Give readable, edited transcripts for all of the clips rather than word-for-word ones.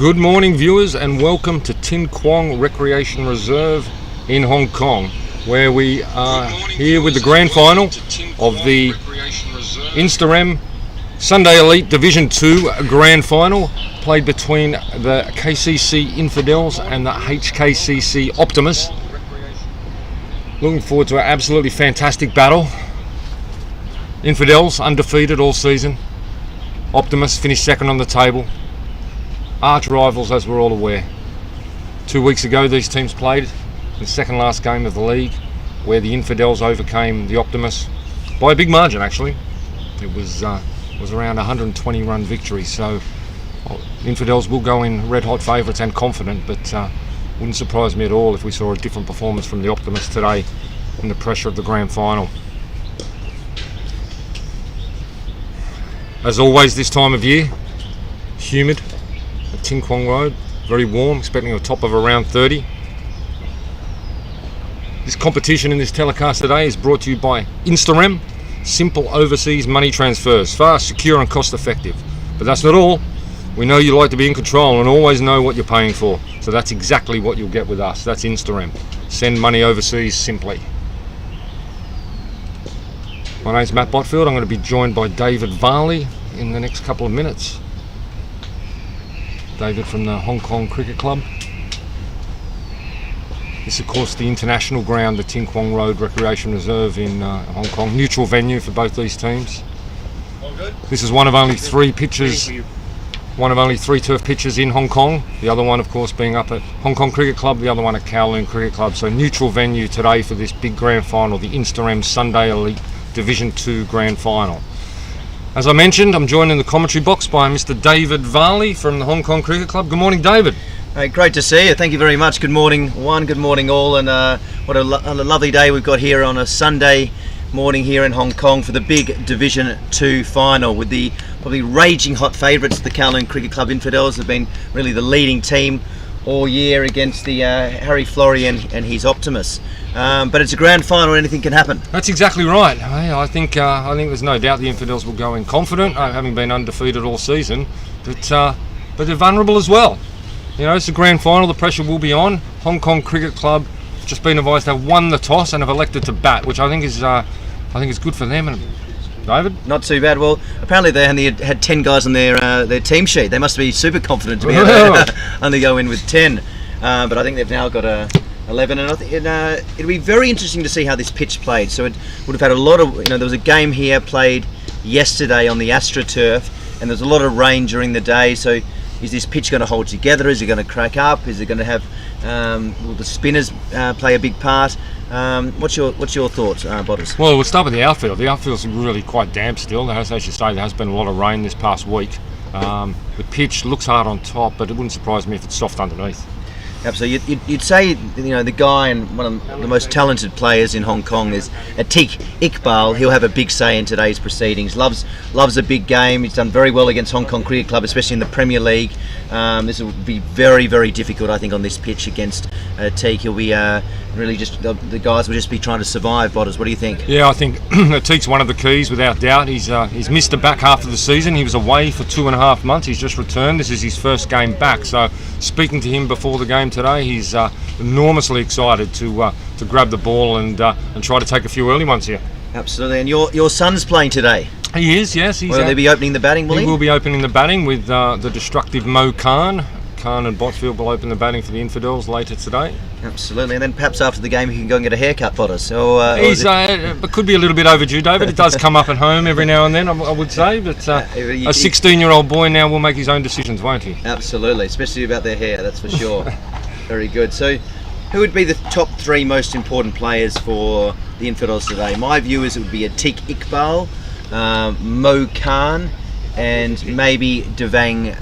Good morning, viewers, and welcome to Tin Kwong Recreation Reserve in Hong Kong, where we are here with the grand final of the Instarem Sunday Elite Division 2 grand final, played between the KCC Infidels and the HKCC Optimus. Looking forward to an absolutely fantastic battle. Infidels undefeated all season. Optimus finished second on the table. Arch rivals, as we're all aware. 2 weeks ago these teams played the second last game of the league, where the Infidels overcame the Optimus by a big margin. Actually, it was around 120 run victory, so Infidels will go in red hot favourites and confident, but wouldn't surprise me at all if we saw a different performance from the Optimus today in the pressure of the grand final. As always this time of year, humid at Tin Kwong Road, very warm, expecting a top of around 30. This competition in this telecast today is brought to you by Instarem, simple overseas money transfers, fast, secure and cost effective. But that's not all. We know you like to be in control and always know what you're paying for, so that's exactly what you'll get with us. That's Instarem. Send money overseas simply. My name's Matt Botfield. I'm going to be joined by David Varley in the next couple of minutes. David from the Hong Kong Cricket Club. This is of course the international ground, the Tin Kwong Road Recreation Reserve in Hong Kong. Neutral venue for both these teams. All good. This is one of only three pitches, one of only three turf pitches in Hong Kong. The other one of course being up at Hong Kong Cricket Club, the other one at Kowloon Cricket Club. So neutral venue today for this big grand final, the Instarem Sunday Elite Division 2 grand final. As I mentioned, I'm joined in the commentary box by Mr. David Varley from the Hong Kong Cricket Club. Good morning, David. Hey, great to see you. Thank you very much. Good morning, one. Good morning, all. And what a lovely day we've got here on a Sunday morning here in Hong Kong for the big Division 2 final, with the probably raging hot favourites. The Kowloon Cricket Club Infidels have been really the leading team all year against the Harry Flory and his Optimus. But it's a grand final, anything can happen. That's exactly right. I think there's no doubt the Infidels will go in confident, having been undefeated all season, but they're vulnerable as well. You know, it's a grand final, the pressure will be on. Hong Kong Cricket Club just been advised they've won the toss and have elected to bat, which I think is good for them. And David? Not too bad. Well, apparently they only had 10 guys on their team sheet. They must be super confident to be able to only go in with 10. But I think they've now got 11, and I think it'll be very interesting to see how this pitch played. So it would have had a lot of, there was a game here played yesterday on the AstroTurf, and there's a lot of rain during the day. So is this pitch going to hold together? Is it going to crack up? Is it going to have, will the spinners play a big part? What's your thoughts, Bottas? Well, we'll start with the outfield. The outfield's really quite damp still. As you say, there has been a lot of rain this past week. The pitch looks hard on top, but it wouldn't surprise me if it's soft underneath. Absolutely. You'd say, the guy and one of the most talented players in Hong Kong is Atiq Iqbal. He'll have a big say in today's proceedings. Loves a big game. He's done very well against Hong Kong Cricket Club, especially in the Premier League. This will be very, very difficult, I think, on this pitch against Atiq. He'll be really just, the guys will just be trying to survive. Bottas, what do you think? Yeah, I think Atiq's one of the keys, without doubt. He's missed the back half of the season. He was away for 2.5 months. He's just returned. This is his first game back. So speaking to him before the game today, he's enormously excited to grab the ball and try to take a few early ones here. Absolutely. And your son's playing today? He is, yes. Will he be opening the batting, will he? He will be opening the batting with the destructive Mo Khan. Khan and Botfield will open the batting for the Infidels later today. Absolutely. And then perhaps after the game he can go and get a haircut, Bottas. It could be a little bit overdue, David. It does come up at home every now and then, I would say. But a 16-year-old boy now will make his own decisions, won't he? Absolutely, especially about their hair, that's for sure. Very good. So who would be the top 3 most important players for the Infidels today? My view is it would be Atiq Iqbal, Mo Khan, and maybe Devang.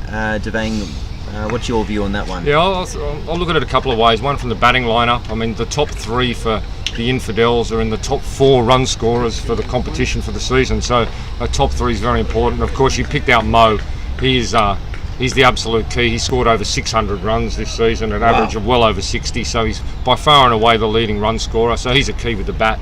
What's your view on that one? Yeah, I'll look at it a couple of ways. One, from the batting lineup. I mean, the top 3 for the Infidels are in the top 4 run scorers for the competition for the season. So a top 3 is very important. Of course, you picked out Mo. He's the absolute key. He scored over 600 runs this season, an average of well over 60. So he's by far and away the leading run scorer. So he's a key with the bat.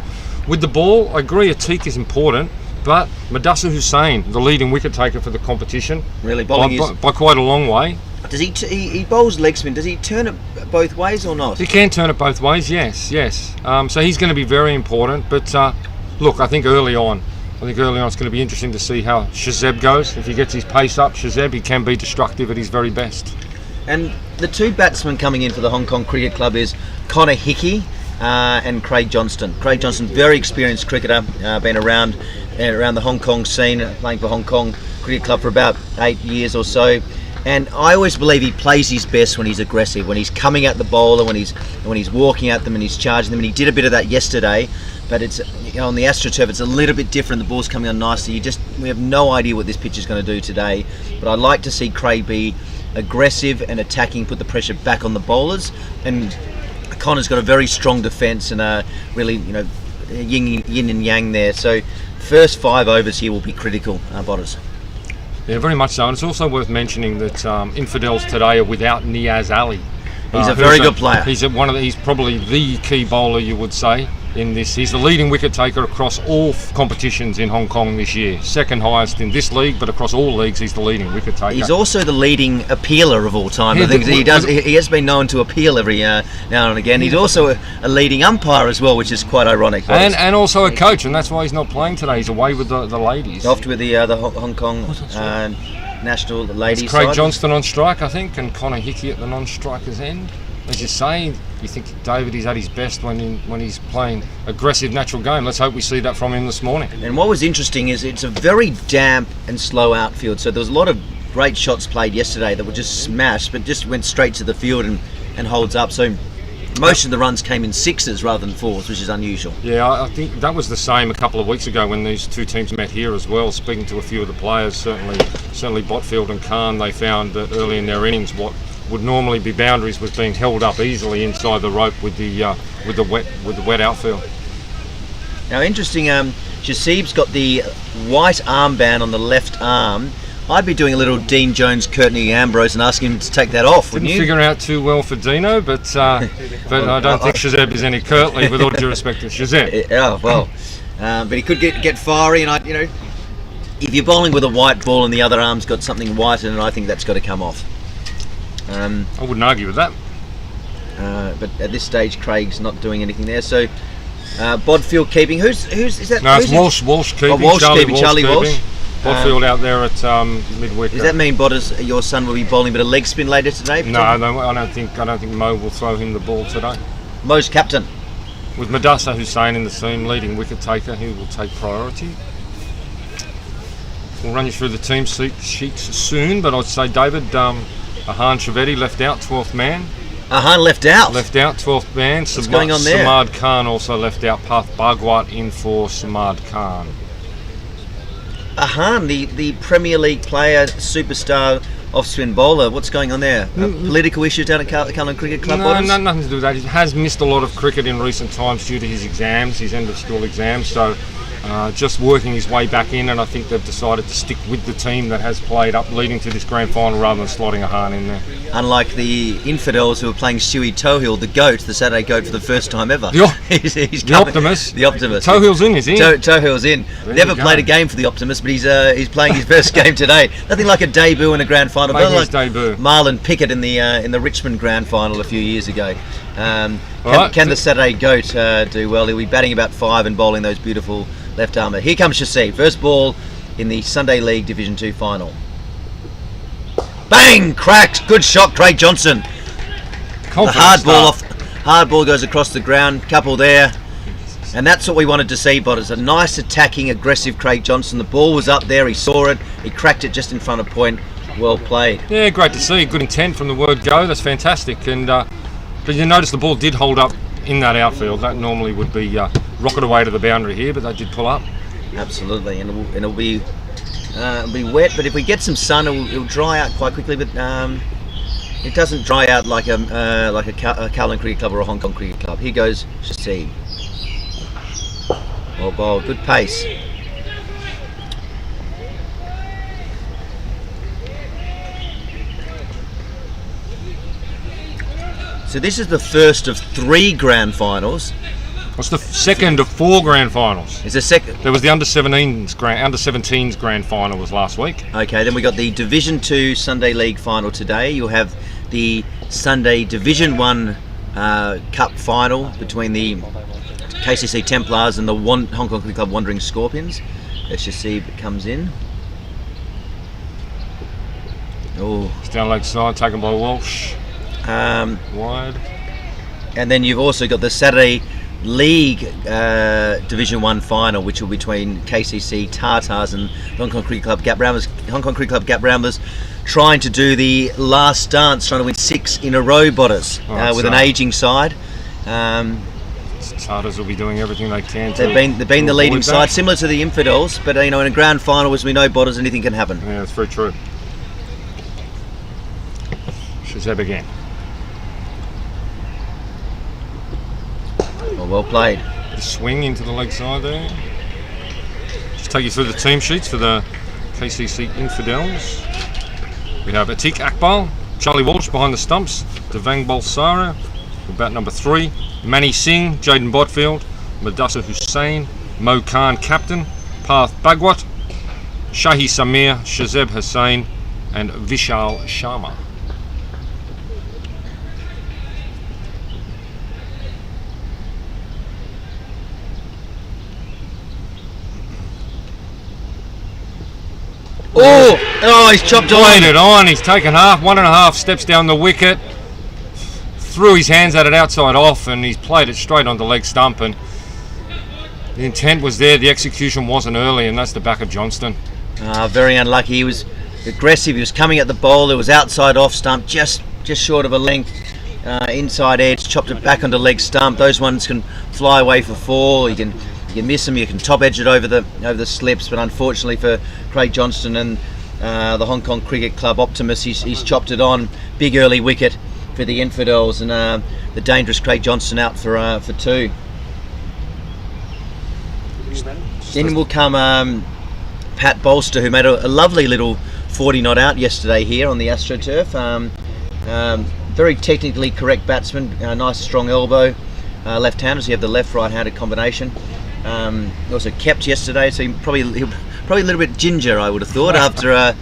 With the ball, I agree, Atiq is important. But Mudassir Hussain, the leading wicket taker for the competition, really bowling by quite a long way. Does he bowls leg spin? Does he turn it both ways or not? He can turn it both ways, yes. So he's going to be very important. But look, I think early on it's going to be interesting to see how Shazeb goes. If he gets his pace up, Shazeb, he can be destructive at his very best. And the two batsmen coming in for the Hong Kong Cricket Club is Connor Hickey and Craig Johnston. Craig Johnston, very experienced cricketer, been around the Hong Kong scene, playing for Hong Kong Cricket Club for about 8 years or so. And I always believe he plays his best when he's aggressive, when he's coming at the bowler, when he's walking at them and he's charging them. And he did a bit of that yesterday, but it's on the AstroTurf, it's a little bit different. The ball's coming on nicely. We have no idea what this pitch is going to do today. But I'd like to see Craig be aggressive and attacking, put the pressure back on the bowlers. And Connor's got a very strong defence and really, yin and yang there. So first 5 overs here will be critical, Botters. Yeah, very much so. And it's also worth mentioning that Infidels today are without Niaz Ali. He's a very good player. He's probably the key bowler, you would say, in this. He's the leading wicket taker across all competitions in Hong Kong this year. Second highest in this league, but across all leagues, he's the leading wicket taker. He's also the leading appealer of all time. Yeah, I think he has been known to appeal every now and again. He's also a leading umpire as well, which is quite ironic. And also a coach, and that's why he's not playing today. He's away with the ladies. Off with the Hong Kong national ladies. It's Craig side. Johnston on strike, I think, and Connor Hickey at the non-striker's end. As you say, you think David is at his best when he's playing aggressive natural game. Let's hope we see that from him this morning. And what was interesting is it's a very damp and slow outfield. So there was a lot of great shots played yesterday that were just smashed, but just went straight to the field and holds up. So most of the runs came in 6s rather than 4s, which is unusual. Yeah, I think that was the same a couple of weeks ago when these two teams met here as well. Speaking to a few of the players, certainly Botfield and Khan, they found that early in their innings what would normally be boundaries was being held up easily inside the rope with the wet outfield. Now, interesting. Shasib's got the white armband on the left arm. I'd be doing a little Dean Jones, Courtney Ambrose, and asking him to take that off. Didn't figure out too well for Dino, but I don't think Shazeb is any Curtly. With all due respect to Shazeb. Oh well, but he could get fiery, and if you're bowling with a white ball and the other arm's got something white in it, I think that's got to come off. I wouldn't argue with that. But at this stage, Craig's not doing anything there. So Bodfield keeping. Who's is that? No, it's Walsh keeping. Oh, Walsh keeping. Charlie Walsh. Bodfield out there at mid-wicket. Does that mean Botters, your son, will be bowling a bit of leg spin later today? No, I don't think Mo will throw him the ball today. Mo's captain. With Madassa Hussain in the team, leading wicket taker, he will take priority. We'll run you through the team sheets soon, but I'd say David, Ahan Trivedi left out, 12th man. Ahan left out? Left out, 12th man. What's going on there? Samad Khan also left out. Path Bhagwat in for Samad Khan. Ahan, the Premier League player, superstar, off-spin bowler. What's going on there? Political issues down at Cullen Cricket Club? No, nothing to do with that. He has missed a lot of cricket in recent times due to his exams, his end-of-school exams. So just working his way back in, and I think they've decided to stick with the team that has played up leading to this grand final rather than slotting Ahan in there. Unlike the Infidels who are playing Stewie Tohill, the GOAT, the Saturday GOAT for the first time ever. The Optimist. The Optimist. Tohill's in, is he? Tohill's in. Never played a game for the Optimist, but he's playing his first game today. Nothing like a debut in a grand final. Maybe like his debut. Marlon Pickett in the Richmond grand final a few years ago. Can the Saturday GOAT do well? He'll be batting about 5 and bowling those beautiful left armer. Here comes Shasib. First ball in the Sunday League Division 2 final. Bang! Cracked. Good shot, Craig Johnson. The hard ball goes across the ground. Couple there. And that's what we wanted to see, Botters. A nice attacking, aggressive Craig Johnson. The ball was up there. He saw it. He cracked it just in front of point. Well played. Yeah, great to see. Good intent from the word go. That's fantastic. And but you notice the ball did hold up in that outfield. That normally would be rocket away to the boundary here, but they did pull up. Absolutely, and it'll be wet. But if we get some sun, it'll dry out quite quickly. But it doesn't dry out like a Kowloon Cricket Club or a Hong Kong Cricket Club. Here goes Shasib. Well bowled, good pace. So this is the first of 3 grand finals What's the second of 4 grand finals? Is the second? There was the under 17s grand final was last week. Okay, then we got the Division 2 Sunday League final today. You'll have the Sunday Division 1 Cup final between the KCC Templars and the Hong Kong Cricket Club Wandering Scorpions. Let's just see if it comes in. Oh, It's down leg side, taken by Walsh. Wide. And then you've also got the Saturday League Division 1 final, which will be between KCC Tartars and Hong Kong Cricket Club Gap Ramblers. Hong Kong Cricket Club Gap Ramblers trying to do the last dance, trying to win 6 in a row, Botters, with an ageing side. Tartars will be doing everything they can. They've been the leading side, similar to the Infidels, but in a grand final, as we know, Botters, anything can happen. Yeah, that's very true. Shazeb again. Well played. The swing into the leg side there. Just take you through the team sheets for the KCC Infidels. We have Atik Akbal, Charlie Walsh behind the stumps, Devang Balsara, bat number 3, Manny Singh, Jaden Botfield, Madassa Hussain, Mo Khan captain, Parth Bagwat, Shahi Samir, Shazeb Hussain, and Vishal Sharma. Oh, he's chopped Played it on, he's taken 1.5 steps down the wicket, threw his hands at it outside off, and he's played it straight on the leg stump, and the intent was there, the execution wasn't early, and that's the back of Johnston. Very unlucky. He was aggressive, he was coming at the bowl, it was outside off stump, just short of a length, inside edge, chopped it back onto leg stump. Those ones can fly away for 4, you can miss them, you can top edge it over the slips, but unfortunately for Craig Johnston and the Hong Kong Cricket Club Optimist, he's chopped it on. Big early wicket for the Infidels, and the dangerous Craig Johnston out for 2. Then will come Pat Bolster, who made a lovely little 40 not out yesterday here on the AstroTurf. Very technically correct batsman, nice strong elbow, left-hander, so you have the left-right-handed combination. Also kept yesterday, so he'll probably a little bit ginger, I would have thought, after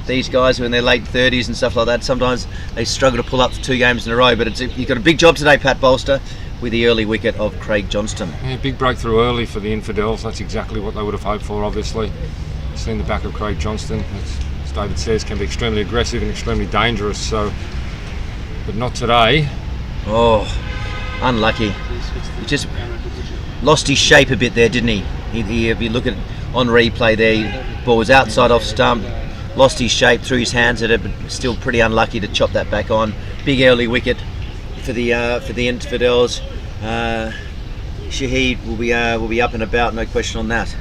these guys who are in their late 30s and stuff like that. Sometimes they struggle to pull up for 2 games in a row, but you've got a big job today, Pat Bolster, with the early wicket of Craig Johnston. Yeah, big breakthrough early for the Infidels. That's exactly what they would have hoped for, obviously. Seen the back of Craig Johnston, as David says, can be extremely aggressive and extremely dangerous, so, but not today. Oh, unlucky. He just lost his shape a bit there, didn't he? If you look at on replay there, ball was outside off stump, lost his shape, threw his hands at it, but still pretty unlucky to chop that back on. Big early wicket for the Infidels. Shahid will be up and about, no question on that.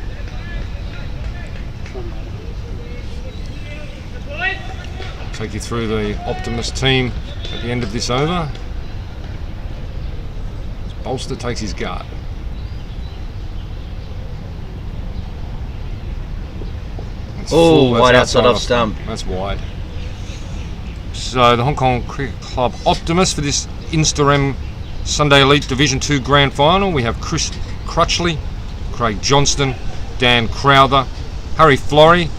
Take you through the Optimist team at the end of this over. Bolster takes his guard. Oh, wide outside off stump. That's wide. So the Hong Kong Cricket Club Optimist for this Instarem Sunday Elite Division 2 Grand Final. We have Chris Crutchley, Craig Johnston, Dan Crowther, Harry Florey,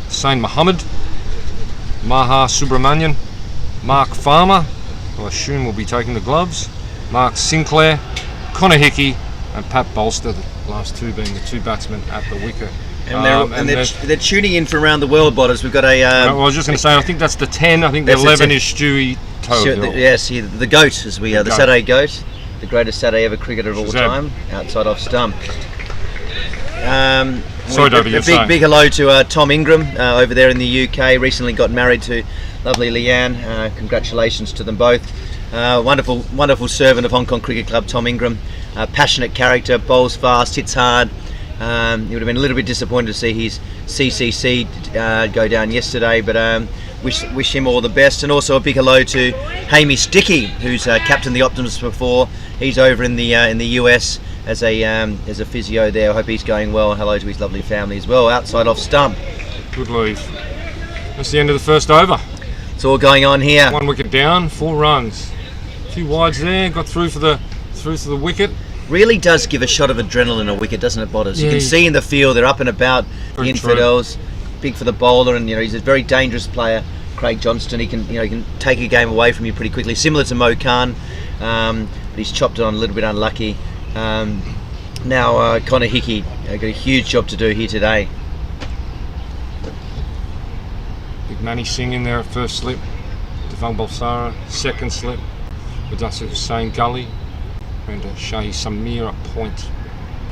Sain Muhammad, Maha Subramanian, Mark Farmer, who I assume will be taking the gloves, Mark Sinclair, Connor Hickey, and Pat Bolster, the last 2 being the 2 batsmen at the wicket. And they're tuning in from around the world, Botters. We've got a... I was just going to say, I think that's the 10. I think the 11 is Stewie Toadhill. Yes, the GOAT, as we the Saturday GOAT, the greatest Saturday ever cricketer of all time, outside off stump. Sorry, David, a big hello to Tom Ingram over there in the UK. Recently got married to lovely Leanne. Congratulations to them both. Wonderful servant of Hong Kong Cricket Club, Tom Ingram. Passionate character, bowls fast, hits hard. He would have been a little bit disappointed to see his CCC go down yesterday, but wish him all the best. And also a big hello to Hamish Dickey, who's captained the Optimists before. He's over in the US as a physio there. I hope he's going well. Hello to his lovely family as well. Outside off stump. Good leave. That's the end of the first over. It's all going on here. 1 wicket down, 4 runs. A few wides there. Got through for the wicket. really does give a shot of adrenaline a wicket, doesn't it, Botters? You Yeah, can see in the field, they're up and about, the Very true. Infidels, big for the bowler, and he's a very dangerous player. Craig Johnston, he can take a game away from you pretty quickly, similar to Mo Khan, but he's chopped it on a little bit unlucky. Now Connor Hickey got a huge job to do here today. Big Manny Singh in there at first slip. Devang Balsara, second slip. Mudassir Hussain Gully. And Shahi Samir at point.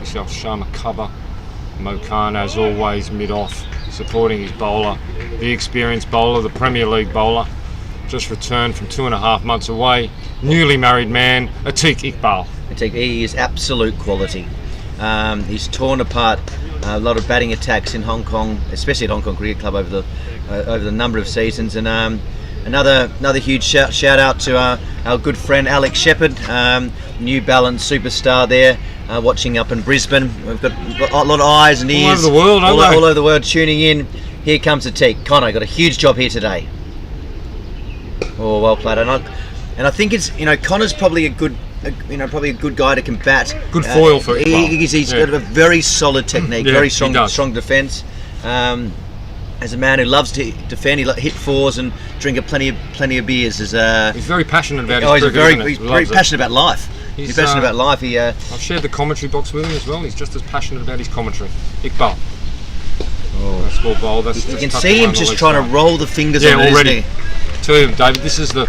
Yourself Sharma Cover. Mo Khan, as always, mid-off, supporting his bowler. The experienced bowler, the Premier League bowler. Just returned from 2.5 months away. Newly married man, Atiq Iqbal. He is absolute quality. He's torn apart a lot of batting attacks in Hong Kong, especially at Hong Kong Cricket Club over the number of seasons. And another huge shout out to our good friend Alex Shepherd, New Balance superstar there, watching up in Brisbane. We've got a lot of eyes and ears all over the world, all over the world tuning in. Here comes Atiq. Connor got a huge job here today. Oh, well played. And I think it's Connor's probably a good guy to combat. Good foil for Iqbal. He's got a very solid technique, very strong defence. As a man who loves to defend, he hit fours and drink plenty of beers. He's very passionate about his cricket. He's very passionate about life. He's passionate about life. I've shared the commentary box with him as well. He's just as passionate about his commentary. Iqbal. That's well bowled. You can see him just trying to roll the fingers on already. it, Tell you, David, this is the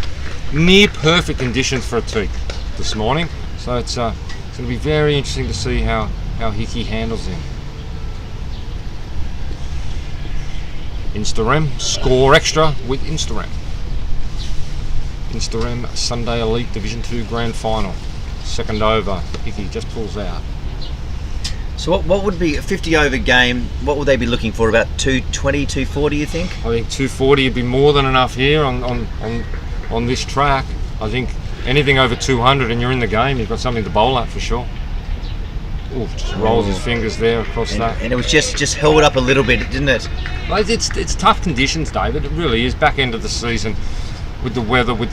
near perfect conditions for Atiq this morning. So it's going to be very interesting to see how Hickey handles him. Instarem, score extra with Instarem. Instarem Sunday Elite Division 2 Grand Final. Second over, Hickey just pulls out. So what would be a 50 over game? What would they be looking for? About 220, 240, you think? I think 240 would be more than enough here on this track. I think anything over 200 and you're in the game, you've got something to bowl at for sure. Ooh, just rolls his fingers there across that. And it was just held up a little bit, didn't it? Well, it's tough conditions, David. It really is. Back end of the season with the weather, with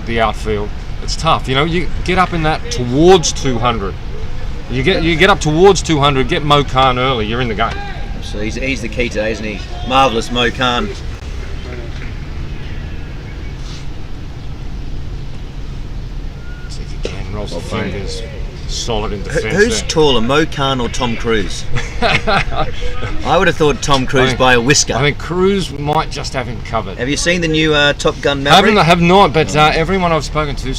the outfield. It's tough. You get up in that towards 200. You get up towards 200, get Mo Khan early, you're in the game. So he's the key today, isn't he? Marvellous Mo Khan. See if again, rolls the fingers. Solid in defence. Who's taller, Mo Khan or Tom Cruise? I would have thought Tom Cruise by a whisker. I think Cruise might just have him covered. Have you seen the new Top Gun Maverick? I have not, but everyone I've spoken to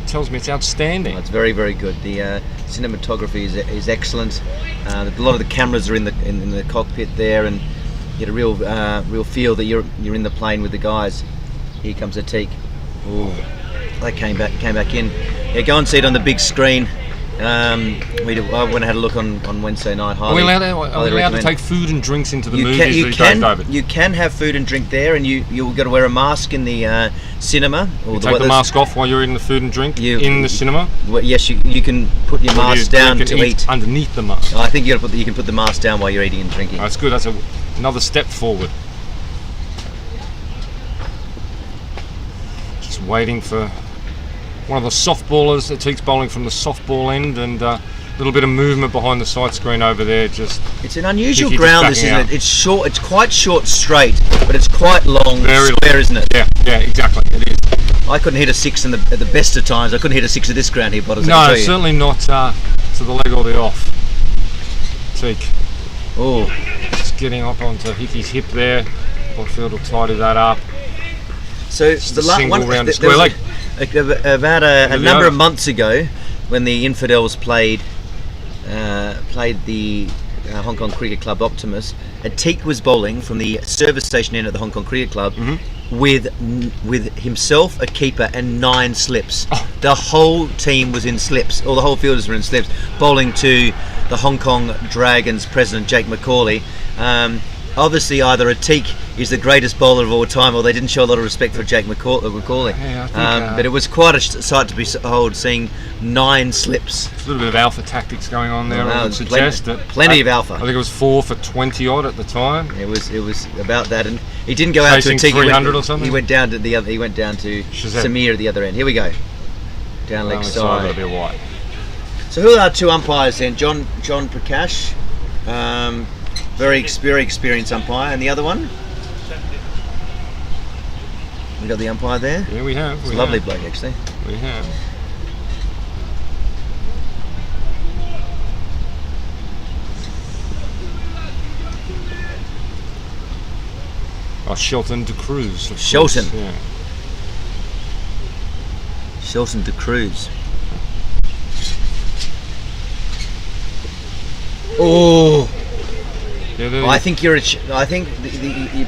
tells me it's outstanding. It's very, very good. The cinematography is excellent. A lot of the cameras are in the cockpit there, and you get a real feel that you're in the plane with the guys. Here comes Atiq. Ooh, they came back in. Yeah, go and see it on the big screen. I went and had a look on Wednesday night. Are we allowed to take food and drinks into the movies these days, David? You can have food and drink there, and you've got to wear a mask in the cinema. You take the mask off while you're eating the food and drink in the cinema? Well, yes, you can put your mask down to eat. Underneath the mask. I think you can put the mask down while you're eating and drinking. That's good. That's another step forward. Just waiting for one of the softballers. Atiq's bowling from the softball end, and a little bit of movement behind the side screen over there. It's an unusual ground, this, isn't it? It's short. It's quite short, straight, but it's quite long, very square, isn't it? Yeah, exactly. It is. I couldn't hit a six at the best of times. I couldn't hit a six at this ground here, Botters. No, certainly not to the leg or the off. Atiq. Oh, just getting up onto Hickey's hip there. Botfield will tidy that up. So just the last one round square leg. About a number of months ago, when the Infidels played the Hong Kong Cricket Club Optimist, Atiq was bowling from the service station end at the Hong Kong Cricket Club with himself, a keeper, and 9 slips. Oh. The whole team was in slips. All the whole fielders were in slips, bowling to the Hong Kong Dragons president Jake McCauley. Obviously, either Atiq is the greatest bowler of all time, or they didn't show a lot of respect for Jake McCauley. Yeah, I think, but it was quite a sight to behold, seeing 9 slips. A little bit of alpha tactics going on there. I would suggest plenty of alpha. I think it was 4 for 20 odd at the time. It was about that, and he didn't go out to Atiq. 300 or something. He went down to Samir at the other end. Here we go, down leg side. That'll be a white. So who are our two umpires then? John Prakash, very experienced umpire, and the other one? We got the umpire there. Yeah, we have. It's a lovely bloke, actually. We have. Oh, Shelton de Cruz. Shelton. Yeah. Shelton de Cruz. Oh. Yeah, I think you're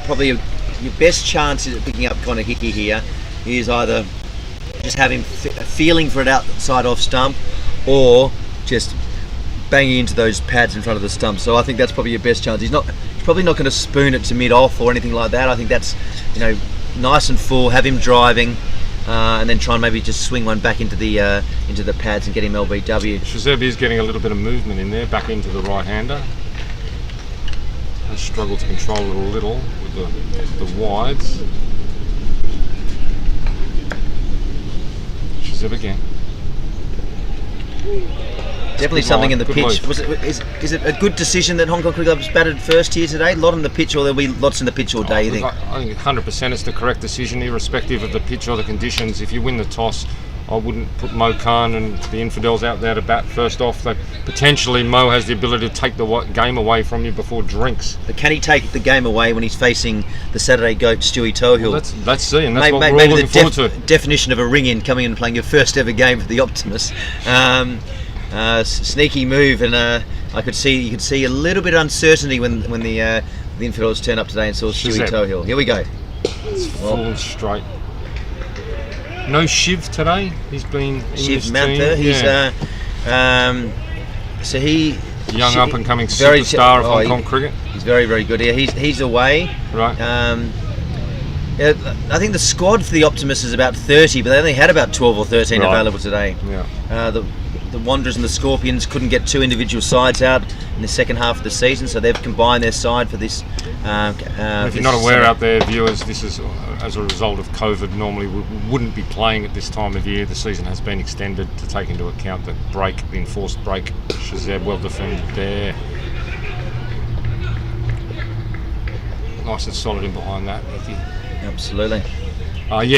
probably your best chance at picking up Connor Hickey here is either just having a feeling for it outside off stump, or just banging into those pads in front of the stump. So I think that's probably your best chance. He's probably not going to spoon it to mid off or anything like that. I think that's nice and full. Have him driving, and then try and maybe just swing one back into the pads and get him LBW. Shazeb is getting a little bit of movement in there, back into the right-hander. Has struggled to control it a little with the wides. Shazeb again. Definitely something in the Good pitch. move. Is it a good decision that Hong Kong Cricket Club's batted first here today? A lot on the pitch, or there'll be lots in the pitch all day, you think? I think 100% it's the correct decision, irrespective of the pitch or the conditions. If you win the toss, I wouldn't put Mo Khan and the Infidels out there to bat first off. Potentially, Mo has the ability to take the game away from you before drinks. But can he take the game away when he's facing the Saturday goat Stewie Tohill? Well, let's see, and that's what we're all maybe looking forward to. Definition of a ring-in, coming in and playing your first ever game for the Optimists. Sneaky move, and you could see a little bit of uncertainty when the Infidels turn up today and saw Stewie Tohill. Here we go. It's full and straight. No Shiv today. He's been in Shiv this Mantha. team. He's young up and coming superstar of Hong Kong cricket. He's very, very good here. He's away. Right. I think the squad for the Optimists is about 30, but they only had about 12 or 13 available today. Yeah. The Wanderers and the Scorpions couldn't get two individual sides out in the second half of the season, so they've combined their side for this. If you're not aware out there, viewers, this is as a result of COVID. Normally we wouldn't be playing at this time of year. The season has been extended to take into account the enforced break. Shazeb well defended there. Nice and solid in behind that, Nicky. Absolutely.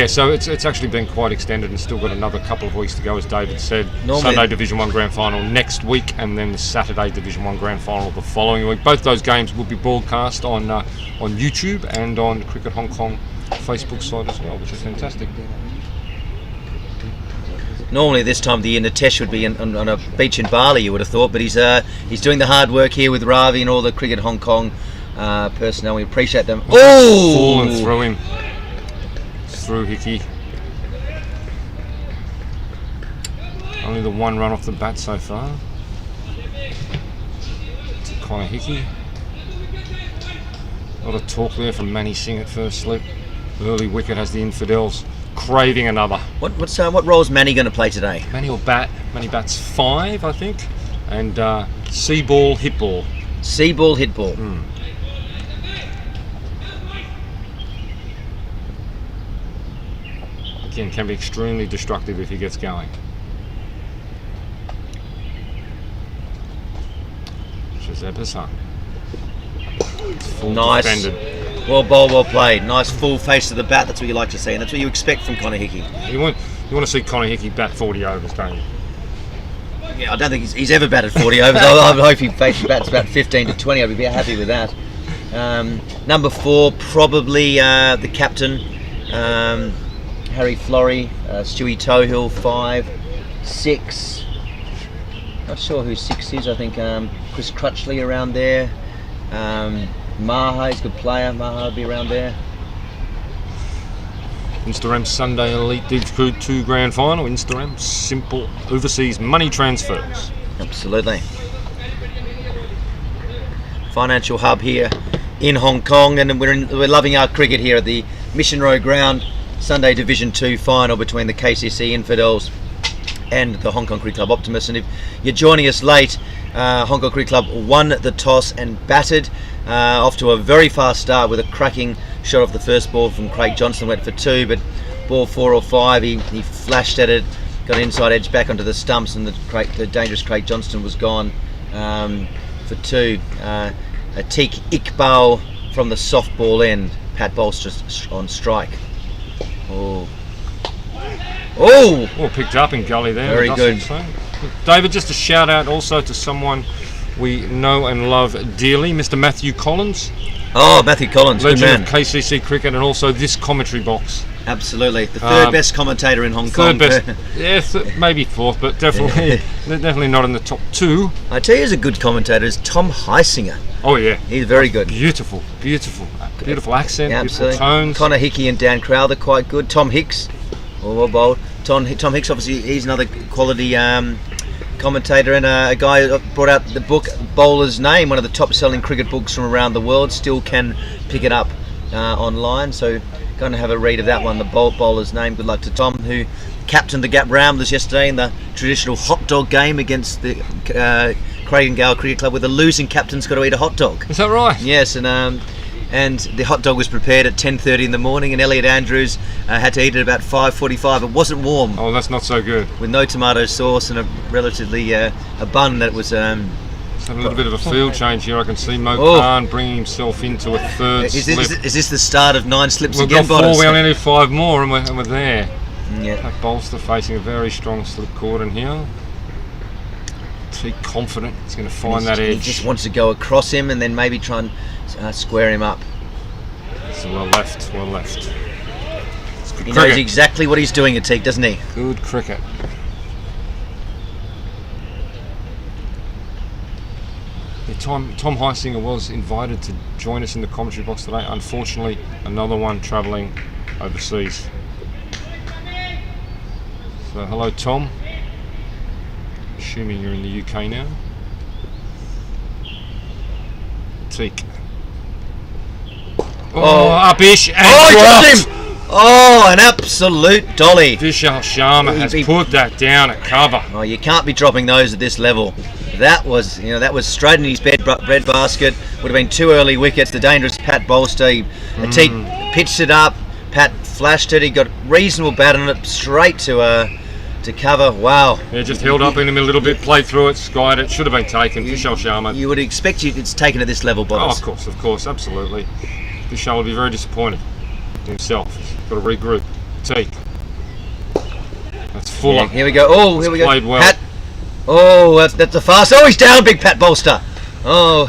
So it's actually been quite extended and still got another couple of weeks to go, as David said. Sunday Division 1 Grand Final next week, and then the Saturday Division 1 Grand Final the following week. Both those games will be broadcast on YouTube and on Cricket Hong Kong Facebook side as well, which is fantastic. Normally this time of the year Nitesh would be on a beach in Bali, you would have thought, but he's doing the hard work here with Ravi and all the Cricket Hong Kong personnel. We appreciate them. Full and through him. Through Hickey. Only the one run off the bat so far. To Connor Hickey. A lot of talk there from Manny Singh at first slip. Early wicket has the Infidels craving another. What role is Manny going to play today? Manny will bat. Manny bats 5, I think, and C ball, hit ball. C ball, hit ball. Again, can be extremely destructive if he gets going. Shazeb Hassan. Nice. Defended. Well bowled, well played. Nice full face to the bat. That's what you like to see, and that's what you expect from Connor Hickey. You want to see Connor Hickey bat 40 overs, don't you? Yeah, I don't think he's ever batted 40 overs. I hope he bats about 15 to 20. I'd be happy with that. Number 4, probably the captain. Harry Florey, Stewie Tohill, 5, 6. Not sure who 6 is. I think Chris Crutchley around there. Maha, he's a good player. Maha will be around there. Instarem Sunday Elite Div 2 Grand Final. Instarem, simple overseas money transfers. Absolutely. Financial hub here in Hong Kong, and we're loving our cricket here at the Mission Road Ground. Sunday Division 2 final between the KCC Infidels and the Hong Kong Cricket Club Optimists. And if you're joining us late, Hong Kong Cricket Club won the toss and batted off to a very fast start with a cracking shot off the first ball from Craig Johnson. Went for 2, but ball 4 or 5, he flashed at it got an inside edge back onto the stumps, and the dangerous Craig Johnston was gone for 2. Atik Iqbal from the softball end. Pat Bolster on strike. Oh, picked up in gully there. Very good. David, just a shout out also to someone we know and love dearly, Mr. Matthew Collins. Oh, Matthew Collins, good man. Legend of KCC cricket, and also this commentary box. Absolutely, the third best commentator in Hong Kong. Third best, yeah, maybe fourth, but definitely not in the top 2. I tell you, who's a good commentator is Tom Heisinger. Oh yeah, he's very good. Beautiful accent, yeah, beautiful tones. Connor Hickey and Dan Crowther quite good. Tom Hicks, well bold. Tom Hicks, obviously, he's another quality commentator, and a guy who brought out the book Bowler's Name, one of the top-selling cricket books from around the world. Still can pick it up online, so go and have a read of that one, the Bowler's Name. Good luck to Tom, who captained the Gap Ramblers yesterday in the traditional hot dog game against the Craig and Gale Cricket Club, where the losing captain's got to eat a hot dog. Is that right? Yes, and the hot dog was prepared at 10:30 in the morning, and Elliot Andrews had to eat it about 5:45. It wasn't warm. Oh, that's not so good. With no tomato sauce and a relatively a bun that was. It's a little bit of a field change here. I can see Mo Khan bringing himself into a third slip. Is this the start of 9 slips We've again, got 4, Botters? we only need 5 more, and we're there. Yeah. That Bolster facing a very strong slip cordon here. He's confident he's going to find that edge. He just wants to go across him and then maybe try and square him up. So well left. It's good He cricket. knows exactly what he's doing, Atik, doesn't he? Good cricket. Yeah, Tom Heisinger was invited to join us in the commentary box today. Unfortunately, another one travelling overseas. So hello, Tom. Assuming you're in the UK now. Teak. Upish and dropped him! Oh, an absolute dolly. Vishal Sharma has put that down at cover. Oh, you can't be dropping those at this level. That was straight in his bread basket. Would have been 2 early wickets. The dangerous Pat Bolster. Teak pitched it up. Pat flashed it. He got reasonable bat on it, straight to cover. Wow. Yeah, just held up in him a little bit, played through it, skied it. Should have been taken. Vishal Sharma. You would expect it's taken at this level, Botters. Oh, of course, absolutely. Vishal will be very disappointed in himself. He's got to regroup. Teak. That's Fuller. Yeah, here we go. Oh, here we go. Played well. Pat. Oh, that's a fast. Oh, he's down, big Pat Bolster. Oh,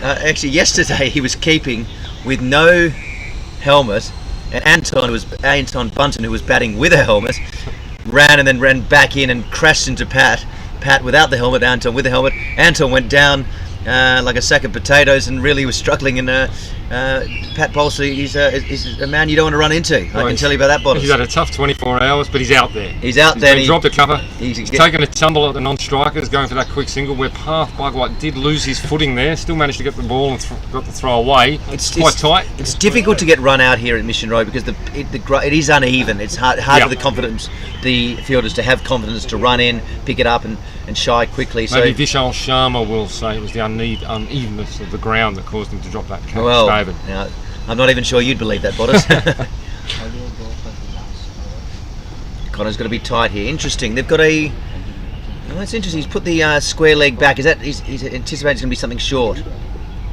actually, yesterday he was keeping with no helmet, and Anton Bunton, who was batting with a helmet, ran back in and crashed into Pat. Pat without the helmet, Anton with the helmet. Anton went down like a sack of potatoes and really was struggling. And Pat Bolster, he's a man you don't want to run into. I can tell you about that, Botters. He's had a tough 24 hours, but he's out there. He's out there. He dropped a cover. He's taken a tumble at the non-strikers, going for that quick single, where Path Bhagwat did lose his footing there, still managed to get the ball and got the throw away. It's quite tight. It's difficult to get run out here at Mission Road because it is uneven. It's hard for the fielders to have confidence to run in, pick it up and shy quickly. Maybe Vishal Sharma will say it was the unevenness of the ground that caused him to drop that catch. Well, David. Now, I'm not even sure you'd believe that, Botters. Connor's got to be tight here. Interesting. They've got a. Oh, that's interesting. He's put the square leg back. Is that he's anticipating it's going to be something short?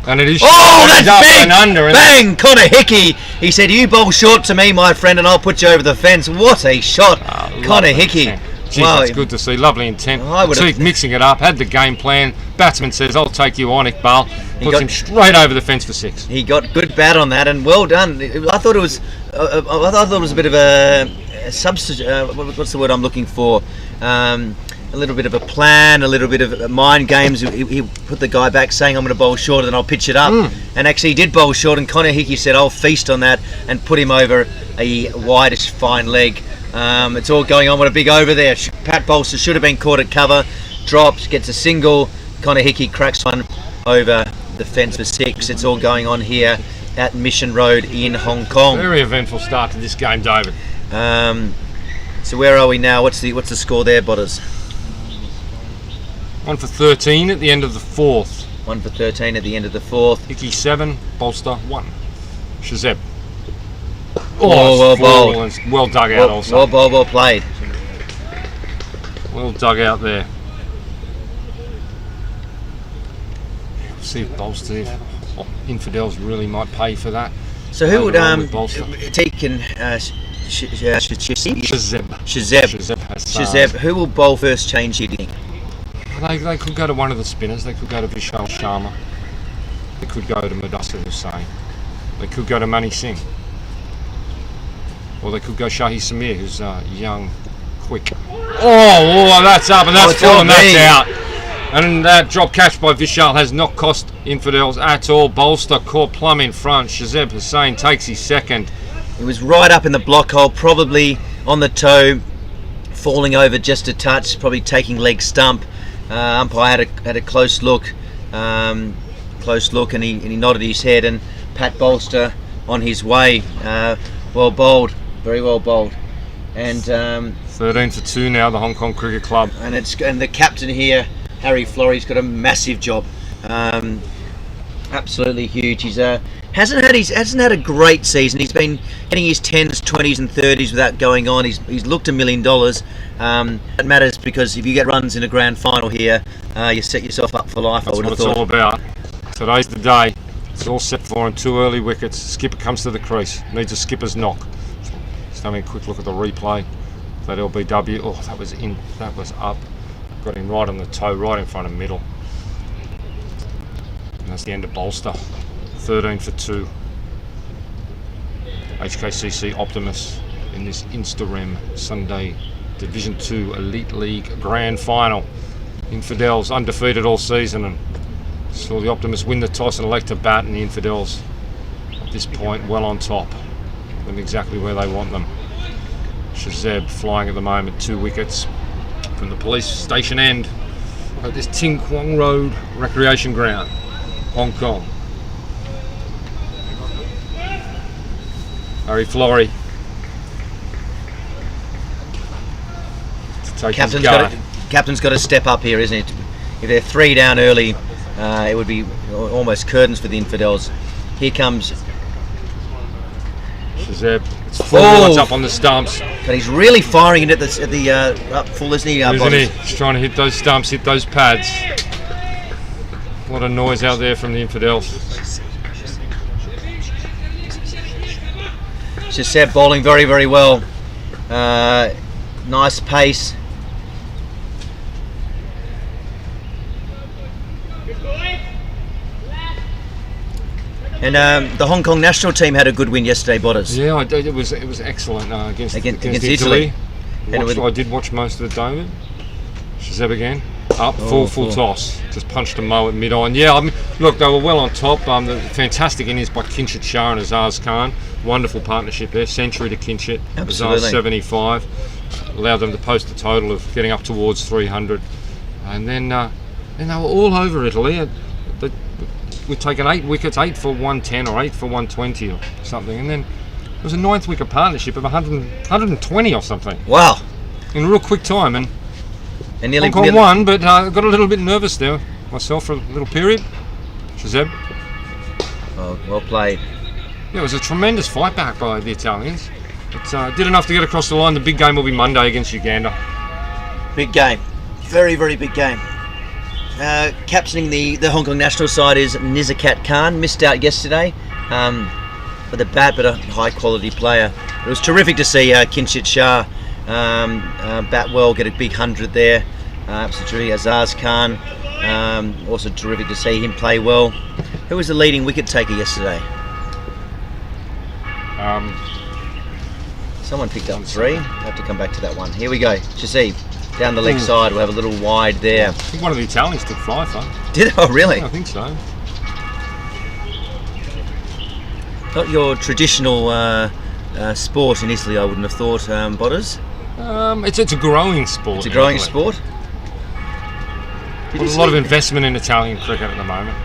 And it is. Oh, that's up big! And under. Bang! Connor Hickey. He said, "You bowl short to me, my friend, and I'll put you over the fence." What a shot, Connor Hickey. Gee, wow, that's good to see. Lovely intent. Teak mixing it up. Had the game plan. Batsman says, "I'll take you on, Iqbal." Puts him straight over the fence for 6. He got good bat on that, and well done. I thought it was. I thought it was a bit of a substitute. What's the word I'm looking for? A little bit of a plan, a little bit of mind games. He put the guy back saying, "I'm going to bowl short and then I'll pitch it up." And actually he did bowl short, and Connor Hickey said, "I'll feast on that," and put him over a wideish fine leg. It's all going on. What a big over there. Pat Bolster should have been caught at cover. Drops, gets a single. Connor Hickey cracks one over the fence for 6. It's all going on here at Mission Road in Hong Kong. Very eventful start to this game, David. So where are we now? What's the score there, Botters? 1 for 13 at the end of the 4th. 1 for 13 at the end of the 4th. Hickey 7, Bolster 1. Shazeb. Well bowled. Well dug out also. Well played. Well dug out there. See if Bolster, Infidels really might pay for that. So who would Bolster. take and Shazeb? Shazeb. Who will bowl first change, do you think? They could go to one of the spinners. They could go to Vishal Sharma. They could go to Mudassir Hussain. They could go to Mani Singh. Or they could go Shahi Samir, who's young, quick. Oh, that's up and that's full and that's out. And that drop catch by Vishal has not cost Infidels at all. Bolster caught plumb in front. Shazeb Hussain takes his second. He was right up in the block hole, probably on the toe, falling over just a touch, probably taking leg stump. Umpire had a close look, and he nodded his head. And Pat Bolster on his way. Well bowled, very well bowled. And 13 for 2 now, the Hong Kong Cricket Club. And the captain here, Harry Florey's got a massive job. Absolutely huge. He's hasn't had a great season. He's been getting his 10s, 20s, and 30s without going on. He's looked $1 million. That matters because if you get runs in a grand final here, you set yourself up for life. That's I would what have it's thought. all about. Today's the day. It's all set for him. 2 early wickets. Skipper comes to the crease. Needs a skipper's knock. Just having a quick look at the replay. That LBW. Oh, that was in. That was up. Got him right on the toe, right in front of middle. And that's the end of Bolster. 13 for 2. HKCC Optimists in this Instarem Sunday Division 2 Elite League Grand Final. Infidels undefeated all season and saw the Optimists win the toss and elect to bat, and the Infidels at this point well on top. Them exactly where they want them. Shazeb flying at the moment, 2 wickets from the police station end at this Ting Kwong Road Recreation Ground, Hong Kong. Harry Florey to take his guard. Captain's got to step up here, isn't it? If they're 3 down early, it would be almost curtains for the Infidels. Here comes Shazeb. It's full. It's up on the stumps. But he's really firing it at the up full, isn't he? Isn't he? He's trying to hit those stumps, hit those pads. A lot of noise out there from the Infidels. Shazeb bowling very, very well. Nice pace. And the Hong Kong national team had a good win yesterday, Botters. Yeah, I did. It was excellent against Italy. I did watch most of the game. Shazeb again. Up, full toss. Just punched a mo at mid-on. Yeah, I mean, look, they were well on top. The fantastic innings by Kinshit Shah and Azaz Khan. Wonderful partnership there. Century to Kinshit. Azaz 75. Allowed them to post a total of getting up towards 300. And then they were all over Italy. We'd taken 8 wickets, 8 for 110 or 8 for 120 or something. And then it was a 9th wicket partnership of 120 or something. Wow. In a real quick time. And nearly Hong Kong won, but I got a little bit nervous there myself for a little period. Shazeb. Oh, well played. Yeah, it was a tremendous fight back by the Italians. It did enough to get across the line. The big game will be Monday against Uganda. Big game. Very, very big game. Captaining the Hong Kong national side is Nizakat Khan. Missed out yesterday with a bat, but a high quality player. It was terrific to see Kinshit Shah bat well, get a big 100 there. Absolutely terrific. Azaz Khan, also terrific to see him play well. Who was the leading wicket taker yesterday? Someone picked up 3. I'll have to come back to that one. Here we go. Shazeb down the leg side. We'll have a little wide there. I think one of the Italians took fly for. Did it? Oh, really? Yeah, I think so. Not your traditional sport in Italy, I wouldn't have thought, Botters. It's a growing sport. It's a growing sport. There's a lot of investment in Italian cricket at the moment.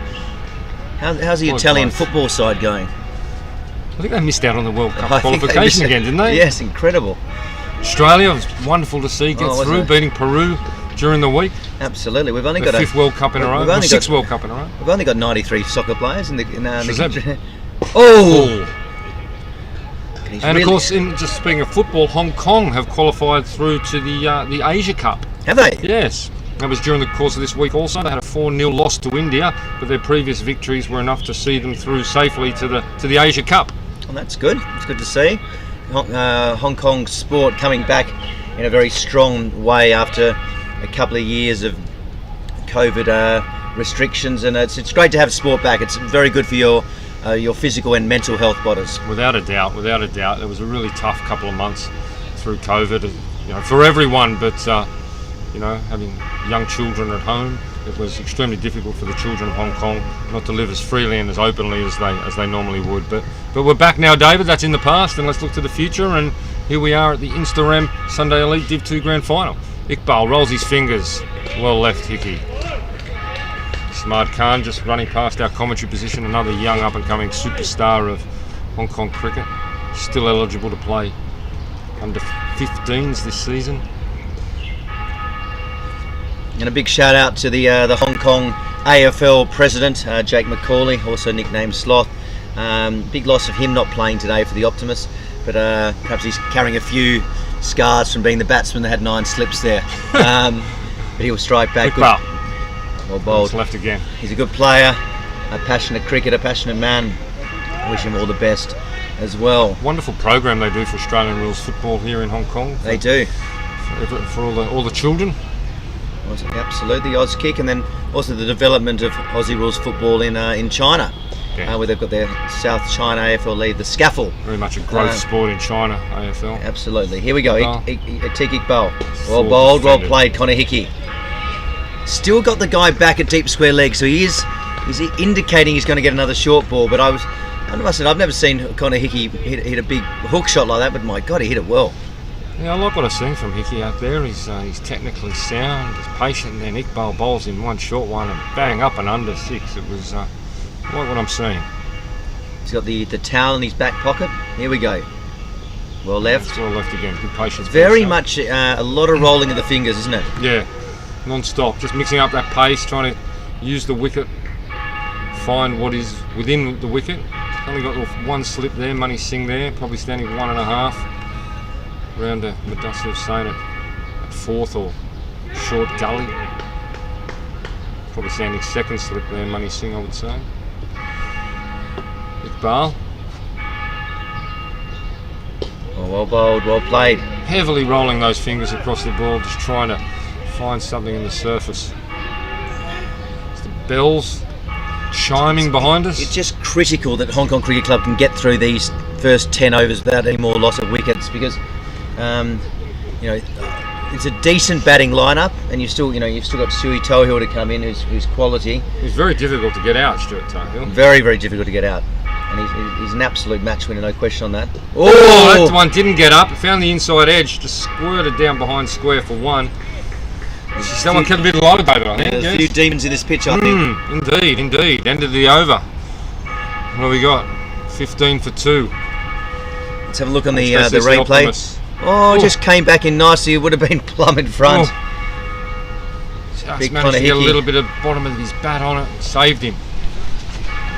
How's the Italian football side going? I think they missed out on the World Cup qualification again, didn't they? Yes, incredible. Australia was wonderful to see get through, beating Peru during the week. Absolutely, we've only the got 5th World Cup in a row. 6th World Cup in a row. We've only got 93 soccer players in the country. Oh! And of course, just speaking of football, Hong Kong have qualified through to the Asia Cup. Have they? Yes. That was during the course of this week also. They had a 4-0 loss to India, but their previous victories were enough to see them through safely to the Asia Cup. Well, that's good. It's good to see. Hong Kong sport coming back in a very strong way after a couple of years of COVID restrictions, and it's great to have sport back. It's very good for your physical and mental health bodies. Without a doubt. It was a really tough couple of months through COVID, for everyone, but having young children at home, it was extremely difficult for the children of Hong Kong not to live as freely and as openly as they normally would. But we're back now, David. That's in the past, and let's look to the future. And here we are at the Instarem Sunday Elite Div 2 Grand Final. Iqbal rolls his fingers. Well left, Hickey. Smart Khan just running past our commentary position. Another young up-and-coming superstar of Hong Kong cricket. Still eligible to play under 15s this season. And a big shout out to the Hong Kong AFL president, Jake McCauley, also nicknamed Sloth. Big loss of him not playing today for the Optimists, but perhaps he's carrying a few scars from being the batsman that had 9 slips there. But he'll strike back. Good. Well bowled. Left again. He's a good player, a passionate cricketer, passionate man. I wish him all the best as well. Wonderful program they do for Australian rules football here in Hong Kong. They do. For all the children. Absolutely, Oz Kick, and then also the development of Aussie rules football in China, where they've got their South China AFL league, the Scaffold. Very much a growth sport in China, AFL. Absolutely. Here we go, Atik Iqbal. Well bowled, well played, Connor Hickey. Still got the guy back at deep square leg, so he's indicating he's going to get another short ball, but I must admit, I've never seen Connor Hickey hit a big hook shot like that, but my God, he hit it well. Yeah, I like what I've seen from Hickey out there. He's technically sound, he's patient, and then Iqbal bowls in one short one and bang up and under 6. It was like what I'm seeing. He's got the towel in his back pocket. Here we go. Well left. It's well left again. Good patience. Very much a lot of rolling of the fingers, isn't it? Yeah, non-stop. Just mixing up that pace, trying to use the wicket, find what is within the wicket. Only got one slip there, Money Singh there, probably standing 1.5. Round to Madussi Hussain at 4th or short gully. Probably standing 2nd slip there, Money Singh, I would say. Iqbal. Oh, well bowled, well played. Heavily rolling those fingers across the ball, just trying to find something in the surface. It's the bells chiming behind us. It's just critical that Hong Kong Cricket Club can get through these first 10 overs without any more loss of wickets, because it's a decent batting lineup, and you've still got Sui Tohill to come in, who's quality. He's very difficult to get out, Stuart Tohill. Very, very difficult to get out, and he's an absolute match winner, no question on that. Oh, that one didn't get up. Found the inside edge, just squirted down behind square for 1. Someone kept a bit low, David, I think. There's a few demons in this pitch, I think. Indeed. End of the over. What have we got? 15 for 2. Let's have a look on the replay. Just came back in nicely. It would have been plumb in front. Just managed to get a little bit of bottom of his bat on it and saved him.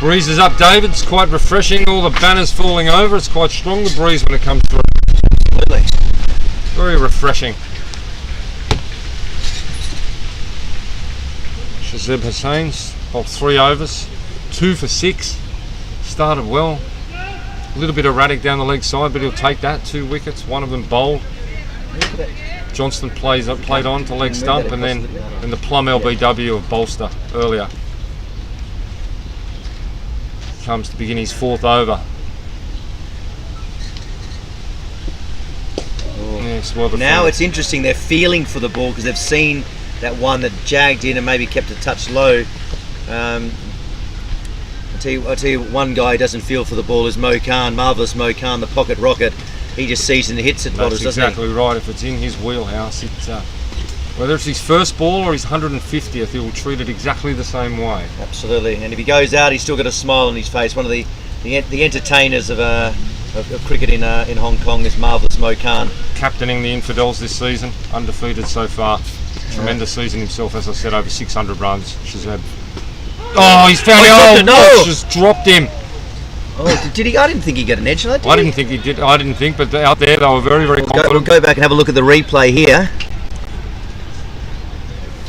Breeze is up, David. It's quite refreshing. All the banners falling over. It's quite strong, the breeze, when it comes through. Absolutely. Very refreshing. Shazib Hussein's bowled 3 overs, 2 for 6. Started well. A little bit erratic down the leg side, but he'll take that. 2 wickets, one of them bowled. Johnston played on to leg stump, and then in the plum LBW of Bolster earlier. Comes to begin his 4th over. Yes, well, now it's interesting, they're feeling for the ball because they've seen that one that jagged in and maybe kept a touch low. I'll tell you one guy who doesn't feel for the ball is Mo Khan, marvellous Mo Khan, the pocket rocket. He just sees and hits it. That's exactly right. If it's in his wheelhouse, whether it's his first ball or his 150th, he will treat it exactly the same way. Absolutely, and if he goes out, he's still got a smile on his face. One of the entertainers of cricket in Hong Kong is marvellous Mo Khan. Captaining the Infidels this season, undefeated so far. Tremendous season himself, as I said, over 600 runs. Shazab. Oh, he's found it. No, just dropped him. Oh, did he? I didn't think he got an edge on that. I didn't think he did. I didn't think, but out there they were very, very confident. We'll go back and have a look at the replay here.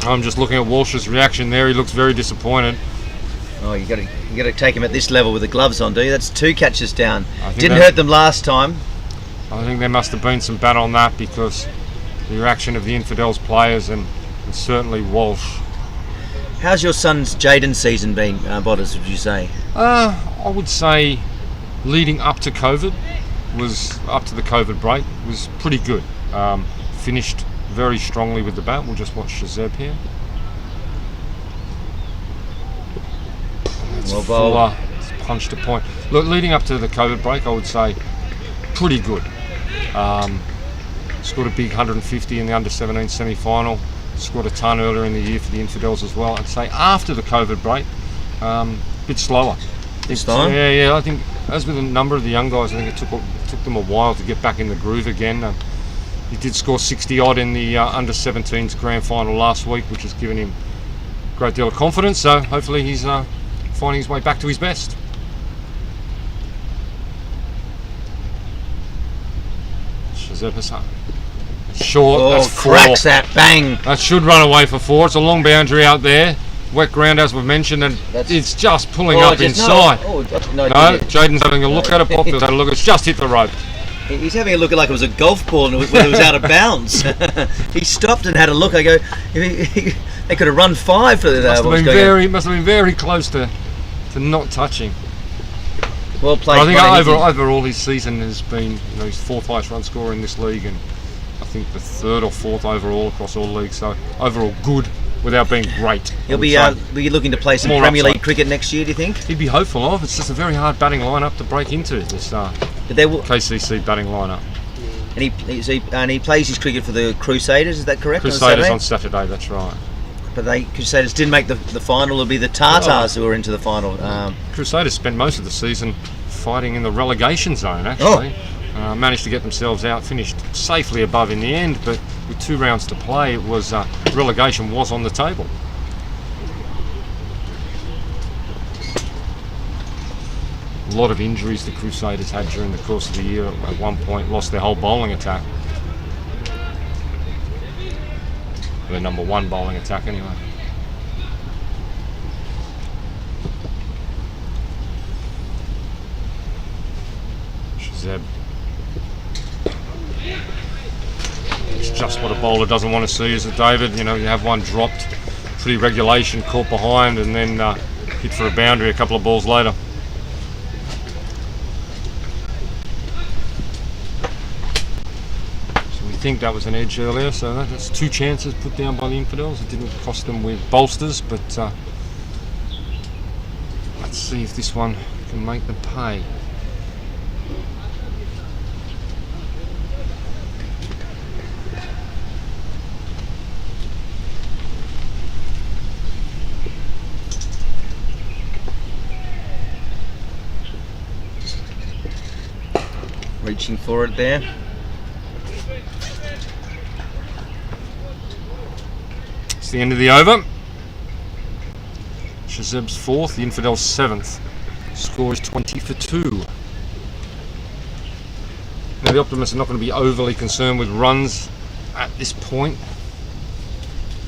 I'm just looking at Walsh's reaction there. He looks very disappointed. Oh, you got to take him at this level with the gloves on, do you? That's 2 catches down. Didn't that hurt them last time. I think there must have been some bat on that, because the reaction of the Infidels players and certainly Walsh. How's your son's Jaden season been, Bodders, would you say? I would say leading up to the COVID break, was pretty good. Finished very strongly with the bat. We'll just watch Shazeb here. Well bowled. It's punched a point. Look, leading up to the COVID break, I would say pretty good. Scored a big 150 in the under-17 semi-final. Scored a ton earlier in the year for the Infidels as well. I'd say after the COVID break, a bit slower. This time? Yeah. I think, as with a number of the young guys, I think it took them a while to get back in the groove again. He did score 60-odd in the under-17s grand final last week, which has given him a great deal of confidence. So hopefully he's finding his way back to his best. Shazeb short. Oh, That's 4. cracks that, bang. That should run away for 4. It's a long boundary out there. Wet ground, as we've mentioned, and it's just pulling up inside. No, Jaden's having a look at it. Optimus had a look. It's just hit the rope. He's having a look like it was a golf ball and it was out of bounds. He stopped and had a look. I go, they could have run 5 for that. Must have been very close to not touching. Well played. But I think overall his season has been, his 4th highest run scorer in this league, and I think the 3rd or 4th overall across all leagues. So overall good, without being great. He'll be looking to play some Premier League cricket next year, do you think? He'd be hopeful of. It's just a very hard batting lineup to break into, this KCC batting lineup. And he plays his cricket for the Crusaders, is that correct? Crusaders on Saturday, that's right. But Crusaders didn't make the final. It'll be the Tartars who are into the final. Crusaders spent most of the season fighting in the relegation zone, actually. Managed to get themselves out, finished safely above in the end, but with 2 rounds to play, it was relegation was on the table. A lot of injuries the Crusaders had during the course of the year. At one point, lost their whole bowling attack. Their number 1 bowling attack, anyway. Shazeb. It's just what a bowler doesn't want to see, is it, David? You have one dropped, pretty regulation, caught behind, and then hit for a boundary a couple of balls later. So we think that was an edge earlier, so that's 2 chances put down by the Infidels. It didn't cost them with bolsters, but let's see if this one can make them pay. Reaching for it there. It's the end of the over. Shazeb's 4th, the Infidels 7th. Score is 20 for 2. Now the Optimists are not going to be overly concerned with runs at this point.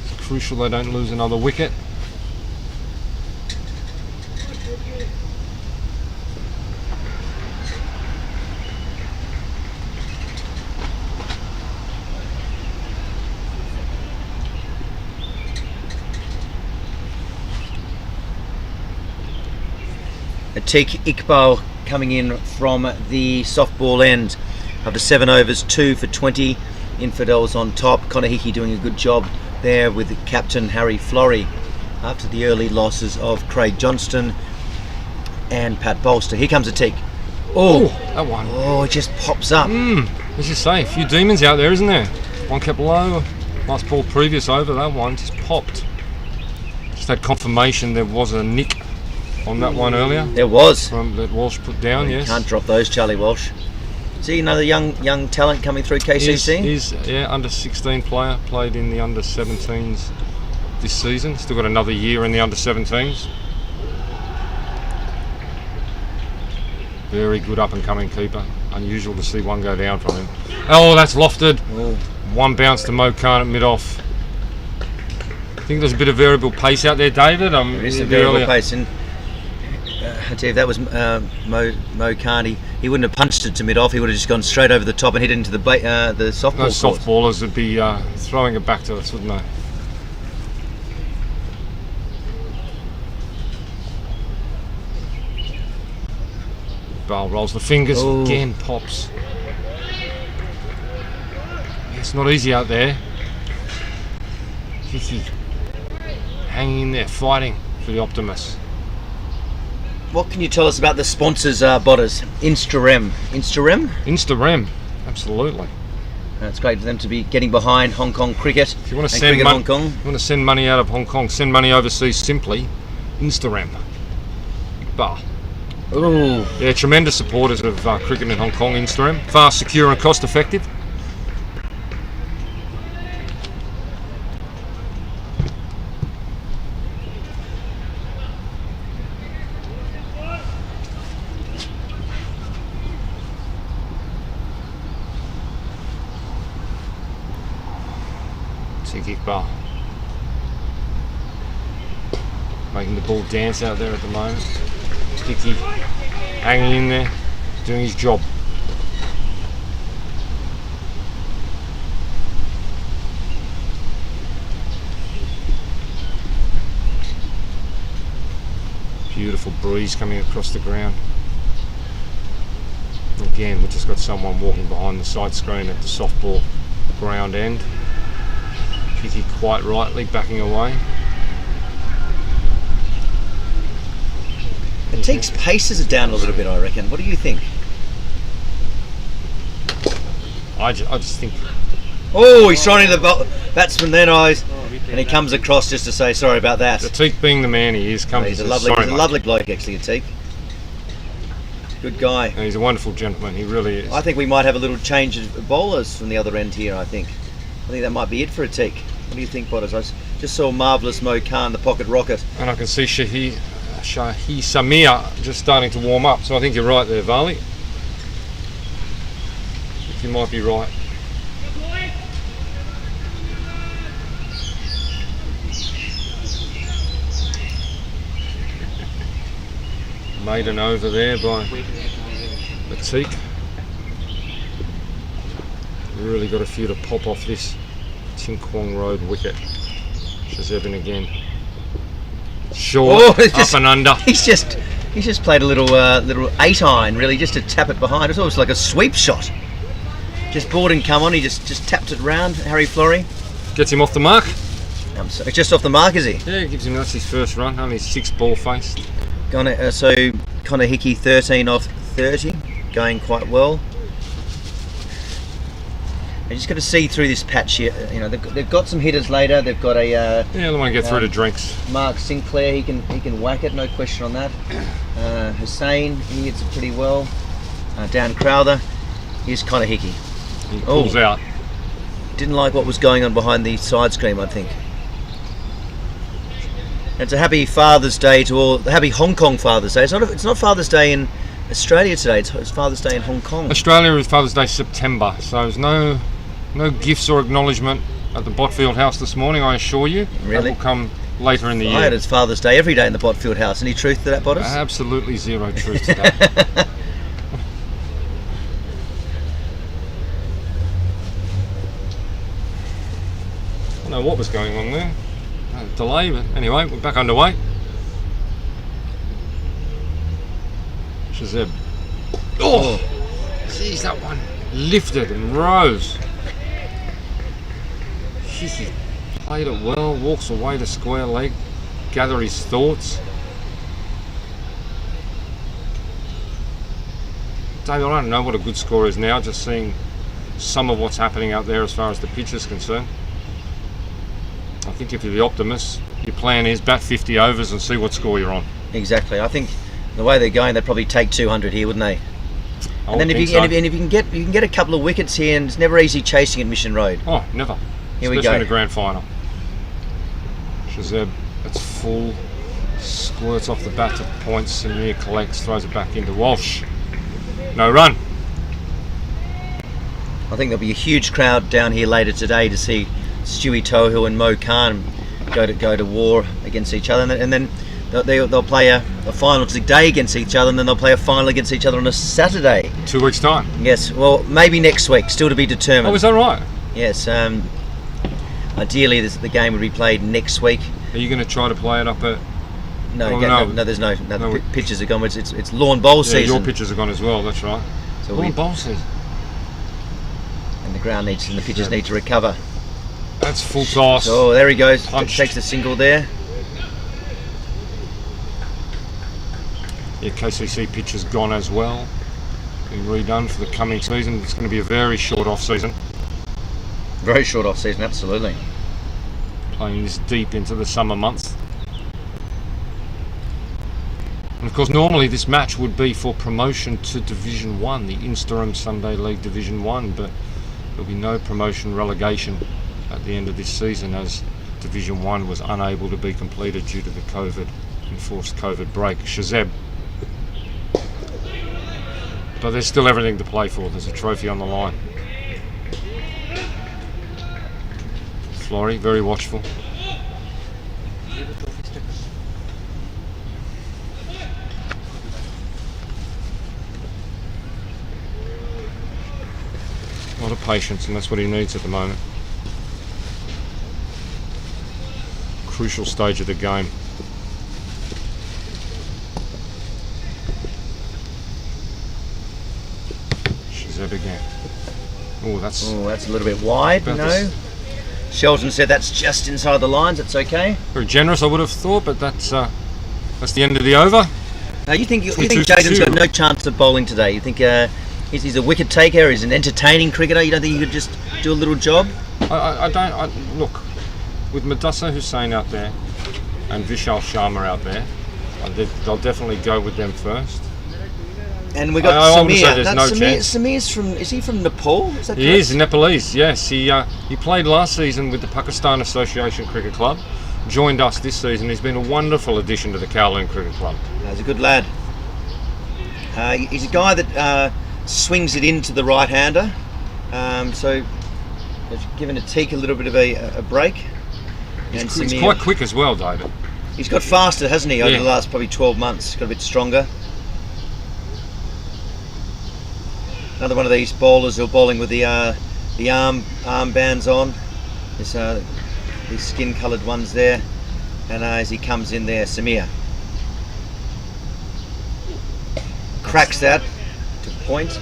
It's crucial they don't lose another wicket. Atiq Iqbal coming in from the softball end. After 7 overs, 2 for 20. Infidels on top. Connor Hickey doing a good job there with captain Harry Florey after the early losses of Craig Johnston and Pat Bolster. Here comes Atiq. Oh, that one. Oh, it just pops up. As you say, a few demons out there, isn't there? One kept low. Last ball previous over, that one just popped. Just had confirmation there was a nick on that one earlier. There was. That Walsh put down, yes. Can't drop those, Charlie Walsh. See another young talent coming through KCC? He's under 16 player, played in the under 17s this season. Still got another year in the under 17s. Very good up and coming keeper. Unusual to see one go down from him. Oh, that's lofted. Oh. One bounce to Mo Khan at mid-off. I think there's a bit of variable pace out there, David. There is some variable pace, and I tell you, if that was Mo Khan, he wouldn't have punched it to mid-off. He would have just gone straight over the top and hit it into the softball. Those soft ballers would be throwing it back to us, wouldn't they? Ball rolls the fingers, again pops. It's not easy out there. Kiki hanging in there, fighting for the Optimists. What can you tell us about the sponsors, Botters? Instarem. Instarem, absolutely. It's great for them to be getting behind Hong Kong cricket. If you want to send money out of Hong Kong, send money overseas simply. Instarem. Big bar. Ooh. Yeah, tremendous supporters of cricket in Hong Kong. Instarem, fast, secure, and cost effective. Kick bar. Making the ball dance out there at the moment. Kiki hanging in there, doing his job. Beautiful breeze coming across the ground. Again, we've just got someone walking behind the side screen at the softball ground end. Kiki quite rightly backing away. Teague's paces are down a little bit, I reckon. What do you think? I just think... Oh, he's trying to the batsman then, and he comes across just to say sorry about that. Ateek, being the man he is, comes. He's a lovely bloke, actually, Ateek. Good guy. And he's a wonderful gentleman. He really is. I think we might have a little change of bowlers from the other end here. I think that might be it for Ateek. What do you think, Botters? I just saw marvellous Mo Khan, the pocket rocket. And I can see Shahi Samir just starting to warm up. So I think you're right there, Varley. I think you might be right. Maiden over there by Ateek. Really got a few to pop off this Tin Kwong Road wicket. Shazebin again. Short, up and under. He's just played a little 8-iron, really, just to tap it behind. It's almost like a sweep shot. Just board and come on. He just tapped it round. Harry Florey gets him off the mark. It's just off the mark, is he? Yeah, gives him that's his first run. Only 6 ball faced. So Connor Hickey 13 off 30, going quite well. You just got to see through this patch here. You know, they've got some hitters later. They've got a they want to get through to drinks. Mark Sinclair, he can whack it, no question on that. Hussain, he hits it pretty well. Dan Crowther, here's Connor Hickey. He pulls out. Didn't like what was going on behind the side screen, I think. It's a happy Father's Day to all. Happy Hong Kong Father's Day. It's not Father's Day in Australia today. It's Father's Day in Hong Kong. Australia is Father's Day September, so there's no gifts or acknowledgement at the Botfield House this morning, I assure you. Really? That will come later in the year. I heard it's Father's Day every day in the Botfield House. Any truth to that, Botters? Absolutely zero truth to that. I don't know what was going on there. Delay, but anyway, we're back underway. Shazeb. Oh! Jeez, that one lifted and rose. He played it well, walks away to square leg, gather his thoughts. David, I don't know what a good score is now, just seeing some of what's happening out there as far as the pitch is concerned. I think if you're the Optimist, your plan is bat 50 overs and see what score you're on. Exactly. I think the way they're going, they'd probably take 200 here, wouldn't they? And then if you can get a couple of wickets here, and it's never easy chasing at Mission Road. Oh, never. Here we Especially go. in the grand final. Shazeb, it's full, squirts off the bat to points, Samir collects, throws it back into Walsh. No run. I think there'll be a huge crowd down here later today to see Stewie Tohill and Mo Khan go to war against each other, and then they'll play a final today against each other, and then they'll play a final against each other on a Saturday. 2 weeks' time. Yes, well, maybe next week, still to be determined. Oh, is that right? Yes. Ideally, the game would be played next week. Are you going to try to play it up at... No, there's no No. pitches are gone. It's lawn bowl season. Your pitches are gone as well, that's right. So Lawn bowl season. And the ground and the pitches need to recover. That's full toss. Oh, there he goes. Punched. Takes the single there. Yeah, KCC pitch has gone as well. Being redone for the coming season. It's going to be a very short off season. Very short off season, absolutely. Playing this deep into the summer months. And of course, normally this match would be for promotion to Division 1, the Instarem Sunday League Division 1, but there'll be no promotion relegation at the end of this season, as Division 1 was unable to be completed due to the enforced COVID break. Shazeb. But there's still everything to play for. There's a trophy on the line. Florey, very watchful. A lot of patience, and that's what he needs at the moment. Crucial stage of the game. Shazeb again. Oh, that's a little bit wide. No. Shelton said that's just inside the lines. It's okay. Very generous, I would have thought, but that's the end of the over. You think Jaden's got no chance of bowling today? You think he's a wicket taker? He's an entertaining cricketer. You don't think he could just do a little job? I don't. Look, with Madassa Hussain out there and Vishal Sharma out there, I'll definitely go with them first. And we got Samir. There's no chance. Is he from Nepal? Is that correct? He is Nepalese. Yes, he played last season with the Pakistan Association Cricket Club. Joined us this season. He's been a wonderful addition to the Kowloon Cricket Club. He's a good lad. He's a guy that swings it into the right-hander. So giving Atik a little bit of a break. He's quite quick as well, David. He's got faster, hasn't he, over the last probably 12 months? Got a bit stronger. Another one of these bowlers who are bowling with the arm bands on. There's these skin-coloured ones there, and as he comes in there, Samir cracks that to point.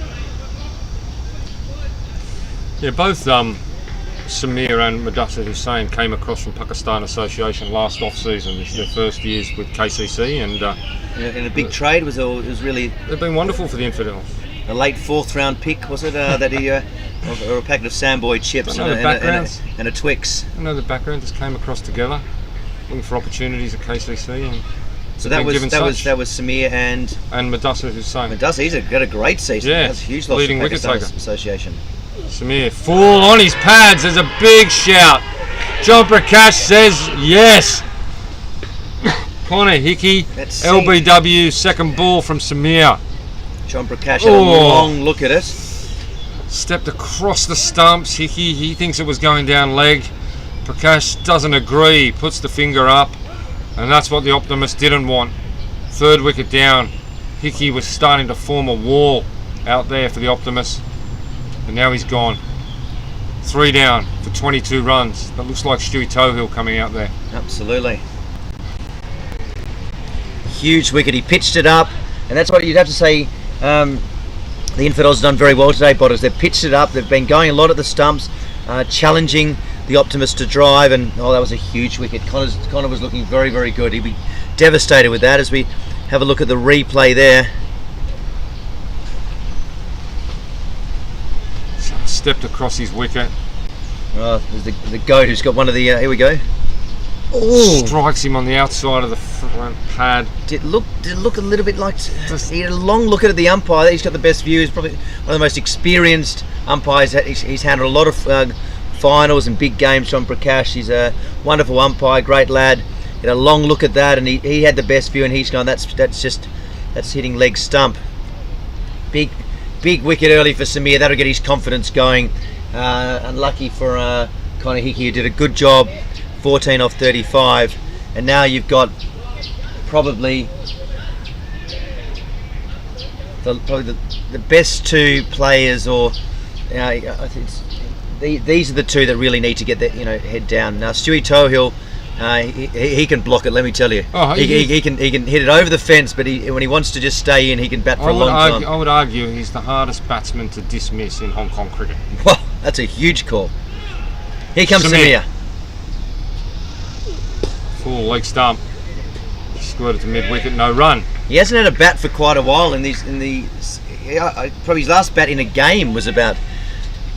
Yeah, both Samir and Madassa Hussain came across from Pakistan Association last off-season. This is their first years with KCC, and in a big trade was really. They've been wonderful for the Infidels. A late 4th round pick, was it? That he or a packet of Samboy chips and a Twix. I know the background. Just came across together, looking for opportunities at KCC, and so that was Samir and Madassa Hussain. He's got a great season. Yeah, That's a huge loss leading for wicket Pakistan taker. Association. Samir full on his pads. There's a big shout. John Prakash says yes. Connor Hickey, LBW, second ball from Samir. John Prakash had a long look at it. Stepped across the stumps. He thinks it was going down leg. Prakash doesn't agree. Puts the finger up, and that's what the Optimist didn't want. 3rd wicket down. Hickey was starting to form a wall out there for the Optimist, and now he's gone. 3 down for 22 runs. That looks like Stewie Tohill coming out there. Absolutely. Huge wicket. He pitched it up, and that's what you'd have to say. The Infidels have done very well today, Botters. They've pitched it up. They've been going a lot at the stumps, challenging the Optimist to drive, and that was a huge wicket. Connor was looking very, very good. He'd be devastated with that as we have a look at the replay there. Stepped across his wicket. There's the goat who's got one of the. Here we go. Ooh. Strikes him on the outside of the front pad. Did it look a little bit like he had a long look at the umpire? He's got the best view. He's probably one of the most experienced umpires. He's handled a lot of finals and big games. John Prakash. He's a wonderful umpire, great lad. He had a long look at that, and he had the best view. And he's gone. That's hitting leg stump. Big wicket early for Samir. That'll get his confidence going. Unlucky for Connor Hickey, who did a good job 14 off 35, and now you've got probably the best two players, or I think these are the two that really need to get their head down. Now Stewie Tohill, he can block it. Let me tell you, he can hit it over the fence, but when he wants to just stay in, he can bat for a long time. I would argue he's the hardest batsman to dismiss in Hong Kong cricket. Well, that's a huge call. Here comes Samir. Full leg stump. Squirted to mid wicket, no run. He hasn't had a bat for quite a while. Probably his last bat in a game was about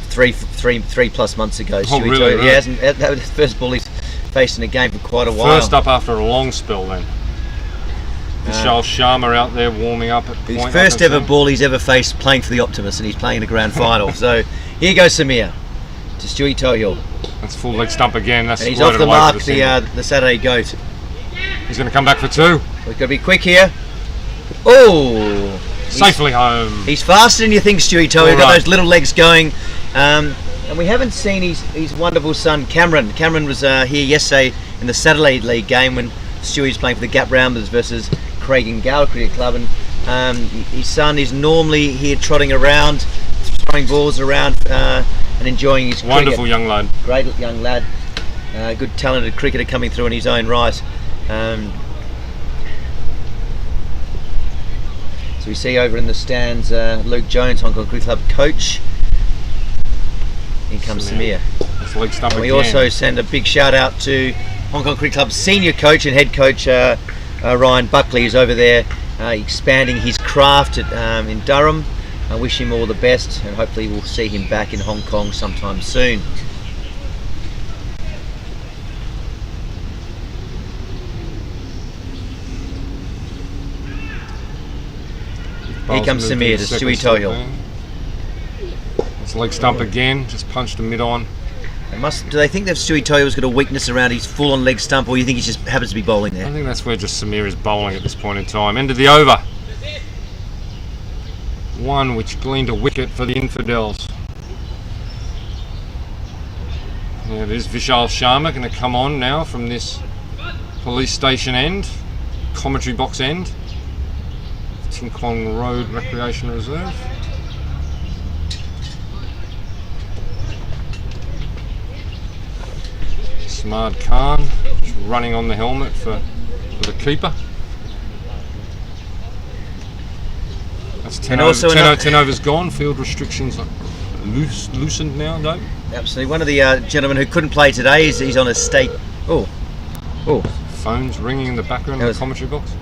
three plus months ago. Oh, really? He hasn't. That was the first ball he's faced in a game for quite a while. First up after a long spell then. Vishal Sharma out there warming up at point. His first ever ball he's ever faced playing for the Optimists, and he's playing in a grand final. So here goes Samir to Stewie Tohill. That's full leg stump again. That's and he's off the mark, the Saturday goat. He's going to come back for two. We've got to be quick here. Oh! Safely home. He's faster than you think, Stewie Tohill. He's got those little legs going. And we haven't seen his wonderful son, Cameron. Cameron was here yesterday in the Satellite League game when Stewie was playing for the Gap Rounders versus Craig and Gale Cricket Club. And his son is normally here trotting around, throwing balls around and enjoying his cricket. Wonderful young lad. Great young lad. Good talented cricketer coming through in his own right. So we see over in the stands Luke Jones, Hong Kong Cricket Club coach. Here comes Samir. That's leg stump and we again. also send a big shout out to Hong Kong Cricket Club senior coach and head coach Ryan Buckley, who's over there expanding his craft in Durham. I wish him all the best, and hopefully we'll see him back in Hong Kong sometime soon. Here comes Samir to Stewie Tohill. It's leg stump again, just punched a mid on. Do they think that Stewie Tohill's got a weakness around his full on leg stump, or you think he just happens to be bowling there? I think that's where just Samir is bowling at this point in time. End of the over. One which gleaned a wicket for the Infidels. There it is, Vishal Sharma going to come on now from this police station end, commentary box end. Tin Kwong Road Recreation Reserve. Smart Khan just running on the helmet for the keeper. That's 10 overs gone. Field restrictions are loosened now, though. Absolutely. One of the gentlemen who couldn't play today he's on a state. Oh. Phones ringing in the background of the commentary box.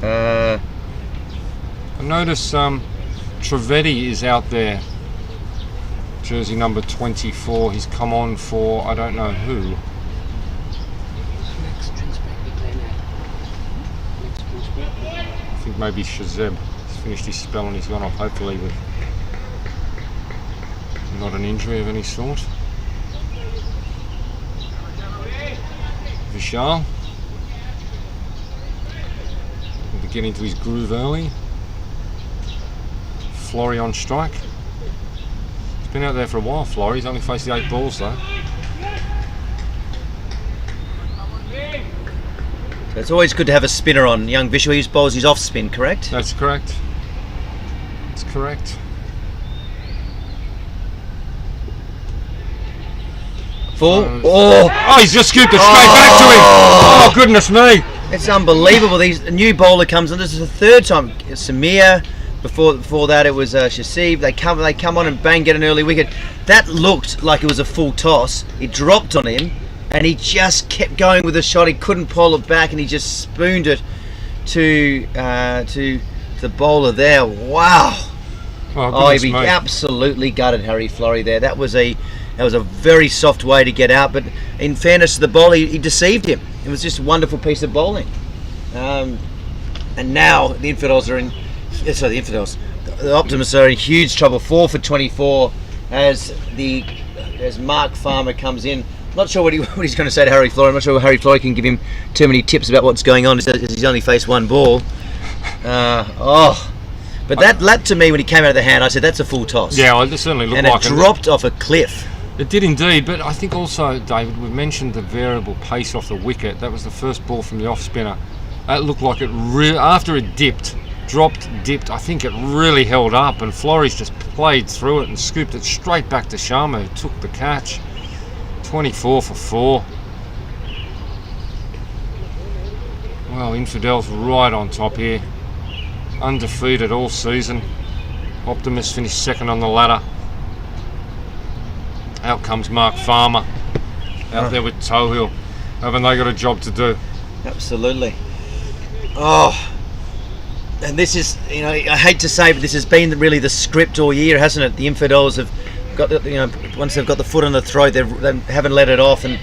I notice Trivedi is out there, jersey number 24. He's come on for I don't know who. I think maybe Shazeb. He's finished his spell and he's gone off, hopefully with not an injury of any sort. Vishal will be getting to his groove early. Flory on strike. He's been out there for a while, Flory. He's only faced the 8 balls though. So it's always good to have a spinner on. Young Vishal, he bowls his off spin, correct? That's correct. That's correct. Full. He's just scooped it straight back to him. Oh, goodness me. It's unbelievable. A new bowler comes on. This is the third time. Samir. Before that, it was Shasib. They come on and bang, get an early wicket. That looked like it was a full toss. It dropped on him, and he just kept going with the shot. He couldn't pull it back, and he just spooned it to the bowler there. Wow. He'd be absolutely gutted, Harry Flory there. That was a very soft way to get out, but in fairness to the bowler, he deceived him. It was just a wonderful piece of bowling. And now the Infidels are in. Sorry, the Infidels. The Optimists are in huge trouble. 4 for 24 as Mark Farmer comes in. Not sure what he's going to say to Harry Flory. I'm not sure Harry Flory can give him too many tips about what's going on as he's only faced one ball. But that to me, when he came out of the hand, I said that's a full toss. Yeah, it certainly looked like it. And it dropped off a cliff. It did indeed, but I think also, David, we mentioned the variable pace off the wicket. That was the first ball from the off spinner. That looked like it after it dipped, I think it really held up, and Flores just played through it and scooped it straight back to Sharma, who took the catch. 24 for 4. Well, Infidels right on top here. Undefeated all season. Optimist finished second on the ladder. Out comes Mark Farmer. Out there with Tohill. Haven't they got a job to do? Absolutely. Oh, and this is, you know, I hate to say, but this has been really the script all year, hasn't it? The Infidels have got, you know, once they've got the foot on the throat, they haven't let it off, and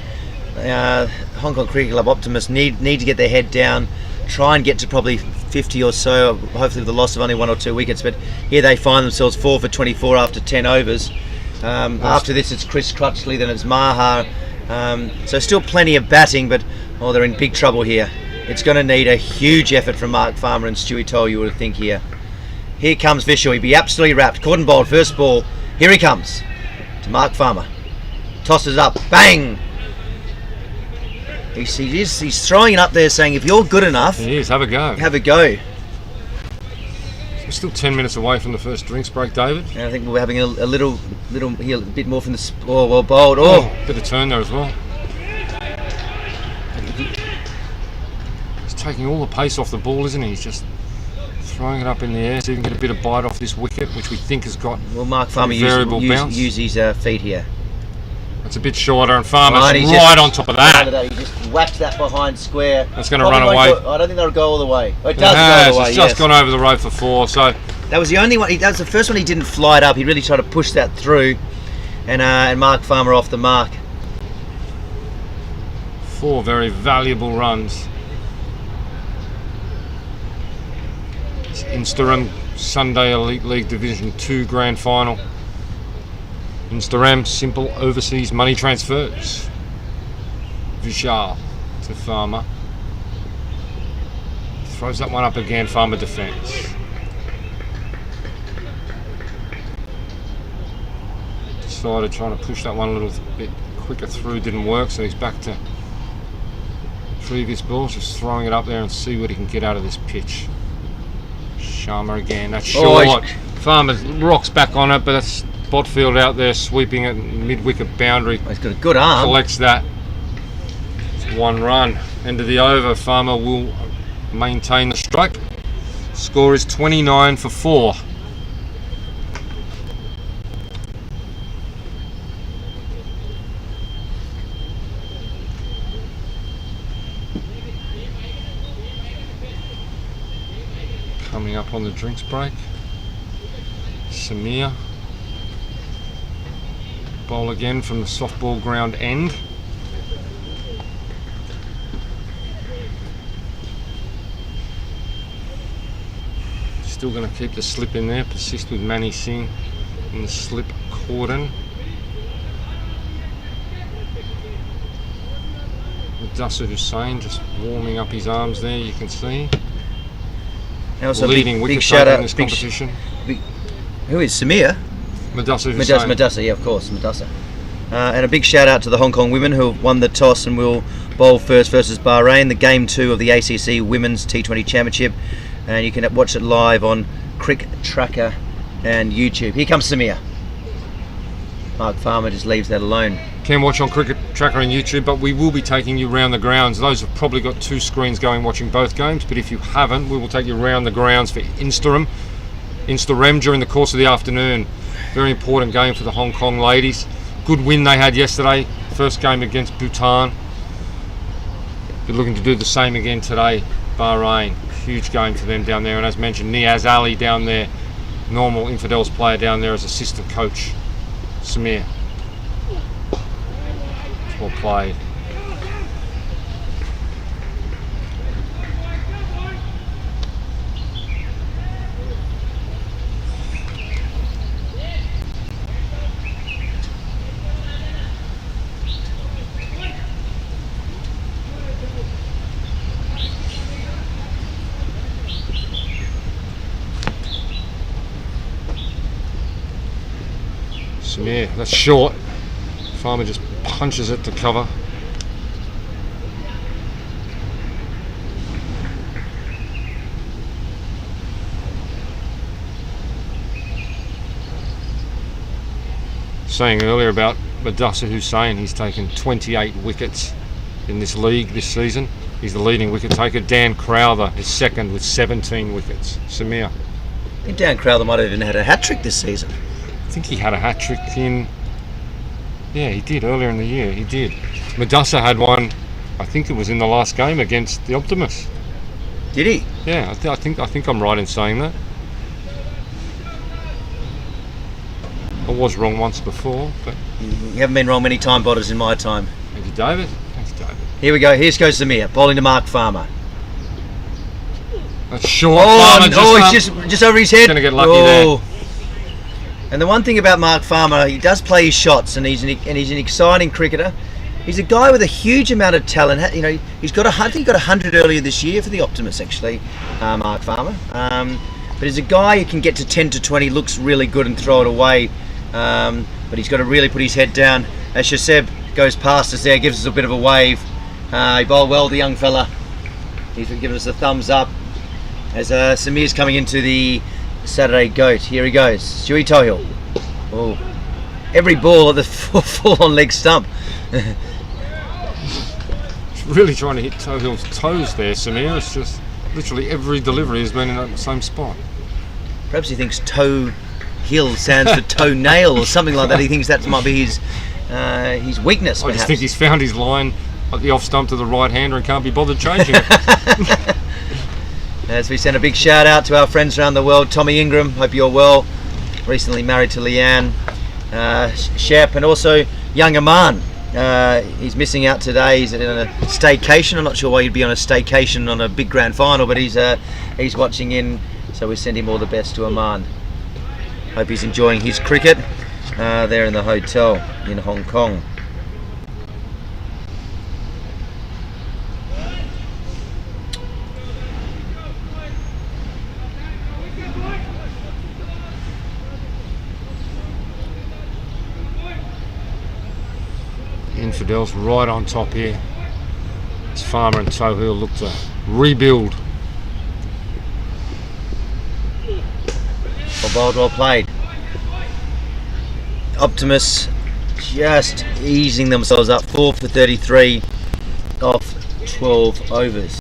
Hong Kong Cricket Club Optimists need to get their head down, try and get to probably 50 or so, hopefully with the loss of only 1 or 2 wickets. But here they find themselves 4 for 24 after 10 overs. After this, it's Chris Crutchley, then it's Maha. So still plenty of batting, but they're in big trouble here. It's going to need a huge effort from Mark Farmer and Stewie Toll, you would think here. Here comes Vishal. He'd be absolutely wrapped. Caught and bowled, first ball. Here he comes to Mark Farmer. Tosses up. Bang! He's throwing it up there saying, if you're good enough... He is. Have a go. Have a go. We're still 10 minutes away from the first drinks break, David. And I think we're having a little here, a bit more from the... Oh, well bowled. Oh! Bit of turn there as well. He's taking all the pace off the ball, isn't he? He's just throwing it up in the air so he can get a bit of bite off this wicket, which we think has got Mark Farmer use his feet here. It's a bit shorter, and Farmer's right on top of that. He just whacked that behind square. That's going to run away. I don't think that'll go all the way. Oh, it does go all the way. It's just gone over the road for 4. So that was the only one. That was the first one he didn't fly it up. He really tried to push that through, and Mark Farmer off the mark. 4 very valuable runs. It's Instarem Sunday Elite League Division 2 Grand Final. Instarem, simple overseas money transfers. Vishal to Farmer. Throws that one up again, Farmer defence. Decided trying to push that one a little bit quicker through, didn't work, so he's back to previous balls, just throwing it up there and see what he can get out of this pitch. Sharma again, that's short. Farmer rocks back on it, but that's Botfield out there sweeping it mid-wicket boundary. He's got a good arm. Collects that. It's 1 run. End of the over. Farmer will maintain the strike. Score is 29 for 4. Coming up on the drinks break, Samir. Bowl again from the softball ground end. Still going to keep the slip in there, persist with Manny Singh in the slip cordon. Mudassar Hussain just warming up his arms there, you can see. Also leading wicket taker in this competition. Who is Samir? Mudassar Hussain. Mudassar, yeah, of course, Mudassar. And a big shout out to the Hong Kong women who have won the toss and will bowl first versus Bahrain, the game 2 of the ACC Women's T20 Championship. And you can watch it live on Crick Tracker and YouTube. Here comes Samir. Mark Farmer just leaves that alone. Can watch on Cricket Tracker and YouTube, but we will be taking you round the grounds. Those have probably got 2 screens going watching both games, but if you haven't, we will take you round the grounds for Instarem during the course of the afternoon. Very important game for the Hong Kong ladies. Good win they had yesterday, first game against Bhutan. They're looking to do the same again today, Bahrain. Huge game for them down there, and as mentioned, Niaz Ali down there, normal Infidels player down there as assistant coach. Samir. Well played. Samir, that's short. Farmer just punches it to cover. Saying earlier about Madusa Hussain, he's taken 28 wickets in this league this season. He's the leading wicket taker. Dan Crowther is second with 17 wickets. Samir. I think Dan Crowther might have even had a hat-trick this season. I think he had a hat-trick in... Yeah, he did earlier in the year. He did. Madusa had one, I think it was in the last game against the Optimists. Did he? Yeah, I think I'm right in saying that. I was wrong once before, but... You haven't been wrong many time botters in my time. Thank you, David. Thanks, David. Here we go. Here goes Samir, bowling to Mark Farmer. That's short. He's just over his head. Going to get lucky there. And the one thing about Mark Farmer, he does play his shots, and he's an exciting cricketer. He's a guy with a huge amount of talent. You know, I think he got 100 earlier this year for the Optimists, actually, Mark Farmer. But he's a guy who can get to 10 to 20, looks really good and throw it away. But he's got to really put his head down. As Shaseb goes past us there, gives us a bit of a wave. He bowled well, the young fella. He's given us a thumbs up. As Samir's coming into the Saturday Goat. Here he goes, Stewie Tohill. Oh, every ball at the full-on leg stump. Really trying to hit Tohill's toes there, Samir. It's just literally every delivery has been in that same spot. Perhaps he thinks toe hill stands for toenail or something like that. He thinks that might be his weakness. I just think he's found his line at the off stump to the right hander and can't be bothered changing it. As we send a big shout out to our friends around the world, Tommy Ingram, hope you're well. Recently married to Leanne, Shep, and also young Aman. He's missing out today. He's on a staycation. I'm not sure why you'd be on a staycation on a big grand final, but he's watching in. So we send him all the best to Aman. Hope he's enjoying his cricket there in the hotel in Hong Kong. Infidels right on top here. As Farmer and Tohill look to rebuild. Well bowled, well played. Optimus just easing themselves up, 4 for 33 off 12 overs.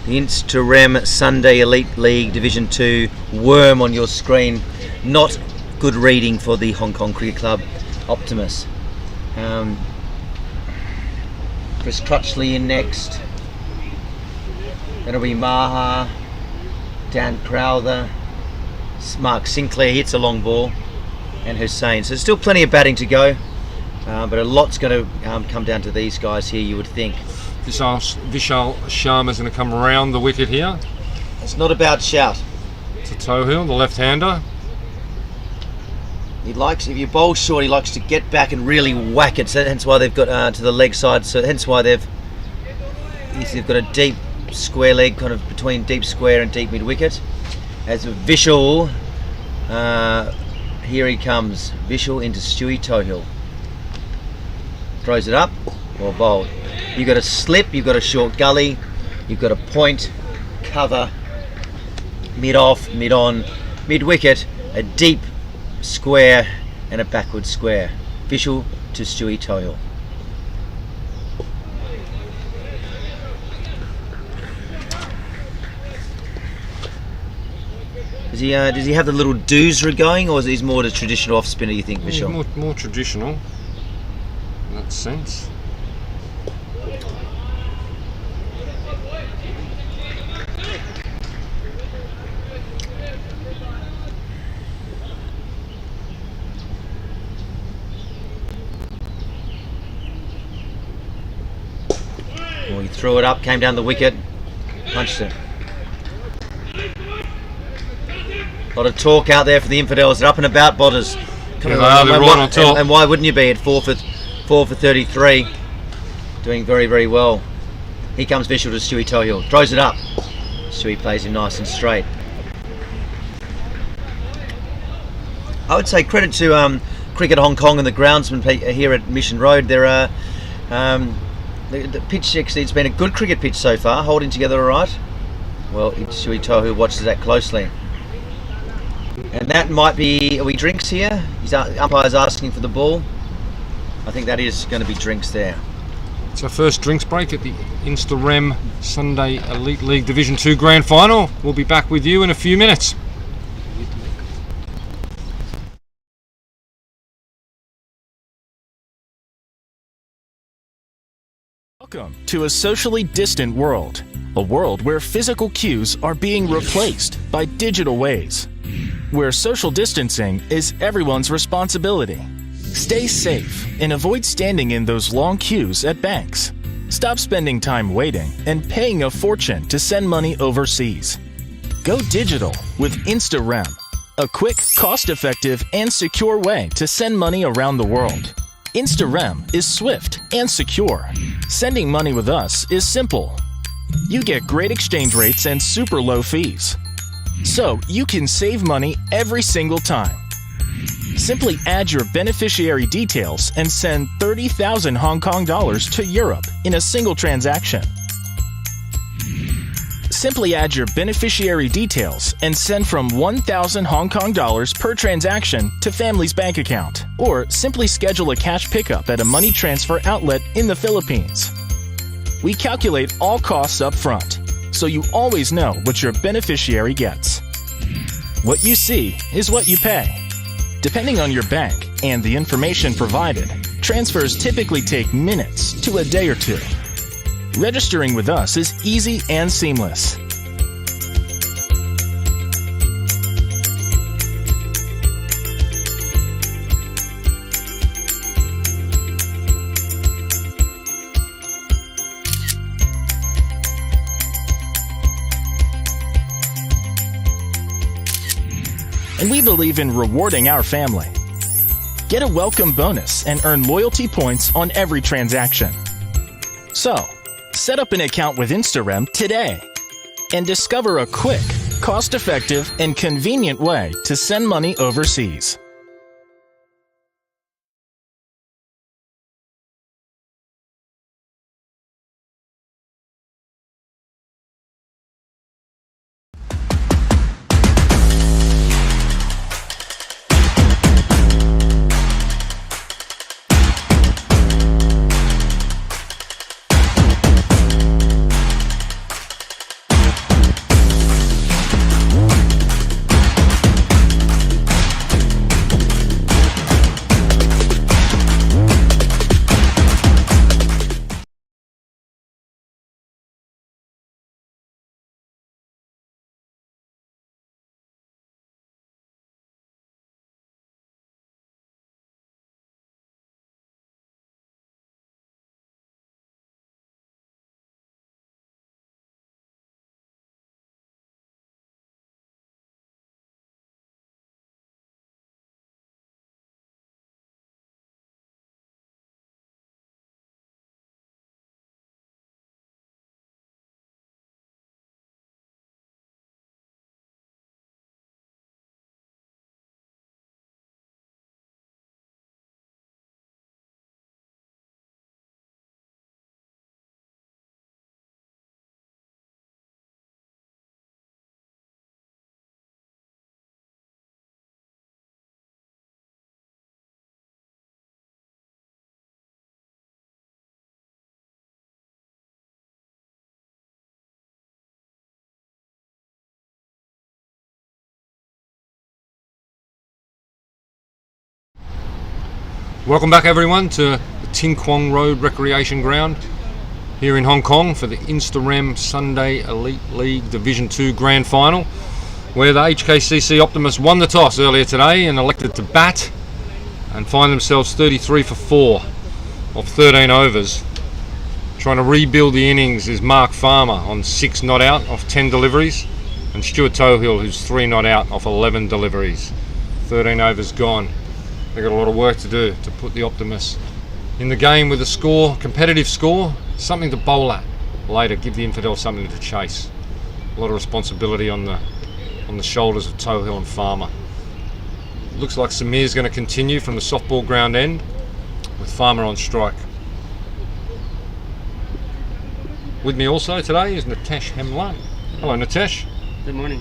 The Instarem Sunday Elite League Division 2 worm on your screen. Not good reading for the Hong Kong Cricket Club Optimus. Chris Crutchley in next. That'll be Maha, Dan Crowther, Mark Sinclair hits a long ball, and Hussain. So there's still plenty of batting to go, but a lot's going to come down to these guys here, you would think. Vishal Sharma's going to come around the wicket here. It's not about shout. To Tohill, the left-hander. He likes, if you bowl short, he likes to get back and really whack it. So hence why they've got to the leg side. So hence why they've got a deep square leg, kind of between deep square and deep mid wicket. As Vishal, here he comes. Vishal into Stewie Tohill. Throws it up, well bowled. You've got a slip, you've got a short gully, you've got a point, cover, mid off, mid on, mid wicket, a deep square and a backward square. Vishal to Stewie Tohill. Does he have the little doosra going, or is he more the traditional off spinner, you think, Vishal? More traditional in that sense. Well, he threw it up, came down the wicket, punched it. A lot of talk out there for the Infidels. They're up and about, botters. They're right on top. And why wouldn't you be at 4 for 33? doing very, very well. Here comes Vishal to Stewie Tohill. Throws it up. Stewie plays him nice and straight. I would say credit to Cricket Hong Kong and the groundsmen here at Mission Road. The pitch, actually, it's been a good cricket pitch so far, holding together all right. Well, Stewie Tohill watches that closely. And that might be, are we drinks here? Umpire's asking for the ball. I think that is going to be drinks there. It's our first drinks break at the Instarem Sunday Elite League Division 2 Grand Final. We'll be back with you in a few minutes. Welcome to a socially distant world. A world where physical cues are being replaced by digital ways. Where social distancing is everyone's responsibility. Stay safe and avoid standing in those long queues at banks. Stop spending time waiting and paying a fortune to send money overseas. Go digital with Instarem, a quick, cost-effective, and secure way to send money around the world. Instarem is swift and secure. Sending money with us is simple. You get great exchange rates and super low fees. So you can save money every single time. Simply add your beneficiary details and send 30,000 Hong Kong dollars to Europe in a single transaction. Simply add your beneficiary details and send from 1,000 Hong Kong dollars per transaction to family's bank account, or simply schedule a cash pickup at a money transfer outlet in the Philippines. We calculate all costs up front, so you always know what your beneficiary gets. What you see is what you pay. Depending on your bank and the information provided, transfers typically take minutes to a day or two. Registering with us is easy and seamless. And we believe in rewarding our family. Get a welcome bonus and earn loyalty points on every transaction. So, set up an account with Instarem today and discover a quick, cost-effective, and convenient way to send money overseas. Welcome back everyone to the Tin Kwong Road Recreation Ground here in Hong Kong for the Instarem Sunday Elite League Division 2 Grand Final, where the HKCC Optimists won the toss earlier today and elected to bat and find themselves 33 for 4 of 13 overs. Trying to rebuild the innings is Mark Farmer on 6 not out off 10 deliveries, and Stuart Tohill, who's 3 not out off 11 deliveries. 13 overs gone. They've got a lot of work to do to put the Optimists in the game with a score, competitive score, something to bowl at later, give the Infidels something to chase. A lot of responsibility on the shoulders of Tohill and Farmer. Looks like Samir's going to continue from the softball ground end with Farmer on strike. With me also today is Nitesh Hemlan. Hello Nitesh. Good morning.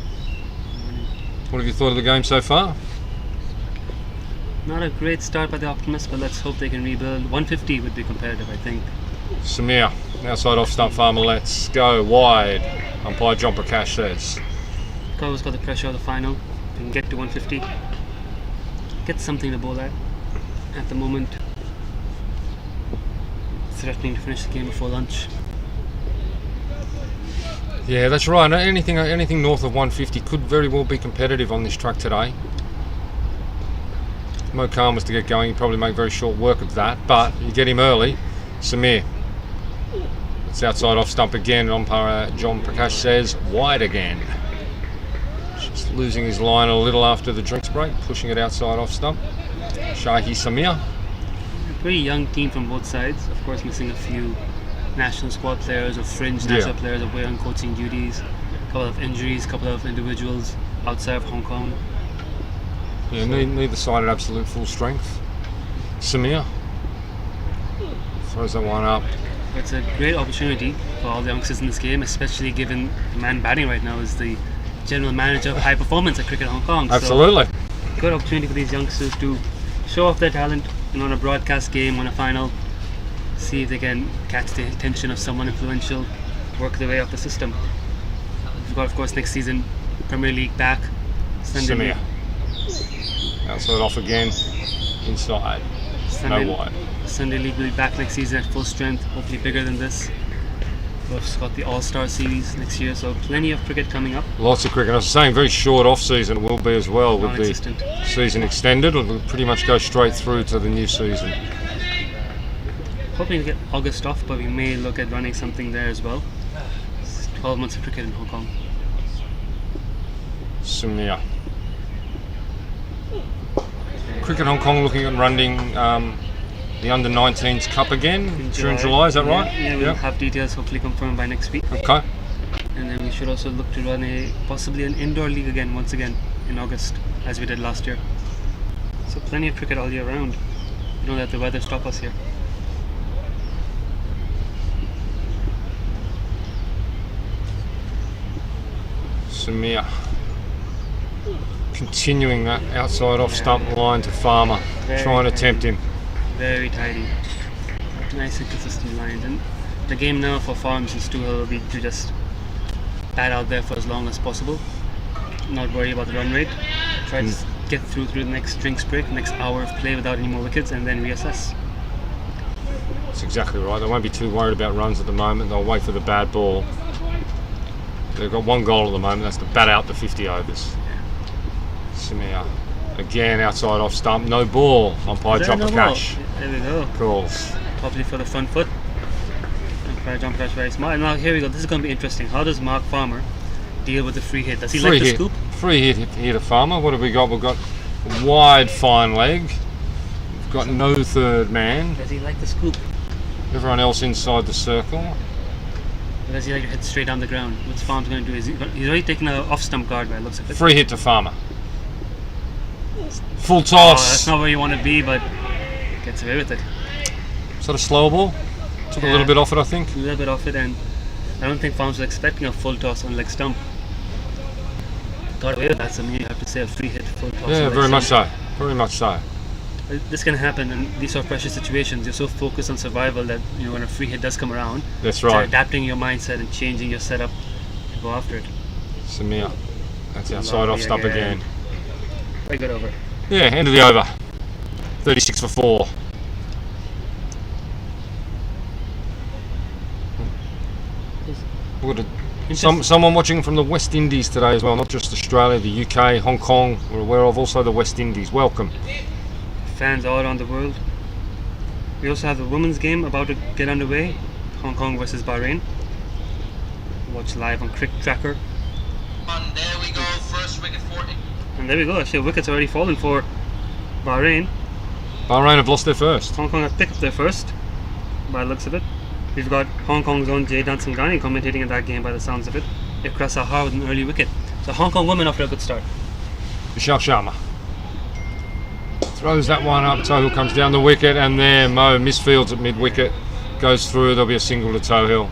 What have you thought of the game so far? Not a great start by the Optimists, but let's hope they can rebuild. 150 would be competitive, I think. Samir, outside off stump, Farmer, let's go wide. Umpire John Prakash says. Cover's got the pressure of the final. They can get to 150. Get something to bowl at the moment. Threatening to finish the game before lunch. Yeah, that's right. Anything north of 150 could very well be competitive on this track today. If Mo Khan was to get going, he'd probably make very short work of that, but you get him early. Samir. It's outside off stump again. Umpire John Prakash says wide again. Just losing his line a little after the drinks break, pushing it outside off stump. Shahi Samir. A pretty young team from both sides. Of course, missing a few national squad players or fringe national players away on coaching duties. A couple of injuries, a couple of individuals outside of Hong Kong. Yeah, neither side at absolute full strength. Samir throws that one up. It's a great opportunity for all the youngsters in this game, especially given the man batting right now is the general manager of high performance at Cricket Hong Kong. Absolutely. So, good opportunity for these youngsters to show off their talent on a broadcast game, on a final, see if they can catch the attention of someone influential, work their way up the system. We've got, of course, next season Premier League back. Samir. Outside off again, inside. No wide. Sunday League will be back next season at full strength, hopefully bigger than this. We've got the All-Star Series next year, so plenty of cricket coming up. Lots of cricket. I was saying very short off-season will be as well with the season extended. It'll pretty much go straight through to the new season. Hoping to get August off, but we may look at running something there as well. It's 12 months of cricket in Hong Kong. Samir. Cricket Hong Kong looking at running the Under-19s Cup again during July, is that right? Yeah, we'll have details hopefully confirmed by next week. Okay. And then we should also look to run possibly an indoor league once again in August, as we did last year. So plenty of cricket all year round. We don't let the weather stop us here. Samir. Continuing that outside off stump line to Farmer, trying to tempt him. Very tidy. Nice and consistent lines. And the game now for Farms and Stuhl will be to just bat out there for as long as possible. Not worry about the run rate. Try to get through the next drinks break, next hour of play without any more wickets, and then reassess. That's exactly right. They won't be too worried about runs at the moment. They'll wait for the bad ball. They've got one goal at the moment. That's to bat out the 50 overs. Samir. Again, outside off stump, no ball. Umpire John Prakash. There we go. Calls. Probably for the front foot. Umpire John Prakash very smart. And now here we go. This is going to be interesting. How does Mark Farmer deal with the free hit? Does he like the scoop? Free hit here to Farmer. What have we got? We've got a wide, fine leg. We've got no third man. Does he like the scoop? Everyone else inside the circle. Or does he like to hit straight down the ground? What's Farmer going to do? He's already taken an off stump guard by the looks of it. Free hit to Farmer. Full toss. Oh, that's not where you want to be, but gets away with it. Is that a slower ball? Took a little bit off it, I think. A little bit off it, and I don't think Farms was expecting a full toss on leg stump. Got away with that, so you have to say a free hit, full toss. Yeah, very much so. Very much so. This can happen in these sort of pressure situations. You're so focused on survival that when a free hit does come around, that's right. Adapting your mindset and changing your setup to go after it. Samir. That's outside off stump again. Very good over. Yeah, end of the over. 36 for 4. Someone watching from the West Indies today as well, not just Australia, the UK, Hong Kong, we're aware of also the West Indies. Welcome. Fans all around the world. We also have the women's game about to get underway, Hong Kong versus Bahrain. Watch live on Cricket Tracker. And there we go, first wicket 40. And there we go, actually wickets already fallen for Bahrain. Bahrain have lost their first. Hong Kong have picked up their first, by the looks of it. We've got Hong Kong's own Jay Dansangani commentating in that game by the sounds of it. Ikra Sahar with an early wicket. So Hong Kong women off to a good start. Vishal Sharma throws that one up. Tohill comes down the wicket, and there Mo misfields at mid-wicket. Goes through, there'll be a single to Tohill.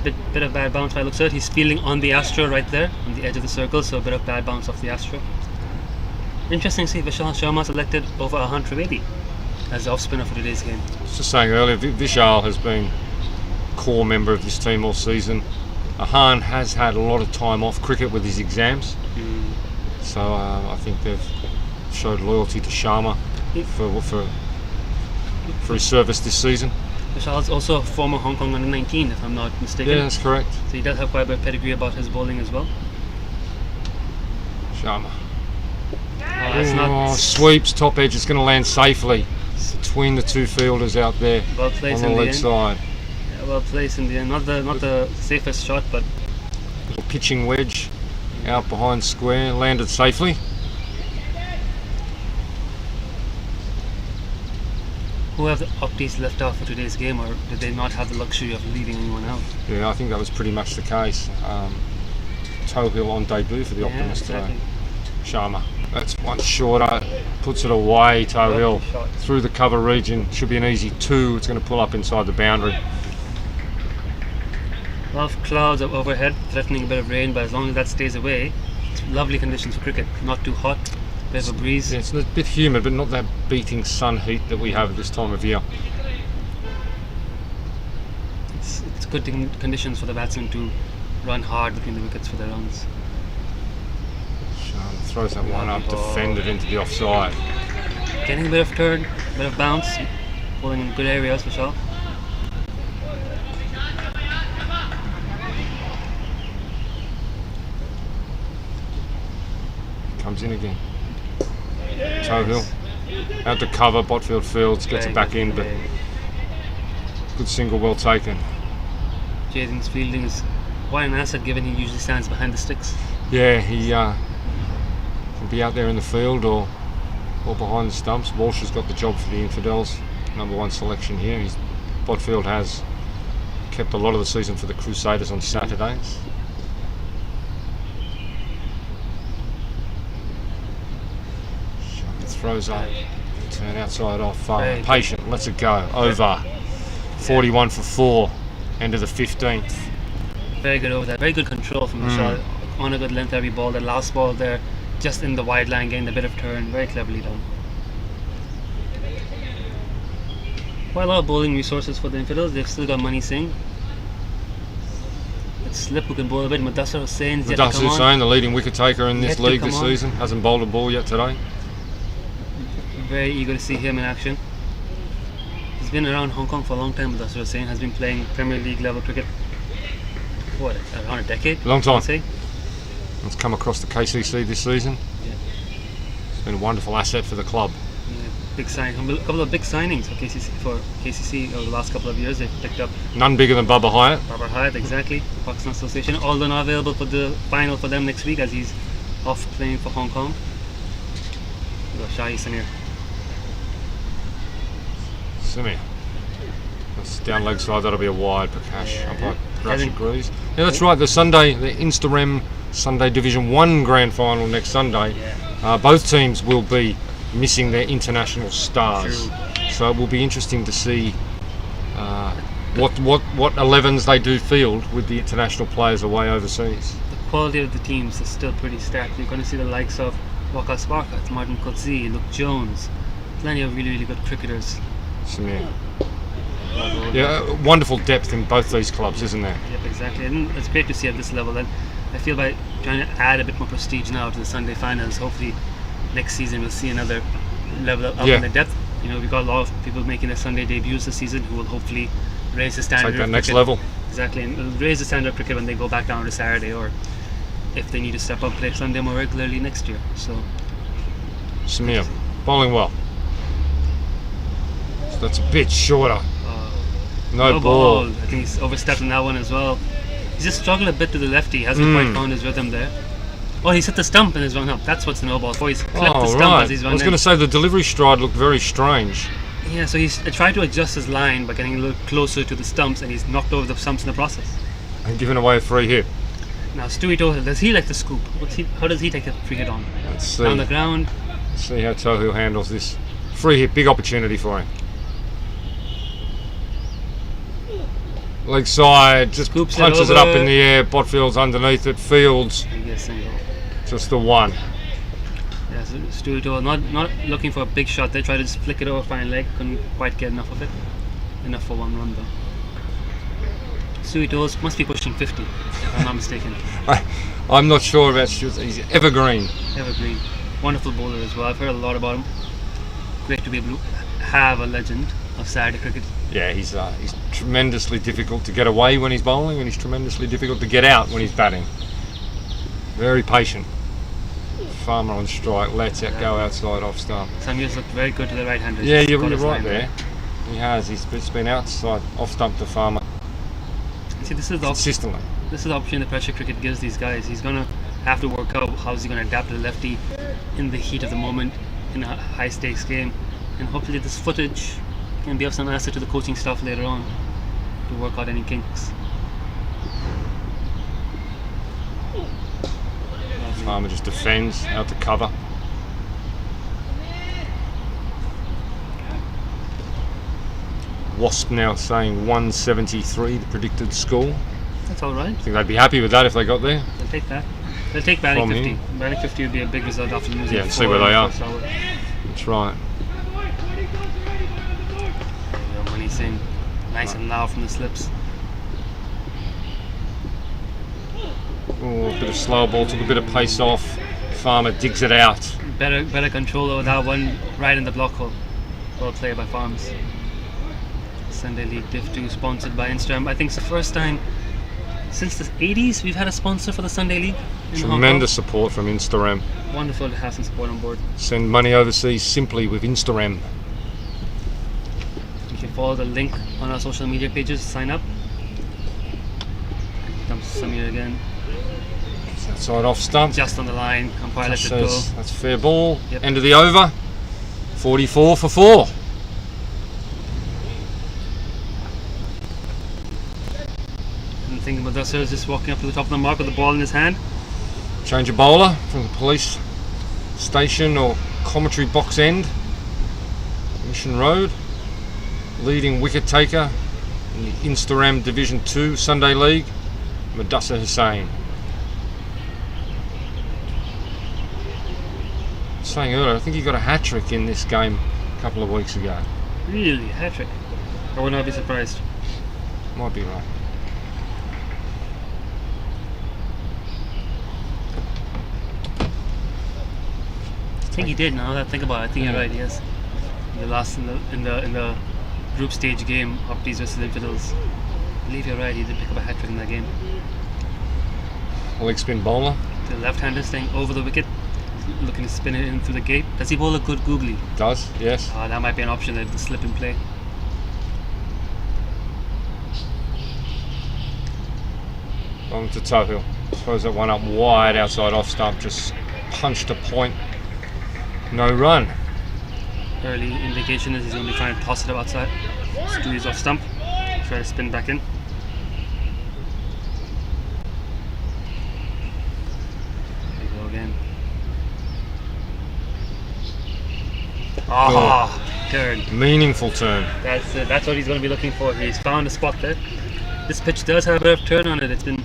Bit of bad bounce by the looks of it. He's fielding on the Astro right there, on the edge of the circle, so a bit of bad bounce off the Astro. Interesting to see Vishal Sharma selected over Ahan Trivedi as the off-spinner for today's game. I was just saying earlier, Vishal has been a core member of this team all season. Ahan has had a lot of time off cricket with his exams, so I think they've showed loyalty to Sharma for his service this season. Vishal's also a former Hong Kong under-19, if I'm not mistaken. Yeah, that's correct. So he does have quite a bit of pedigree about his bowling as well. Sharma. That's not Sweeps, top edge, it's going to land safely between the two fielders out there well on placed the in the leg end. side. Yeah, well placed in the end. Not the safest shot, but Little pitching wedge out behind square, landed safely. who have the Opties left out for today's game, or did they not have the luxury of leaving anyone out? Yeah, I think that was pretty much the case. Tohill on debut for the Optimist exactly. today. Sharma. That's one shorter, puts it away. Tohill Lovely shot. through the cover region. Should be an easy 2. It's going to pull up inside the boundary. A lot of clouds up overhead, threatening a bit of rain, but as long as that stays away, it's lovely conditions for cricket. Not too hot, bit of a breeze. Yeah, it's a bit humid, but not that beating sun heat that we have at this time of year. It's good conditions for the batsmen to run hard between the wickets for their runs. Sharma throws that one up, Lovely ball. defended into the offside. Getting a bit of turn, a bit of bounce, bowling in good areas for sure. Comes in again. Tohill out to cover, Botfield Fields gets it back in, but good single, well taken. Jaden's fielding is quite an asset given he usually stands behind the sticks. Yeah, he can be out there in the field or behind the stumps. Walsh has got the job for the Infidels, #1 selection here. Botfield has kept a lot of the season for the Crusaders on Saturdays. Throws up, turn outside off, Very patient, lets it go, over. 41 for 4, end of the 15th. Very good over that, very good control from the shot. On a good length every ball, the last ball there, just in the wide line, getting a bit of turn, very cleverly done. Quite a lot of bowling resources for the Infidels. They've still got Mani Singh. It's Slip who can bowl a bit. Mudassar Hussein's yet to Mudassar come on. Hussain, the leading wicket taker in this Yet to league come this on. season, hasn't bowled a ball yet today. Very eager to see him in action. He's been around Hong Kong for a long time. Mudassar Hussain has been playing Premier League level cricket, what, around a decade? Long time. I'd say. It's come across the KCC this season. Yeah. It's been a wonderful asset for the club. Yeah, big sign. A couple of big signings for KCC over the last couple of years. They've picked up None bigger than Bubba Hyatt. Barbara Hyatt, exactly, Pakistan Association, although not available for the final for them next week as he's off playing for Hong Kong. Shahi Samir. Samir. That's down leg side, that'll be a wide. Prakash, Yeah, umpire yeah. Crash Hasn't- agrees. Yeah, that's right, the Instarem Sunday Division 1 Grand Final next Sunday. Yeah. Both teams will be missing their international stars. True. So it will be interesting to see what 11s they do field with the international players away overseas. The quality of the teams is still pretty stacked. You're going to see the likes of Waka Sparkat, Martin Kotzi, Luke Jones, plenty of really, really good cricketers. Samir. Yeah, wonderful depth in both these clubs, isn't there? Yep, exactly. And it's great to see at this level. And I feel by trying to add a bit more prestige now to the Sunday finals, hopefully next season we'll see another level up Yeah. in the depth. You know, we've got a lot of people making their Sunday debuts this season who will hopefully raise the standard Take that of next cricket. level. Exactly, and it'll raise the standard of cricket when they go back down to Saturday, or if they need to step up play Sunday more regularly next year. So Samir, bowling well. So that's a bit shorter. No ball. I think he's overstepped on that one as well. He's just struggled a bit to the lefty. Hasn't quite found his rhythm there. Oh, he's hit the stump and he's run up. That's what's the no ball for. He's clipped the Oh, stump right. as he's I run was in. going to say the delivery stride looked very strange. Yeah, so he's tried to adjust his line by getting a little closer to the stumps, and he's knocked over the stumps in the process. And giving away a free hit. Now, Stewie Tohill, does he like the scoop? How does he take a free hit on? Let's see. Down the ground. See how Tohill handles this. Free hit, big opportunity for him. Leg side, just Scoops it punches it up over. in the air. Botfield's underneath it. Fields, He gets single. just the one. Yeah, so Stewie Tohill not looking for a big shot. They tried to just flick it over fine leg. Couldn't quite get enough of it. Enough for one run though. Stewie Tohill must be pushing 50, if I'm not mistaken. I'm not sure about Stuart. He's evergreen. Evergreen. Wonderful bowler as well. I've heard a lot about him. Great to be able to have a legend of Saturday cricket. Yeah, he's tremendously difficult to get away when he's bowling, and he's tremendously difficult to get out when he's batting. Very patient. Farmer on strike, lets it go outside off stump. Samuel's looked very good to the right-handers. Yeah, He's you're got his right line there. He has. He's been outside off stump to Farmer See, this is the consistently. This is the option the pressure cricket gives these guys. He's gonna have to work out how's he gonna adapt to the lefty in the heat of the moment in a high stakes game, and hopefully this footage can be of some asset to the coaching staff later on to work out any kinks. Farmer just defends out to cover. Wasp now saying 173, the predicted score. That's all right. I think they'd be happy with that if they got there. They'll take that. They'll take batting From 50. him. Batting 50 would be a big result after losing. Yeah, and see 4 where in they the are. first hour. That's right. Money Singh, nice and loud from the slips. Oh, a bit of slow ball, took a bit of pace off. Farmer digs it out. Better control over that one right in the block hole. Well played by Farms. Sunday League Div 2 sponsored by Instarem. I think it's the first time since the 80s we've had a sponsor for the Sunday League in Tremendous support from Instarem. Hong Kong. Wonderful to have some support on board. Send money overseas simply with Instarem. You can follow the link on our social media pages to sign up. Here comes Samir again. Outside off stump. Just on the line. Umpire lets it go. Says that's fair ball. Yep. End of the over. 44 for 4. And thinking about Dusser is just walking up to the top of the mark with the ball in his hand. Change of bowler from the police station or commentary box end. Mission Road. Leading wicket taker in the Instarem Division 2 Sunday League, Madassa Hussain. Saying earlier, I think he got a hat-trick in this game a couple of weeks ago. Really, hat-trick. I would not be surprised. Might be right. I think he did. Now that I think about it, I think you're right. Yes, the last in the group stage game, Opties versus Infidels. I believe you're right. He did pick up a hat trick in that game. Leg spin bowler. The left-hander staying over the wicket, looking to spin it in through the gate. Does he bowl a good googly? Does, yes. That might be an option there, the slip and play. On to Tohill. Throws that one up wide outside off stump. Just punched a point. No run. Early indication is he's going to be trying to toss it up outside. Stewie's off stump. Try to spin back in. There you go again. Turn. Meaningful turn. That's it. That's what he's going to be looking for. He's found a spot there. This pitch does have a bit of turn on it. It's been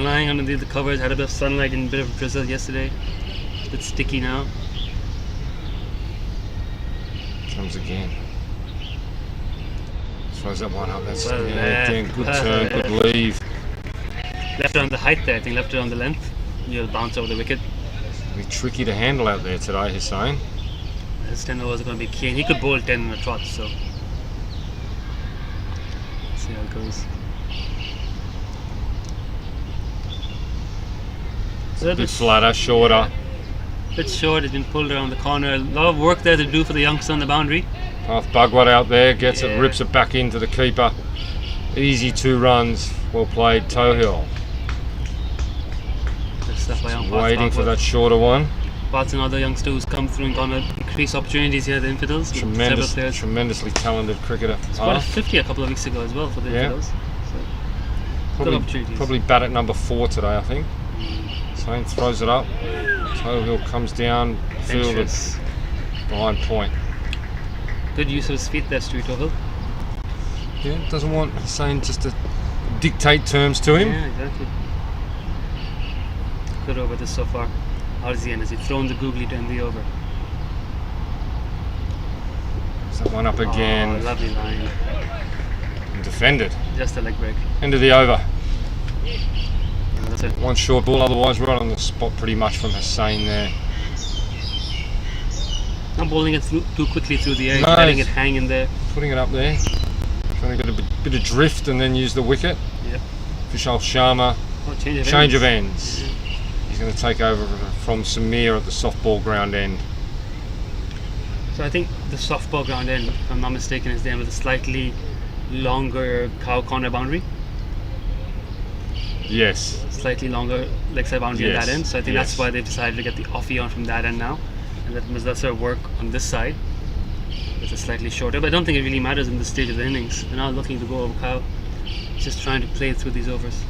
lying underneath the covers. Had a bit of sunlight and a bit of drizzle yesterday. It's a bit sticky now. Comes again. Throws that one up. That's Well, again, good well, turn, good leave. Left it on the height there. I think left it on the length. You'll bounce over the wicket. Be tricky to handle out there today, Hussain. His 10 overs are going to be key. And he could bowl 10 in a trot, so. Let's see how it goes. A bit flatter, shorter. Bit short, it's been pulled around the corner. A lot of work there to do for the youngster on the boundary. Path Bugwat out there, gets Yeah. it, rips it back into the keeper. Easy 2 runs. Well played, Tohill. stuff by Waiting for that shorter one. Bart's another youngster who's come through and gonna increase opportunities here at the Infidels. with several players. Tremendously talented cricketer. Scored a 50 a couple of weeks ago as well for the Infidels. So, good opportunities. Probably bat at number 4 today, I think. Sane throws it up. Tohill comes down, fielded Anxious. behind point. Good use of his feet there, Stu Tohill. Yeah, doesn't want Sane just to dictate terms to him. Yeah, exactly. Good over this so far. How does he end? Has he thrown the googly to end the over? Is that one up again? Oh, lovely line. And defended. Just a leg break. End of the over. And that's it. One short ball, otherwise right on the spot pretty much from Hussain there. Not bowling it too quickly through the air, No, letting it it's- hang in there. Putting it up there. Trying to get a bit of drift and then use the wicket. Yep. Vishal Sharma, Oh, change of ends. He's going to take over from Samir at the softball ground end. So I think the softball ground end, if I'm not mistaken, is the end with a slightly longer cow corner boundary. Yes. Slightly longer leg side boundary Yes, at that end. So I think yes. that's why they've decided to get the offie on from that end now. And let Muzdasar work on this side. It's a slightly shorter, but I don't think it really matters in this stage of the innings. They're not looking to go over cow. Just trying to play through these overs.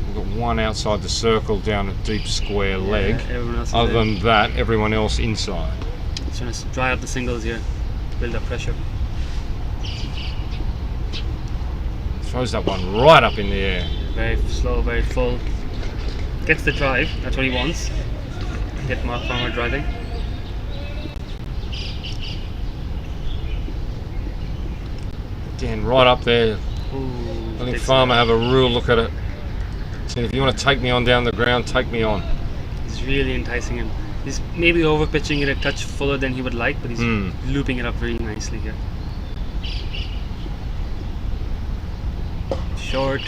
We've got one outside the circle down a deep square leg. Yeah, everyone else is Other there. than that, everyone else inside. Just trying to dry up the singles here. Build up pressure. Throws that one right up in the air. Very slow, very full. Gets the drive, that's what he wants. Get Mark Farmer driving. Again, right up there. Ooh, I think takes Farmer it. have a real look at it. Saying, if you want to take me on down the ground, take me on. He's really enticing him. He's maybe over pitching it a touch fuller than he would like, but he's looping it up very nicely here. Short,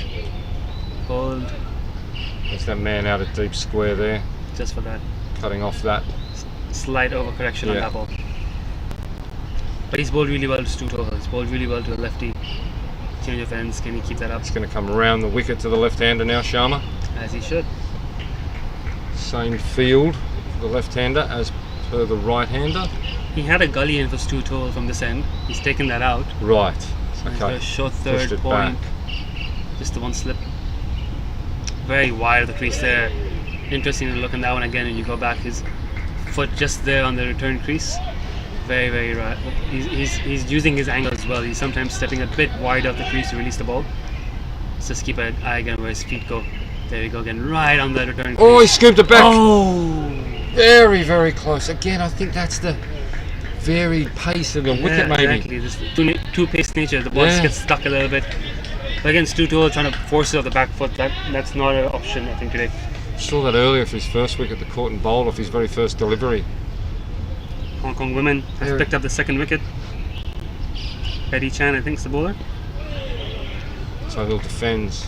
hold, There's that man out at deep square there, just for that. cutting off that. Slight overcorrection on Yeah. that ball. But he's bowled really well to Stu Tohill. He's bowled really well to a lefty. Change of ends, can he keep that up? It's going to come around the wicket to the left-hander now, Sharma. As he should. Same field for the left-hander as per the right-hander. He had a gully in for Stu Tohill from this end. He's taken that out. Right. So he's got Okay. a short Pushed third it point. back. Just the one slip. Very wide of the crease there. Interesting to look on that one again, and you go back, his foot just there on the return crease. Very, very right. He's using his angle as well. He's sometimes stepping a bit wide of the crease to release the ball. Let's just keep an eye again where his feet go. There we go again, right on the return crease. Oh, he scooped it back. Oh! Very, very close. Again, I think that's the varied pace of the wicket, maybe. Exactly. This two-paced nature. The ball just Yeah. gets stuck a little bit. But again, Stu Tohill trying to force it off the back foot. That's not an option, I think, today. Saw that earlier for his first wicket, the caught and bowled off his very first delivery. Hong Kong women has There. picked up the second wicket. Betty Chan, I think, is the bowler. Tohill defends.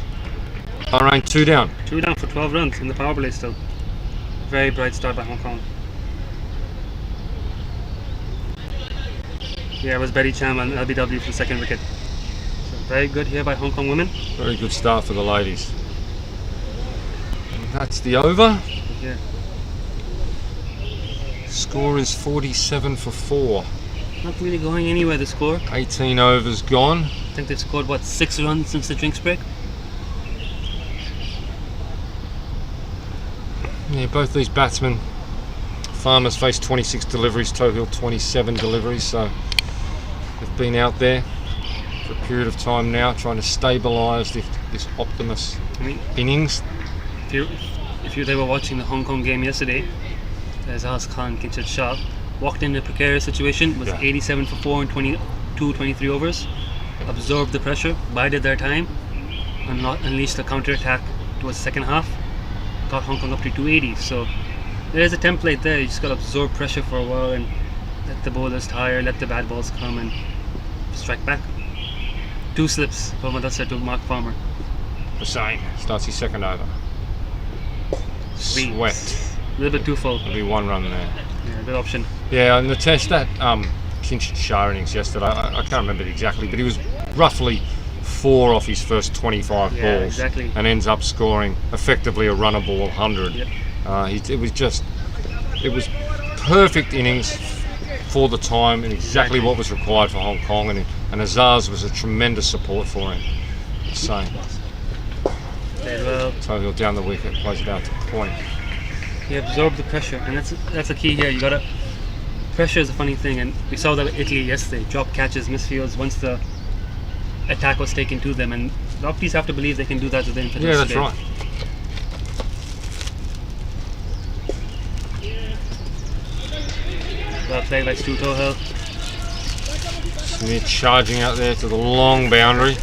Bahrain 2 down. 2 down for 12 runs in the power play still. Very bright start by Hong Kong. Yeah, it was Betty Chan and LBW for the second wicket. So very good here by Hong Kong women. Very good start for the ladies. And that's the over. Yeah. Score is 47 for 4. Not really going anywhere, the score. 18 overs gone. I think they've scored, 6 runs since the drinks break? Yeah, both these batsmen. Farmer's faced 26 deliveries, Tohill 27 deliveries, so they've been out there for a period of time now trying to stabilise this Optimus I mean, innings. if they were watching the Hong Kong game yesterday, Azaz Khan Kinchit Shah walked into a precarious situation, was Yeah. 87 for 4 and 23 overs, absorbed the pressure, bided their time, and unleashed a counter-attack towards the second half, got Hong Kong up to 280. So there's a template there. You just got to absorb pressure for a while and let the bowlers tire, let the bad balls come and strike back. 2 slips from Muzdasar to Mark Farmer. Hussain starts his second over. Sweet. Swept. A little bit too full. There'll be 1 run there. Yeah, good option. Yeah, and the test that Kinch Shah innings yesterday, I can't remember it exactly, but he was roughly 4 off his first 25 Yeah, balls, exactly. and ends up scoring effectively a runnable 100. Yep. It was perfect innings for the time and exactly what was required for Hong Kong, and Azars was a tremendous support for him. So Played well. Tohill down the wicket, plays it out to point. He absorbed the pressure, and that's the key here. You gotta. Pressure is a funny thing, and we saw that with Italy yesterday. Drop catches, misfields once the attack was taken to them, and the Opties have to believe they can do that to the Infidels. Yeah, that's today. right. Well played by Stu Tohill. Smith charging out there to the long boundary,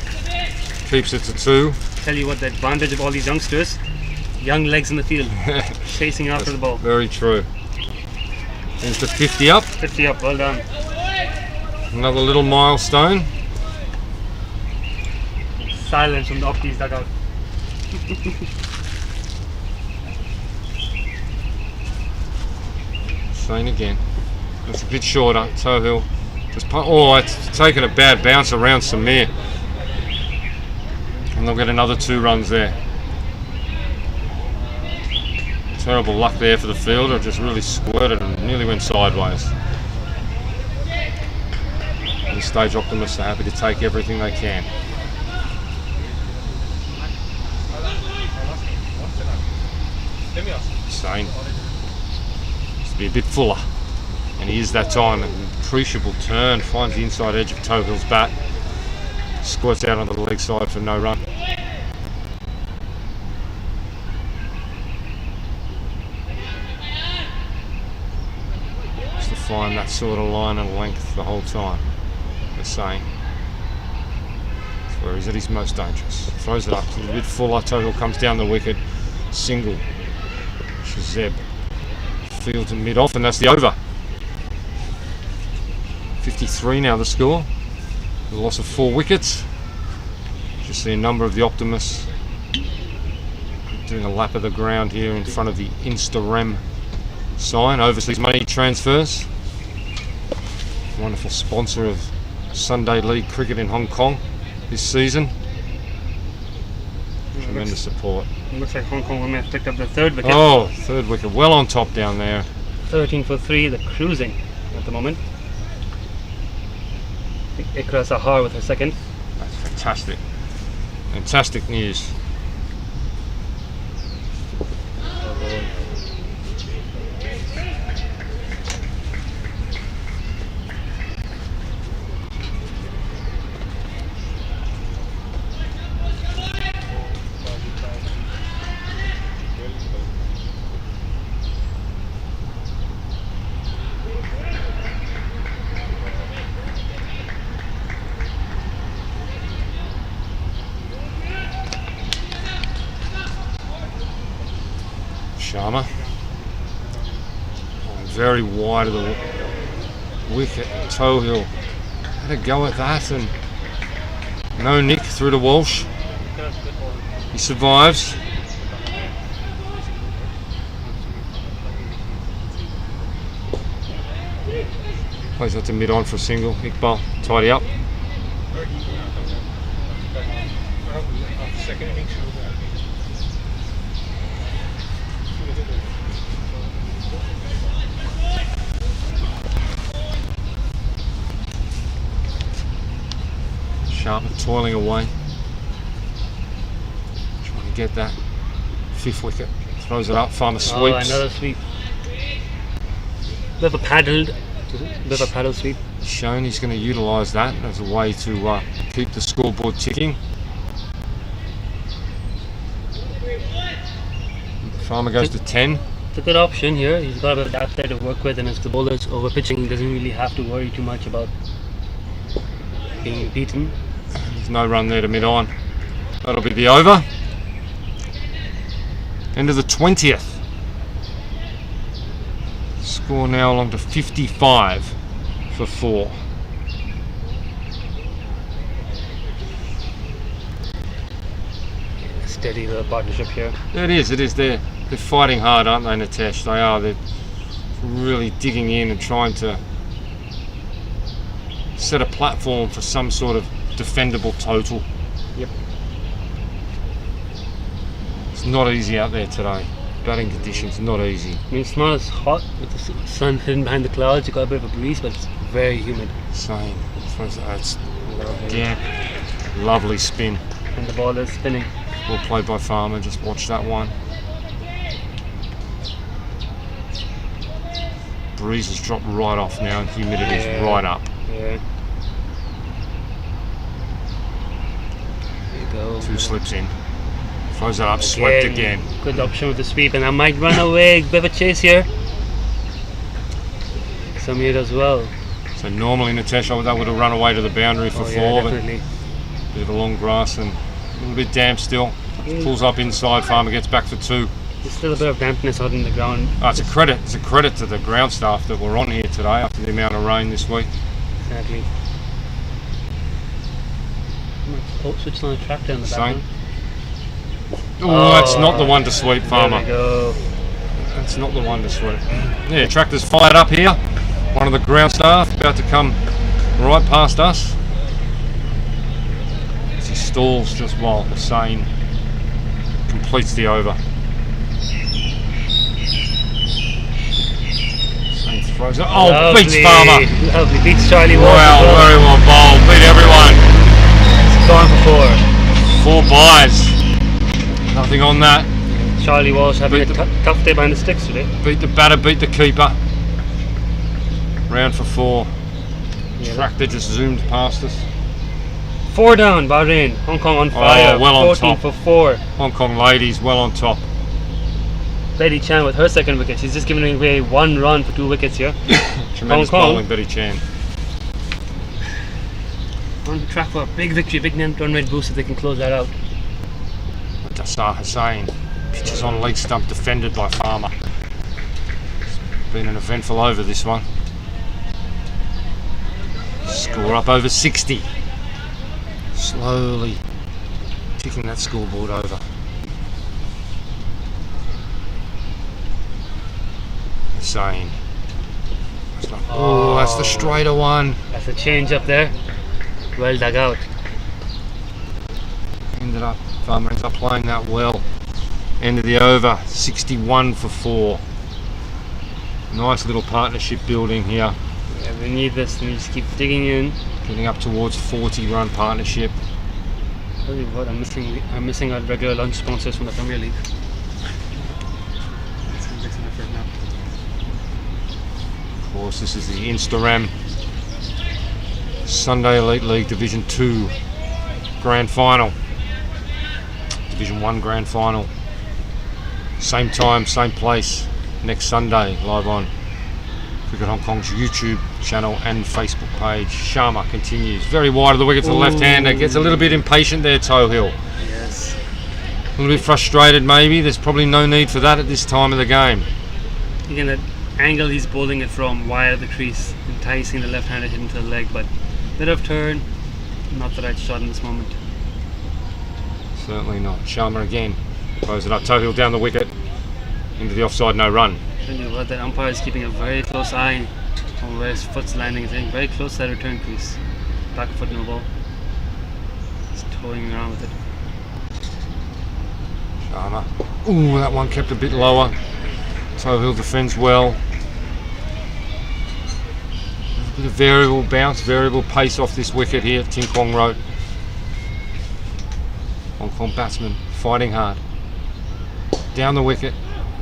keeps it to 2. Tell you what, the advantage of all these youngsters, young legs in the field, chasing after the ball. Very true. There's the 50 up, 50 up, well done. another little milestone. Silence from the Opties dugout. Shane again. It's a bit shorter. Tohill just it's taken a bad bounce around Samir, and they'll get another 2 runs there. Terrible luck there for the fielder. Just really squirted and nearly went sideways. At this stage, Optimists are happy to take everything they can. Shane needs to be a bit fuller, and he is that time. An appreciable turn, finds the inside edge of Tohill's bat, squirts out onto the leg side for no run. Just to find that sort of line and length the whole time. They're saying it's where he's at his most dangerous. Throws it up a little bit fuller. Tohill comes down the wicket, single. Zeb fields in mid-off, and that's the over. 53 now the score. The loss of 4 wickets. Just see a number of the Optimists doing a lap of the ground here in front of the Instarem sign. Overseas money transfers. Wonderful sponsor of Sunday League cricket in Hong Kong this season. Tremendous support. Looks like Hong Kong women have picked up the 3rd wicket. Oh, 3rd wicket, well on top down there. 13 for 3, they're cruising at the moment. I think Ikra Sahar with her 2nd. That's fantastic. Fantastic news. Sharma. Very wide of the wicket. Tohill had a go at that, and no nick through to Walsh. He survives. Plays that to mid-on for a single. Iqbal, tidy up. Sharma toiling away, trying to get that 5th wicket. Throws it up, Farmer sweeps. Oh, another sweep. Bit of a paddle sweep. Shown he's going to utilise that as a way to keep the scoreboard ticking. Farmer goes to 10. It's a good option here. He's got a bit of depth there to work with, and if the bowler's over pitching, he doesn't really have to worry too much about being beaten. There's no run there to mid-on. That'll be the over. End of the 20th. Score now along to 55 for 4. Steady the partnership here. It is. They're fighting hard, aren't they, Nitesh? They are. They're really digging in and trying to set a platform for some sort of defendable total. Yep. It's not easy out there today. Batting conditions not easy. I mean, it's not as hot with the sun hidden behind the clouds. You got a bit of a breeze, but it's very humid. Same. It's again lovely spin. And the ball is spinning. Well played by Farmer. Just watch that one. Breeze has dropped right off now, and humidity's right up. Yeah. There you go. 2 slips in. Throws that up, swept again. Good option with the sweep, and I might run away. Bit of a chase here. Some here as well. So normally Natasha that would have run away to the boundary for 4, but definitely. bit of a long grass and a little bit damp still. Pulls up inside, Farmer gets back for 2. There's still a bit of dampness out in the ground. Oh, it's a credit to the ground staff that were on here today after the amount of rain this week. Exactly. Switch on the tractor in the Same. background. Oh, that's not the one to sweep, Farmer. There we go. That's not the one to sweep. Yeah, tractor's fired up here. One of the ground staff about to come right past us. As he stalls just while Hussain completes the over. Hussain throws it. Oh, Lovely. beats Farmer. Lovely. Beats Charlie Walsh. Wow, very well bowled. Beat everyone. It's gone for 4. 4 buys. Nothing on that. Charlie Walsh having Beat a tough day behind the sticks today. Beat the batter, beat the keeper. Round for 4. Yeah. Tractor just zoomed past us. 4 down, Bahrain. Hong Kong on fire. well on 14 top. for 4. Hong Kong ladies well on top. Betty Chan with her second wicket. She's just giving away 1 run for 2 wickets here. Tremendous Hong Kong. bowling, Betty Chan. On the track for a big victory, big run rate boost if they can close that out. Dasar Hussain pitches on leg stump, defended by Farmer. It's been an eventful over, this one. Score up over 60. Slowly ticking that scoreboard over. Hussain. Oh, that's the straighter one. That's a change up there. Well dug out. Farmer ends up playing that well. End of the over, 61 for 4. Nice little partnership building here. Yeah, we need this, and we just keep digging in. Getting up towards 40-run partnership. Tell you what, I'm missing out regular lunch sponsors from the Premier League. It's an effort now. Of course, this is the Instarem Sunday Elite League Division 2 Grand Final. Division 1 Grand Final. Same time, same place, next Sunday, live on Cricket Hong Kong's YouTube channel and Facebook page. Sharma continues. Very wide of the wicket to the left-hander. Gets a little bit impatient there, Tohill. Yes. A little bit frustrated maybe. There's probably no need for that at this time of the game. Again, that angle he's bowling it from wide of the crease, enticing the left-hander hit into the leg, but bit of turn, not the right shot in this moment. Certainly not. Sharma again. Throws it up. Tohill down the wicket. Into the offside, no run. Tell you what, that umpire is keeping a very close eye on where his foot's landing. He's getting very close to that return crease. Back foot, no ball. He's toying around with it. Sharma. Ooh, that one kept a bit lower. Tohill defends well. A bit of variable bounce, variable pace off this wicket here at Ting Kwong Road. Hong Kong batsman fighting hard. Down the wicket.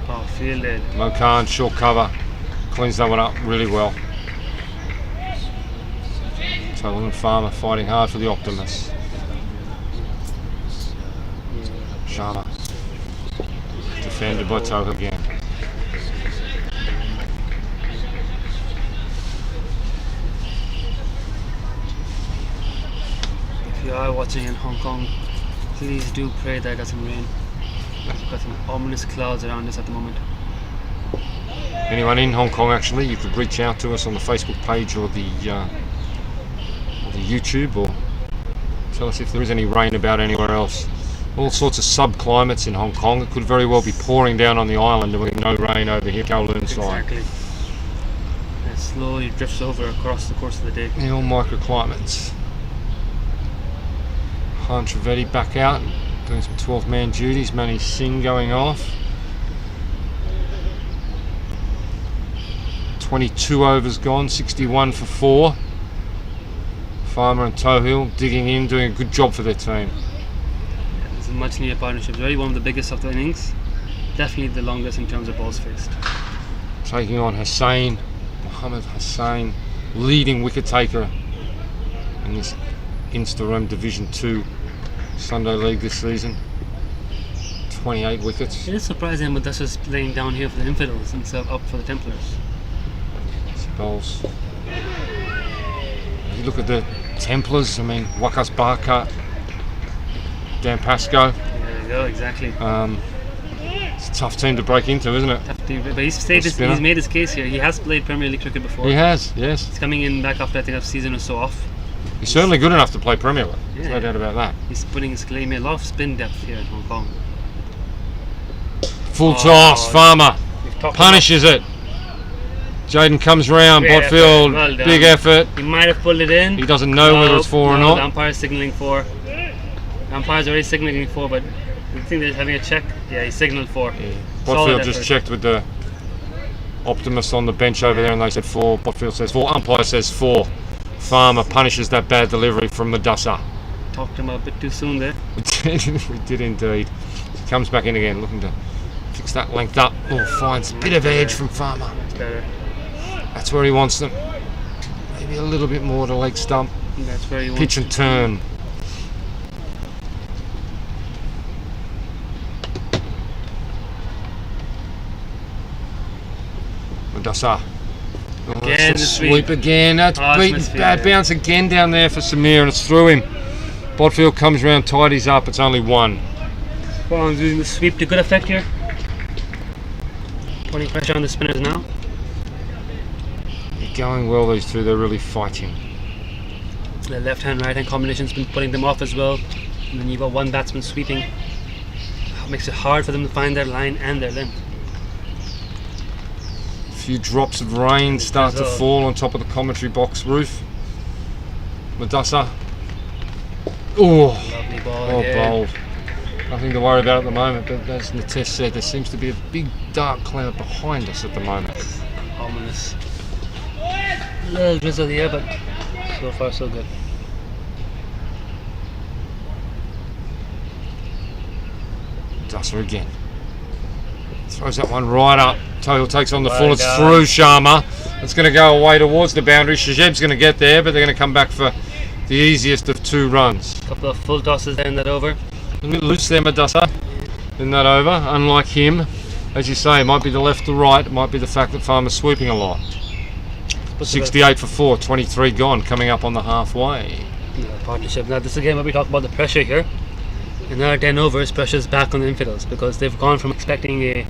Oh, fielded. Mokan, short cover. Cleans that one up really well. Tohill and Farmer fighting hard for the Optimists. Sharma. Defended by Tohill again. If you are watching in Hong Kong, please do pray that it doesn't rain. We've got some ominous clouds around us at the moment. Anyone in Hong Kong, actually, you could reach out to us on the Facebook page or the YouTube, or tell us if there is any rain about anywhere else. All sorts of sub-climates in Hong Kong. It could very well be pouring down on the island and we have no rain over here, Kowloon side. Exactly. And it slowly drifts over across the course of the day. Yeah, all microclimates. Han Trivedi back out, doing some 12th man duties. Mani Singh going off. 22 overs gone, 61 for 4. Farmer and Tohill digging in, doing a good job for their team. It's a much needed partnership. It's really one of the biggest of the innings. Definitely the longest in terms of balls faced. Taking on Hussain, Mohammed Hussain, leading wicket taker in this Instarem Division 2 Sunday League this season. 28 wickets. It is surprising Mudassar's playing down here for the Infidels instead of up for the Templars. Bowls. You look at the Templars, I mean, Wakas Barker, Dan Pascoe. There you go, exactly. It's a tough team to break into, isn't it? Tough team, but he's made his case here. He has played Premier League cricket before. He has, yes. He's coming in back after I think a season or so off. He's certainly good enough to play Premier League. There's no Yeah. doubt about that. He's putting his claim in. A lot of spin depth here in Hong Kong. Full toss, Farmer We've talked punishes it. Jaden comes round, Great Botfield, effort, well done. big effort. about- He might have pulled it in. He doesn't know whether it's 4 or No, not. The umpire's signalling 4. The umpire's already signalling 4, but I think they're having a check. Yeah, he signaled 4. Solid Botfield just effort. checked with the Optimist on the bench over there and they said 4. Botfield says 4. Umpire says 4. Farmer punishes that bad delivery from Mudassar. Talked him a bit too soon there. We did indeed. He comes back in again, looking to fix that length up. Oh, finds a bit of edge from Farmer. That's better. That's where he wants them. Maybe a little bit more to leg stump. That's where he wants Pitch and turn. Mudassar. Oh, Again, it's a the sweep again. That's Oh, it's beaten. misfield, Bad yeah. bounce again down there for Samir, and it's through him. Botfield comes round, tidies up. It's only 1. Farm's using the sweep to good effect here. Putting pressure on the spinners now. They're going well, these two. They're really fighting. The left-hand, right-hand combination's been putting them off as well. And then you've got one batsman sweeping. It makes it hard for them to find their line and their length. A few drops of rain start to well. fall on top of the commentary box roof. Mudassar. Oh, Lovely ball well here. bowled. Nothing to worry about at the moment, but as Nitesh said, there seems to be a big dark cloud behind us at the moment. Ominous. A little drizzle here, but so far so good. Mudassar again. Throws that one right up. Tohill takes on the Well full. It's done. through Sharma. It's going to go away towards the boundary. Shajeb's going to get there, but they're going to come back for the easiest of 2 runs. Couple of full tosses there in that over. A bit loose there, Mudassar, in that over. Unlike him, as you say, it might be the left to right. It might be the fact that Farmer's sweeping a lot. 68 for 4, 23 gone, coming up on the halfway. Yeah, partnership. Now this is again where we talk about the pressure here. Another 10 overs, pressure's back on the Infidels because they've gone from expecting a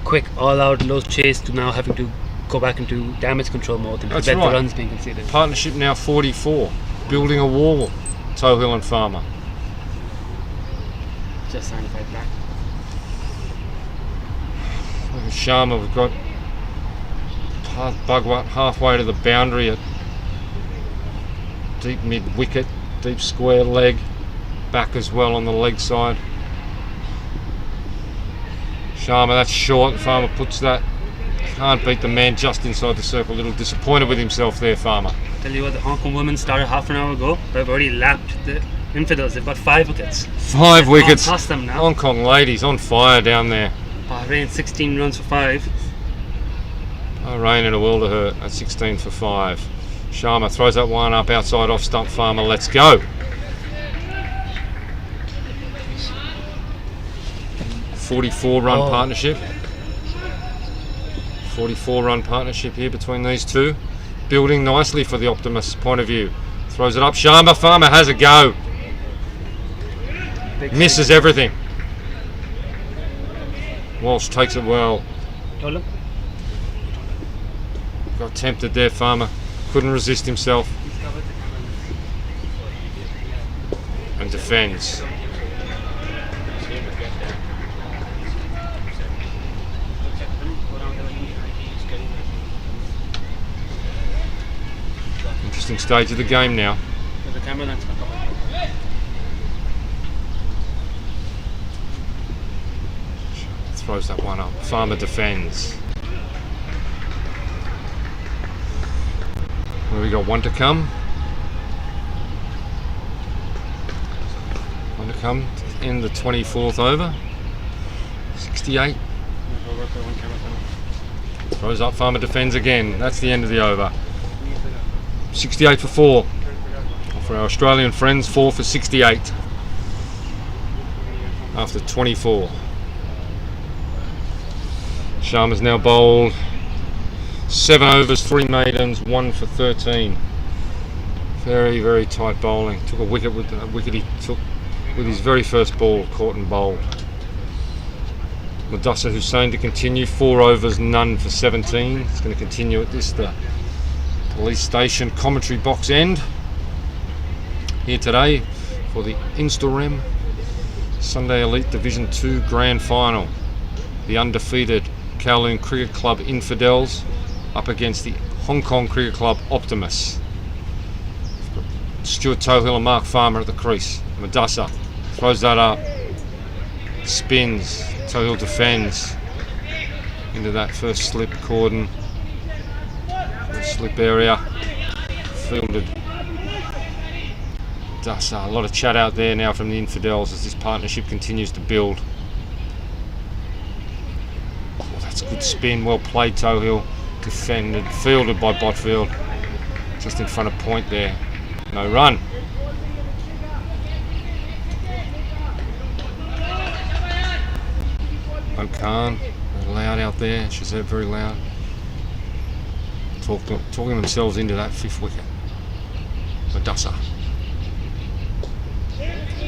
quick all-out low chase to now having to go back into damage control mode and That's prevent right. the runs being conceded. Partnership now 44, building a wall, Tohill and Farmer. Just trying to fight back. Look at Sharma, we've got Bugwat halfway to the boundary at deep mid wicket, deep square leg, back as well on the leg side. Sharma, that's short. Farmer puts that. Can't beat the man just inside the circle. A little disappointed with himself there, Farmer. Tell you what, the Hong Kong women started half an hour ago. They've already lapped the Infidels. They've got 5 wickets. 5 wickets. Can't pass them now. Hong Kong ladies on fire down there. Bahrain 16 runs for 5. Rain in a world of hurt at 16 for 5. Sharma throws that one up outside off stump. Farmer, let's go. 44-run Oh. partnership. 44-run partnership here between these two. Building nicely for the Optimist's point of view. Throws it up. Sharma. Farmer has a go. Big Misses everything. Walsh takes it well. Oh, look. Got tempted there, Farmer. Couldn't resist himself. And defends. Interesting stage of the game now. The camera lens. throws that one up. Farmer defends. Well, we got one to come. One to come to end the 24th over. 68. Throws up, Farmer defends again. That's the end of the over. 68 for 4. For our Australian friends, 4 for 68. After 24. Sharma's now bowled 7 overs, 3 maidens, 1 for 13. Very, very tight bowling. Took a wicket with the wicket he took with his very first ball, caught and bowled. Mudassar Hussain to continue, 4 overs, none for 17. It's going to continue at this, the police station commentary box end. Here today for the Instarem Sunday Elite Division 2 Grand Final. The undefeated Kowloon Cricket Club Infidels up against the Hong Kong Cricket Club Optimists. Stuart Tohill and Mark Farmer at the crease. Mudassar throws that up, spins, Tohill defends into that first slip cordon, first slip area, fielded. Mudassar, a lot of chat out there now from the Infidels as this partnership continues to build. Good spin, well played Tohill, defended, fielded by Botfield, just in front of point there, no run. O'Khan, loud out there, Shazeb very loud, talking themselves into that 5th wicket. Mudassar.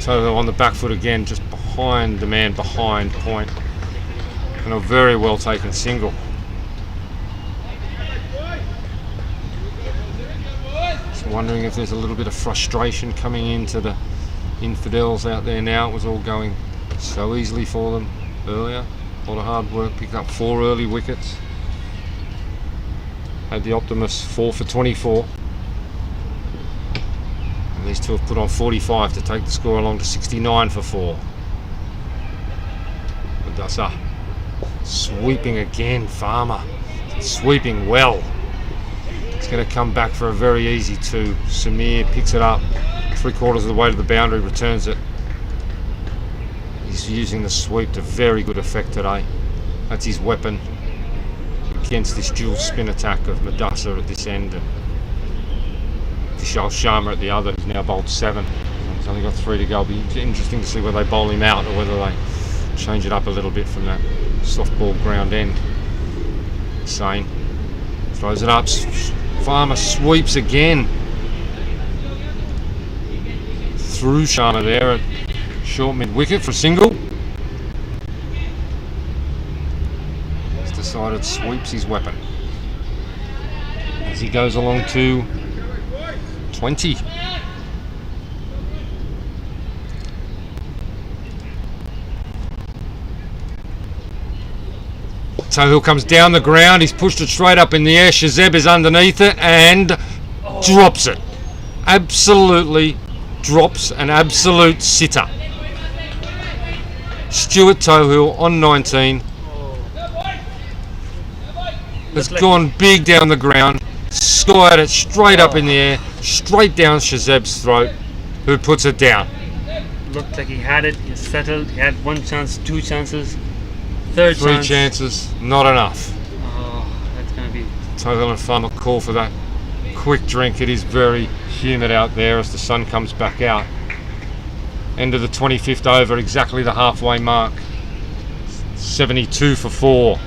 Tohill on the back foot again, just behind the man behind point. And a very well taken single. Just wondering if there's a little bit of frustration coming into the Infidels out there now. It was all going so easily for them earlier. A lot of hard work, picked up 4 early wickets. Had the Optimus 4 for 24. And these two have put on 45 to take the score along to 69 for 4. Mudassar. Sweeping again, Farmer. Sweeping well. It's going to come back for a very easy 2. Samir picks it up, 3/4 of the way to the boundary, returns it. He's using the sweep to very good effect today. That's his weapon against this dual spin attack of Mudassar at this end and Vishal Sharma at the other, who's now bowled 7. He's only got 3 to go. It'll be interesting to see whether they bowl him out or whether they change it up a little bit from that softball ground end. Sane throws it up. Farmer sweeps again through Sharma there at short mid wicket for a single. He's decided sweeps his weapon as he goes along to 20. Tohill comes down the ground, he's pushed it straight up in the air, Shazeb is underneath it and drops it. Absolutely drops an absolute sitter. Stuart Tohill on 19 has gone big down the ground, skied it straight up in the air, straight down Shazeb's throat, who puts it down. Looked like he had it, he settled, he had 1 chance, 2 chances. 3rd 3 chance. chances, not enough. Oh, that's going to be... Tohill and Farmer call for that quick drink. It is very humid out there as the sun comes back out. End of the 25th over, exactly the halfway mark. 72 for 4.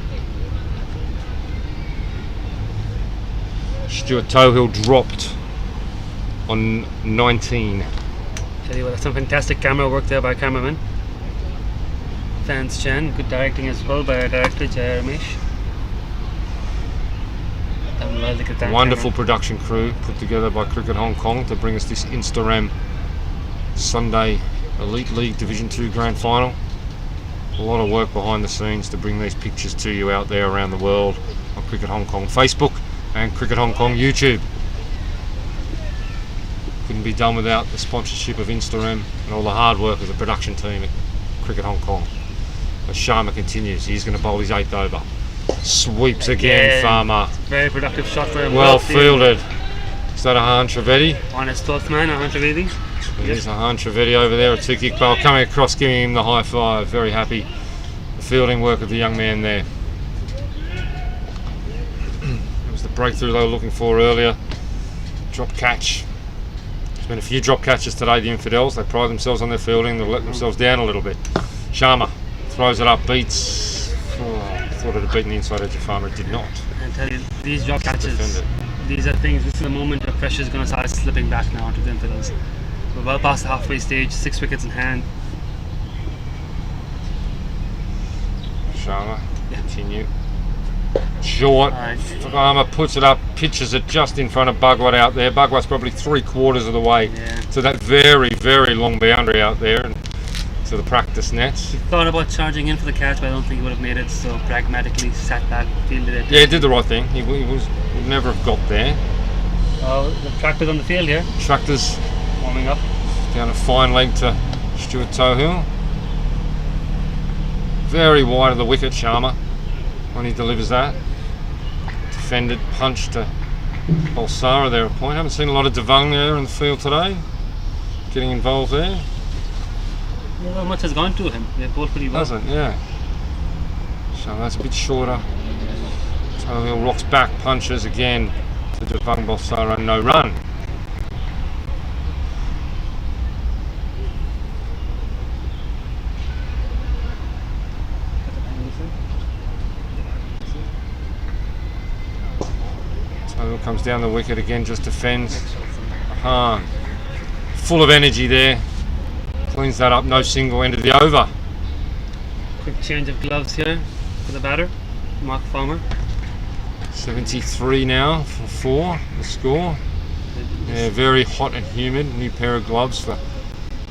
Stuart Tohill dropped on 19. Tell you what, that's some fantastic camera work there by cameraman. Fans Chan, good directing as well by our director Jaya Ramesh. Wonderful production crew put together by Cricket Hong Kong to bring us this Instarem Sunday Elite League Division 2 Grand Final. A lot of work behind the scenes to bring these pictures to you out there around the world on Cricket Hong Kong Facebook and Cricket Hong Kong YouTube. Couldn't be done without the sponsorship of Instarem and all the hard work of the production team at Cricket Hong Kong. But Sharma continues. He's going to bowl his 8th over. Sweeps again, Farmer. Very productive shot for him. Well fielded. Is that Ahan Trivedi? On his 12th man, Ahan Trivedi. There's Ahan Trivedi over there, a 2-kick bowl coming across, giving him the high five. Very happy. The fielding work of the young man there. That was the breakthrough they were looking for earlier. Drop catch. There's been a few drop catches today, the Infidels. They pride themselves on their fielding. They'll let themselves down a little bit. Sharma throws it up, beats. I thought it had beaten the inside edge of Farmer. It did not. I tell you, these drop catches, these are things, this is the moment the pressure is going to start slipping back now onto the Infidels. We're well past the halfway stage, 6 wickets in hand. Sharma, continue. Short. Farmer puts it up, pitches it just in front of Bhagwat out there. Bhagwat's probably 3/4 of the way to that very, very long boundary out there and to the practice nets. He thought about charging in for the catch, but I don't think he would have made it, so pragmatically sat back, fielded it. Yeah, he did the right thing. He would never have got there. Oh, the tractor's on the field here. Tractor's Warming up. down a fine leg to Stuart Tohill. Very wide of the wicket, Sharma, when he delivers that. Defended, punch to Balsara there at point. Haven't seen a lot of Devang there in the field today. Getting involved there. Not much has gone to him. They've bowled pretty well. Doesn't, yeah. So that's a bit shorter. Tohill rocks back, punches again to Devang Balsara, no run. Tohill comes down the wicket again, just defends. Ahan, full of energy there. Cleans that up, no single, end of the over. Quick change of gloves here for the batter, Mark Farmer. 73 now for 4, the score. Yeah, very hot and humid. New pair of gloves for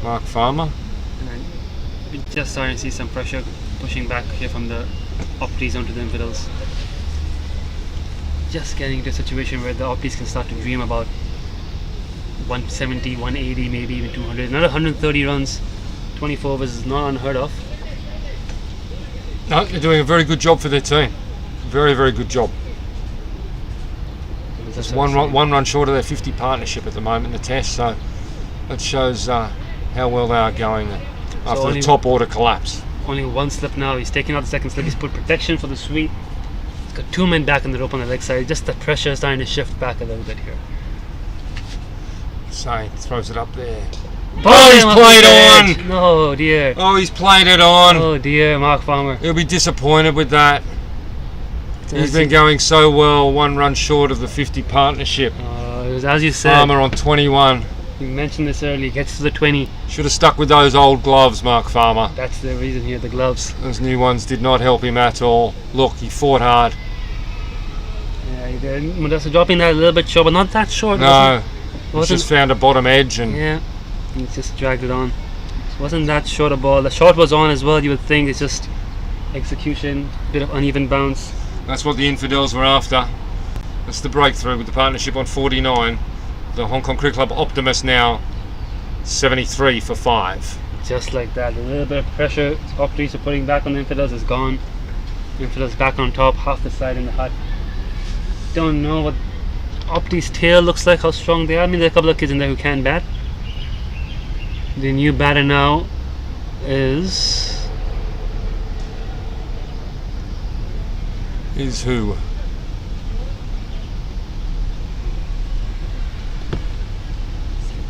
Mark Farmer. And we're just starting to see some pressure pushing back here from the Opties onto the Infidels. Just getting into a situation where the Opties can start to dream about 170, 180, maybe even 200. Another 130 runs, 24 overs is not unheard of. No, they're doing a very good job for their team. Very, very good job. Just one run short of their 50 partnership at the moment in the test, so that shows how well they are going after the top order collapse. Only one slip now. He's taking out the second slip. He's put protection for the sweep. He's got 2 men back in the rope on the leg side. Just the pressure is starting to shift back a little bit here. Sain throws it up there. Oh, he's played on! No, dear. Oh, he's played it on! Oh, dear, Mark Farmer. He'll be disappointed with that. He's been going so well, 1 run short of the 50 partnership. It was, as you said, Farmer on 21. you mentioned this earlier, gets to the 20. Should have stuck with those old gloves, Mark Farmer. That's the reason here, the gloves. Those new ones did not help him at all. Look, he fought hard. Yeah, he did. Mudasa dropping that a little bit short, but not that short. No, he's just found a bottom edge and yeah, he's just dragged it on. It wasn't that short a ball. The shot was on as well, you would think. It's just execution, bit of uneven bounce. that's what the Infidels were after. That's the breakthrough with the partnership on 49. The Hong Kong Cricket Club Optimist now 73 for 5. Just like that, a little bit of pressure Opties are putting back on the Infidels is gone. Infidels back on top, half the side in the hut. Don't know what Opties' tail looks like, how strong they are. I mean, there are a couple of kids in there who can bat. The new batter now is who?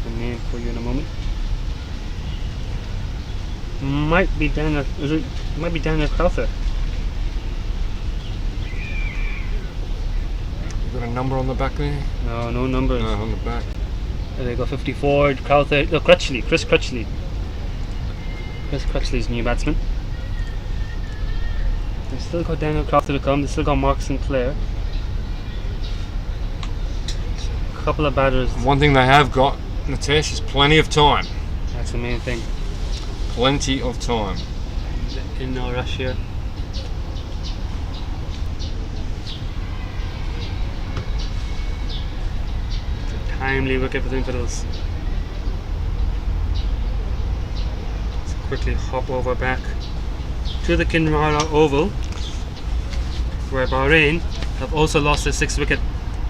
the name for you in a moment. Might be Daniel. Might be Daniel Crowther. You got a number on the back there? No, no numbers. No, on the back. There they go, 54. Crowther. No, Crutchley. Chris Crutchley. Chris Crutchley's new batsman. They've still got Daniel Crowther to come. They've still got Mark Sinclair. A couple of batters. One thing they have got, Nitesh, is plenty of time. That's the main thing. Plenty of time. In no rush here. Timely wicket for the Infidels. Let's quickly hop over back. to the Kinrara Oval, where Bahrain have also lost their 6th wicket,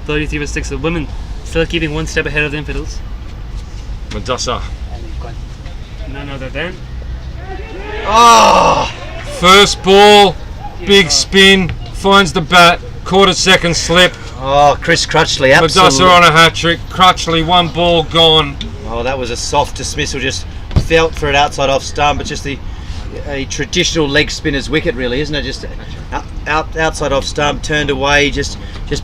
33 for 6. The women still keeping one step ahead of the Infidels. Madrasa. None other than First ball, big spin, finds the bat, caught a second slip. Oh, Chris Crutchley, absolutely. Madrasa on a hat trick. Crutchley, one ball gone. Oh, that was a soft dismissal, just felt for it outside off stump, but just a traditional leg spinner's wicket, really, isn't it? Just outside off stump, turned away, just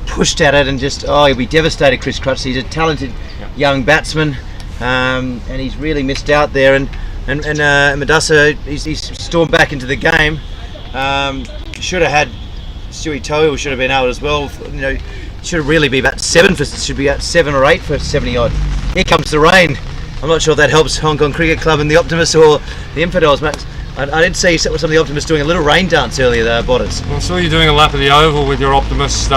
pushed at it, and he'll be devastated. Chris Crutchley, he's a talented young batsman, and he's really missed out there. And Madrasa, he's stormed back into the game. Should have had Stewie Tohill, should have been out as well. You know, should really be about 7 or 8 for 70 odd. Here comes the rain. I'm not sure if that helps Hong Kong Cricket Club and the Optimists or the Infidels. I did see some of the Optimists doing a little rain dance earlier, the Botters. I saw you doing a lap of the oval with your Optimist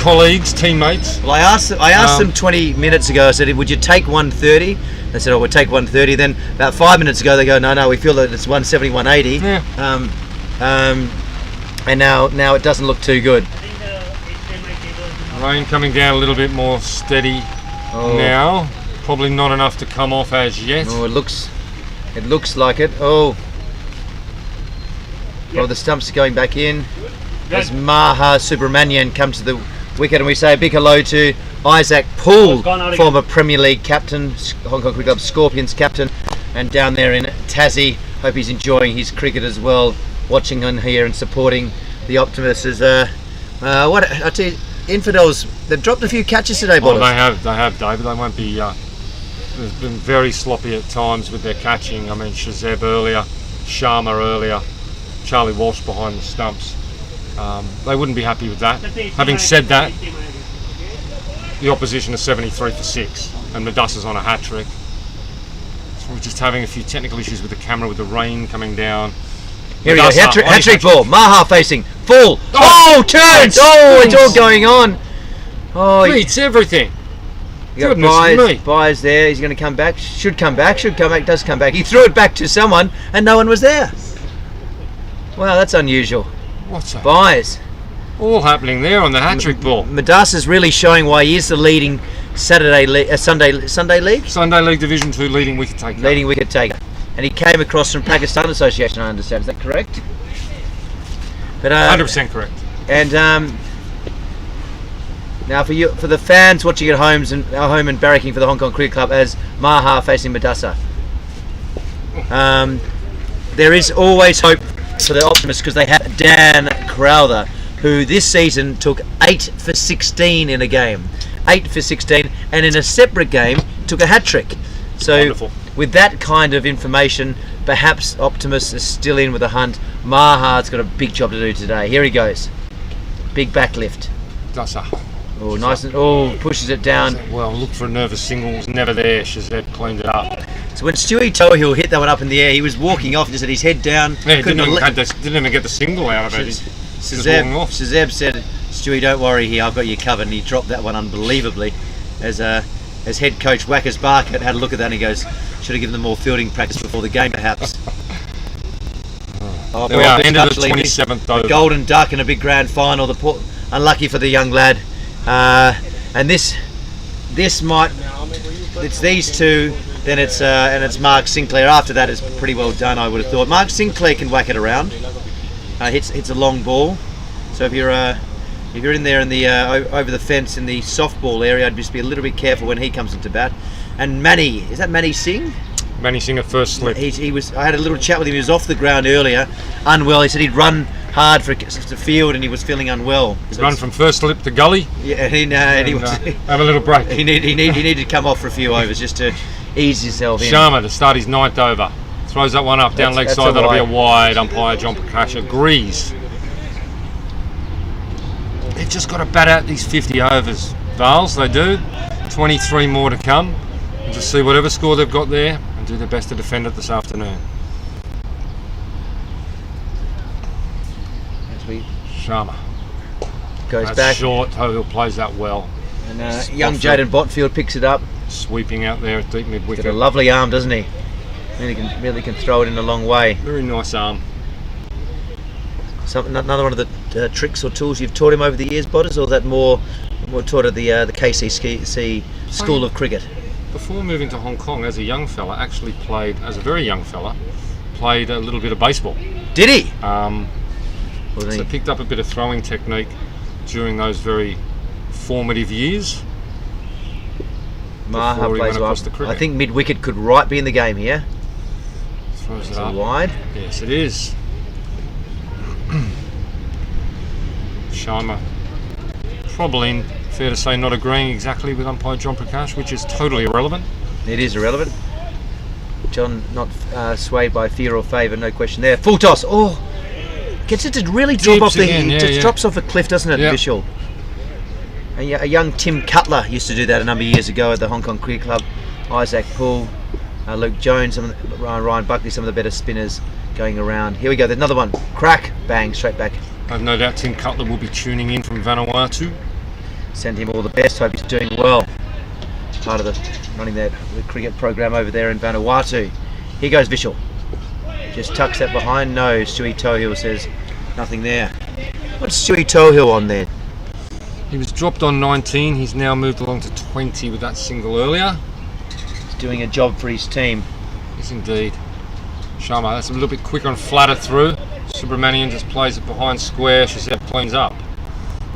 colleagues, teammates. Well, I asked them 20 minutes ago. I said, "Would you take 130?" They said, "Oh, we'll take 130." Then about 5 minutes ago, they go, "No, we feel that it's 170, 180." Yeah. And now it doesn't look too good. Rain coming down a little bit more steady now. Probably not enough to come off as yet. Oh, it looks like it. Oh, the stumps are going back in. As Maha Subramanian comes to the wicket, and we say a big hello to Isaac Poole, former Premier League captain, Hong Kong Cricket Club Scorpions captain, and down there in Tassie. Hope he's enjoying his cricket as well, watching on here and supporting the Optimists. What I tell you, Infidels, they've dropped a few catches today, boys. They have, David. They won't be. They've been very sloppy at times with their catching. I mean, Shazeb earlier, Sharma earlier, Charlie Walsh behind the stumps. They wouldn't be happy with that. Having said that, the opposition is 73 for 6, and Madrasa's on a hat trick. So we're just having a few technical issues with the camera, with the rain coming down. Here we go, hat trick ball. Maha facing full. Turns. It's all going on. Beats everything. You got Byers there. He's going to come back. Should come back. Does come back. He threw it back to someone, and no one was there. Wow, that's unusual. What's that? Byers. All happening there on the hat trick ball. Madrasa's really showing why he is the leading Sunday League Sunday League Division 2 leading wicket taker. And he came across from Pakistan Association, I understand. Is that correct? But 100% correct. And now for the fans watching at home and barracking for the Hong Kong Cricket Club as Maha facing Madrasa, there is always hope for the Optimists because they have Dan Crowther, who this season took 8 for 16 in a game. 8 for 16, and in a separate game took a hat trick. So wonderful. With that kind of information, perhaps Optimus is still in with a hunt. Maha's got a big job to do today. Here he goes. Big backlift. Dasa. Oh, nice. Pushes it down. Well, look for a nervous single. It was never there. Shazeb cleaned it up. So when Stewie Tohill hit that one up in the air, he was walking off, just had his head down. Yeah, didn't even get the single out of it. Shazeb said, "Stewie, don't worry here. I've got you covered." And he dropped that one unbelievably. As head coach Wackers Barker had a look at that and he goes, "Should have given them more fielding practice before the game, perhaps." There we are, end of the 27th over. A golden duck in a big grand final. Unlucky for the young lad. And this might. It's these two. Then it's Mark Sinclair. After that, it's pretty well done, I would have thought. Mark Sinclair can whack it around. Hits a long ball. So if you're in there in the over the fence in the softball area, I'd just be a little bit careful when he comes into bat. And Manny, is that Manny Singh? Manny Singh at first slip. He was. I had a little chat with him. He was off the ground earlier, unwell. He said he'd run hard to field and he was feeling unwell. He'd run from first slip to gully. Yeah, and he have a little break. He needed to come off for a few overs just to ease himself in. Sharma to start his 9th over. Throws that one up down leg side. That'll be a wide. Umpire John Prakash agrees. They've just got to bat out these 50 overs, Vales. They do. 23 more to come. And just see whatever score they've got there and do their best to defend it this afternoon. Sharma goes that's back short. Tohill plays that well. And young Jaden Botfield picks it up. Sweeping out there at deep mid wicket. Got a lovely arm, doesn't he? Really can throw it in a long way. Very nice arm. Another one of the tricks or tools you've taught him over the years, Bodders, or is that more taught at the KCC School of Cricket? Before moving to Hong Kong, as a young fella, actually played, as a very young fella, played a little bit of baseball. Did he? So picked up a bit of throwing technique during those very formative years. Maha before he plays went well. across the cricket. I think mid-wicket could right be in the game here. Throws it It's up. wide. Yes, it is. Sharma probably, fair to say, not agreeing exactly with umpire John Prakash, which is totally irrelevant. It is irrelevant. John not swayed by fear or favour, no question there. Full toss. Oh, gets it to really drop Dips off the. again, Just yeah. drops off a cliff, doesn't it, Yep. Vishal? A young Tim Cutler used to do that a number of years ago at the Hong Kong Cricket Club. Isaac Poole, Luke Jones, Ryan Buckley, some of the better spinners going around. Here we go. There's another one. Crack, bang, straight back. I've no doubt Tim Cutler will be tuning in from Vanuatu. Send him all the best. Hope he's doing well. Part of running the cricket program over there in Vanuatu. Here goes Vishal. Just tucks that behind. No, Stewie Tohill says nothing there. What's Stewie Tohill on there? He was dropped on 19. He's now moved along to 20 with that single earlier. He's doing a job for his team. Yes, indeed. Sharma, that's a little bit quicker and flatter through. Subramanian just plays it behind square. She said cleans up.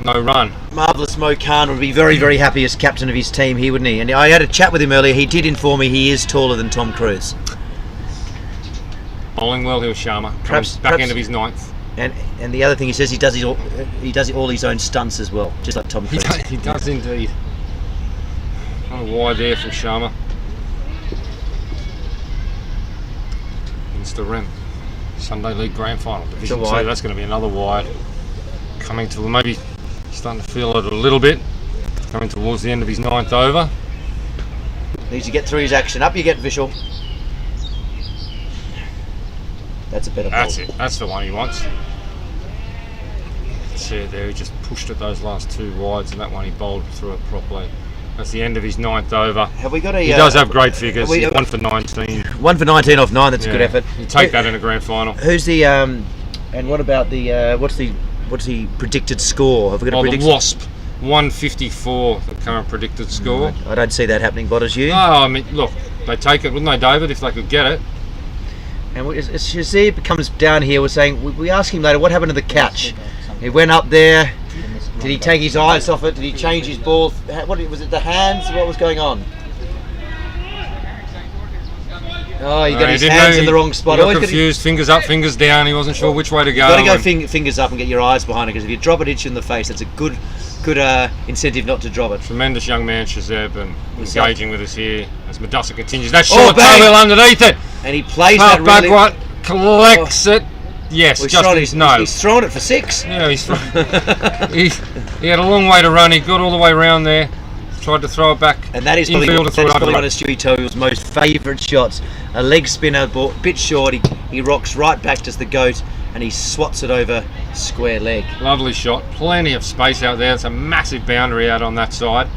No run. Marvellous Mo Khan would be very, very happy as captain of his team here, wouldn't he? And I had a chat with him earlier. He did inform me he is taller than Tom Cruise. Bowling well here, Sharma. Perhaps back end of his ninth. And the other thing he says, he does all his own stunts as well, just like Tom Cruise. He does indeed. Kind of wide there for Sharma. Instarem. Sunday League Grand Final. Division 2. wide. That's going to be another wide. Coming to maybe starting to feel it a little bit. Coming towards the end of his ninth over. Needs to get through his action. Up you get, Vishal. That's a better ball. That's it. That's the one he wants. See it there. He just pushed it those last two wides, and that one he bowled through it properly. That's the end of his ninth over. Have we got a? He does have great figures. we- 1 for 19. 1 for 19 off 9. That's a good Yeah. effort. You take that in a grand final. Who's the and what about the what's the predicted score? Have we got a Oh, the prediction? Wasp, 154, the current predicted score. I don't see that happening, Bodders, you. Oh, I mean, look, they take it, wouldn't they, David, if they could get it? And as Shazib comes down here, we're saying we ask him later what happened to the catch. He went up there. Did he take his eyes off it? Did he change his ball? What was it? The hands? What was going on? Oh, he got his hands in the wrong spot. He got Always gotta- confused, fingers up, fingers down. He wasn't sure which way to go. You've got to go and fingers up and get your eyes behind it, because if you drop it, hits you in the face. That's a good incentive not to drop it. Tremendous young man, Shazeb, and What's engaging with us here as Madassa continues. That Oh, short bang! tail underneath it. And he plays Half that back really. right, collects it. Yes, Well, just in his nose. He's thrown it for 6. Yeah, he had a long way to run. He got all the way around there, tried to throw it back. And that is probably, infield to throw it one under. of Stewie Tohill's most favourite shots. A leg spinner, bit short. He rocks right back to the goat, and he swats it over square leg. Lovely shot. Plenty of space out there. It's a massive boundary out on that side.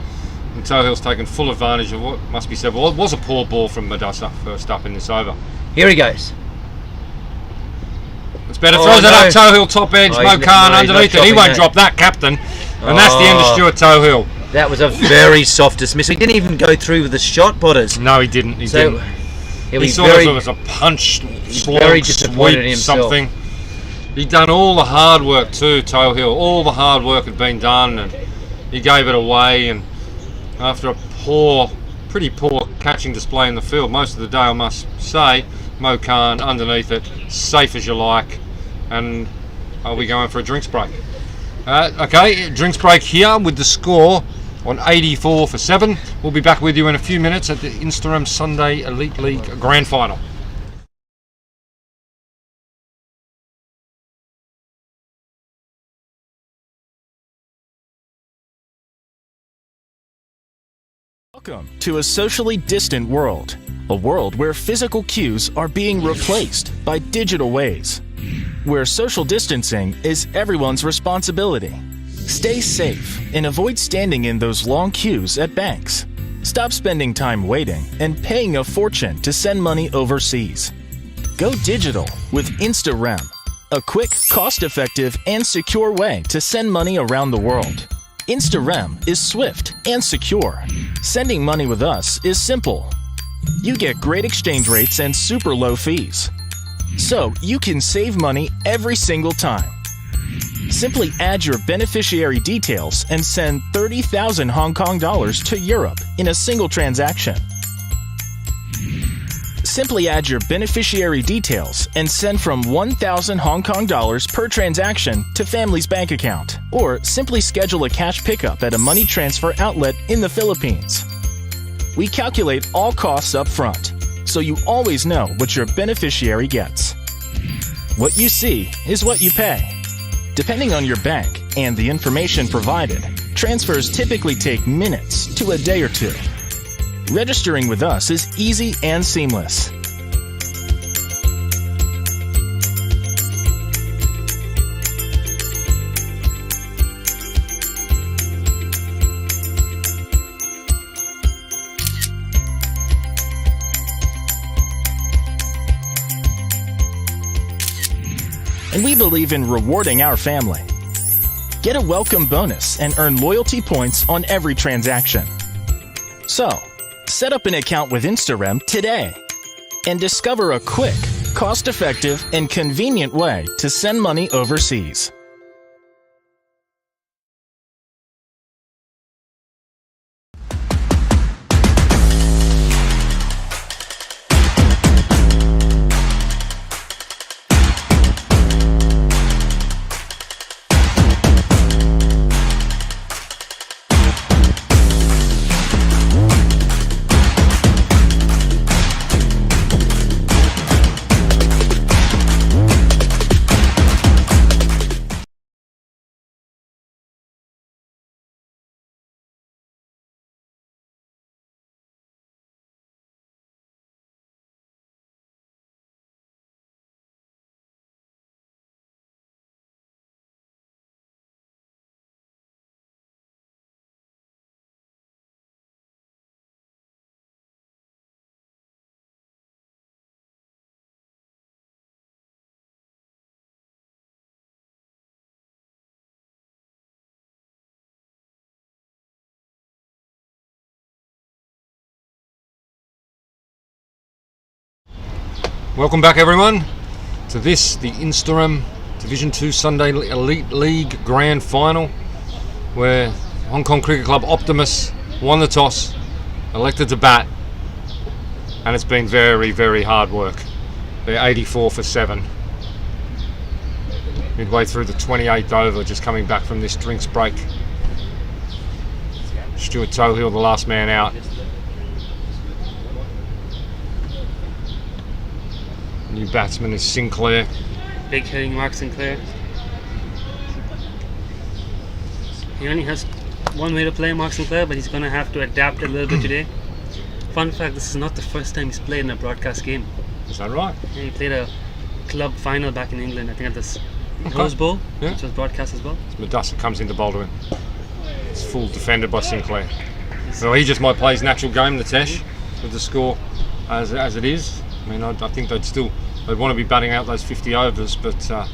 And Tohill's taken full advantage of what must be said. Well, it was a poor ball from Madassa first up in this over. Here he goes. It's better. Oh, Throws it no. up Tohill top edge. Oh, Mo he's Khan not underneath it. He dropping won't that. drop that, captain. And that's the end of Oh. Stuart Tohill. That was a very soft dismissal. He didn't even go through with the shot, Bodders. No, he didn't. He So didn't. he'll He be sort very. of was a punch, slog, very disappointed in sweep, himself. something. He'd done all the hard work too, Tohill. All the hard work had been done, and he gave it away. And after a pretty poor catching display in the field most of the day, I must say, Mo Khan underneath it, safe as you like. And are we going for a drinks break? Okay, drinks break here with the score on 84 for 7. We'll be back with you in a few minutes at the Instarem Sunday Elite League Grand Final. Welcome to a socially distant world. A world where physical cues are being replaced by digital ways. Where social distancing is everyone's responsibility. Stay safe and avoid standing in those long queues at banks. Stop spending time waiting and paying a fortune to send money overseas. Go digital with Instarem. a quick, cost-effective, and secure way to send money around the world. Instarem is swift and secure. Sending money with us is simple. You get great exchange rates and super low fees. So you can save money every single time. Simply add your beneficiary details and send 30,000 Hong Kong dollars to Europe in a single transaction. Simply add your beneficiary details and send from 1,000 Hong Kong dollars per transaction to family's bank account, or simply schedule a cash pickup at a money transfer outlet in the Philippines. We calculate all costs up front, so you always know what your beneficiary gets. What you see is what you pay. Depending on your bank and the information provided, transfers typically take minutes to a day or two. Registering with us is easy and seamless. And we believe in rewarding our family. Get a welcome bonus and earn loyalty points on every transaction. So, set up an account with Instarem today and discover a quick, cost-effective, and convenient way to send money overseas. Welcome back everyone to this, the Instarem Division 2 Sunday Elite League Grand Final, where Hong Kong Cricket Club Optimists won the toss, elected to bat, and it's been very, very hard work. They're 84 for 7. Midway through the 28th over, just coming back from this drinks break. Stuart Tohill, the last man out. New batsman is Sinclair. Big hitting Mark Sinclair. He only has one way to play Mark Sinclair, but he's going to have to adapt a little bit today. Fun fact, this is not the first time he's played in a broadcast game. Is that right? Yeah, he played a club final back in England, I think at this Rose Bowl, which was broadcast as well. Madassa comes in to bowl to him. It's full defended by Sinclair. Well, he just might play his natural game, the Tesh, with the score as it is. I mean, I think they'd want to be batting out those 50 overs, but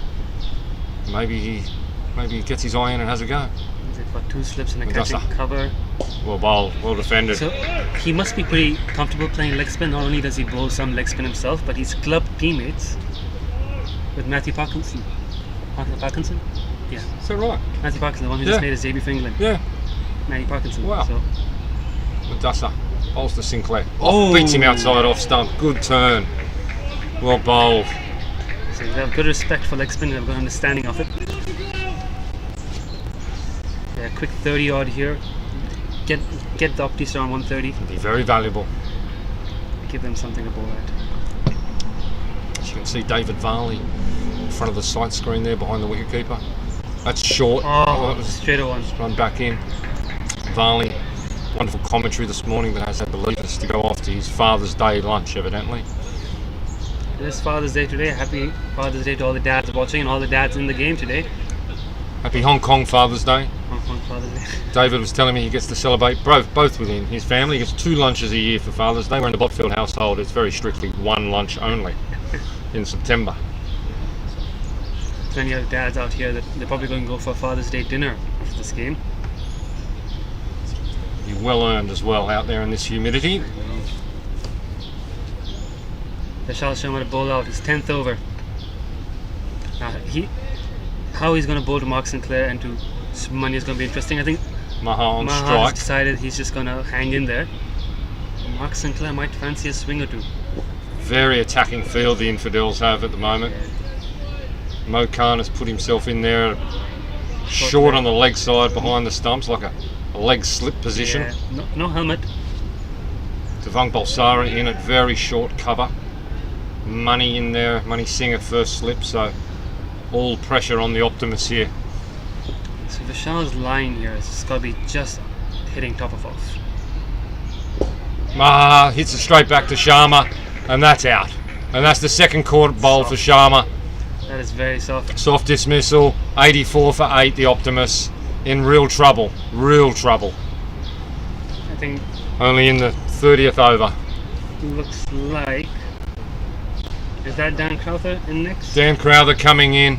maybe he gets his eye in and has a go. They've got 2 slips and a catching cover. Well defended. So he must be pretty comfortable playing leg spin. Not only does he bowl some leg spin himself, but he's club teammates with Matthew Parkinson. Parkinson? Yeah. Is that right? Matthew Parkinson, the one who just made his debut for England. Yeah. Matty Parkinson. Wow. So. Madassa bowls to Sinclair. Beats him outside off stump. Good turn. Well bowled. So they have good respect for leg spin, they have a good understanding of it. Yeah, quick 30 odd here. Get the Optimist on 130. Be very valuable. Give them something to bowl at. As you can see, David Varley in front of the sight screen there behind the wicketkeeper. That's short. That was straight on. Run back in. Varley, wonderful commentary this morning, that has had the leaders to go off to his Father's Day lunch, evidently. It is Father's Day today. Happy Father's Day to all the dads watching and all the dads in the game today. Happy Hong Kong Father's Day. Hong Kong Father's Day. David was telling me he gets to celebrate both within his family. He gets 2 lunches a year for Father's Day. We're in the Botfield household. It's very strictly 1 lunch only in September. plenty of dads out here that they're probably going to go for a Father's Day dinner after this game. Be well earned as well out there in this humidity. Vishal Sharma to bowl out his 10th over. Now how he's going to bowl to Mark Sinclair and to Subramania is going to be interesting. I think Maha on Maha has strike. decided he's just going to hang in there. Mark Sinclair might fancy a swing or two. Very attacking field the Infidels have at the moment. Mo Khan has put himself in there short on the leg side behind the stumps, like a leg slip position. Yeah, no helmet. Devang Balsara in at very short cover. Money in there, Money Singh at first slip, so all pressure on the Optimus here. So Vishal's line here is got to be just hitting top of off. Maha hits it straight back to Sharma, and that's out. And that's the second court bowl for Sharma. That is very soft. Soft dismissal, 84 for 8, the Optimus. In real trouble, real trouble. I think Only in the 30th over. looks like, is that Dan Crowther in next? Dan Crowther coming in,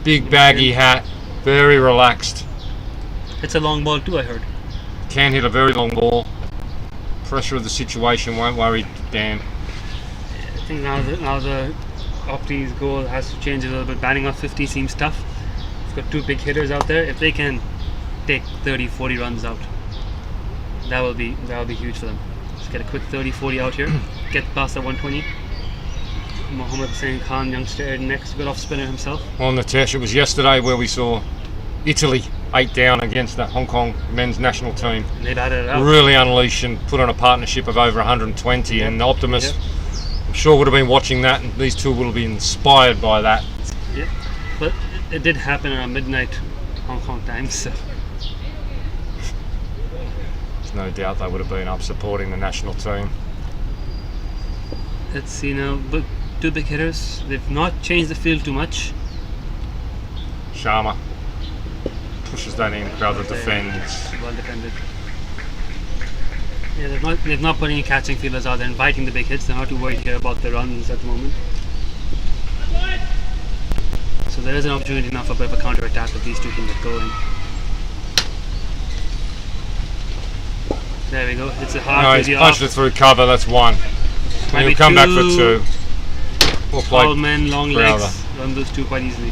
big baggy hat, very relaxed. It's a long ball too, I heard. Can hit a very long ball. Pressure of the situation won't worry Dan. I think now the Opti's goal has to change a little bit. Batting off 50 seems tough. We've got two big hitters out there. If they can take 30-40 runs out, that will be huge for them. Let's get a quick 30-40 out here. Get past the 120. Mohammad Hussain Khan, youngster, next, good off spinner himself. On the test, it was yesterday where we saw Italy 8 down against the Hong Kong men's national team. And they batted it out. Really unleash and put on a partnership of over 120. Yep. And the Optimist, Yep. I'm sure, would have been watching that, and these two will be inspired by that. Yeah, but it did happen around midnight Hong Kong time, so There's no doubt they would have been up supporting the national team. let's see now. But two big hitters. They've not changed the field too much. Sharma pushes that in, Crowther defends. Well defended. Yeah, they've not put any catching fielders out there inviting the big hits. They're not too worried here about the runs at the moment. So there is an opportunity now for a bit of a counter attack if these two can get going. There we go. It's a hard No, he's easy punched off. it through cover, that's one. Might And be he'll come back for two. 2. Well Tall played. men, long Crowther. legs. Run those two quite easily.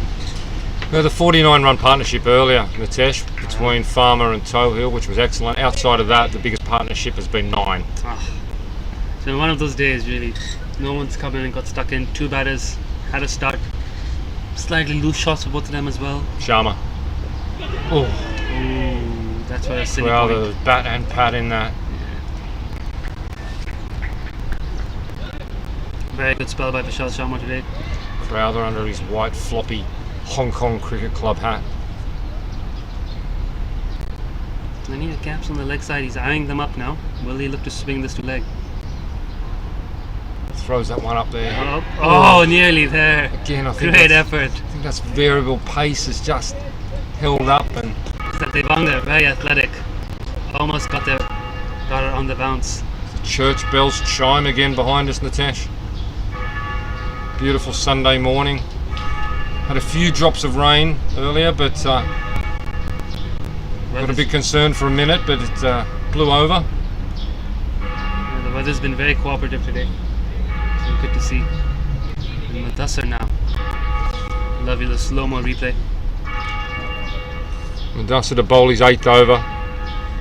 We had a 49 run partnership earlier, Nitesh, between Farmer and Tohill, which was excellent. Outside of that, the biggest partnership has been 9. So one of those days, really, no one's come in and got stuck in. Two batters had a start. Slightly loose shots for both of them as well. Sharma. Oh, Ooh, that's where a silly well, point. the bat and pat in that. Very good spell by Vishal Sharma today. Crowther under his white floppy Hong Kong Cricket Club hat. Plenty of gaps on the leg side. He's eyeing them up now. Will he look to swing this to leg? Throws that one up there. Oh, nearly there. Again, I think Great that's, effort. I think that's variable pace has just held up, and Devang, very athletic. Almost got it on the bounce. the church bells chime again behind us, Nitesh. Beautiful Sunday morning. Had a few drops of rain earlier, but got a bit concerned for a minute, but it blew over. Yeah, the weather's been very cooperative today. So good to see. And Mudassar now. Lovely little slow-mo replay. Mudassar to bowl his 8th over.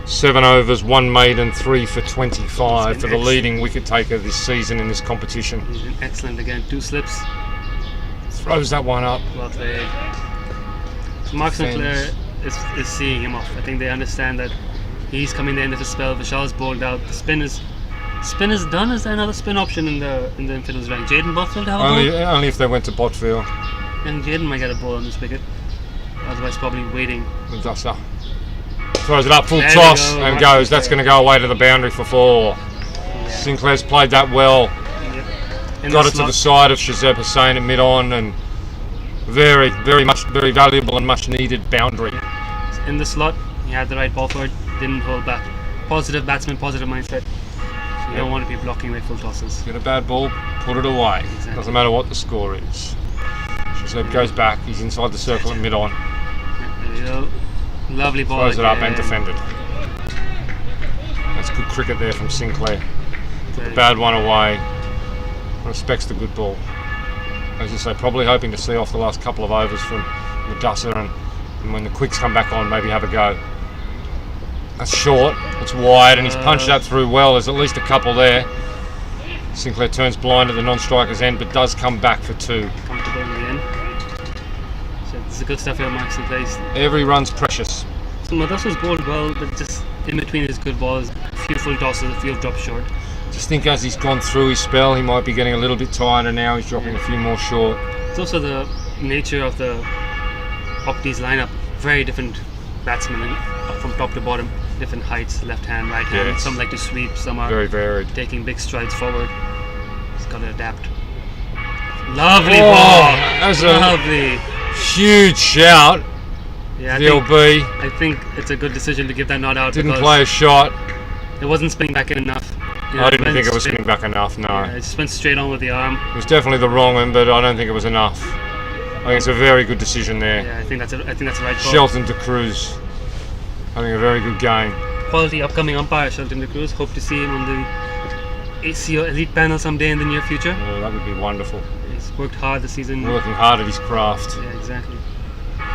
7 overs, 1 maiden, 3 for 25 for the leading wicket taker this season in this competition. He's been excellent again. 2 slips. Throws that one up. Well played. So Mark Sinclair is seeing him off. I think they understand that he's coming the end of his spell. Vishal's bowled out. The spin is done. Is there another spin option in the Infidels rank? Jaden Botfield have a ball? Only if they went to Botfield. And Jaden might get a ball on this wicket. Otherwise probably waiting. Mudassar throws it up, full There we toss, go, and Mark goes. That's Sinclair. going to go away to the boundary for 4. Yeah. Sinclair's played that well. In Got the it to slot. the side of Shazeb Hussain at mid-on, and very valuable and much needed boundary. In the slot, he had the right ball for it, didn't hold back. Positive batsman, positive mindset. You don't want to be blocking away full tosses. Get a bad ball, put it away. Exactly. Doesn't matter what the score is. So it goes back. He's inside the circle at mid-on. There we go. Lovely ball. Throws it up and again. defended. That's good cricket there from Sinclair. Very Bad one away. Respects the good ball. As you say, probably hoping to see off the last couple of overs from Madassa, and when the quicks come back on, maybe have a go. That's short, it's wide, and he's punched that through well. There's at least a couple there. Sinclair turns blind at the non-striker's end, but does come back for 2. comfortable in the end. So this is good stuff here, Mark Sinclair. Every run's precious. So Madassa's bowled well, but just in between his good balls, a few full tosses, a few drop short. Just think as he's gone through his spell, he might be getting a little bit tired, and now he's dropping a few more short. It's also the nature of the Optis lineup. Very different batsmen from top to bottom. Different heights, left hand, right hand. Yes. Some like to sweep, some are Very varied. taking big strides forward. He's got to adapt. Lovely Oh, ball! that was a Lovely! huge shout. Yeah, The LB I think it's a good decision to give that not out. didn't because play a shot. it wasn't spinning back in enough. You know, I didn't went think it was straight- spinning back enough, no. Yeah, it just went straight on with the arm. It was definitely the wrong one, but I don't think it was enough. I think it's a very good decision there. Yeah, I think that's the right call. Shelton de Cruz having a very good game. Quality upcoming umpire, Shelton de Cruz. Hope to see him on the ACO Elite panel someday in the near future. Yeah, that would be wonderful. He's worked hard this season. Working hard at his craft. Yeah, exactly.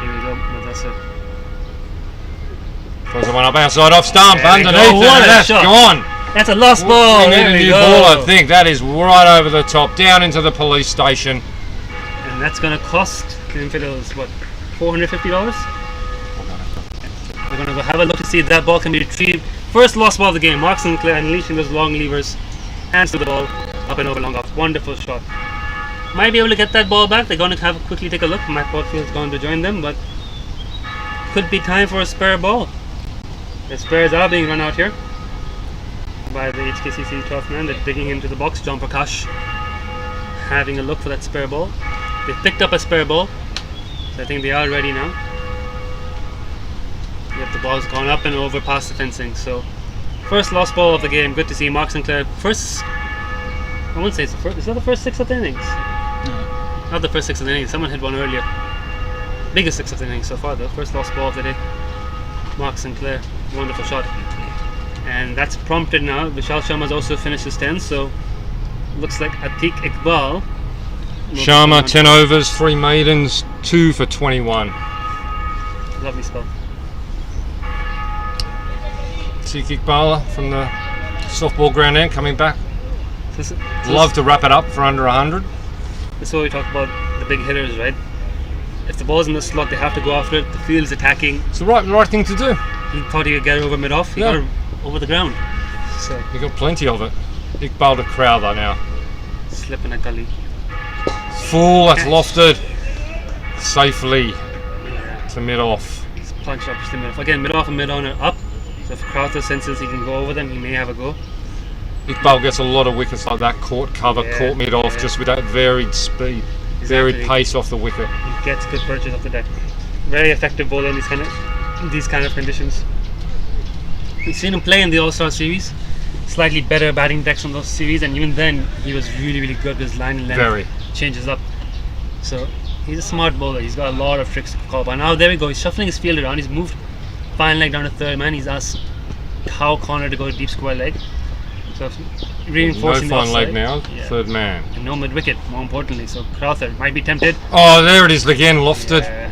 Here we go. Madassa. Throws the one up outside off stump, There we underneath go. it, What and a that's shot. gone. That's a lost ball. We need There a we new go. ball, I think. That is right over the top, down into the police station. And that's going to cost the Infidels, what, $450? We're going to go have a look to see if that ball can be retrieved. First lost ball of the game. Mark Sinclair unleashing those long levers. Hands to the ball. Up and over, long off. Wonderful shot. Might be able to get that ball back. They're going to have quickly take a look. Matt Portfield's going to join them, but could be time for a spare ball. The spares are being run out here by the HKCC 12th man. They're digging into the box. John Prakash having a look for that spare ball. They picked up a spare ball, so I think they are ready now. Yep, the ball's gone up and over past the fencing. So, first lost ball of the game. Good to see Mark Sinclair. First, I wouldn't say it's the first. Is that the first 6 of the innings? No. Not the first 6 of the innings. Someone hit one earlier. Biggest 6 of the innings so far. The first lost ball of the day. Mark Sinclair, wonderful shot. And that's prompted now. Vishal Sharma's also finished his 10, so looks like Atiq Iqbal. Sharma, 10 overs, 3 maidens, 2 for 21. Lovely spell. Atiq Iqbal from the softball ground end coming back. This Love to wrap it up for under 100. is what we talk about, the big hitters, right? If the ball's in the slot, they have to go after it. The field's attacking. It's the right thing to do. He thought he could get it over mid-off. He Yeah. got it over the ground. So, You've got plenty of it. Iqbal to Crowther now. slip in a gully. Full, that's lofted. Safely to mid-off. He's punched up to mid-off. Again, mid-off and mid-on are up. So if Crowther senses he can go over them, he may have a go. Iqbal gets a lot of wickets like that, caught cover, Yeah, caught mid-off, yeah. just with that varied speed, varied Exactly. pace off the wicket. He gets good purchase off the deck. Very effective bowler in these kind of conditions. We've seen him play in the All-Star series. Slightly better batting decks from those series, and even then he was really, really good. His line and length Very. changes up. So he's a smart bowler. He's got a lot of tricks to call by. Now there we go. He's shuffling his field around. He's moved fine leg down to third man. He's asked Cow Connor to go to deep square leg. So No reinforcing the fine leg offside. now, Yeah. third man. And no mid wicket, more importantly. So Crowther might be tempted. Oh, there it is again, lofted. Yeah,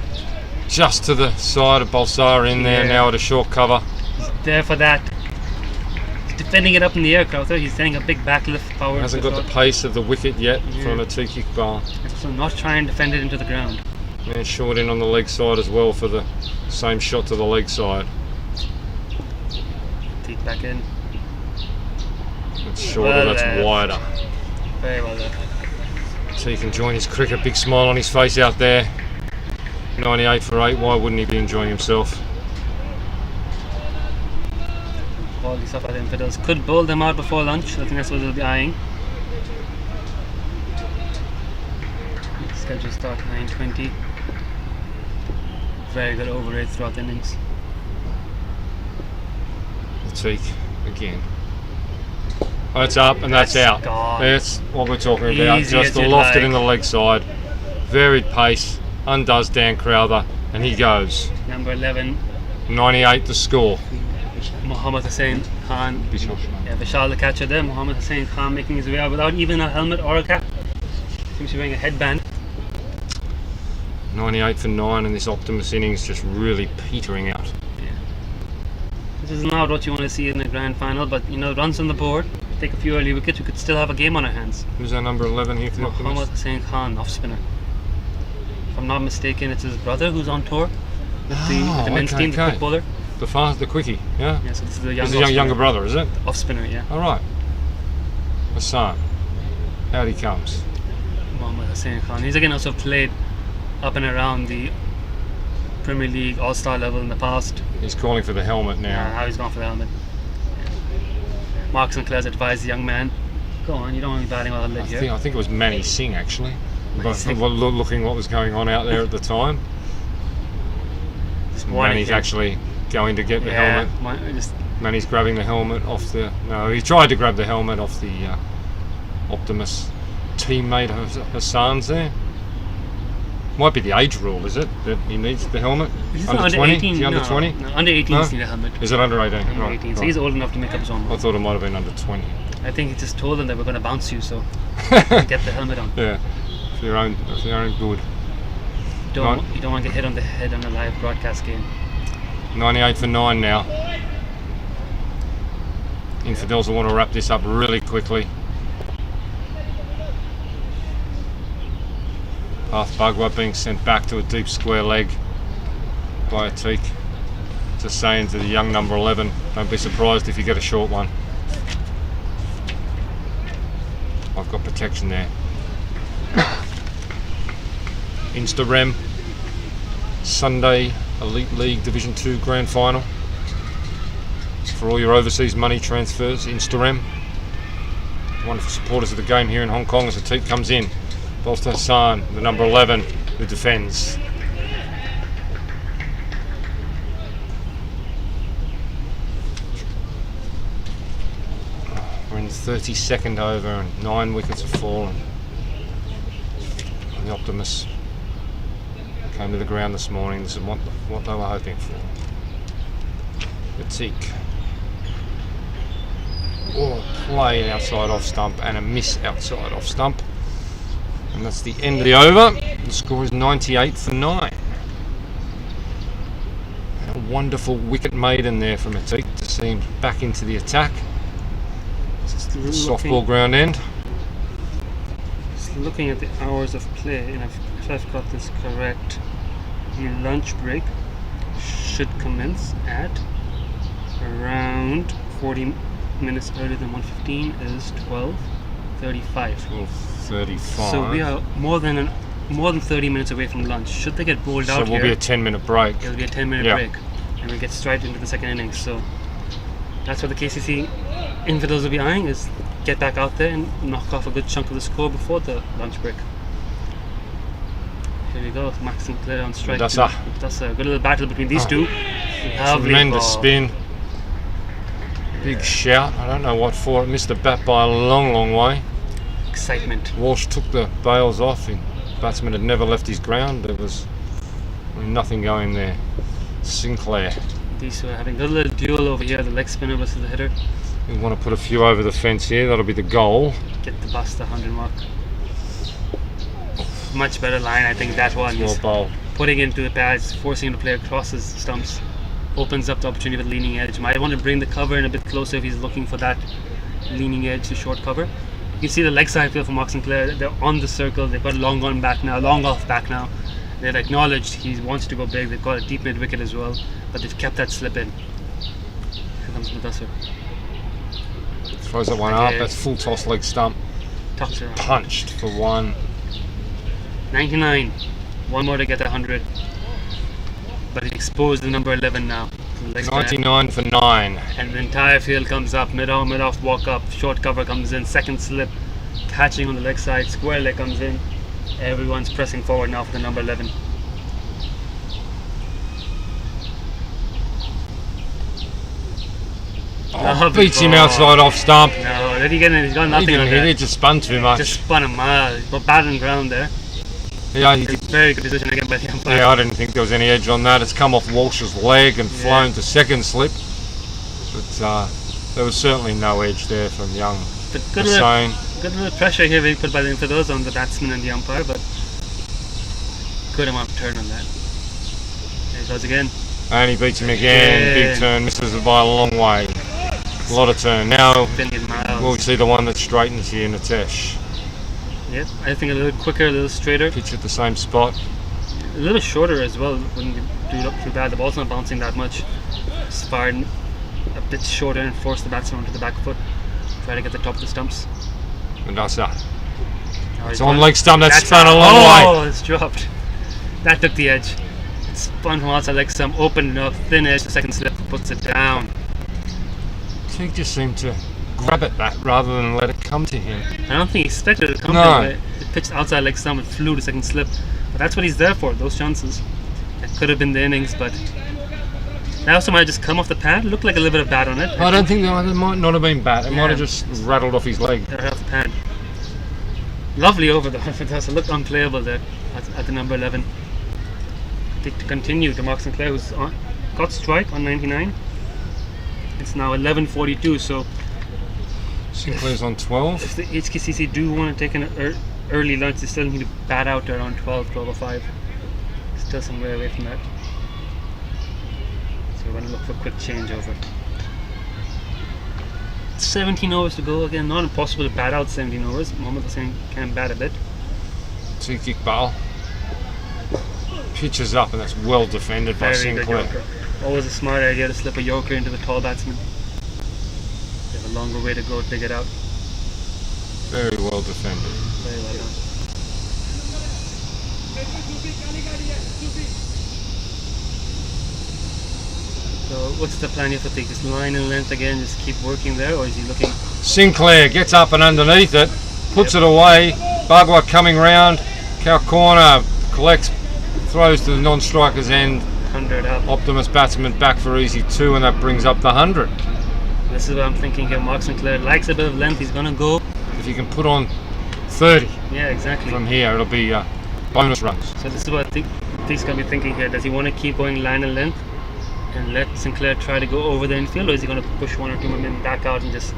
Just to the side of Balsara in there, Yeah. now at a short cover. he's there for that. He's defending it up in the air, Crowther. He's sending a big backlift power. Hasn't to got the shot. pace of the wicket yet Yeah. from Atiq Iqbal. So not try and defend it into the ground. And short in on the leg side as well for the same shot to the leg side. Take back in. It's shorter, Well that's left. wider. Very well done. So he can join his cricket, big smile on his face out there. 98 for 8, why wouldn't he be enjoying himself? All these stuff at Infidels. Could bowl them out before lunch. I think that's what they'll be eyeing. Schedule start 9:20. Very good over rate throughout the innings. Atiq again. That's up and that's out. Gone. That's what we're talking about. Easy Just as the you'd lofted like. in the leg side. Varied pace, undoes Dan Crowther, and he goes. Number 11, 98 to score. Mohammad Hussain Khan. Yeah, Vishal the catcher there. Mohammad Hussain Khan making his way out without even a helmet or a cap. Seems to be wearing a headband. 98 for 9, and this Optimus innings just really petering out. Yeah. This is not what you want to see in the grand final, but runs on the board. Take a few early wickets, we could still have a game on our hands. Who's our number 11 here for the Mohammad Optimus? Hussain Khan, off spinner. If I'm not mistaken, it's his brother who's on tour with the men's team, the quick bowler. The quickie, yeah? Yeah, so this is the This is a younger brother, is it? off spinner, yeah. Alright. Hassan. Out he comes. Mohammad Hussain Khan. He's again also played up and around the Premier League All-Star level in the past. He's calling for the helmet now. How he's gone for the helmet. Mark Sinclair's advised the young man, go on, you don't want to be batting while I live here. I think it was Manny Singh actually. But Singh. looking what was going on out there at the time. Manny's actually going to get the helmet. Manny's grabbing the helmet off the... No, he tried to grab the helmet off the Optimus teammate Hassan's there. Might be the age rule, is it? That he needs the helmet? He's Under 20? 18. Is he under 20? No, under 18s need a helmet. Is it under 18? Under 18. So he's old enough to make up his own I mind. thought it might have been under 20. I think he just told them that we're going to bounce you, so get the helmet on. Yeah, for your own good. You don't want to get hit on the head on a live broadcast game. 98 for 9 now. Infidels will want to wrap this up really quickly. Path Bugwa being sent back to a deep square leg by Atik. Just saying to the young number 11, don't be surprised if you get a short one. I've got protection there. Instarem, Sunday Elite League Division 2 Grand Final. For all your overseas money transfers, Instarem. Wonderful supporters of the game here in Hong Kong as Atik comes in. Balls to Hassan, the number 11, who defends. We're in the 32nd over and 9 wickets have fallen. And the Optimus came to the ground this morning. This is what they were hoping for. Atik. Oh, play outside off stump and a miss outside off stump. And that's the end of the over. The score is 98 for 9. And a wonderful wicket maiden there from Atik to see him back into the attack. Softball ground end. Just looking at the hours of play, and if I've got this correct, the lunch break should commence at around 40 minutes earlier than 1:15 is 12:35. 12:35. So we are more than 30 minutes away from lunch. Should they get bowled out So here, we'll be a 10-minute break. it'll be a 10-minute Yeah. break, and we get straight into the second innings. So that's what the KCC Infidels will be eyeing, is get back out there and knock off a good chunk of the score before the lunch break. Here we go, Max Sinclair on strike. That's a good little battle between these two. Lovely Tremendous ball. spin. Big shout. I don't know what for. It missed the bat by a long, long way. Excitement. Walsh took the bails off. The batsman had never left his ground. There was nothing going there. Sinclair. These two are having a little duel over here, the leg spinner versus the hitter. We want to put a few over the fence here. That'll be the goal. Get the bust the 100 mark. Much better line, I think that one. Small Is bowl. putting into the pads, forcing him to play across his stumps, opens up the opportunity with leaning edge. Might want to bring the cover in a bit closer if he's looking for that leaning edge to short cover. You see the leg side field from Mark Sinclair. They're on the circle. They've got long on back now, long off back now. They've acknowledged he wants to go big. They've got a deep mid wicket as well, but they've kept that slip in. Here comes Mudassar. Throws that one up. That's full toss leg stump. Tucks around. Punched for one. 99. One more to get 100. But he exposed the number 11 now. The leg spinner. 99 for 9. And the entire field comes up, mid off, walk up, short cover comes in, second slip, catching on the leg side, square leg comes in. Everyone's pressing forward now for the number 11. Oh, beats him outside off stump. No, did he get in? He's got He nothing on didn't hit here. it, just spun too much. Just spun him, but bad on ground there. Yeah, Very good decision again by the umpire. yeah, I didn't think there was any edge on that. It's come off Walsh's leg and flown to second slip. But there was certainly no edge there from young But Hussain. good little pressure here being put by the Infidels on the batsman and the umpire, but good amount of turn on that. There he goes again. And he beats him again. Big turn, misses it by a long way. A lot of turn. Now Billion miles. we'll see the one that straightens here, Nitesh. Yep, I think a little quicker, a little straighter, Pitch at the same spot. a little shorter as well. Wouldn't do it up too bad. The ball's not bouncing that much. Just fired a bit shorter and force the batsman onto the back foot. Try to get the top of the stumps. Mandasa. Oh, It's he's on gone. leg stump. That's That's spun a out. long way. Oh, it's dropped. That took the edge. It spun from outside leg stump, opened up, thin edge, the second slip, puts it down. He just seemed to grab at that rather than let it come to him. I don't think he expected it to come No. to him. It pitched outside leg stump and flew to second slip. But that's what he's there for, those chances. That could have been the innings, but that also might have just come off the pad. Looked like a little bit of bat on it. I don't think that it might not have been bat. It Yeah. might have just rattled off his leg. They're off the pad. Lovely over though. Fantastic. Looked unplayable there at the number 11. I think to continue to Mark Sinclair, who's got strike on 99. It's now 11:42. So Sinclair's on 12. if the HKCC do want to take an early lunch, they still need to bat out around 12:05. Still some way away from that. So we're going to look for a quick changeover. 17 overs to go. Again, not impossible to bat out 17 overs. Mohammad Hussain can bat a bit. Two kick ball. Pitches up, and that's well defended by Very good Sinclair. yorker. Always a smart idea to slip a yorker into the tall batsman. They have a longer way to go to dig it out. Very well defended. Very well done. So what's the plan here for Teak? Just line and length again, just keep working there, or is he looking? Sinclair gets up and underneath it, puts it away. Bagua coming round. Cow corner collects, throws to the non-striker's end. 100 up. Optimus batsman back for easy 2, and that brings up the 100. This is what I'm thinking here. Mark Sinclair likes a bit of length. He's gonna go. If he can put on 30 Yeah, exactly. from here, it'll be bonus runs. So this is what I think Teak's gonna be thinking here. Does he want to keep going line and length and let Sinclair try to go over the infield, or is he going to push one or two men back out and just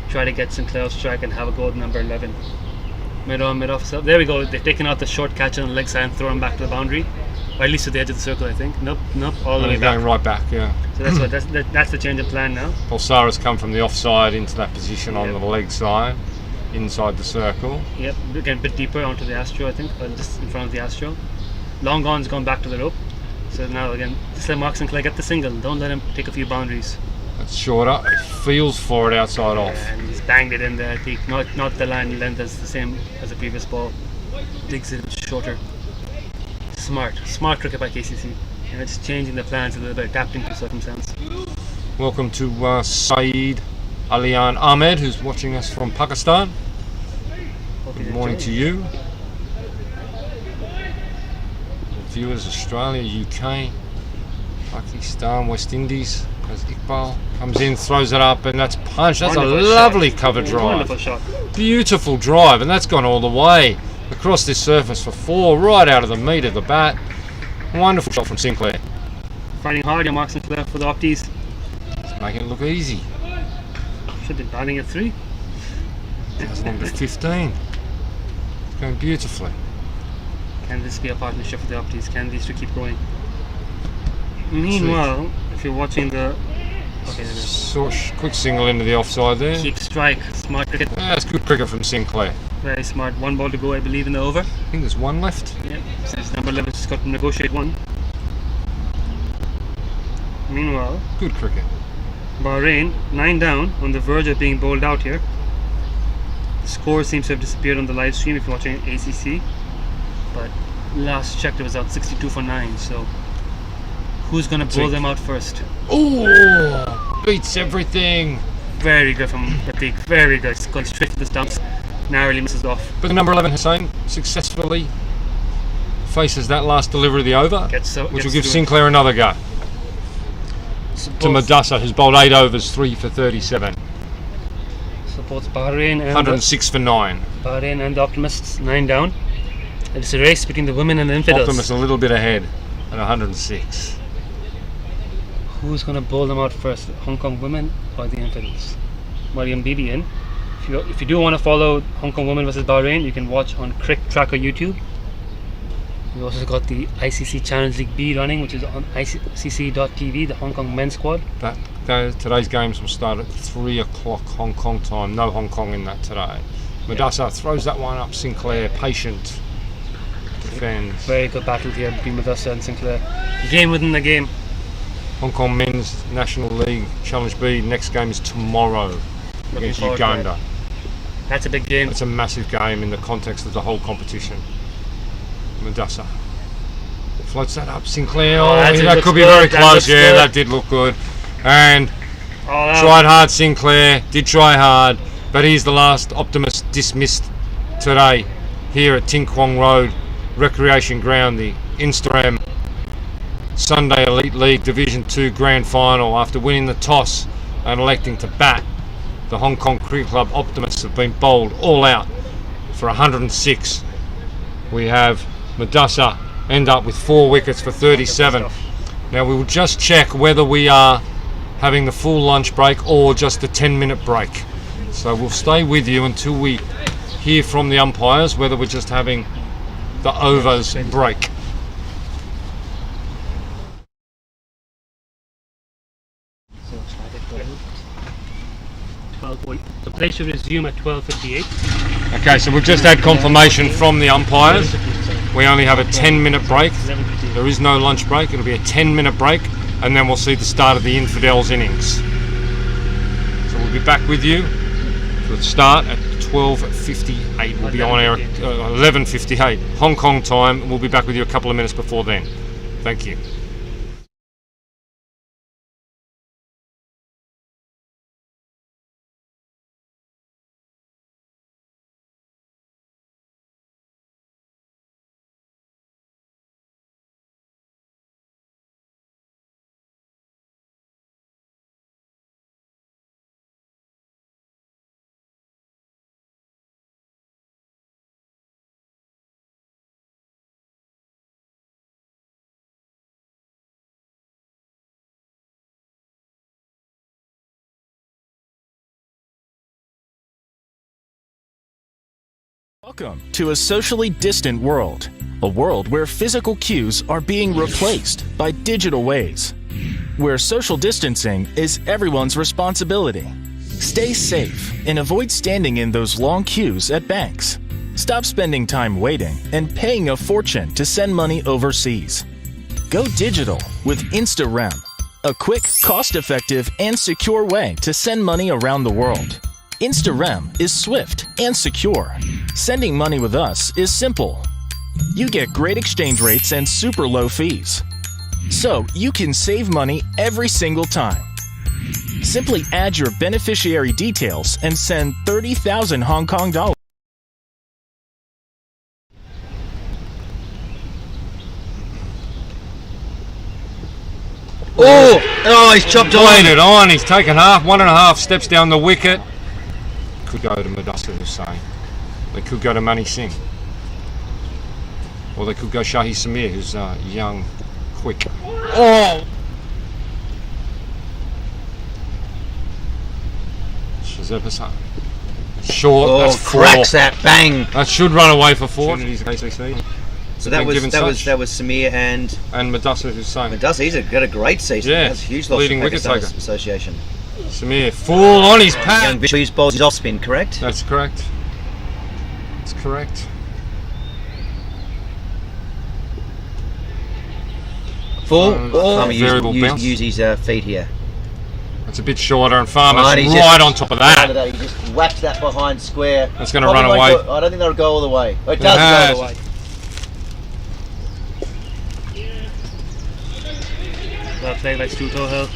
try to get Sinclair off strike and have a go at number 11? Mid on, mid off. So there we go. They've taken out the short catch on the leg side and thrown him back to the boundary, or at least to the edge of the circle, I think. Nope, all the way He's back. going right back, yeah. So that's what that's the change of plan now. Pulsara's come from the offside into that position on Yep. the leg side, inside the circle. Yep, again a bit deeper onto the Astro, I think, or just in front of the Astro. Long gone's gone back to the rope. So now again, just let Mark Sinclair get the single. Don't let him take a few boundaries. That's shorter. He feels for it outside off. And he's banged it in there. I think not the line length as the same as the previous ball. Digs it shorter. Smart cricket by KCC. You know, just changing the plans a little bit, adapting to circumstance. Welcome to Saeed Alian Ahmed, who's watching us from Pakistan. Hope he's Good morning to enjoying. you. Viewers, Australia, UK, Pakistan, West Indies. As Iqbal comes in, throws it up, and that's punched. That's Wonderful a shot. lovely cover drive. Wonderful shot. Beautiful drive, and that's gone all the way across this surface for 4, right out of the meat of the bat. Wonderful shot from Sinclair. Fighting hard, your Mark Sinclair for the Opties. It's making it look easy. Should be batting at 3. As long as 15. It's going beautifully. Can this be a partnership for the Opties? Can these two keep going? Meanwhile, if you're watching the... Okay, there it is. Quick single into the offside there. Keep strike. Smart cricket. That's good cricket from Sinclair. Very smart. 1 ball to go, I believe, in the over. I think there's one left. Yep. Since number 11 just got to negotiate 1. Meanwhile, Good cricket. Bahrain 9 down, on the verge of being bowled out here. The score seems to have disappeared on the live stream if you're watching ACC. But last checked it was out 62 for 9. So who's going to bowl them out first? Oh, beats everything. Very good from Pratik. Very good. It's going straight to the stumps. Narrowly misses off. But the number 11 Hussain successfully faces that last delivery of the over, which will give Sinclair another go. To Madassa, who's bowled 8 overs, 3 for 37. Supports Bahrain and 106 for 9. Bahrain and the Optimists 9 down. It's a race between the women and the Infidels. Optimus a little bit ahead at 106. Who's going to bowl them out first, the Hong Kong women or the Infidels? Mariam Bibi in. If you do want to follow Hong Kong women versus Bahrain, you can watch on Crick Tracker YouTube. We also got the ICC Challenge League B running, which is on ICC.tv, the Hong Kong men's squad. Today's games will start at 3 o'clock Hong Kong time. No Hong Kong in that today. Madassa throws that one up. Sinclair, patient, defends. Very good battle here between Madassa and Sinclair. Game within the game. Hong Kong Men's National League Challenge B. Next game is tomorrow against Uganda. That's a big game. It's a massive game in the context of the whole competition. Madassa floats that up. Sinclair. That could be very close. Yeah, that did look good. And tried hard. Sinclair did try hard, but he's the last Optimist dismissed today here at Ting Kwong Road Recreation Ground, the Instarem Sunday Elite League Division 2 Grand Final. After winning the toss and electing to bat, the Hong Kong Cricket Club Optimists have been bowled all out for 106. We have Madassa end up with 4 wickets for 37. Now we will just check whether we are having the full lunch break or just a 10-minute break. So we'll stay with you until we hear from the umpires whether we're just having the overs break. The play should resume at 12:58. Okay, so we've just had confirmation from the umpires. We only have a 10-minute break. There is no lunch break. It'll be a 10-minute break, and then we'll see the start of the Infidels innings. So we'll be back with you for the start at 12:58. We'll be on air at 11:58 Hong Kong time. We'll be back with you a couple of minutes before then. Thank you. Welcome to a socially distant world, a world where physical cues are being replaced by digital ways, where social distancing is everyone's responsibility. Stay safe and avoid standing in those long queues at banks. Stop spending time waiting and paying a fortune to send money overseas. Go digital with Instarem, a quick, cost-effective, and secure way to send money around the world. Instarem is swift and secure. Sending money with us is simple. You get great exchange rates and super low fees. So you can save money every single time. Simply add your beneficiary details and send 30,000 Hong Kong dollars. Oh, he's chopped Played it on. He's taken half, 1.5 steps down the wicket. Could go to Madassa Hussain. They could go to Mani Singh. Or they could go Shahi Samir, who's young, quick. Oh! Shazeb Hassan. Short, that's 4. Cracks that, bang! That should run away for 4. KCC. So that was Samir and Madassa Hussain. Madassa. Got a great season. Yeah, That's a huge loss leading for wicket Pakistan taker. Association. Samir, full on his pad. Young Vishnu's bowls his off spin, correct? That's correct. That's correct. Full. Variable bounce. Use his feet here. It's a bit shorter, and Farmer's Right, he's right just on top of that. He just whacks that behind square. That's going to run away. I don't think that'll go all the way. It does go all the way. Well played by Stu Tohill.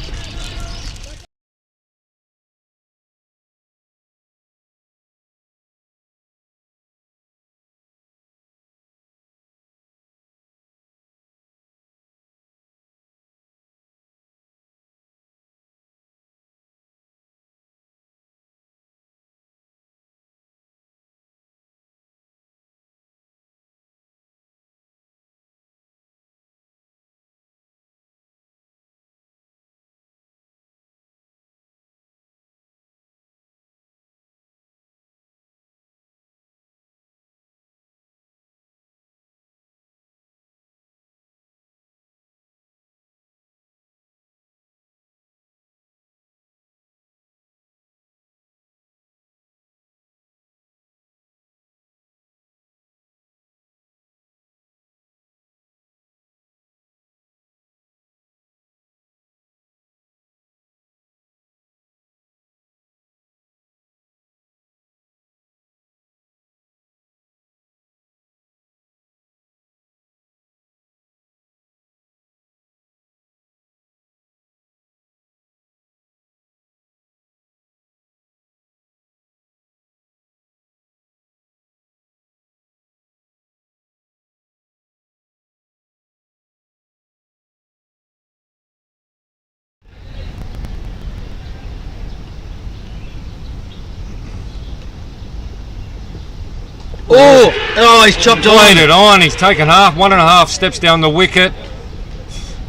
Oh, he's chopped Played on. it on. He's taken 1.5 steps down the wicket,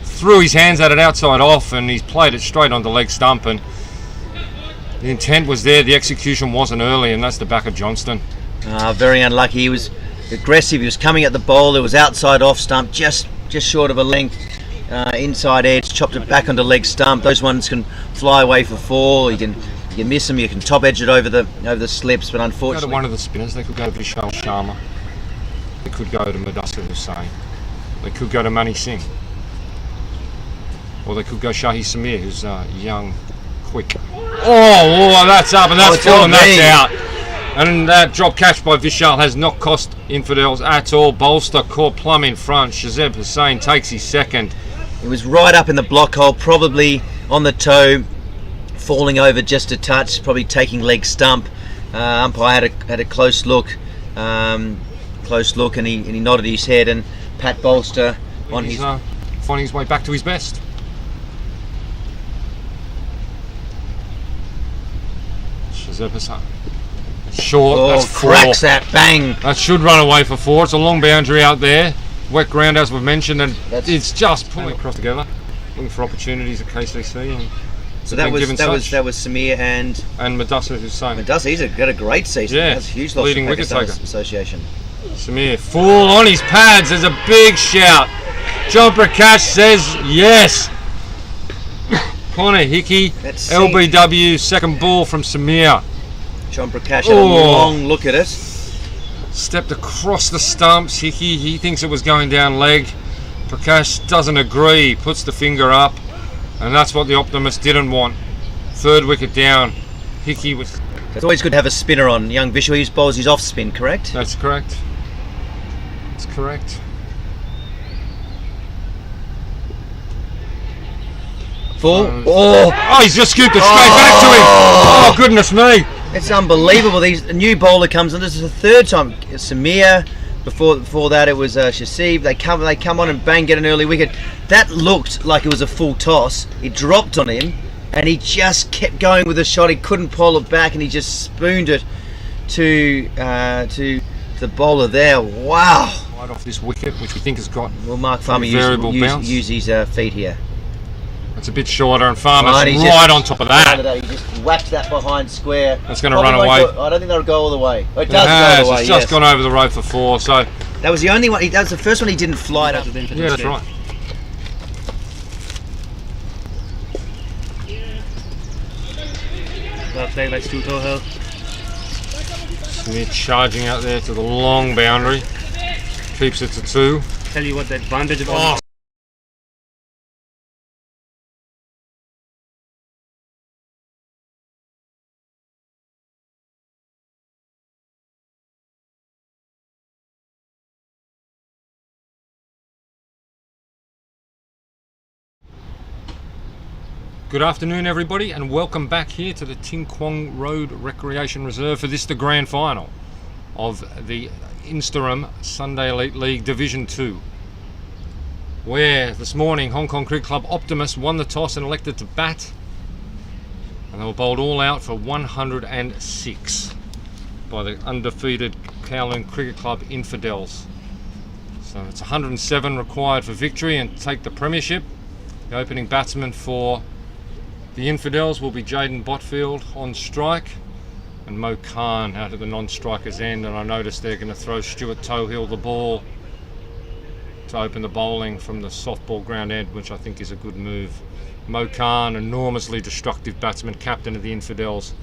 threw his hands at it outside off, and he's played it straight on the leg stump. And the intent was there, the execution wasn't early, and that's the back of Johnston. Very unlucky. He was aggressive. He was coming at the bowl. It was outside off stump, just short of a length. Inside edge, chopped it back onto leg stump. Those ones can fly away for 4. You can miss them. You can top edge it over the slips, but Go to unfortunately, one of the spinners. They could go to Vishal Sharma. They could go to Madhusar Hussain. They could go to Mani Singh. Or they could go Shahi Samir, who's young, quick. Oh, that's up and that's full and that's out. And that drop catch by Vishal has not cost Infidels at all. Bolster caught plumb in front. Shazeb Hussain takes his second. it was right up in the block hole, probably on the toe, falling over just a touch, probably taking leg stump. Umpire had a close look, and he nodded his head, and Pat Bolster on He's his. finding his way back to his best. Shazeb Hussain. Short, that's 4. Cracks that, bang! That should run away for 4. It's a long boundary out there. Wet ground, as we've mentioned, and it's just pulling across together, looking for opportunities at KCC. And So that was Samir and Madhusar Hussain. He's got a great season. Yeah, That's a huge loss leading for wicket Pakistan taker. Association. Samir, full on his pads. There's a big shout. John Prakash says yes. Connor Hickey, Let's see. LBW, second ball from Samir. John Prakash had a long look at it. Stepped across the stumps. Hickey, he thinks it was going down leg. Prakash doesn't agree, puts the finger up, and that's what the Optimist didn't want. 3rd wicket down. Hickey was. It's always good to have a spinner on. Young Vishal, he bowls his off spin, correct? That's correct. That's correct. Full. Oh, he's just scooped it straight back to him. Oh, goodness me. It's unbelievable. A new bowler comes on. This is the 3rd time. Samir. Before that, it was Shasib. They come on and bang, get an early wicket. That looked like it was a full toss. It dropped on him, and he just kept going with the shot. He couldn't pull it back, and he just spooned it to the bowler there. Wow. Right off this wicket, which we think has got. Well, Mark Farmer variable bounce. use his feet here. It's a bit shorter, and Farmer's Right, he's right just- on top of that. He just whacked that behind square. That's gonna Probably run won't away. go- I don't think that'll go all the way. Oh, it It does go all has. the way. It's just Yes. gone over the road for 4. So That was the only one. That was the first one he didn't fly to. yeah, that's right. Well played by Stu Tohill. Smith charging out there to the long boundary, keeps it to 2. Tell you what the advantage of Oh. Good afternoon, everybody, and welcome back here to the Ting Kwong Road Recreation Reserve for this, the grand final of the Instarem Sunday Elite League Division 2, where this morning Hong Kong Cricket Club Optimists won the toss and elected to bat, and they were bowled all out for 106 by the undefeated Kowloon Cricket Club Infidels. So it's 107 required for victory and take the premiership. The opening batsman for the Infidels will be Jaden Botfield on strike, and Mo Khan out at the non-striker's end. And I noticed they're going to throw Stuart Tohill the ball to open the bowling from the softball ground end, which I think is a good move. Mo Khan, enormously destructive batsman, captain of the Infidels,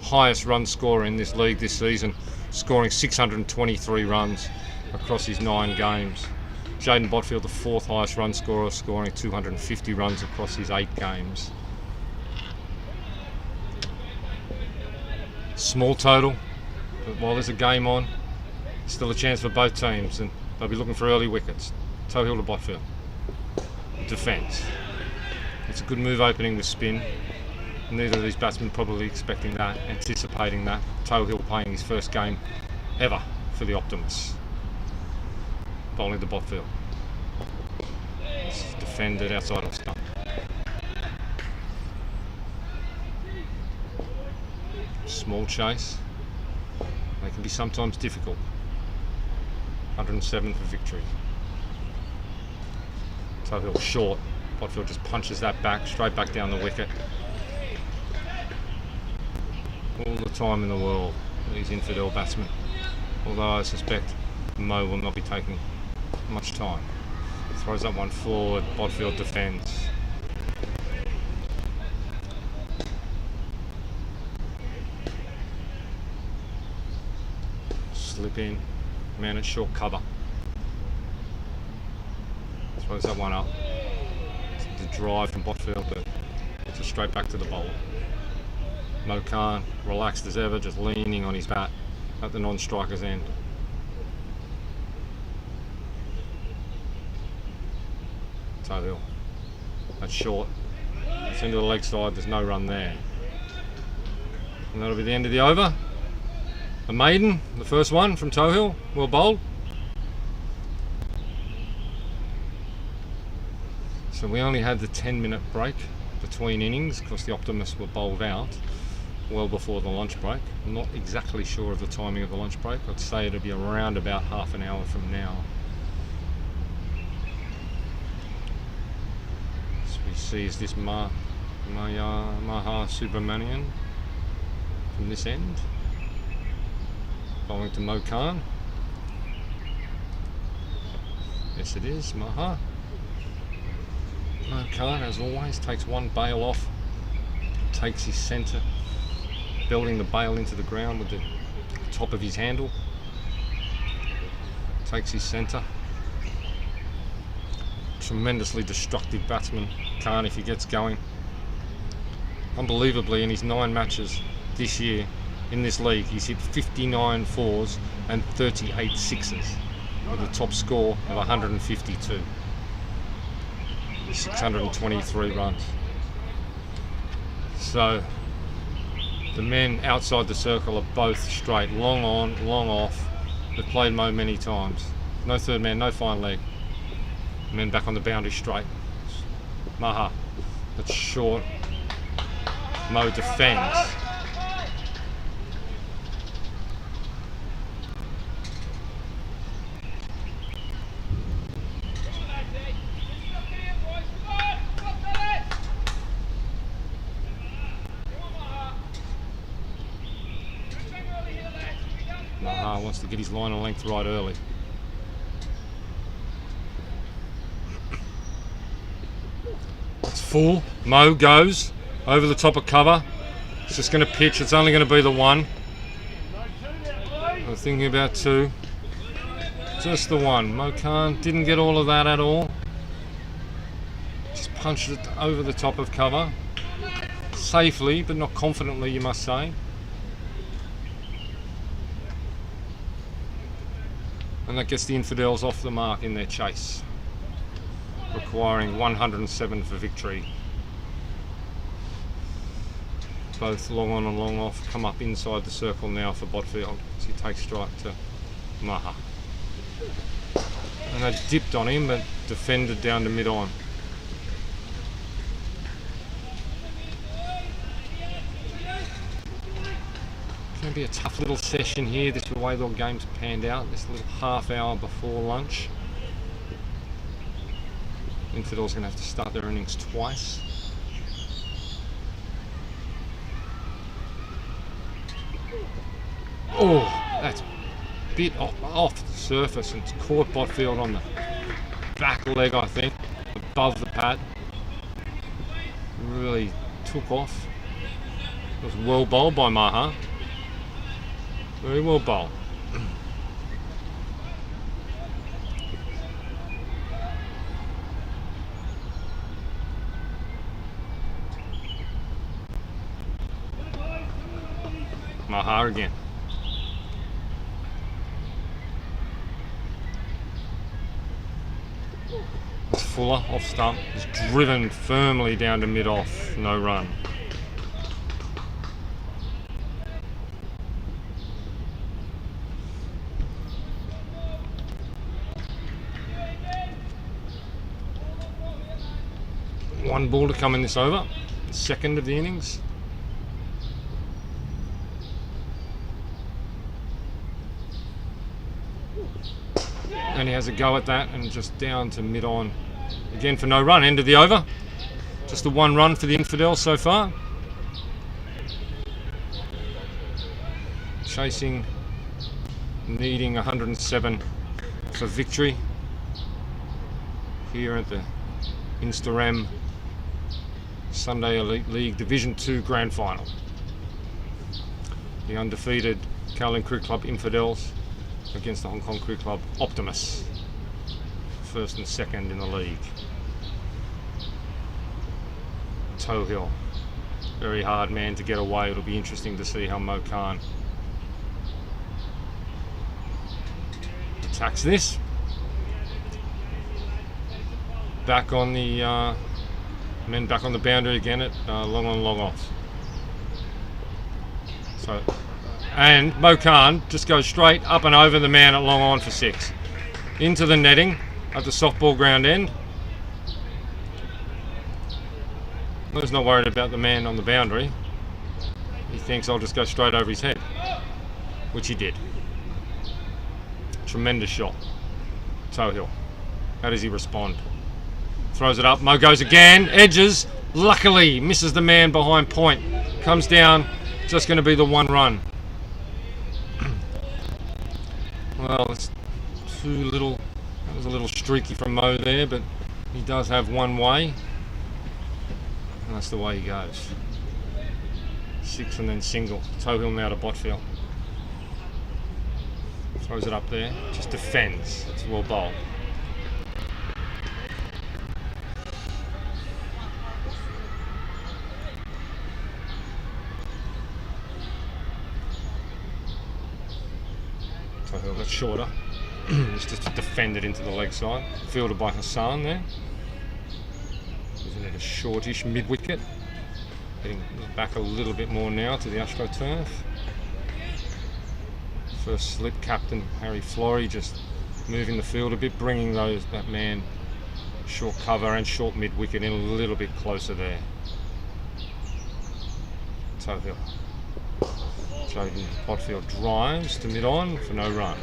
highest run scorer in this league this season, scoring 623 runs across his 9 games. Jaden Botfield, the 4th highest run scorer, scoring 250 runs across his 8 games. Small total, but while there's a game on, still a chance for both teams, and they'll be looking for early wickets. Tohill to Botfield. Defence. It's a good move opening with spin. Neither of these batsmen probably expecting that, anticipating that. Tohill playing his first game ever for the Optimists. Bowling to Botfield. It's defended outside of stump. Small chase. They can be sometimes difficult. 107 for victory. Tohill short. Botfield just punches that back, straight back down the wicket. All the time in the world, these infidel batsmen. Although I suspect Mo will not be taking much time. Throws that one forward, Botfield defends. Slip in, man at short cover. Throws that one up. The drive from Botfield, but it's a straight back to the bowler. Mo Khan, relaxed as ever, just leaning on his bat at the non-striker's end. Tohill. That's short. It's into the leg side, there's no run there. And that'll be the end of the over. A maiden, the first one from Tohill, well bowled. So we only had the 10-minute break between innings because the Optimists were bowled out well before the lunch break. I'm not exactly sure of the timing of the lunch break. I'd say it'll be around about half an hour from now. So we see is this Maha Subramanian from this end. Bowling to Mo Khan. Yes it is, Maha. Mo Khan, as always, takes one bail off, takes his centre, belting the bail into the ground with the top of his handle, takes his centre. Tremendously destructive batsman, Khan, if he gets going. Unbelievably, in his 9 matches this year in this league, he's hit 59 fours and 38 sixes with a top score of 152. 623 runs. So the men outside the circle are both straight, long on, long off. They've played Mo many times. No third man, no fine leg. Men back on the boundary straight. Maha, that's short. Mo defends. Maha wants to get his line of length right early. It's full. Mo goes over the top of cover. It's just going to pitch. It's only going to be the one. I'm thinking about 2. Just the one. Mo Khan didn't get all of that at all. Just punched it over the top of cover. Safely, but not confidently, you must say. And that gets the Infidels off the mark in their chase, requiring 107 for victory. Both long on and long off come up inside the circle now for Botfield as he takes strike to Maha. And they dipped on him but defended down to mid-on. Going to be a tough little session here. This is the way the game's panned out. This little half hour before lunch. Infidels going to have to start their innings twice. Oh, that's a bit off the surface and it's caught Botfield on the back leg, I think, above the pad. Really took off. It was well bowled by Maha. Very well bowled. Maha again. Fuller off stump. Is driven firmly down to mid-off. No run. One ball to come in this over, second of the innings. And he has a go at that and just down to mid-on. Again for no run. End of the over. Just the 1 run for the Infidels so far. Chasing, needing 107 for victory here at the Instarem Sunday Elite League Division 2 Grand Final. The undefeated Kowloon Cricket Club Infidels against the Hong Kong Cricket Club Optimists, first and second in the league. Toe Hill, very hard man to get away. It'll be interesting to see how Mo Khan attacks this. Back on the men back on the boundary again at long on, long off. So, and Mo Khan just goes straight up and over the man at long on for 6. Into the netting at the softball ground end. He's not worried about the man on the boundary. He thinks I'll just go straight over his head, which he did. Tremendous shot. Toe Hill. How does he respond? Throws it up. Mo goes again. Edges. Luckily misses the man behind point. Comes down. Just going to be the 1 run. Well, it's too little. That was a little streaky from Mo there, but he does have one way. And that's the way he goes. 6 and then single. Toe Hill now to Botfield. Throws it up there. Just defends. It's well bowled. Toe Hill got shorter. It's just defended into the leg side. Fielded by Hassan there. Isn't it a shortish mid-wicket? Getting back a little bit more now to the AstroTurf. First slip, captain Harry Flory just moving the field a bit, bringing that man short cover and short mid-wicket in a little bit closer there. Toe Hill. Jaden Botfield drives to mid-on for no run.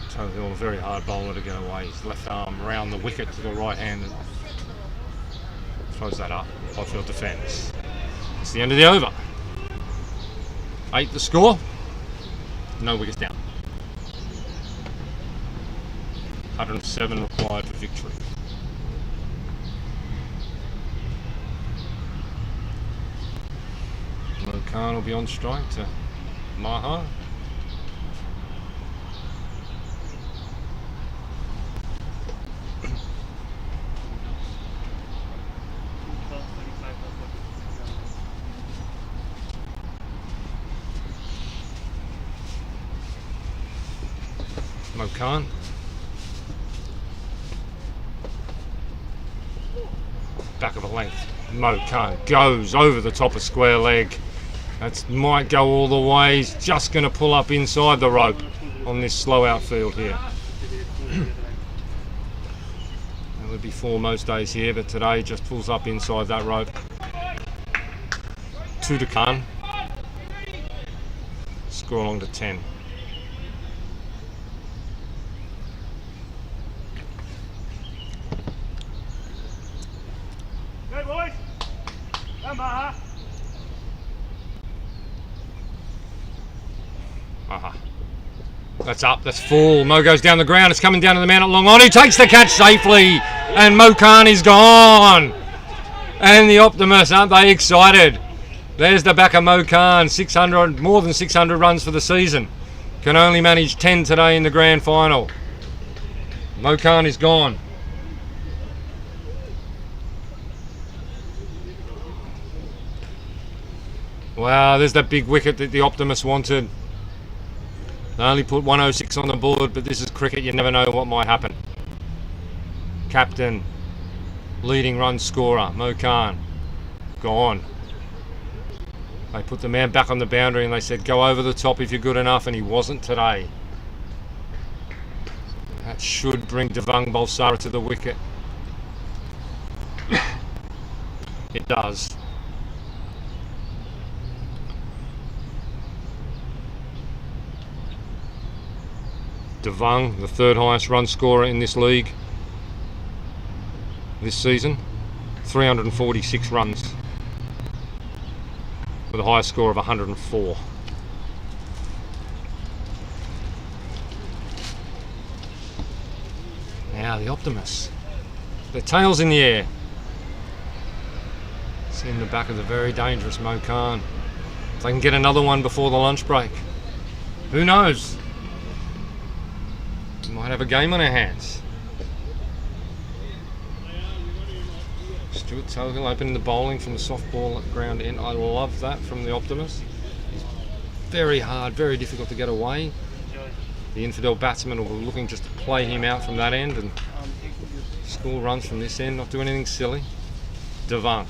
Toe Hill, a very hard bowler to get away. His left arm around the wicket to the right hand and throws that up. Botfield defends. It's the end of the over. 8 the score. No wickets down. 107 required for victory. Mo Khan will be on strike to Maha. Mo Khan. Back of a length. Mo Khan goes over the top of square leg. That might go all the way. He's just going to pull up inside the rope on this slow outfield here. That would be 4 most days here, but today just pulls up inside that rope. 2 to Khan. Score along to 10. Go boys! Come on! That's up, that's full. Mo goes down the ground, it's coming down to the man at long on. He takes the catch safely, and Mo Khan is gone. And the Optimists, aren't they excited? There's the back of Mo Khan, 600, more than 600 runs for the season. Can only manage 10 today in the grand final. Mo Khan is gone. Wow, there's that big wicket that the Optimists wanted. They only put 106 on the board, but this is cricket, you never know what might happen. Captain, leading run scorer, Mo Khan, gone. They put the man back on the boundary and they said, go over the top if you're good enough, and he wasn't today. That should bring Devang Balsara to the wicket. It does. Devang, the third highest run scorer in this league this season, 346 runs, with a highest score of 104. Now the Optimists, their tails in the air. It's in the back of the very dangerous Mo Khan. If they can get another one before the lunch break, who knows? We might have a game on our hands. Stuart Tohill opening the bowling from the softball at ground end. I love that from the Optimist. He's very hard, very difficult to get away. The Infidel batsman will be looking just to play him out from that end and score runs from this end, not do anything silly. Devang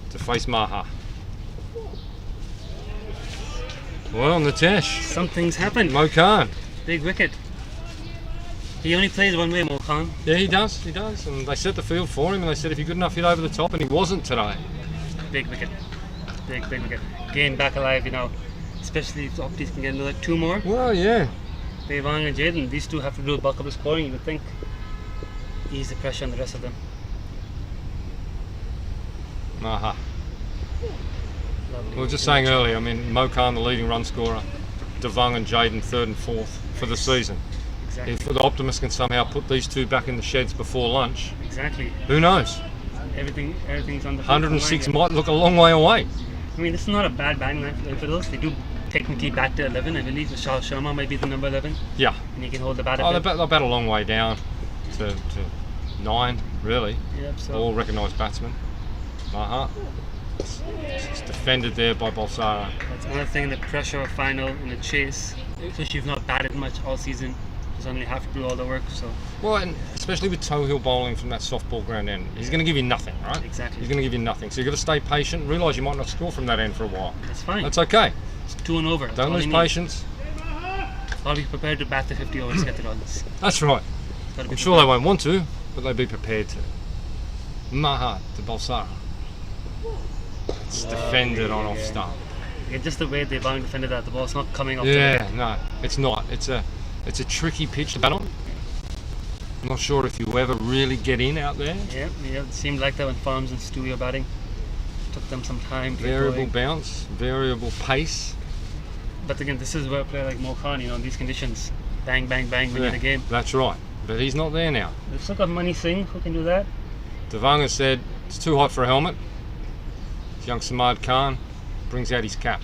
to face Maha. Well, Nitesh. Something's happened. Mo Khan. Big wicket. He only plays one way, Mo Khan. Yeah, he does. And they set the field for him and they said if you're good enough, hit over the top, and he wasn't today. Big wicket. Big wicket. Game back alive, especially if the Opties can get another 2 more. Well, yeah. Devang and Jaden, these two have to do the bulk of the scoring, you would think. Ease the pressure on the rest of them. Maha. Lovely. We were just saying earlier, Mo Khan, the leading run scorer, Devang and Jaden, 3rd and 4th for the season. Exactly. If the Optimists can somehow put these two back in the sheds before lunch, Exactly. who knows? Everything's on the 106 line might look a long way away. this is not a bad batting line for the Infidels. They do technically bat to 11. I believe Vishal Sharma might be the number 11. Yeah. And he can hold the bat Oh, up. they'll bat a long way down to 9, really. Yep, so All recognised batsmen. Maha. It's defended there by Balsara. that's another thing, the pressure of final and the chase. Especially if you've not batted much all season. You only have to do all the work, so Well, and especially with Tohill bowling from that softball ground end, he's going to give you nothing, right? Exactly. He's going to give you nothing. So you've got to stay patient, realise you might not score from that end for a while. that's fine. That's okay. It's 2 and over. That's Don't all lose you need. patience. I'll be prepared to bat the 50 overs to get the runs. That's right. Gotta be I'm sure they won't want to, but they'll be prepared to. Maha to Balsara. It's defended on off stump. Yeah, just the way Devang defended that, the ball's not coming off Yeah, no, it's not. It's a tricky pitch to bat on. I'm not sure if you ever really get in out there. Yeah, it seemed like that when Farms and Stewie were batting. Took them some time to get Variable going. bounce, variable pace. But again, this is where a player like Mo Khan, in these conditions, bang, bang, bang, win Yeah, the game. that's right. But he's not there now. They've still got Money Singh, who can do that. Devang has said it's too hot for a helmet. Young Samad Khan brings out his cap.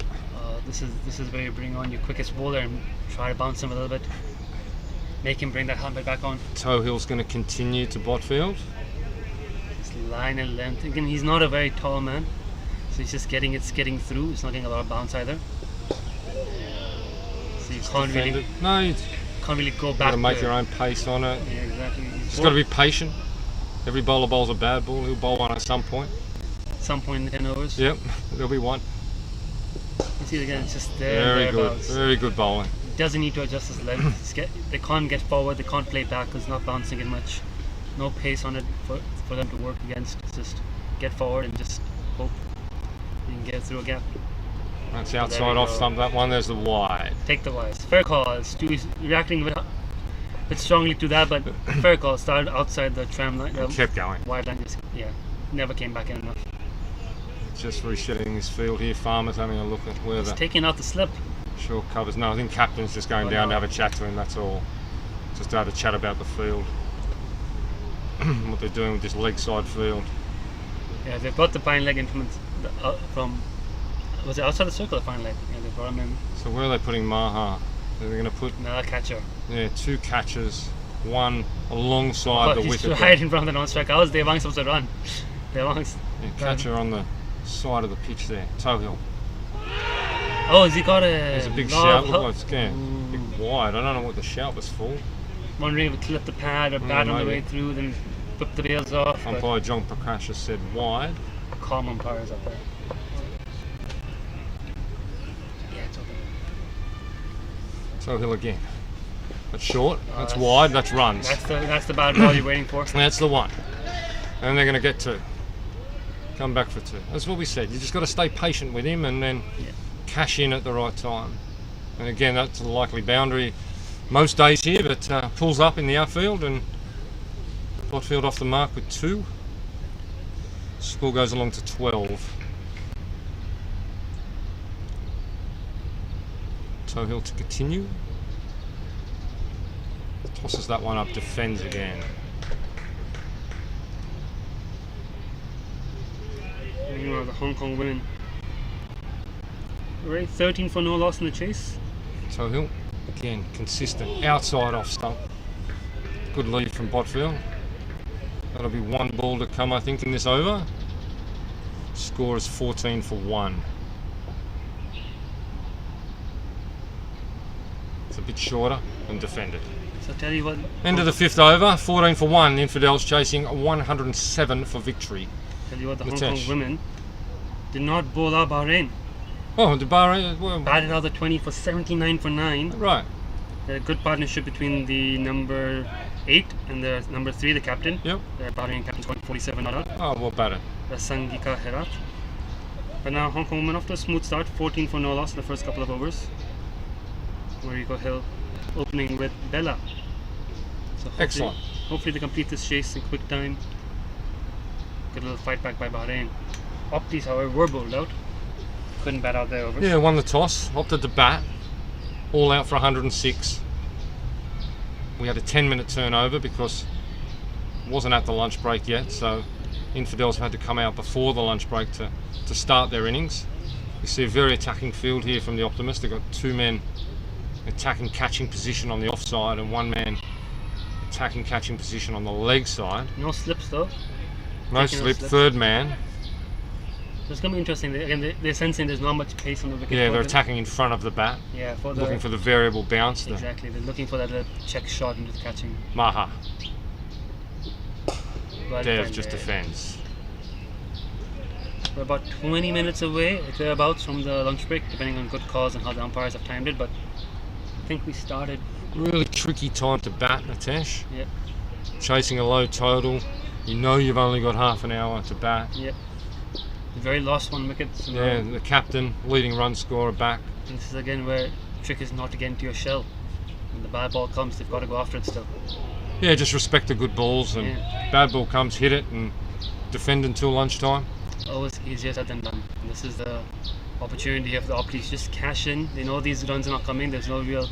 This is where you bring on your quickest bowler and try to bounce him a little bit. Make him bring that helmet back on. Tohill's going to continue to bot field. His line and length. Again, he's not a very tall man, so he's just getting through. He's not getting a lot of bounce either. So you can't really No, you've go got back. to make your own pace on it. Yeah, exactly. He's got to be patient. Every bowler bowls a bad ball. He'll bowl one at some point. At some point in the 10 overs. Yep, there'll be one. You see again, it's just there. Very good. thereabouts. Very good bowling. Doesn't need to adjust his length. They can't get forward. They can't play back because it's not bouncing it much. No pace on it for them to work against. It's just get forward and just hope you can get through a gap. That's There outside we off go. stump. That one, there's the wide. Take the wise. Fair call. Stewie's reacting a bit strongly to that, but fair call. Started outside the tram line. Kept going. Wide line. Never came back in enough. Just resetting his field here. Farmer's having a look at where He's the taking out the slip. short covers. No, I think captain's just going down to have a chat to him. That's all. Just to have a chat about the field. What they're doing with this leg side field. Yeah, they've got the fine leg in from was it outside the circle, the fine leg? Yeah, they brought him in. So where are they putting Maha? They're going to put Another catcher. 2 catches, one alongside the he's wicket. right in front of the non-strike. How was Devang supposed to run? Devang's. Catcher on the side of the pitch there. Tohill. Oh, has he got a? There's a big lob shout. hook? Look like it's going big wide. I don't know what the shout was for. Wondering if it clipped the pad or bat on the maybe. way through, then whipped the bails off. But Umpire John Prakash has said wide. calm umpires up there. Yeah, it's okay. Tohill again. That's short. That's that's- wide. That's runs. That's the bad ball you're waiting for. That's the one. And they're going to get 2. Come back for 2. That's what we said. You just got to stay patient with him and then Yeah. cash in at the right time. And again, that's a likely boundary. most days here, but pulls up in the outfield and Botfield off the mark with 2. Score goes along to 12. Tohill to continue. Tosses that one up, defends again. Meanwhile, the Hong Kong women. Right, 13 for no loss in the chase. Tohill, again, consistent. Outside off stump. Good lead from Botfield. That'll be 1 ball to come, I think, in this over. Score is 14 for 1. It's a bit shorter and defended. So tell you what. End of the 5th over, 14 for 1. Infidels chasing 107 for victory. Tell you what, the Ritesh. Hong Kong women did not bowl out Bahrain. Oh, the Bahrain, well, Batted out the 20 for 79 for 9. right. A good partnership between the number 8 and the number 3, the captain. Yep. The Bahrain captain scored 47 not out. Oh, well batted. The Sangika Herat. But now Hong Kong women off to a smooth start, 14 for no loss in the first couple of overs. Mariko Hill opening with Bella. So Excellent. Hopefully they complete this chase in quick time. Good little fight back by Bahrain. Optis, however, were bowled out. Couldn't bat out their overs. Yeah, won the toss, opted to bat. All out for 106. We had a 10-minute turnover because it wasn't at the lunch break yet, so Infidels had to come out before the lunch break to start their innings. You see a very attacking field here from the Optimist. They've got 2 men attacking catching position on the offside and 1 man attacking catching position on the leg side. No slips though. No Taking slip, slips. 3rd man. So it's going to be interesting. Again, they're sensing there's not much pace on the wicket. Yeah, for they're them. attacking in front of the bat, Yeah, for the looking for the variable bounce, the exactly. They're looking for that little check shot into the catching. Maha. Well Dev done just there. defends. We're about 20 minutes away, thereabouts, from the lunch break, depending on good calls and how the umpires have timed it. But I think we started. Really tricky time to bat, Nitesh. Yep. Chasing a low total. You know you've only got half an hour to bat. Yep. The very last 1 wicket. So Yeah, now the captain, leading run scorer back. this is again where the trick is not to get into your shell. When the bad ball comes, they've got to go after it still. Yeah, just respect the good balls and Yeah. bad ball comes, hit it and defend until lunchtime. Always easier said than done. And this is the opportunity of the Optis. Just cash in. They know these runs are not coming. There's no real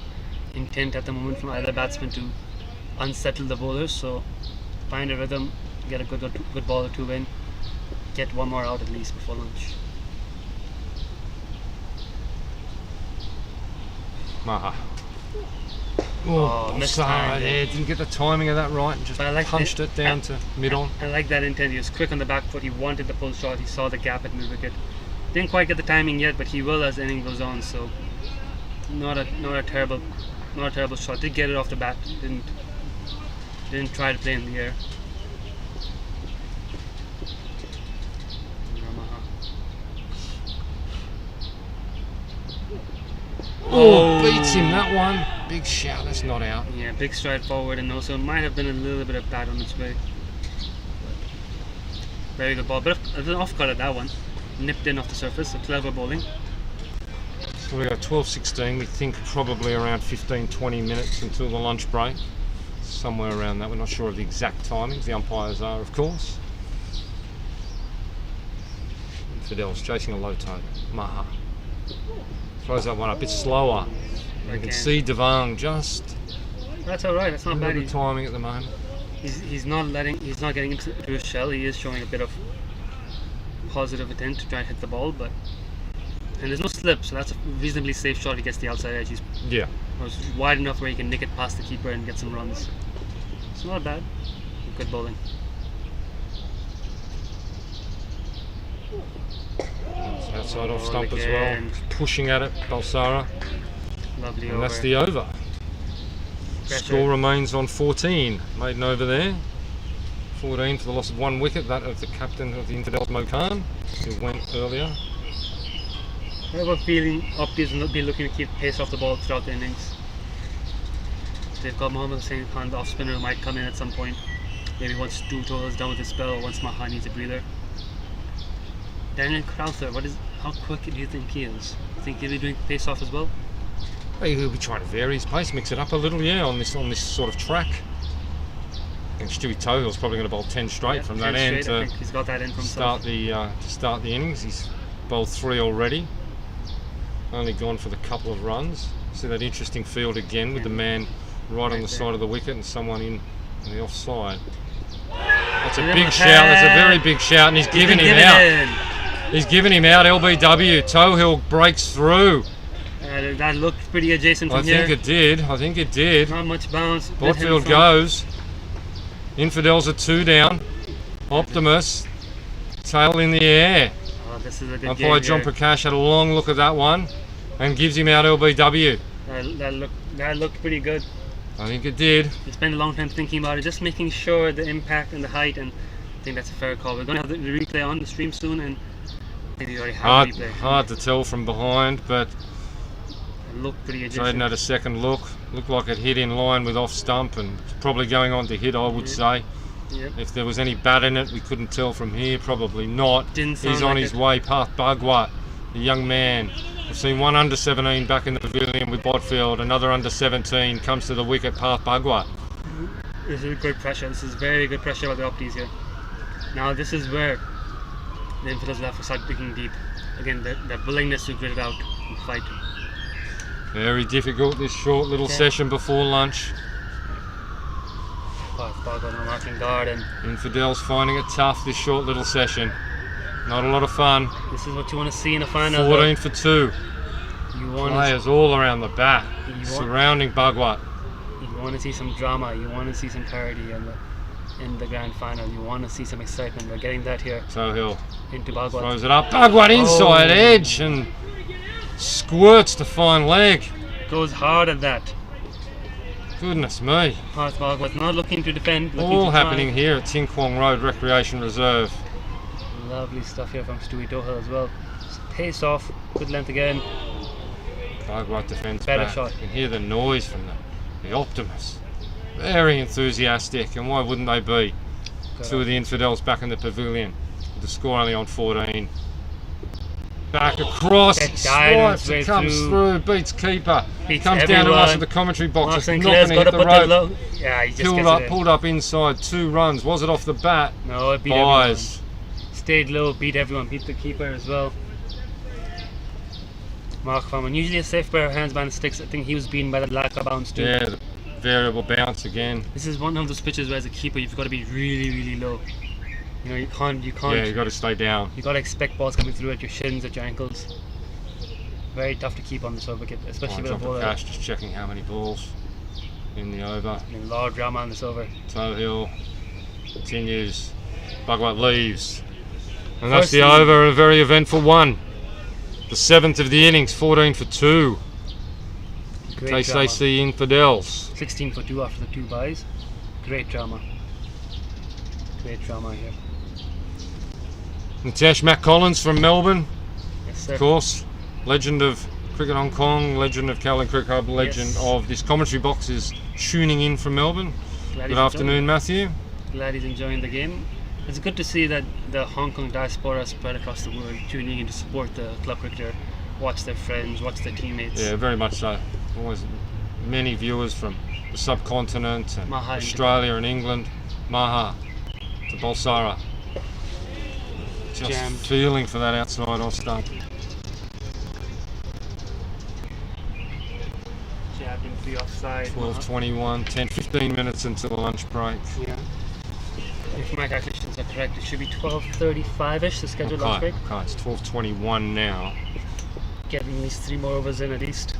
intent at the moment from either batsman to unsettle the bowlers. So find a rhythm, get a good ball or 2 in, get 1 more out at least before lunch. Maha. Oh, missed sorry, time. there. Didn't get the timing of that right and just But I like punched it down to mid-on. I like that intent. He was quick on the back foot. He wanted the pull shot. He saw the gap at mid wicket. Didn't quite get the timing yet, but he will as the inning goes on. So not a terrible shot. Did get it off the bat. Didn't try to play in the air. Oh, beats him that one. Big shout, that's not out. Yeah, big stride forward, and also might have been a little bit of bat on its way. Very good ball, but an off cut at that one. Nipped in off the surface, so clever bowling. So we got 12:16. We think probably around 15-20 minutes until the lunch break. Somewhere around that. We're not sure of the exact timings. The umpires are, of course. Infidels chasing a low total. Maha. Throws that one a bit slower. You can Again. see Devang just That's all right. That's not under bad. the timing at the moment. He's not getting into his shell. He is showing a bit of positive intent to try and hit the ball, and there's no slip, so that's a reasonably safe shot. He gets the outside edge. He's Yeah. wide enough where he can nick it past the keeper and get some runs. It's not bad. Good bowling. Outside off Oh, stump as well. again. Pushing at it, Balsara. Lovely And over. that's the over. Pressure. Score remains on 14. Maiden over there. 14 for the loss of 1 wicket. That of the captain of the Infidels, Mo Khan, who went earlier. I have a feeling Optis will be looking to keep pace off the ball throughout the innings. They've got Mohammad Hussain Khan, the off spinner, who might come in at some point. Maybe once Tuto is done with his spell, or once Maha needs a breather. Daniel Crowther, how quick do you think he is? You think he'll be doing pace off as well? He'll be trying to vary his pace, mix it up a little, on this sort of track. I think Stewie Tohill's probably going to bowl 10 straight from that 10 end straight, I to think he's got that in from start the innings. He's bowled 3 already. Only gone for the couple of runs. See that interesting field again with the man right on the side of the wicket and someone in on the offside. That's a big shout. That's a very big shout, and he's giving him out. He's giving him out. LBW. Tohill breaks through. That looked pretty adjacent from here. I think it did. Not much bounce. Botfield goes. Infidels are 2 down. Optimus. Tail in the air. Oh, this is a good Umpire game John here. Prakash had a long look at that one and gives him out LBW. That looked pretty good. I think it did. He spent a long time thinking about it, just making sure the impact and the height, and I think that's a fair call. We're going to have the replay on the stream soon, and maybe you already have the replay. Hard to tell from behind, but It looked pretty adjacent. Jaden had a second look. Looked like it hit in line with off stump and probably going on to hit, I would say. Yep. If there was any bat in it, we couldn't tell from here. Probably not. Didn't sound He's on like his it. way past Bagwa, the young man. We've seen one under 17 back in the pavilion with Botfield. Another under 17 comes to the wicket past Bagwa. This is good pressure. This is very good pressure by the Opties here. Now this is where the Infidels will have to start digging deep. Again, their willingness to grit it out and fight. Very difficult, this short little session before lunch. Bagwa on marking guard, and Infidels finding it tough, this short little session. Not a lot of fun. this is what you want to see in a final. 14 for 2. You want Players all around the bat, surrounding Bagwa. to see some drama. You want to see some parity in the grand final. You want to see some excitement. We're getting that here Tohill into Bagwa. throws it up. Bagwa inside edge and squirts to fine leg. Goes hard at that. Goodness me. Past Bagwa, not looking to defend. Looking All to try. happening here at Tin Kwong Road Recreation Reserve. Lovely stuff here from Stewie Tohill as well. Just pace off, good length again. Bagwa defends Better back. shot. You can hear the noise from the Optimus. Very enthusiastic, and why wouldn't they be? Two of the Infidels back in the pavilion with the score only on 14. Back across, swipes, it comes through, beats keeper. Beats Comes down to everyone. us at the commentary box. Mark It's Sinclair's not got going to to hit put the the rope. low. Yeah, he just gets it in. Pulled up inside, 2 runs. Was it off the bat? No, it beat Buys. everyone. Stayed low, beat everyone, beat the keeper as well. Mark Farman, usually a safe pair of hands behind the sticks. I think he was beaten by the lack of bounce too. Yeah, the variable bounce again. This is one of those pitches where as a keeper you've got to be really, really low. You know, you can't. Yeah, you got to stay down. You got to expect balls coming through at your shins, at your ankles. Very tough to keep on this over wicket, especially with a John bowler. Prakash just checking how many balls in the over. A lot of drama on this over. Tohill continues. Bagwa leaves. And that's First the inning. over, a very eventful one. The 7th of the innings, 14 for 2. Great drama. KCC Infidels. 16 for 2 after the 2 byes. Great drama. Great drama here. Nitesh Matt Collins from Melbourne, Yes, sir. of course. Legend of Cricket Hong Kong, legend of Callan Cricket Hub, legend Yes. of this commentary box is tuning in from Melbourne. Glad Good he's afternoon, Matthew. enjoying- Glad he's enjoying the game. It's good to see that the Hong Kong diaspora spread across the world, tuning in to support the club cricketer, watch their friends, watch their teammates. Yeah, very much so. Always many viewers from the subcontinent and Maha Australia and England. Maha to Balsara. Just Jammed. feeling for that outside off stump. Jabbed into the offside. 12:21, 10-15 minutes until the lunch break. Yeah. If my calculations are correct, it should be 12:35ish, the scheduled lunch break. Okay, it's 12:21 now. Getting these 3 more overs in at least.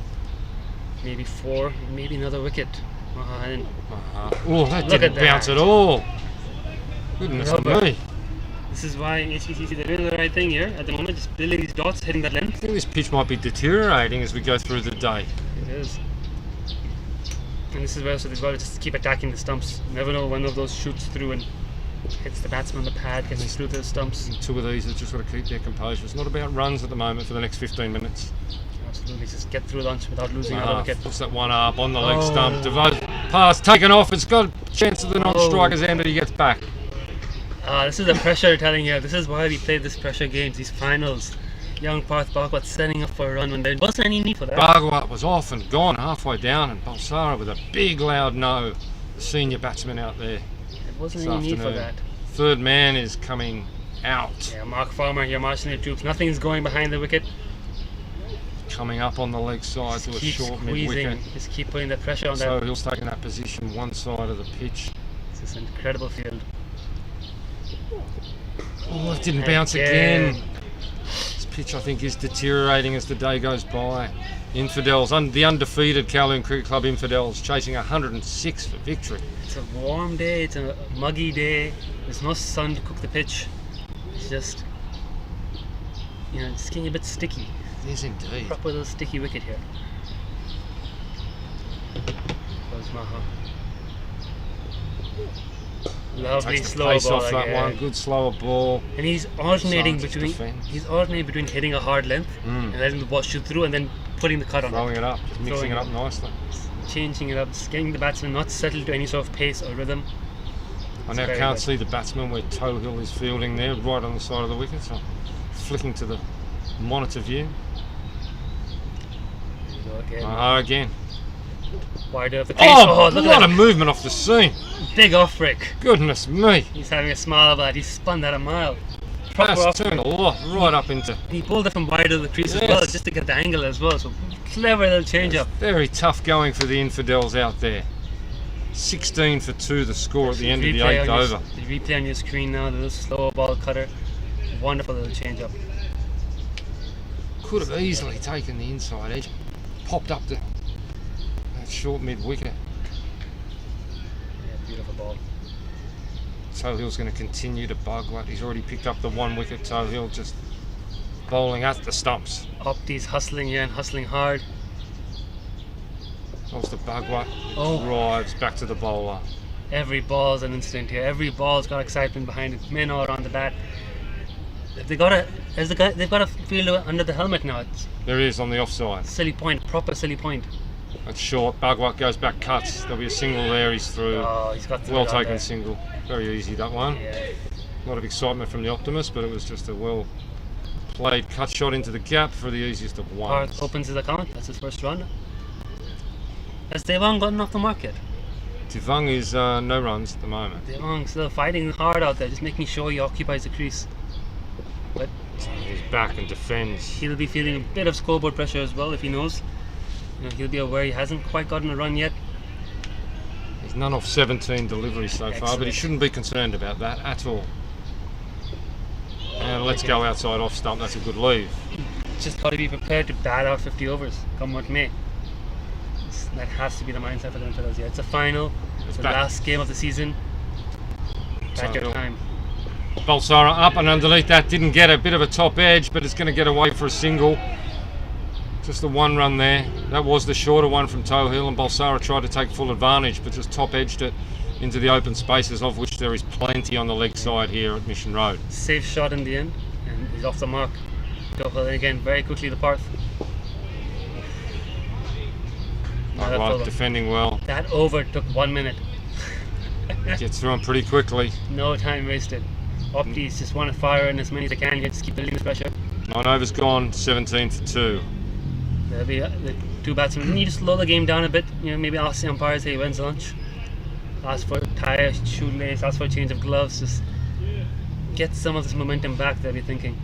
Maybe 4, maybe another wicket. And Oh, that Look didn't at bounce that. at all. Goodness Rubber. me. this is why HKCC, they're doing the right thing here at the moment, just building these dots, hitting that I length. think this pitch might be deteriorating as we go through the day. It is. And this is where so they've got to just keep attacking the stumps. You never know when one of those shoots through and hits the batsman on the pad, gets through the stumps. Two of these have just got to keep their composure. It's not about runs at the moment for the next 15 minutes. Absolutely, just get through lunch without losing another wicket. Puts that one up on the leg stump. Devote pass taken off. It's got a chance of the non-striker's end, but he gets back. This is the pressure telling here. This is why we play this pressure games, these finals. Young Parth Bhagwat setting up for a run when there wasn't any need for that. Bhagwat was off and gone halfway down, and Balsara with a big loud no. The senior batsman out there. There wasn't this any need for afternoon. that. Third man is coming out. Yeah, Mark Farmer here marching the troops. Nothing's going behind the wicket. Coming up on the leg side to a Keep short squeezing. mid-wicket. Just keep putting the pressure on So that. he's taking that position one side of the pitch. It's just an incredible field. Oh, it didn't bounce again. This pitch, I think, is deteriorating as the day goes by. Infidels, the undefeated Kowloon Cricket Club Infidels, chasing 106 for victory. It's a warm day, it's a muggy day. There's no sun to cook the pitch. It's just, it's getting a bit sticky. It is indeed. Proper little sticky wicket here. Goes Maha. Lovely Takes the slow pace ball off that again. one. Good slower ball. And he's alternating Sargent between defends. hitting a hard length and letting the ball shoot through and then putting the cut on Throwing it up, mixing Throwing it up it. nicely. changing it up, getting the batsman not settled to any sort of pace or rhythm. I now very can't good. see the batsman where Tohill is fielding there, right on the side of the wicket. So flicking to the monitor view. There you go again. Again. Wide of the crease. Oh, a look lot at of movement off the seam. that. Big off break. Goodness me. He's having a smile about it. He spun that a mile. Proper off That's turned a lot right up into. He pulled it from wide of the crease as Yes. well, just to get the angle as well. So clever little change up. Very tough going for the Infidels out there. 16 for 2 the score at the end of the 8th over. The replay on your screen now, the little slow ball cutter. Wonderful little change up. Could have easily taken the inside edge. Popped up that short mid wicket. Yeah, beautiful ball. Tohill's going to continue to bug what he's already picked up the 1 wicket. Tohill just bowling at the stumps. Opti's hustling here and hustling hard. Off the bug what Oh. drives back to the bowler. Every ball's an incident here. Every ball's got excitement behind it. Men all around the bat. They've got a fielder under the helmet now. It's There is on the offside. silly point, proper silly point. That's short. Bugwat goes back, cuts. There'll be a single there. He's through. Oh, he's got through Well it on taken there. single. Very easy that one. Yeah. A lot of excitement from the Optimist, but it was just a well played cut shot into the gap for the easiest of ones. Parth opens his account. That's his first run. Has Devang gotten off the mark yet? Tivung is no runs at the moment. Devang still fighting hard out there, just making sure he occupies the crease. But He's back and defends. he'll be feeling a bit of scoreboard pressure as well if he knows. He'll be aware he hasn't quite gotten a run yet. He's none off 17 deliveries so far, but he Excellent. shouldn't be concerned about that at all. And let's go outside off stump. That's a good leave. Just got to be prepared to bat out 50 overs, come what may. That has to be the mindset for the Infidels here. It's a final, it's the back. last game of the season. Back your So- time. Balsara up and underneath that, didn't get a bit of a top edge, but it's going to get away for a single. Just the 1 run there. That was the shorter one from Tohill, and Balsara tried to take full advantage, but just top edged it into the open spaces, of which there is plenty on the leg side here at Mission Road. Safe shot in the end, and he's off the mark. Dohil again, very quickly the Parth. Now that Bugwat fella. defending well, That over took 1 minute. gets through him pretty quickly. No time wasted. Optis just want to fire in as many as they can, just keep building the pressure. 9 overs gone, 17 for 2. There'll be the 2 batsmen. You need to slow the game down a bit. Maybe ask the umpires, hey, when's lunch? Ask for a tire, shoelace, ask for a change of gloves. Just get some of this momentum back, they'll be thinking.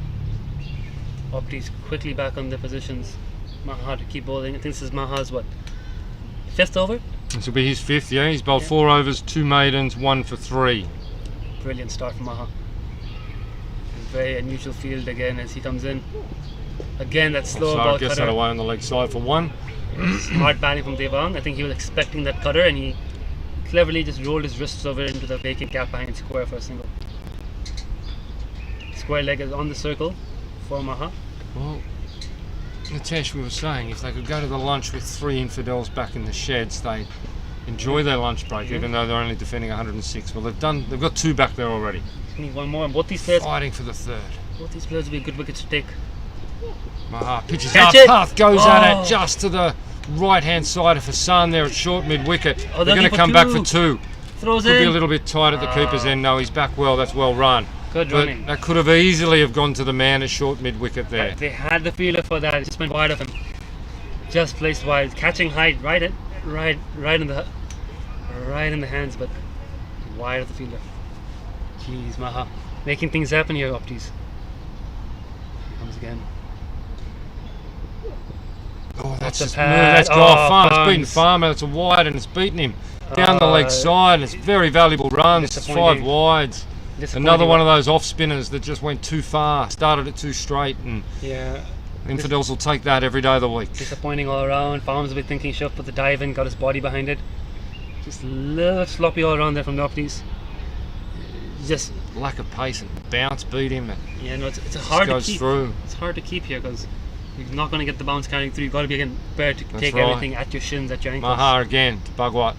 Optis quickly back on their positions. Maha to keep bowling. I think this is Maha's, 5th over? This will be his 5th, yeah. He's bowled 4 overs, 2 maidens, 1 for 3. Brilliant start from Maha. Very unusual field again as he comes in. Again, that slow ball So gets that cutter. away on the leg side for 1. Smart batting from Devang. I think he was expecting that cutter and he cleverly just rolled his wrists over into the vacant gap behind square for a single. Square leg is on the circle for Maha. Well, Nitesh, we were saying if they could go to the lunch with 3 Infidels back in the sheds, they'd enjoy their lunch break, even though they're only defending 106. Well, they've got 2 back there already. Need one more, and both these players Fighting for the 3rd. will be good wickets to take. Maha pitches Catch up, it! Path goes at Oh. it just to the right-hand side of Hassan there at short mid-wicket. Oh, They're they'll going be to for come back 2. for 2. Throws Could be a in. little bit tight at the keeper's end. No, he's back well. That's well run. Good But running. that could have easily have gone to the man at short mid-wicket there. They had the feeler for that. It just went wide of him. Just placed wide, catching height right in the hands, but wide of the fielder. Jeez, Maha, making things happen here, Opties. Here comes again. Oh, that's a just pad. that's Farmer. It's beaten Farms. Farmer. It's a wide and it's beaten him down the leg side. And it's very valuable runs. It's 5 Disappointing. wides. Disappointing. Another one of those off spinners that just went too far. Started it too straight, and Yeah, Infidels will take that every day of the week. disappointing all around. Farms a bit thinking should have put the dive in, got his body behind it. Just a little sloppy all around there from the Opties. Just Lack of pace and bounce beat him. And yeah, no, it's just hard to goes keep. through. It's hard to keep here because you're not going to get the bounce carrying through. You've got to be again prepared to That's take right. everything at your shins, at your ankles. Maha again to Bugwat.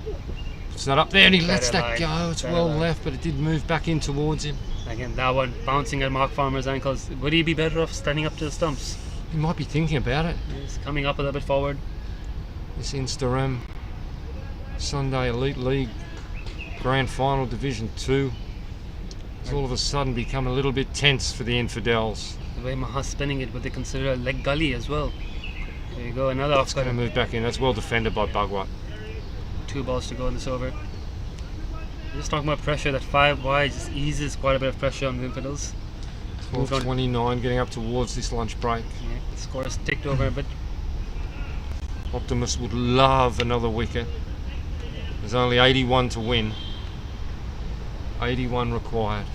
It's not up there and he lets Better that line, go. It's better well line. left, but it did move back in towards him. Again, that one bouncing at Mark Farmer's ankles. Would he be better off standing up to the stumps? He might be thinking about it. He's coming up a little bit forward. This Instarem Sunday Elite League Grand Final Division 2 has all of a sudden become a little bit tense for the Infidels. The way Maha's spinning it, would they consider a leg gully as well? There you go, another off It's going to move back in. That's well defended by Bugwat. 2 balls to go in this over. Just talking about pressure, that 5 wide just eases quite a bit of pressure on the Infidels. Moved on. 12:29 getting up towards this lunch break. Yeah, the score has ticked over a bit. Optimus would love another wicket. There's only 81 to win. 81 required.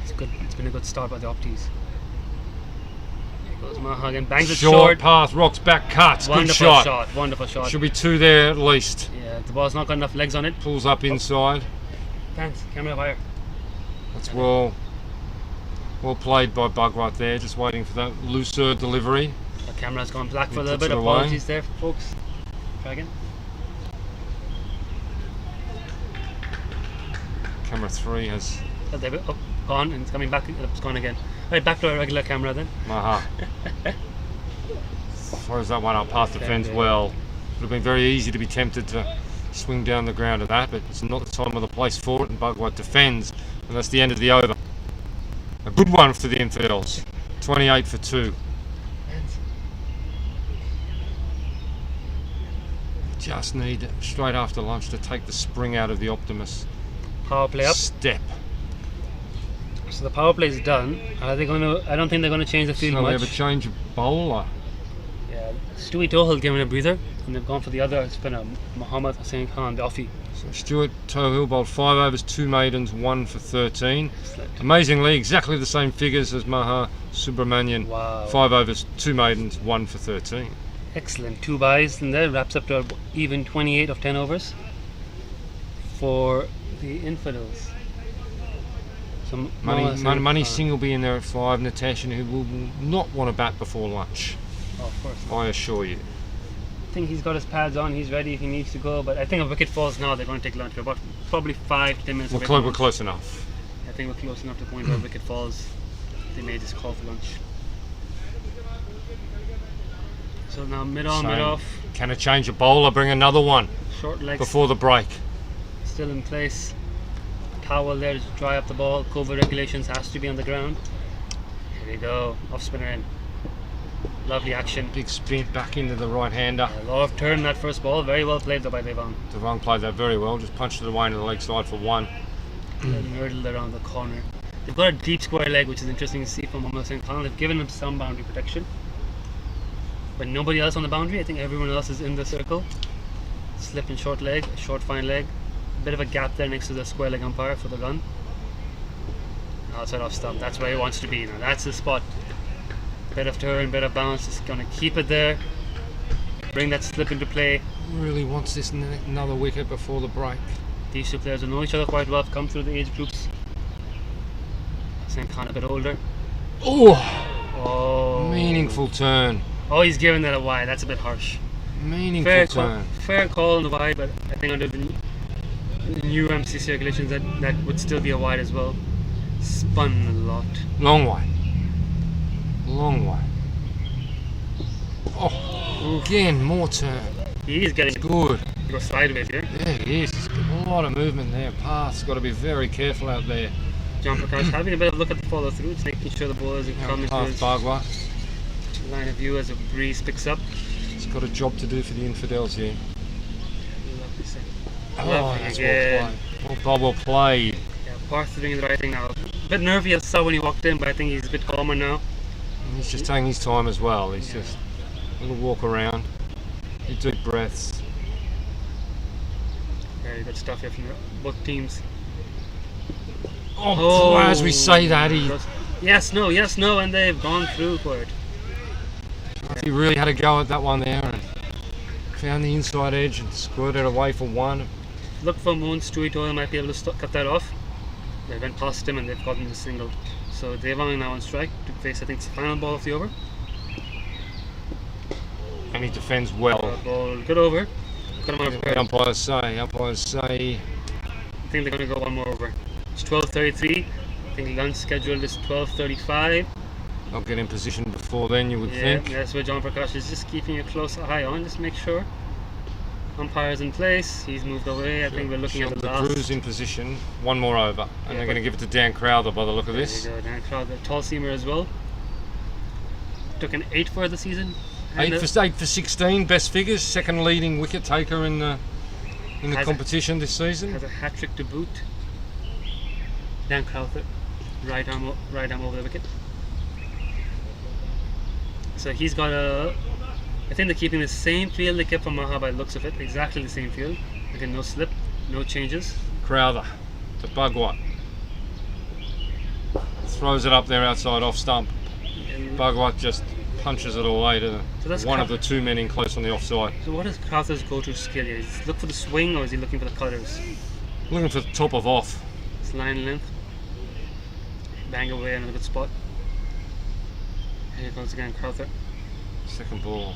It's good. It's been a good start by the Opties. There goes Maha again, bangs it Short short. path, rocks back, cuts. Good Wonderful shot. shot. Wonderful shot. Should be 2 there at least. Yeah, the ball's not got enough legs on it. Pulls up inside. Thanks, camera up higher. That's well played by Bugwat there. Just waiting for that looser delivery. The camera's gone black for a He little puts bit. it away. Apologies there, folks. Try again. Camera 3 has Oh, there we go. Gone, and it's coming back. It's gone again. Right, back to our regular camera then. Maha. Throws that one up past the fence Defended. well. Would have been very easy to be tempted to swing down the ground of that, but it's not the time or the place for it, and Bugwat defends, and that's the end of the over. A good one for the Infidels. 28 for 2. Just need straight after lunch to take the spring out of the Optimus. Power play up. Step. So the power play is done. Are they going to? I don't think they're going to change the field So we much. have a change of bowler. Yeah, Stewie Tohill giving a breather, and they've gone for the other spinner, Mohammad Hussain Khan, the offie. So Stuart Tohill bowled 5 overs, 2 maidens, 1 for 13. Excellent. Amazingly, exactly the same figures as Maha Subramanian. Wow. 5 overs, 2 maidens, 1 for 13. Excellent. 2 buys, and that wraps up to even 28 of 10 overs for the Infidels. So Money Singh will be in there at 5. Natasha, who will not want to bat before lunch, Oh, of course. I assure you. I think he's got his pads on. He's ready if he needs to go. But I think if wicket falls now, they're going to take lunch. We're about probably 5 to 10 minutes. away from We're lunch. close enough. I think we're close enough to the point where wicket falls. They may just call for lunch. So now mid on, mid Same. off, Can a change of bowler bring another one short legs before the break? still in place. Towel there to dry up the ball. COVID regulations has to be on the ground. Here we go, off spinner in. Lovely action. Big spin back into the right hander. A lot of turn that first ball. Very well played though by Devon. Devon played that very well. Just punched it away into the leg side for 1. Nerdled around the corner. They've got a deep square leg, which is interesting to see from Mohammad Hussain Khan. They've given him some boundary protection, but nobody else on the boundary. I think everyone else is in the circle. Slip and short leg, short fine leg. Bit of a gap there next to the square leg umpire for the run. Outside off stump. That's where he wants to be now. That's the spot. Bit of turn, bit of bounce. Just gonna keep it there. Bring that slip into play. Really wants this another wicket before the break. These two players will know each other quite well. Come through the age groups. Hussain Khan a bit older. Oh, Oh. meaningful turn. Oh, he's giving that a wide. That's a bit harsh. Meaningful turn. Fair call on the wide, but I think under the new MCC regulations that would still be a wide as well. Spun a lot. Long way. Long way. Oh, again, more turn. He is getting Good. to go sideways here. Yeah, he is. There's a lot of movement there. Path's got to be very careful out there. John Prakash having a bit of a look at the follow through. It's making sure the bowlers have come into Half his Bagua. line of view as a breeze picks up. He's got a job to do for the Infidels here. Lovely set. Oh, Lovely that's again. well played. Yeah, Parth doing the right thing now. A bit nervy as I saw when he walked in, but I think he's a bit calmer now. He's just taking his time as well. He's just a little walk around, deep breaths. Very good stuff here from both teams. Oh, as we say that, yes, no, and they've gone through for it. he really had a go at that one there and found the inside edge and squirted away for one. Look for Moon. Stewie Doyle might be able to cut that off. They went past him and they've gotten the single. So Devang now on strike to face, I think, it's the final ball of the over. And he defends well. Ball, good over. Cut him out of The umpires say, I think they're going to go one more over. It's 12:33. I think lunch scheduled is 12:35. I'll get in position before then, you would think. Yeah, that's where John Prakash is just keeping a close eye on, just make sure. Umpire's in place, he's moved away. I think we're looking at the last. Drew's in position, one more over. And Yeah, they're going to give it to Dan Crowther by the look of this. There you go, Dan Crowther, tall seamer as well. Took an 8 for the season. 8 for 16, best figures, second leading wicket taker in the competition this season. Has a hat trick to boot. Dan Crowther, right arm over the wicket. So he's got I think they're keeping the same field they kept from Maha by the looks of it, exactly the same field. Again, no slip, no changes. Crowther to Bhagwat. Throws it up there outside off stump. Bhagwat just punches it away to one of the two men in close on the offside. So what is Crowther's go-to skill here? Is he look for the swing or is he looking for the cutters? Looking for the top of off. It's line length. Bang away, another good spot. Here goes again Crowther. Second ball.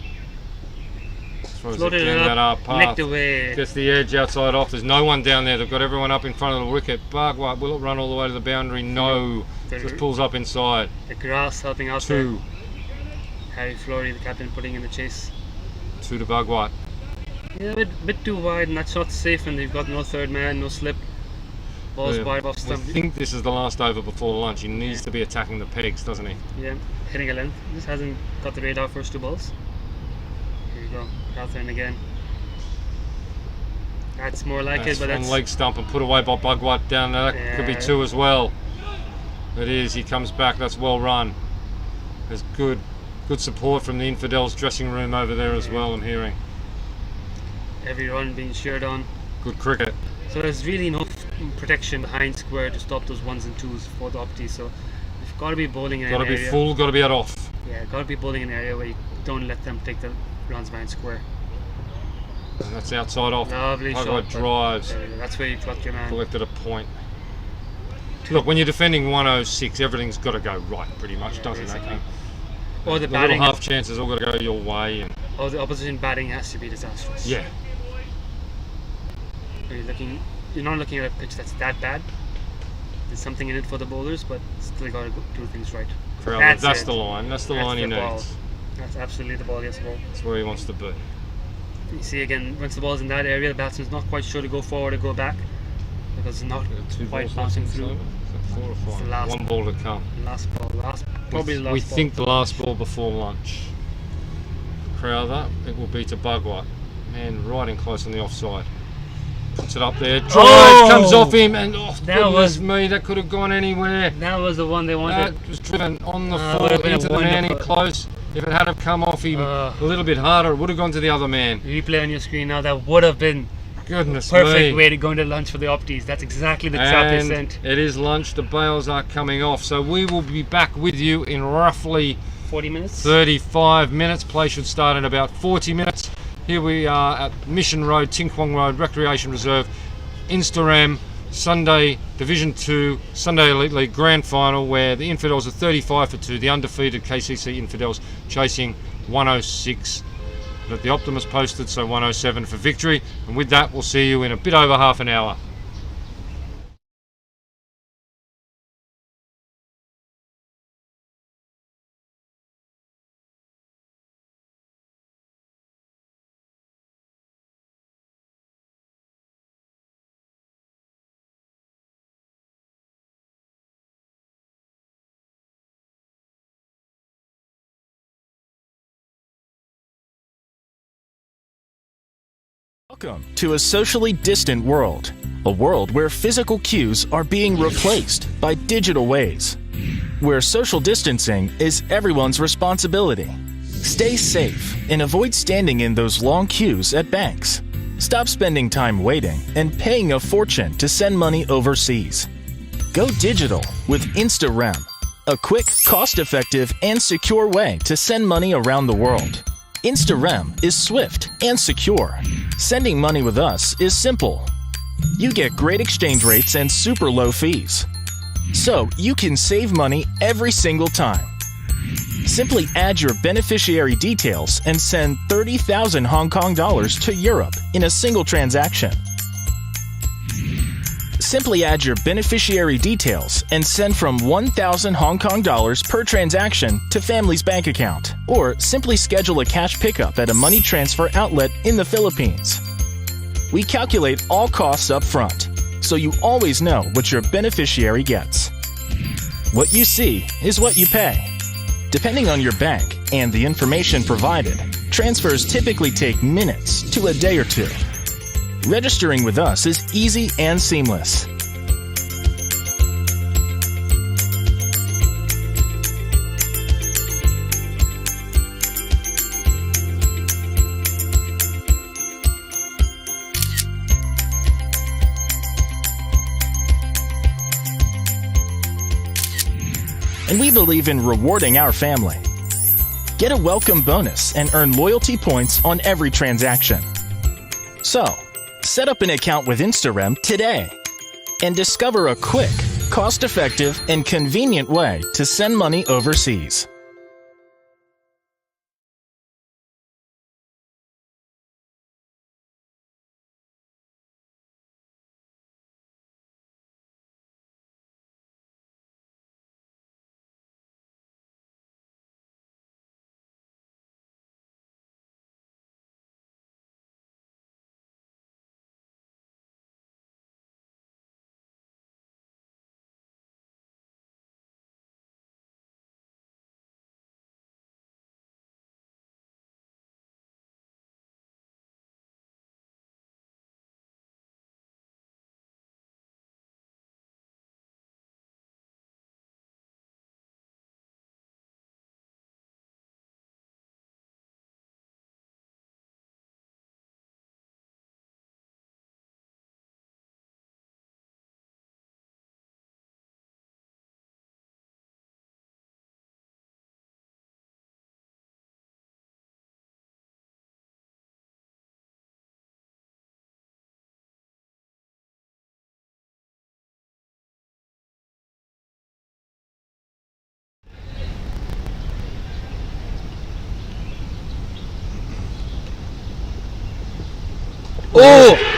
Throws Floated it it that up, path. nicked away. Gets the edge outside off. There's no one down there. They've got everyone up in front of the wicket. Bhagwat, will it run all the way to the boundary? No. Just pulls up inside. The grass helping out 2. there. Harry Flory, the captain, putting in the chase. 2 to Bhagwat. Yeah, a bit too wide, and that's not safe, and they've got no third man, no slip. Ball's wide off I stump. think this is the last over before lunch. He needs to be attacking the pegs, doesn't he? Yeah, hitting a length. Just hasn't got the radar first 2 balls. Here you go, Crowther in again. That's more like That's it, but from that's leg stump and put away by Bhagwat down there. That could be 2 as well. It is. He comes back. That's well run. There's good support from the Infidels dressing room over there as well. I'm hearing. every run being shared on. Good cricket. So there's really no protection behind square to stop those 1s and 2s for the Opties. So you've got to be bowling in an Got to be area. full. Got to be at off. Yeah, got to be bowling in an area where you don't let them take the runs behind square. And that's outside off. Lovely shot. Bhagwat drives. That's where you pluck your man. Collected a point. Look, when you're defending 106, everything's got to go right, pretty much, Yeah, doesn't it? basically. Or the The batting, little half chances all got to go your way. And or the opposition batting has to be disastrous. yeah, You're not looking at a pitch that's that bad. There's something in it for the bowlers, but still got to do things right. that's it. the line. That's the That's line he the ball. needs. That's absolutely the ball. Yes, the ball. That's where he wants to be. You see again, once the ball's in that area, the batsman's not quite sure to go forward or go back because it's not Two quite balls bouncing left in through. the over. Is that 4 or It's the 5? last One ball to come. Probably the last We ball. think the last ball before lunch. Crowther, it will be to Bhagwat. Man, right in close on the offside. Puts it up there. Drives, comes off him, and that could have gone anywhere. That was the one they wanted. That was driven on the would floor have been into the man in wonderful. close. If it had have come off him a little bit harder, it would have gone to the other man. Replay on your screen now. That would have been Goodness perfect me. way to go into lunch for the Opties. That's exactly the trap they And sent. it is lunch. The bails are coming off. So we will be back with you in roughly 40 minutes. 35 minutes. Play should start in about 40 minutes. Here we are at Mission Road, Tinkwong Road, Recreation Reserve, Instarem, Sunday Division 2, Sunday Elite League Grand Final, where the Infidels are 35 for 2, the undefeated KCC Infidels chasing 106. But the Optimist posted, so 107 for victory. And with that, we'll see you in a bit over half an hour. Welcome to a socially distant world. A world where physical cues are being replaced by digital ways. Where social distancing is everyone's responsibility. Stay safe and avoid standing in those long queues at banks. Stop spending time waiting and paying a fortune to send money overseas. Go digital with Instarem, a quick, cost-effective, and secure way to send money around the world. Instarem is swift and secure. Sending money with us is simple. You get great exchange rates and super low fees. So you can save money every single time. Simply add your beneficiary details and send 30,000 Hong Kong dollars to Europe in a single transaction. Simply add your beneficiary details and send from 1,000 Hong Kong dollars per transaction to family's bank account, or simply schedule a cash pickup at a money transfer outlet in the Philippines. We calculate all costs up front, so you always know what your beneficiary gets. What you see is what you pay. Depending on your bank and the information provided, transfers typically take minutes to a day or two. Registering with us is easy and seamless. And we believe in rewarding our family. Get a welcome bonus and earn loyalty points on every transaction. So, set up an account with Instarem today and discover a quick, cost-effective, and convenient way to send money overseas.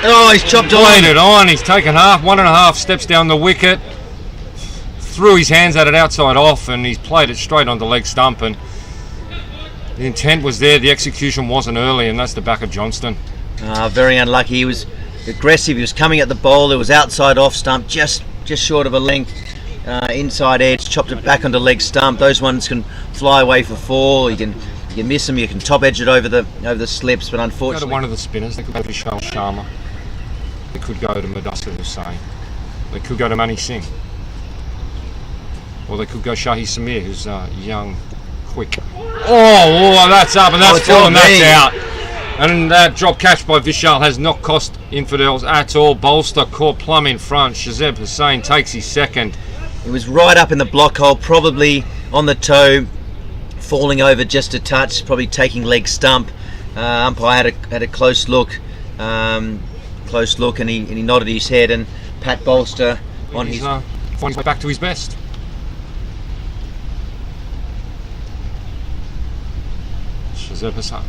Oh, he's chopped Played on. it on. He's taken half, 1.5 steps down the wicket, threw his hands at it outside off, and he's played it straight on the leg stump. And the intent was there, the execution wasn't early, and that's the back of Johnston. Very unlucky. He was aggressive. He was coming at the bowl. It was outside off stump, just short of a length. Inside edge, chopped it back onto leg stump. Those ones can fly away for 4. You can miss them. You can top edge it over the slips, but Go to unfortunately, one of the spinners. They could go to Vishal Sharma. They could go to Mudassir Hussain. They could go to Mani Singh. Or they could go Shahi Samir, who's young, quick. Oh, that's up, and that's it's full, on and that's me. out. And that drop catch by Vishal has not cost Infidels at all. Bolster caught plumb in front. Shazeb Hussain takes his second. it was right up in the block hole, probably on the toe, falling over just a touch, probably taking leg stump. Umpire had a close look, and he nodded his head, and Pat Bolster on He's his. finding his way back to his best. Shazeb Hussain.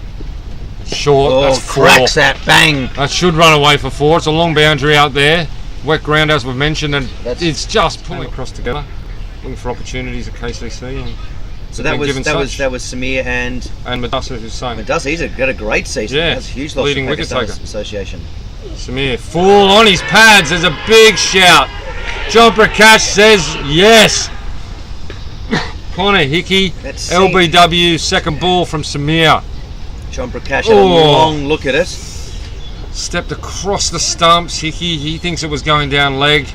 Short, that's 4. Cracks that, bang. That should run away for 4. It's a long boundary out there. Wet ground, as we've mentioned, and it's just pulling across together, looking for opportunities at KCC. And So that was Samir and Mudassir Hussain. Mudassir. He's got a great season. Yeah, That's a huge loss leading for wicket Pakistan taker. Association. Samir, full on his pads. There's a big shout. John Prakash says yes. Connor Hickey, Let's see. LBW, second ball from Samir. John Prakash had a Oh. long look at it. Stepped across the stumps. Hickey, he thinks it was going down leg.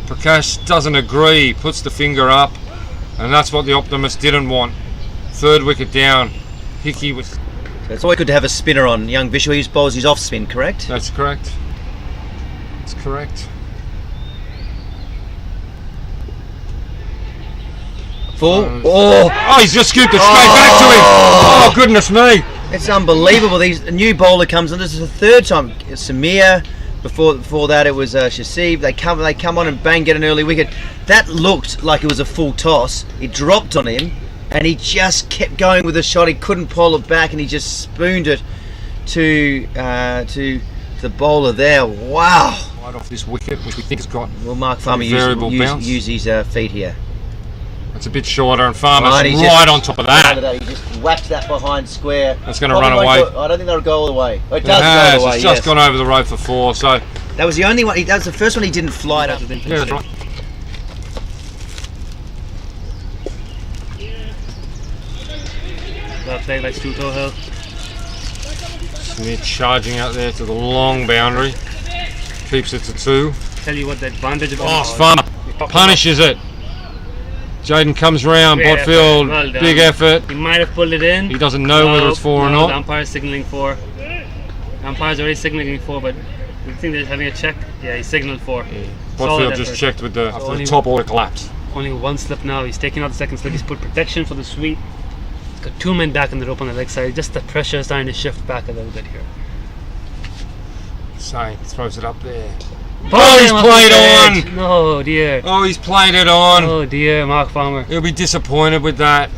Prakash doesn't agree, puts the finger up, and that's what the Optimist didn't want. 3rd wicket down. Hickey was... It's always good to have a spinner on. Young Vishal, he bowls his off spin, correct? That's correct. That's correct. Full. Oh, he's just scooped it straight back to him. Oh, goodness me. It's unbelievable. A new bowler comes on. This is the 3rd time. Samir. Before that, it was Shasib. They come on and bang, get an early wicket. That looked like it was a full toss. It dropped on him, and he just kept going with the shot. He couldn't pull it back, and he just spooned it to the bowler there. Wow. Right off this wicket, which we think has got... Well, Mark Farmer use his feet here. It's a bit shorter, and Farmer's Right, right on top of that. He just whacked that behind square. That's going to run away. I don't think that'll go all the way. Oh, it It does has. go all the way. It's just gone over the rope for 4. So That was the only one. That was the first one he didn't fly it up. yeah, that's right. Well played by Stu Hill. Smith charging out there to the long boundary, keeps it to 2. Tell you what, the advantage of Farmer punishes it. Jaden comes round, Great Botfield, effort. Well done. big effort. He might have pulled it in. He doesn't know whether it's 4 or The not. umpire's signalling 4. The umpire's already signalling 4, but I think they're having a check. Yeah, he signaled 4. Solid Botfield just effort. checked with the only- the top order collapse. Only 1 slip now. He's taking out the 2nd slip. He's put protection for the sweep. He's got 2 men back in the rope on the leg side. Just the pressure is starting to shift back a little bit here. So throws it up there. Oh, he's played on! No, dear. Oh, he's played it on. Oh, dear, Mark Farmer. He'll be disappointed with that.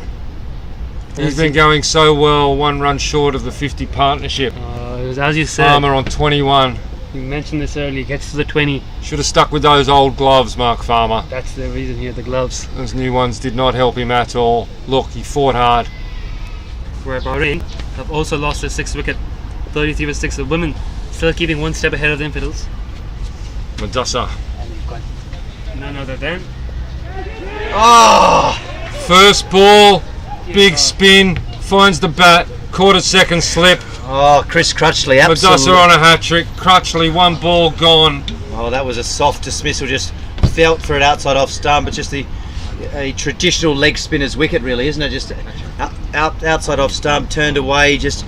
He's Yes, been he- going so well, 1 run short of the 50 partnership. It was as you said. Farmer on 21. You mentioned this earlier. Gets to the 20. Should have stuck with those old gloves, Mark Farmer. That's the reason here. The gloves. Those new ones did not help him at all. Look, he fought hard. Where Bahrain have also lost their 6th wicket. 33 for 6. The women still keeping 1 step ahead of the Infidels. Madusa. And they've got none other than First ball, big spin, finds the bat, caught a 2nd slip. Oh, Chris Crutchley, Madusa absolutely. on a hat-trick. Crutchley, 1 ball gone. Oh, that was a soft dismissal. Just felt for it outside off stump, but just a traditional leg spinner's wicket, really, isn't it? Just outside off stump, turned away, just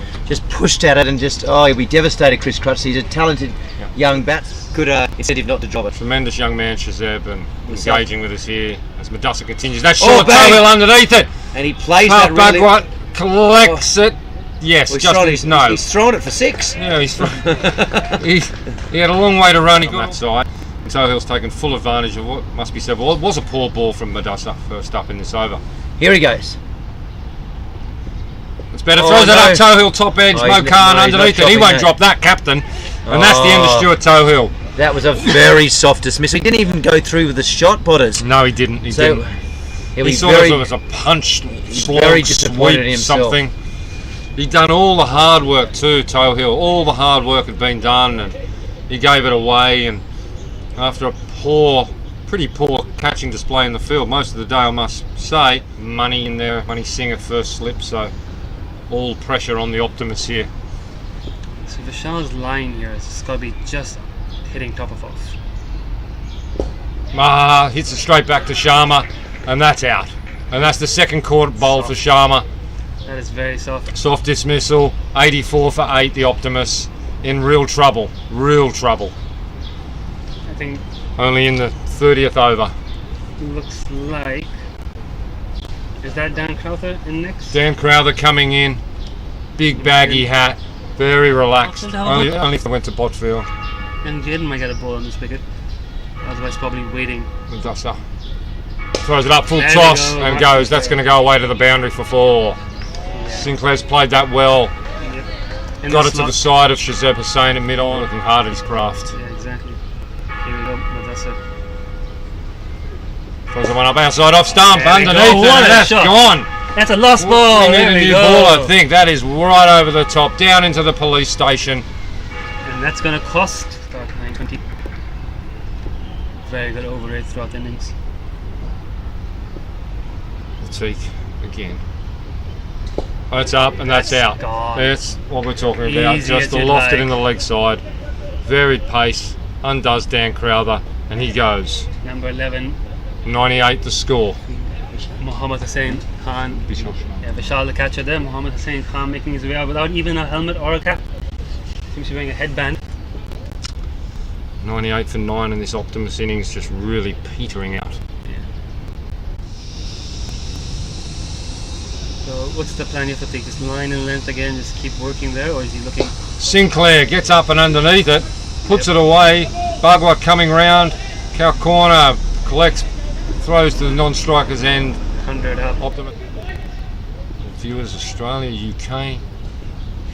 pushed at it, and he'll be devastated. Chris Crutchley, he's a talented young bat. Good incentive not to drop it. Tremendous young man, Shazeb, and Yes, engaging with us here as Madusa continues. That Oh, short bang! tail underneath it. And he plays Half that back really. one, collects it. Yes, Well, just his nose. He's thrown it for 6. Yeah, he had a long way to run on that side. Sohill's taken full advantage of what must be said. Well, it was a poor ball from Madusa first up in this over. Here he goes. It's better. Oh, Throws it no. up Tohill, top edge, Oh, Mo he's Khan not underneath it. He dropping won't that. drop that, captain. And that's the end of Oh. Stuart Tohill. That was a very soft dismissal. He didn't even go through with the shot, Potters. No, he didn't. He So didn't. he'll He be saw very. it as a punch, slog, very disappointed in sweep, himself. something. He'd done all the hard work too, Tohill. All the hard work had been done, and he gave it away. And after a pretty poor catching display in the field, most of the day, I must say, money in there, money Singh at first slip, so all pressure on the Optimus here. So Vishal's line here is got to be just hitting top of off. Maha hits it straight back to Sharma, and that's out. And that's the 2nd court bowl for Sharma. That is very soft. Soft dismissal, 84 for 8, the Optimus. In real trouble, I think Only in the 30th over. it looks like. Is that Dan Crowther in next? Dan Crowther coming in, big baggy hat, very relaxed. Only if I went to Botfield. And Jaden might get a ball on this wicket. Otherwise, probably waiting. Madusa throws it up, full There we toss, go, and that's goes. That's going to go away to the boundary for 4. Sinclair's played that well. Yep. In Got it to slot. the side of Shazeb Hussain in mid-on, looking hard at his craft. Yeah, exactly. Here we go. Madusa. Throws the one up outside off stump, There we go. underneath it, What and a that's shot. gone. That's a lost ball. We need There a we new go. ball, I think. That is right over the top, down into the police station. And that's going to cost about 920. Very good over rate throughout the innings. Lateek again. That's up and that's out. Gone. That's what we're talking about. Easy Just as you'd lofted like. in the leg side. varied pace, undoes Dan Crowther, and he goes. Number 11, 98 the score. Mohammad Hussain Khan. Yeah, Vishal the catcher there. Mohammad Hussain Khan making his way out without even a helmet or a cap. Seems to be wearing a headband. 98 for 9 in this Optimus innings, just really petering out. So what's the plan? You have to take this line and length again, just keep working there, or is he looking? Sinclair gets up and underneath it, puts it away. Bagua coming round, cow corner, collects, throws to the non-striker's end. 100 up. Optimus. Viewers Australia, UK,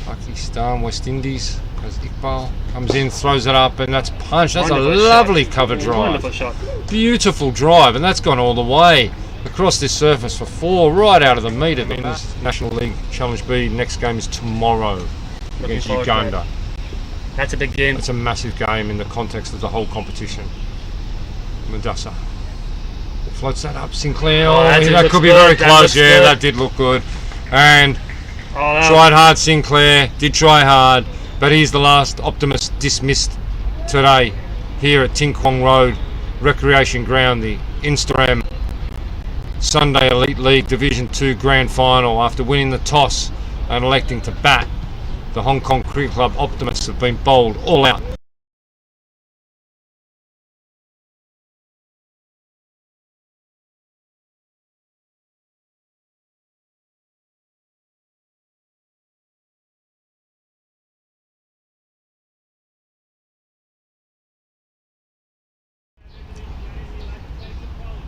Pakistan, West Indies. As Iqbal comes in, throws it up, and that's punched. That's Wonderful a lovely shot. cover drive. Wonderful shot. Beautiful drive, and that's gone all the way across this surface for 4, right out of the metre. In this National League Challenge B, next game is tomorrow against forward to Uganda. That's a big game. It's a massive game in the context of the whole competition. Madassa floats that up. Sinclair, that could be very close. Yeah, that did look good. And tried hard, Sinclair, did try hard, but he's the last Optimist dismissed today here at Ting Kwong Road Recreation Ground, the Instarem Sunday Elite League Division 2 Grand Final. After winning the toss and electing to bat, the Hong Kong Cricket Club Optimists have been bowled all out.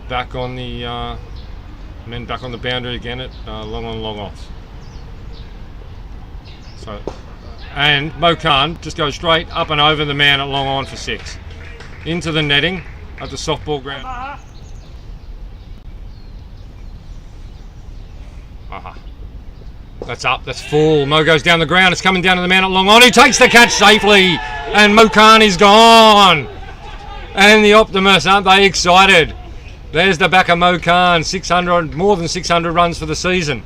Back on the men back on the boundary again at long on, long off. So, and Mo Khan just goes straight up and over the man at long on for 6. Into the netting at the softball ground. That's up, that's full. Mo goes down the ground, it's coming down to the man at long on. He takes the catch safely, and Mo Khan is gone. And the Optimists, aren't they excited? There's the back of Mo Khan, 600, more than 600 runs for the season.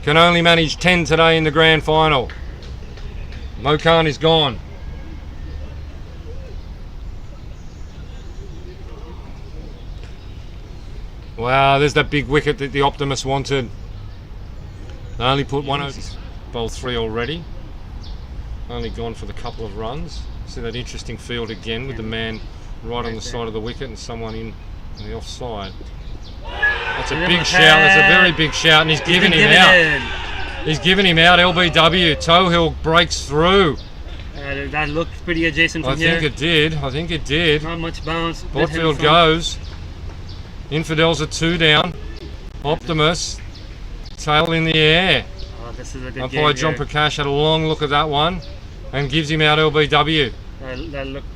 Can only manage 10 today in the grand final. Mo Khan is gone. Wow, there's that big wicket that the Optimists wanted. They only put one over, bowled 3 already. Only gone for the couple of runs. See that interesting field again with the man right on the side of the wicket and someone in the offside. That's a big shout, that's a very big shout, and he's giving him out. He's giving him out, LBW. Toehill breaks through. That looked pretty adjacent from here. I think it did. Not much bounce. Botfield goes. Infidels are 2 down. Optimus, tail in the air. Oh, this is a good Umpire game John here. Prakash had a long look at that one and gives him out LBW. That looked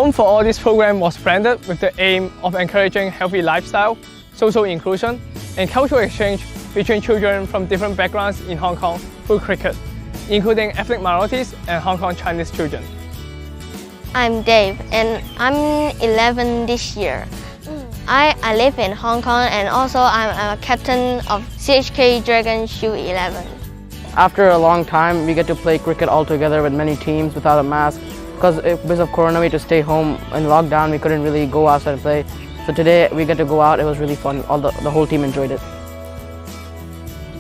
Home for All this program was branded with the aim of encouraging healthy lifestyle, social inclusion, and cultural exchange between children from different backgrounds in Hong Kong through cricket, including ethnic minorities and Hong Kong Chinese children. I'm Dave and I'm 11 this year. I live in Hong Kong and also I'm a captain of CHK Dragon Shoe 11. After a long time, we get to play cricket all together with many teams without a mask. Because of Corona, we had to stay home in lockdown. We couldn't really go outside and play. So today we get to go out. It was really fun. The whole team enjoyed it.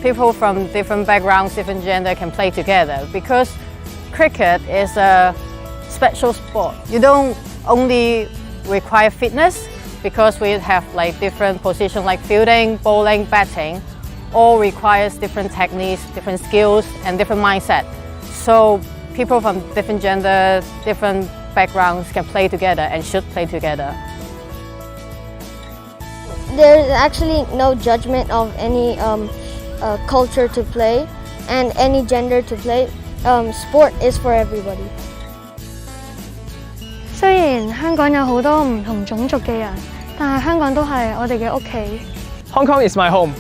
People from different backgrounds, different gender can play together because cricket is a special sport. You don't only require fitness because we have like different positions like fielding, bowling, batting. All requires different techniques, different skills, and different mindset. So people from different gender, different backgrounds can play together and should play together. There's actually no judgment of any culture to play and any gender to play. Sport is for everybody. 雖然香港有好多唔同種族嘅人，但係香港都係我哋嘅屋企。Hong Kong is my home,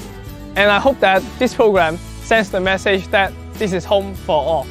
and I hope that this program sends the message that this is home for all.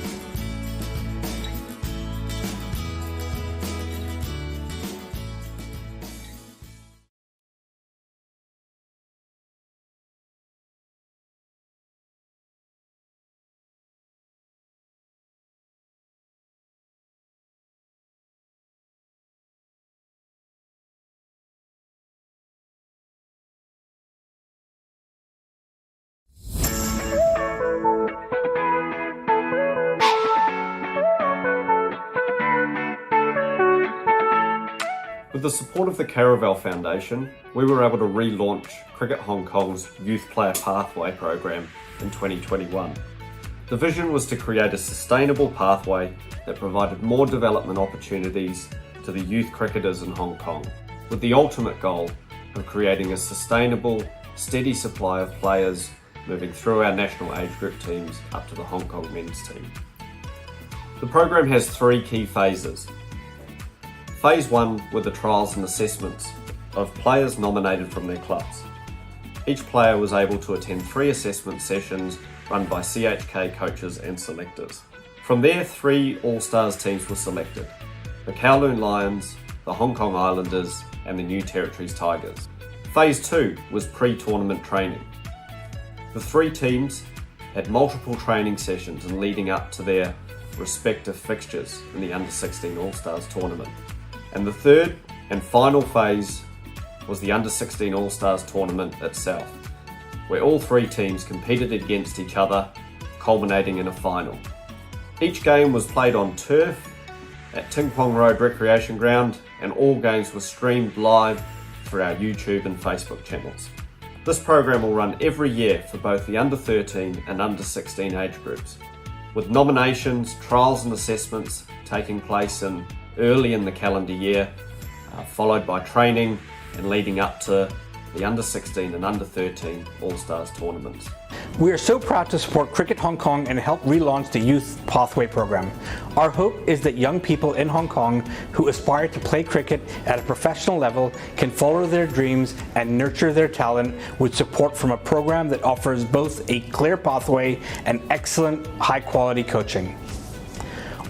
With the support of the Caravel Foundation, we were able to relaunch Cricket Hong Kong's Youth Player Pathway program in 2021. The vision was to create a sustainable pathway that provided more development opportunities to the youth cricketers in Hong Kong, with the ultimate goal of creating a sustainable, steady supply of players moving through our national age group teams up to the Hong Kong men's team. The program has 3 key phases. Phase 1 were the trials and assessments of players nominated from their clubs. Each player was able to attend 3 assessment sessions run by CHK coaches and selectors. From there, 3 All-Stars teams were selected: the Kowloon Lions, the Hong Kong Islanders and the New Territories Tigers. Phase 2 was pre-tournament training. The 3 teams had multiple training sessions and leading up to their respective fixtures in the Under-16 All-Stars tournament. And the third and final phase was the Under-16 All-Stars tournament itself, where all 3 teams competed against each other, culminating in a final. Each game was played on turf at Ting Kwong Road Recreation Ground, and all games were streamed live through our YouTube and Facebook channels. This program will run every year for both the Under-13 and Under-16 age groups, with nominations, trials and assessments taking place early in the calendar year, followed by training and leading up to the Under-16 and Under-13 All-Stars tournaments. We are so proud to support Cricket Hong Kong and help relaunch the Youth Pathway program. Our hope is that young people in Hong Kong who aspire to play cricket at a professional level can follow their dreams and nurture their talent with support from a program that offers both a clear pathway and excellent high-quality coaching.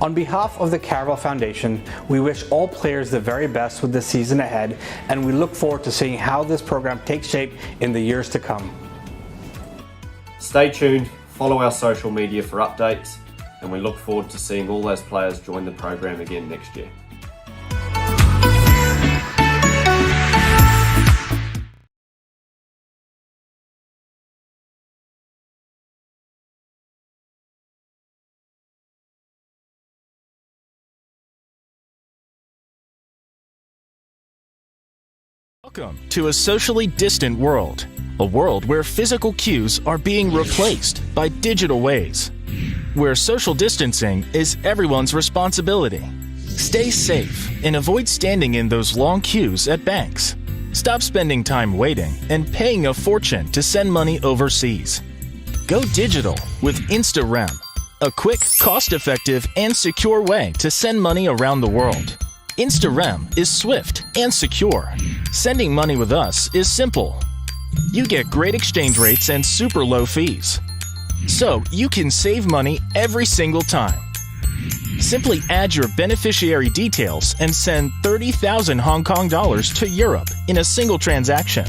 On behalf of the Caravel Foundation, we wish all players the very best with the season ahead, and we look forward to seeing how this program takes shape in the years to come. Stay tuned, follow our social media for updates, and we look forward to seeing all those players join the program again next year. Welcome to a socially distant world, a world where physical cues are being replaced by digital ways, where social distancing is everyone's responsibility. Stay safe and avoid standing in those long queues at banks. Stop spending time waiting and paying a fortune to send money overseas. Go digital with Instarem, a quick, cost-effective, and secure way to send money around the world. Instarem is swift and secure. Sending money with us is simple. You get great exchange rates and super low fees. So you can save money every single time. Simply add your beneficiary details and send 30,000 Hong Kong dollars to Europe in a single transaction.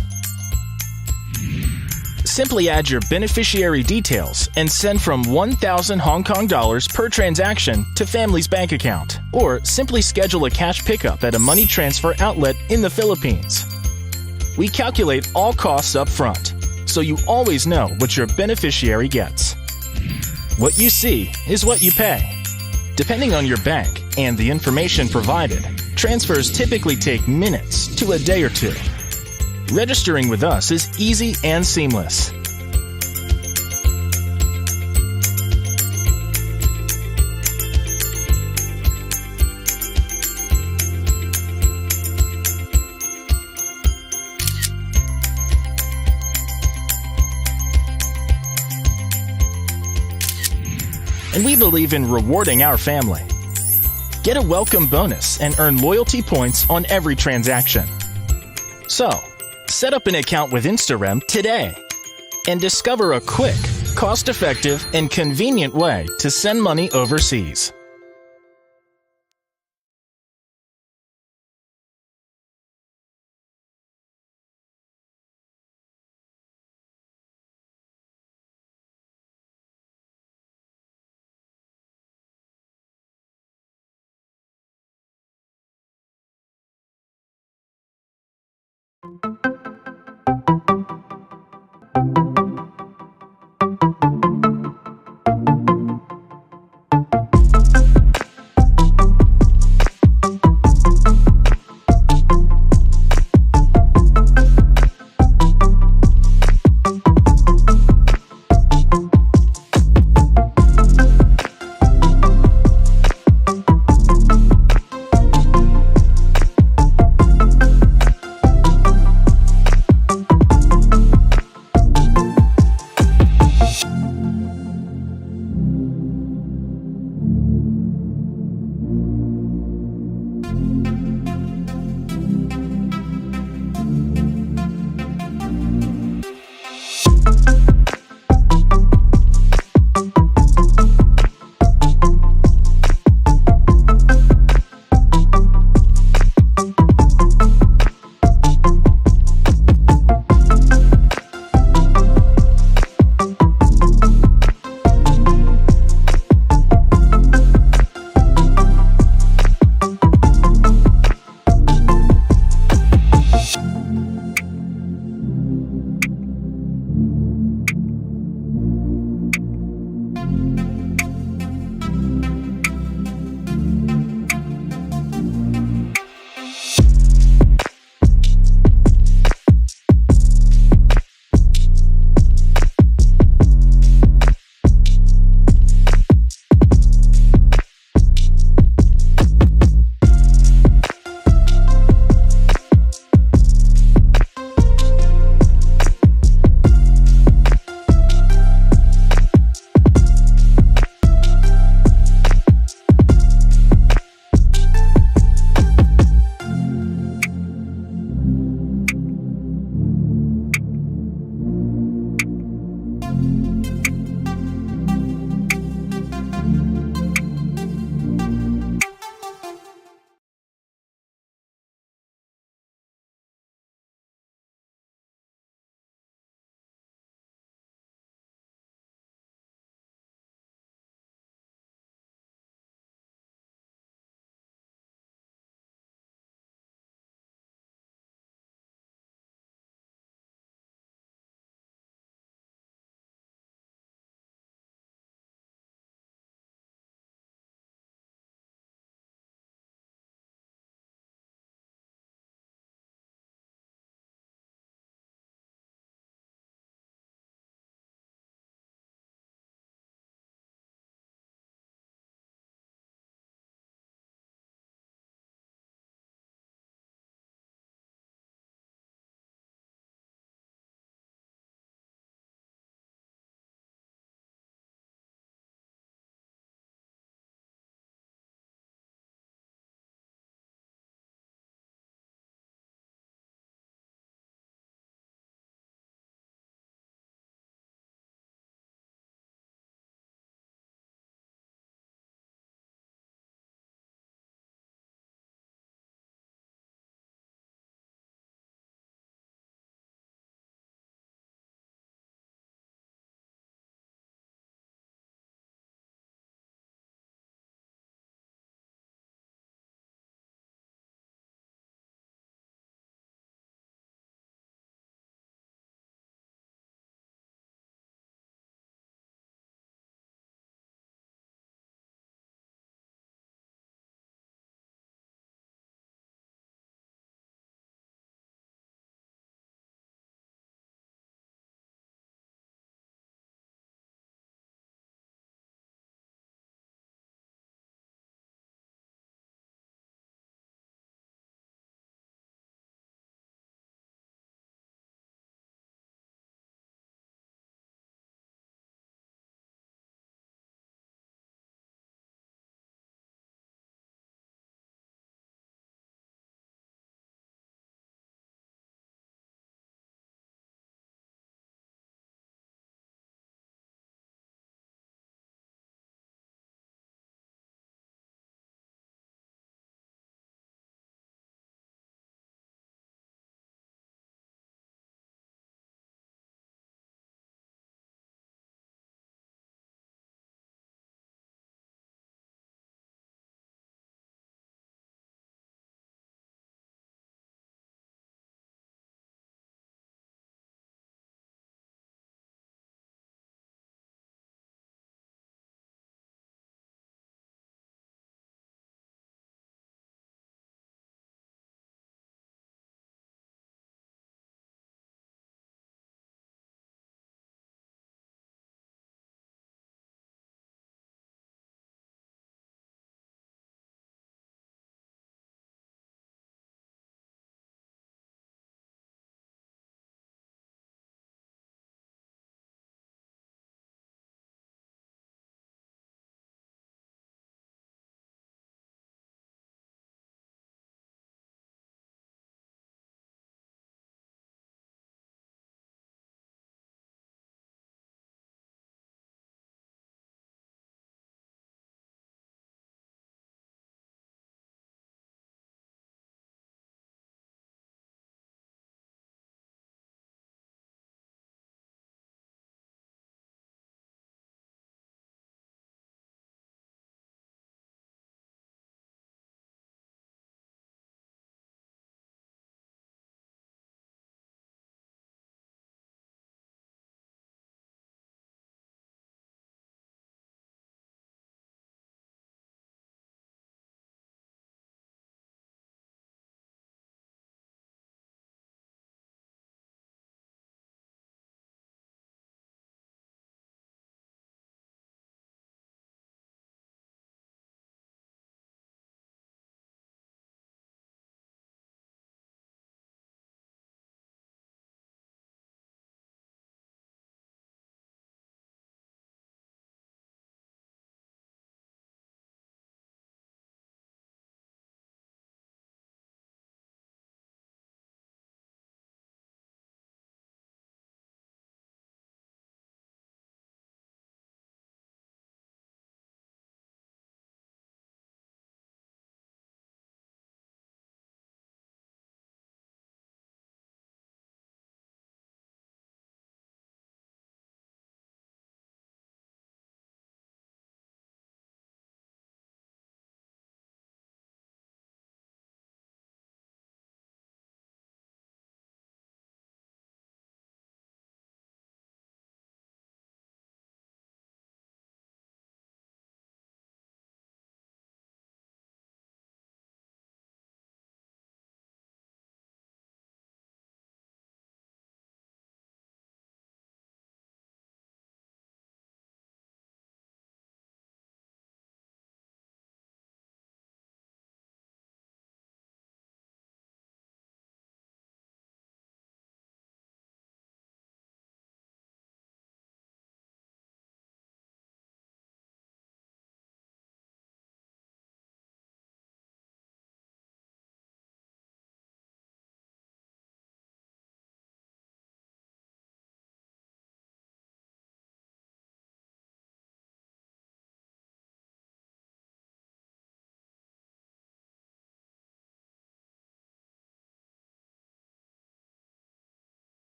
Simply add your beneficiary details and send from 1,000 Hong Kong dollars per transaction to family's bank account, or simply schedule a cash pickup at a money transfer outlet in the Philippines. We calculate all costs up front, so you always know what your beneficiary gets. What you see is what you pay. Depending on your bank and the information provided, transfers typically take minutes to a day or two. Registering with us is easy and seamless. And we believe in rewarding our family. Get a welcome bonus and earn loyalty points on every transaction. So, set up an account with Instarem today and discover a quick, cost-effective, and convenient way to send money overseas.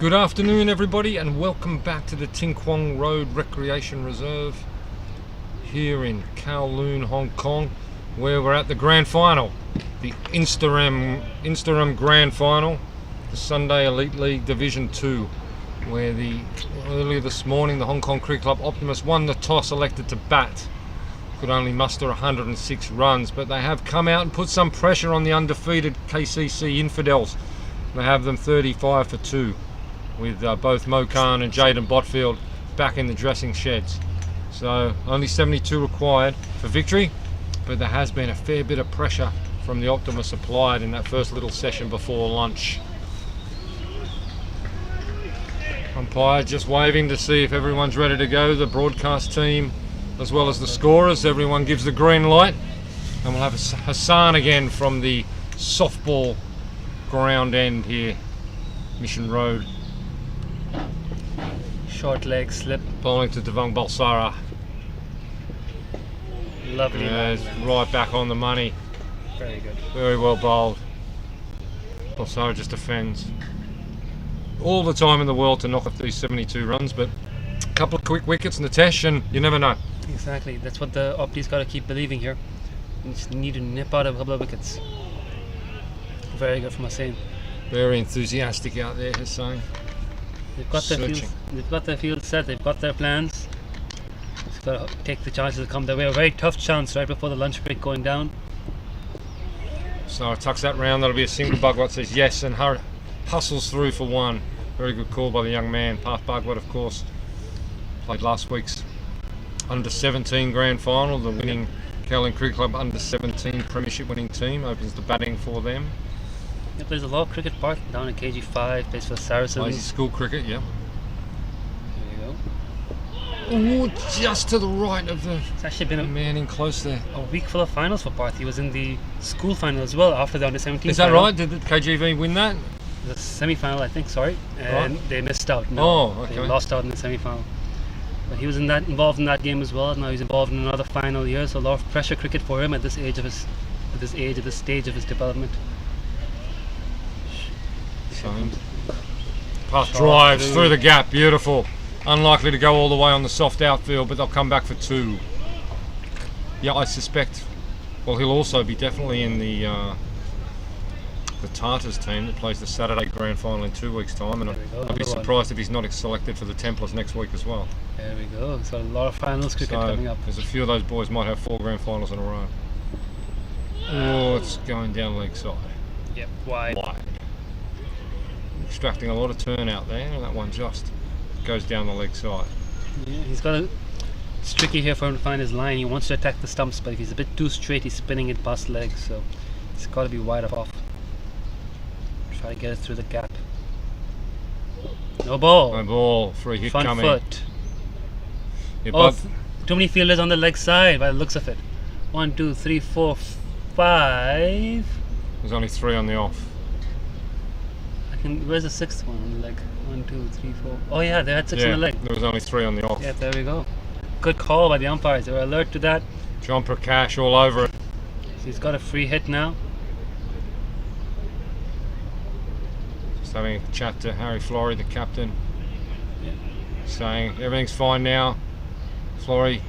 Good afternoon everybody and welcome back to the Ting Kwong Road Recreation Reserve here in Kowloon, Hong Kong, where we're at the Grand Final, the Instarem Grand Final, the Sunday Elite League Division 2, where earlier this morning the Hong Kong Cricket Club Optimists won the toss, elected to bat. Could only muster 106 runs, but they have come out and put some pressure on the undefeated KCC Infidels. They have them 35 for 2. With both Mo Khan and Jaden Botfield back in the dressing sheds. So only 72 required for victory, but there has been a fair bit of pressure from the Optimus applied in that first little session before lunch. Umpire just waving to see if everyone's ready to go. The broadcast team as well as the scorers, everyone gives the green light, and we'll have Hassan again from the softball ground end here, Mission Road. Short leg slip. Bowling to Devang Balsara. Lovely. Yeah, it's right back on the money. Very good. Very well bowled. Balsara just defends. All the time in the world to knock off these 72 runs, but a couple of quick wickets in the test and you never know. Exactly. That's what the Opties got to keep believing here. You just need to nip out a couple of wickets. Very good from Hussain. Very enthusiastic out there, Hussain. They've got their field set, they've got their plans. Just got to take the chances that come their way. A very tough chance right before the lunch break going down. So tucks that round, that'll be a single. Bhagwat says yes and hustles through for one. Very good call by the young man. Path Bhagwat, of course, played last week's under 17 grand final. The winning Kowloon Cricket Club under 17 premiership winning team opens the batting for them. He plays a lot of cricket part down at KG5, plays for Saracens. Plays school cricket, yeah. There you go. Ooh, just to the right of the It's actually been a man in close there. A week full of finals for Parth. He was in the school final as well after the under 17. Is that final. right? Did the KGV win that? The semi-final, I think. Sorry, and right. They missed out. No, oh, okay. They lost out in the semi-final. But he was involved in that game as well. Now he's involved in another final year, so a lot of pressure cricket for him at this stage of his development. Path drives through the gap, beautiful. Unlikely to go all the way on the soft outfield, but they'll come back for 2. Yeah, I suspect. Well, he'll also be definitely in the Tartars team that plays the Saturday Grand Final in 2 weeks' time, and I'll be surprised if he's not selected for the Templars next week as well. There we go. So a lot of finals cricket coming up. There's a few of those boys might have 4 Grand Finals in a row. Oh, it's going down leg side. Yep, wide. Extracting a lot of turn out there, and that one just goes down the leg side. Yeah, it's tricky here for him to find his line. He wants to attack the stumps, but if he's a bit too straight, he's spinning it past legs, so it's got to be wide off. Try to get it through the gap. No ball. No ball. Free hit Front coming. Foot. Yeah, too many fielders on the leg side by the looks of it. 1, 2, 3, 4, 5. There's only 3 on the off. Where's the 6th one on the leg? 1, 2, 3, 4. Oh yeah, they had 6 on the leg. There was only 3 on the off. Yeah, there we go. Good call by the umpires. They were alert to that. John Prakash all over it. So he's got a free hit now. Just having a chat to Harry Flory, the captain. Yeah. Saying everything's fine now. Flory,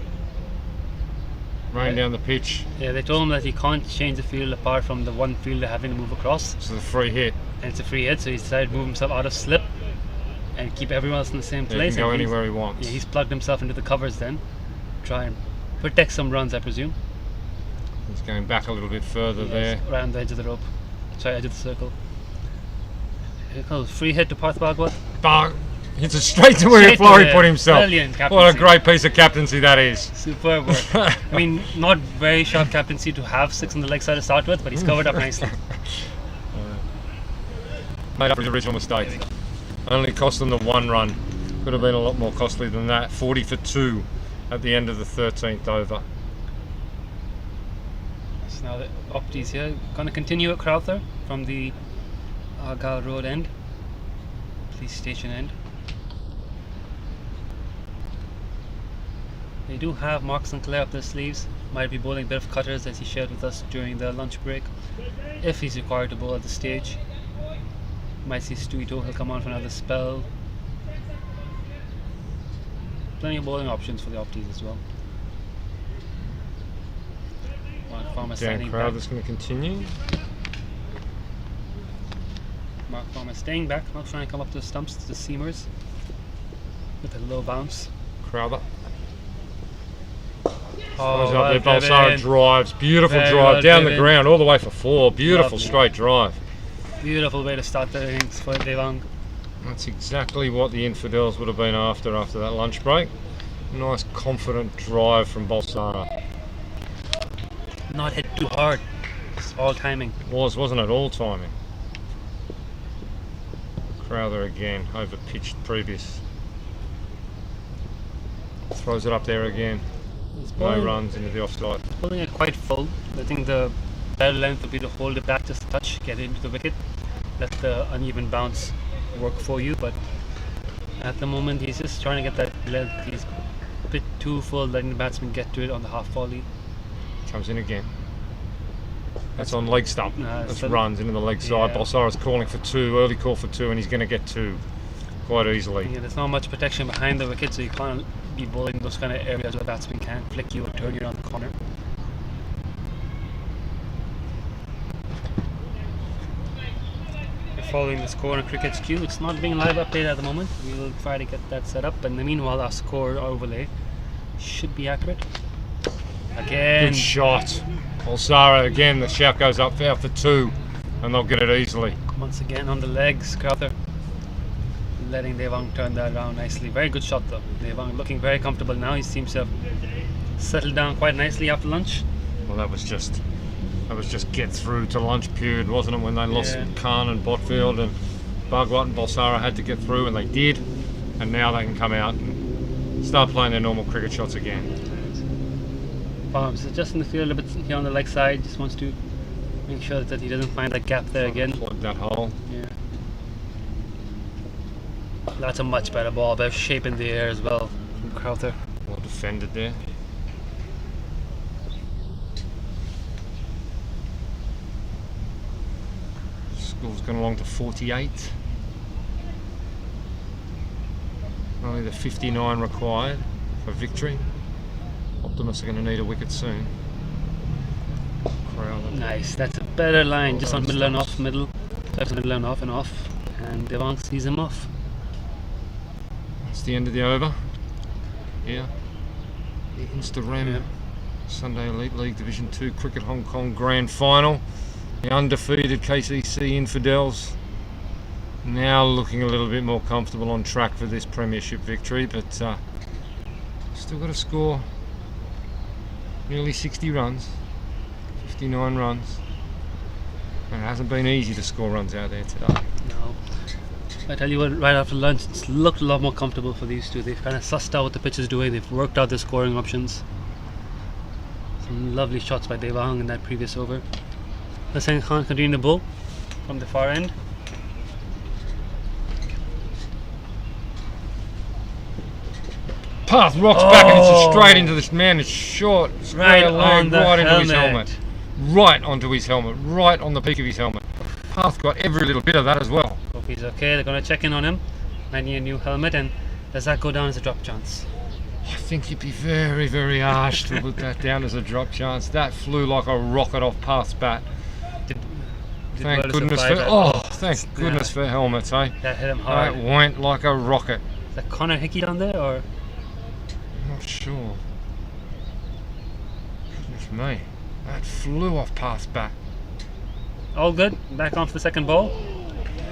rain down the pitch. Yeah, they told him that he can't change the field apart from the one fielder having to move across. So the free hit. And it's a free hit, so he decided to move himself out of slip and keep everyone else in the same place. He can go anywhere he wants. Yeah, he's plugged himself into the covers then. Try and protect some runs, I presume. He's going back a little bit further there. Around the edge of the rope. Sorry, edge of the circle. Here goes, free hit to Parth Bhagwat. Hits it straight to where Flory put himself. Brilliant captaincy. What a great piece of captaincy that is. Superb work. I mean, not very sharp captaincy to have 6 on the leg side to start with, but he's covered up nicely. Made up his original mistake. Only cost them the 1 run. Could have been a lot more costly than that. 40 for 2 at the end of the 13th over. So now the Opties here going to continue at Crowther from the Argyle Road end, police station end. They do have Mark Sinclair up their sleeves. Might be bowling a bit of cutters, as he shared with us during the lunch break, if he's required to bowl at the stage. Might see Stewie Toe, he'll come on for another spell. Plenty of bowling options for the Opties as well. Mark Farmer Dan standing back. Crowther's going to continue. Mark Farmer staying back, not trying to come up to the stumps, to the seamers. With a low bounce. Crowther. Oh, up there, Balsara drives. Beautiful drive down the ground, all the way for 4. Beautiful straight drive. Beautiful way to start the innings for Devang. That's exactly what the Infidels would have been after that lunch break. Nice confident drive from Balsara. Not hit too hard. It's all timing. It was, wasn't it? All timing. Crowther again, over pitched previous. Throws it up there again. No runs into the offside. Pulling it quite full. I think the better length would be to hold it back just a touch, get it into the wicket, let the uneven bounce work for you. But at the moment, he's just trying to get that length. He's a bit too full, letting the batsman get to it on the half volley. Comes in again. That's on leg stump. That's runs into the leg side. Yeah. Balsara's calling for 2, early call for 2, and he's going to get 2 quite easily. Yeah, there's not much protection behind the wicket, so you can't be bowling those kind of areas where batsmen can flick you or turn you around the corner. We're following the score on Cricket's queue. It's not being live updated at the moment. We will try to get that set up, but in the meanwhile, our score overlay should be accurate. Again. Good shot. Balsara again, the shout goes up out for 2, and they'll get it easily. Once again on the legs, Crowther letting Devang turn that around nicely. Very good shot though. Devang looking very comfortable now. He seems to have settled down quite nicely after lunch. Well, that was just get through to lunch period, wasn't it? When they lost Khan and Botfield, and Bhagwat and Balsara had to get through, and they did. And now they can come out and start playing their normal cricket shots again. Farms is just in the field a bit here on the leg side. Just wants to make sure that he doesn't find that gap there again. Plug that hole. Yeah. That's a much better ball. Better shape in the air as well from Crowther. Well defended there. Score's gone along to 48. Only the 59 required for victory. Optimists are going to need a wicket soon. Crowther. Nice, that's a better line. Just on middle and off, middle. That's middle and off and off. And Devang sees him off. That's the end of the over. Yeah. The Instarem Sunday Elite League Division 2 Cricket Hong Kong Grand Final. The undefeated KCC Infidels now looking a little bit more comfortable on track for this premiership victory, but still got to score nearly 60 runs, 59 runs. And it hasn't been easy to score runs out there today. No. I tell you what, right after lunch, it's looked a lot more comfortable for these two. They've kind of sussed out what the pitch is doing. They've worked out their scoring options. Some lovely shots by Devang in that previous over. Hussain Khan continuing the bowl from the far end. Path rocks back and it's straight into this man. It's short, Right leg, on the right into his helmet. helmet. Right onto his helmet, right on the peak of his helmet. Path got every little bit of that as well. Hope he's okay. They're going to check in on him. Might need a new helmet, and does that go down as a drop chance? I think you'd be very, very harsh to put that down as a drop chance. That flew like a rocket off Path's bat. Thank goodness for helmets, eh? That hit him hard. That went like a rocket. Is that Connor Hickey down there, or? I'm not sure. Goodness me. That flew off Path's bat. All good. Back on for the second ball.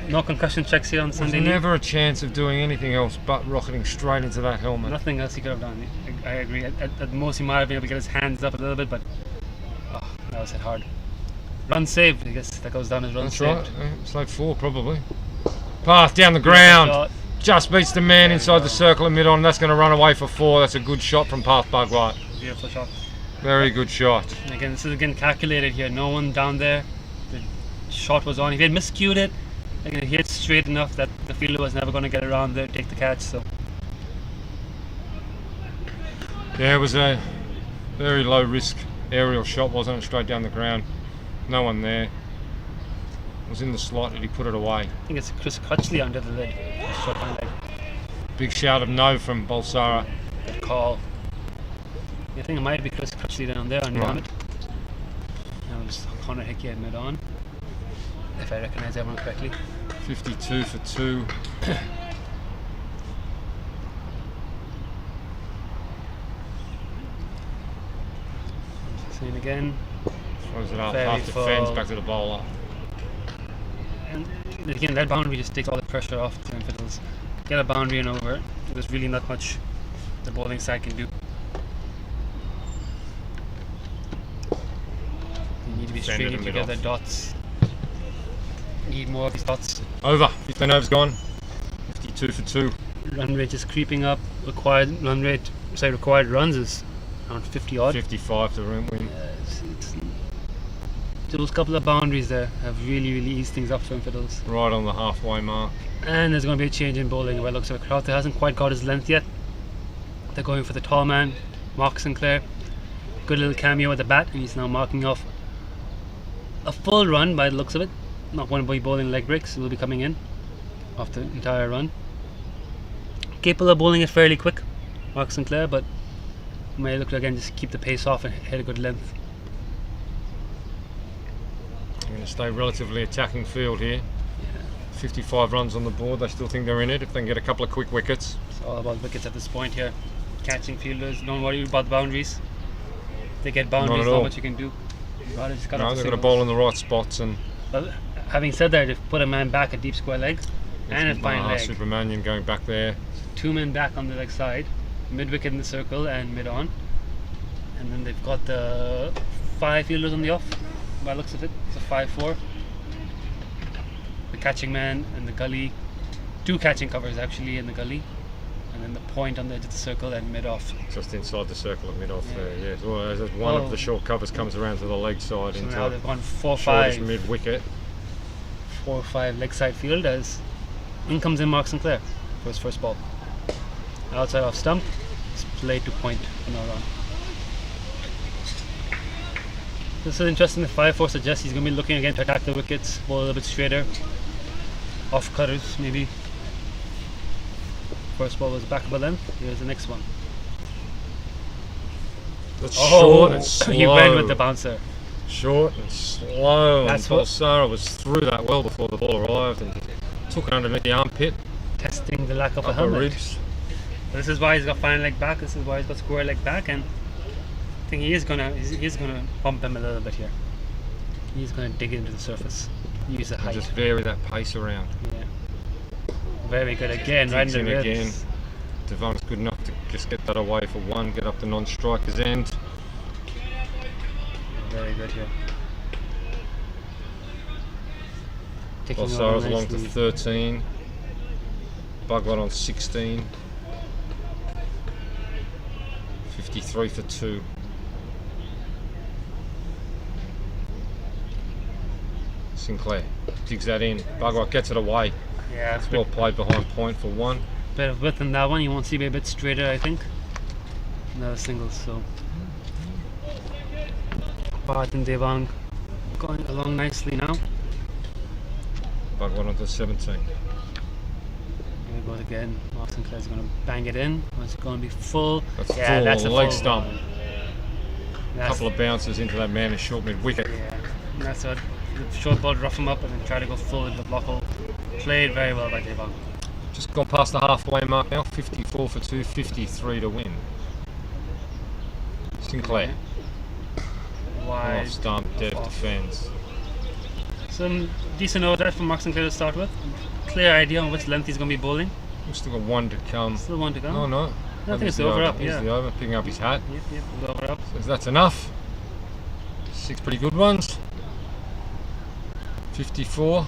No concussion checks here on Sunday. There's never a chance of doing anything else but rocketing straight into that helmet. Nothing else he could have done. I agree. At most, he might have been able to get his hands up a little bit, but that was hit hard. Run saved. I guess that goes down as run saved. That's right. It's like 4 probably. Path down the ground. Just beats the man inside the circle of mid-on. That's going to run away for 4. That's a good shot from Path Bhagwat. Beautiful shot. Very good shot. And again, this is again calculated here. No one down there. The shot was on. If he had miscued it, again, he hit straight enough that the fielder was never going to get around there, take the catch. So yeah, it was a very low risk aerial shot, wasn't it? Straight down the ground. No one there. was in the slot and he put it away. I think it's Chris Crutchley under the lid. Short fine leg. Big shout of no from Balsara. Good call. I think it might be Chris Crutchley down there on the helmet. Now it's Connor Hickey at mid on. If I recognise everyone correctly. 52 for 2. Same again. Throws it up, Very half defence, back to the bowler. And again, that boundary just takes all the pressure off the Infidels. Get a boundary and over. There's really not much the bowling side can do. You need to be stringing together dots. Need more of these dots. Over. 15 overs gone. 52 for 2. Run rate is creeping up. Required runs is around 50 odd. 55 to win. Those couple of boundaries there have really eased things up for Infidels. Right on the halfway mark. And there's going to be a change in bowling by the looks of it. Crowther hasn't quite got his length yet. They're going for the tall man, Mark Sinclair. Good little cameo at the bat, and he's now marking off a full run by the looks of it. Not going to be bowling leg breaks, he will be coming in off the entire run. Capable of bowling it fairly quick, Mark Sinclair, but may look to again just keep the pace off and hit a good length. They're going to stay relatively attacking field here. 55 runs on the board. They still think they're in it if they can get a couple of quick wickets. It's all about wickets at this point here. Catching fielders, don't worry about the boundaries. If they get boundaries, not much you can do. They've got to bowl in the right spots. And well, having said that, they've put a man back at deep square leg and a fine leg. Supermanian going back there. 2 men back on the leg side, mid wicket in the circle and mid on. And then they've got the 5 fielders on the off. By the looks of it, it's a 5-4. The catching man and the gully, 2 catching covers actually in the gully, and then the point on the edge of the circle and mid off. Just inside the circle at mid off there, yes. Well, as one of the short covers comes around to the leg side so into now they've gone 4-5 mid wicket. 4-5 leg side field as in comes in Mark Sinclair for his first ball. Outside off stump, it's played to point for no run. This is interesting. The 5-4 suggests he's going to be looking again to attack the wickets, bowl a little bit straighter, off cutters maybe. First ball was back of a length. Here's the next one. That's short and slow. He went with the bouncer. Short and slow. That's and Balsara was through that well before the ball arrived and took it underneath the armpit. Testing the lack of a helmet. Ribs. This is why he's got fine leg back. This is why he's got square leg back, and I think he's gonna bump him a little bit here. He's gonna dig into the surface, use the height, just vary that pace around. Yeah, very good again, right in the ribs. Again. Devon's good enough to just get that away for 1, get up the non-striker's end. Very good here. Balsara's along to 13. Bugwell on 16. 53 for 2. Sinclair digs that in. Bugwell gets it away. Yeah, it's well played behind point for 1. Bit of width in that one. You won't see me a bit straighter, I think. Another single, so. Bart and Devang going along nicely now. Bugwell onto 17. Here it goes again. Mark Sinclair's going to bang it in. It's going to be full. That's a leg stump. A couple of bounces into that man in short mid wicket. Yeah, and that's what the short ball rough him up and then try to go full into the block hole. Played very well by Devang. Just gone past the halfway mark now. 54 for 2, 53 to win. Sinclair. Wide. Off stump, Dev defends. Some decent order from Mark Sinclair to start with. Clear idea on which length he's going to be bowling. We've still got 1 to come. Still 1 to go? No. I think it's the over up, He's the over, picking up his hat. Yep, the over up. So that's enough. 6 pretty good ones. 54.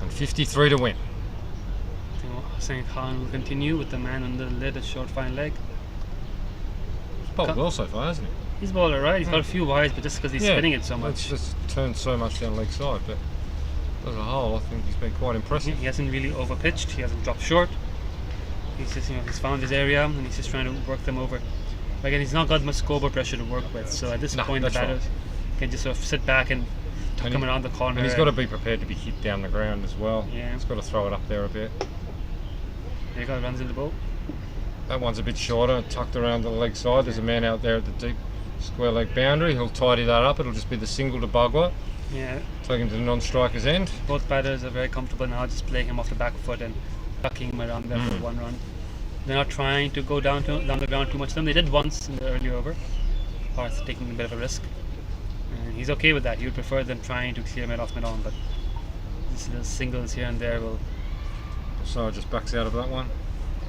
And 53 to win. I think Hussain Khan will continue with the man under the lid, a short fine leg. He's bowled well so far, hasn't he? He's bowled alright. He's got a few wides, but just because he's spinning it so much. It's just turned so much down leg side, but as a whole, I think he's been quite impressive. He hasn't really overpitched. He hasn't dropped short. He's just, he's found his area and he's just trying to work them over. Again, he's not got much scoreboard pressure to work with, so at this point the batters can just sort of sit back and come around the corner. And he's got to be prepared to be hit down the ground as well. Yeah. He's got to throw it up there a bit. There you go, runs in the ball. That one's a bit shorter, tucked around the leg side. There's a man out there at the deep square leg boundary. He'll tidy that up. It'll just be the single to Bugwa. Yeah. Take him to the non-striker's end. Both batters are very comfortable now, just playing him off the back foot and tucking him around there for one run. They're not trying to go down the ground too much to them. They did once in the early over. Parth taking a bit of a risk. And he's okay with that. He would prefer them trying to clear mid off mid on, but these little singles here and there will. So just backs out of that one.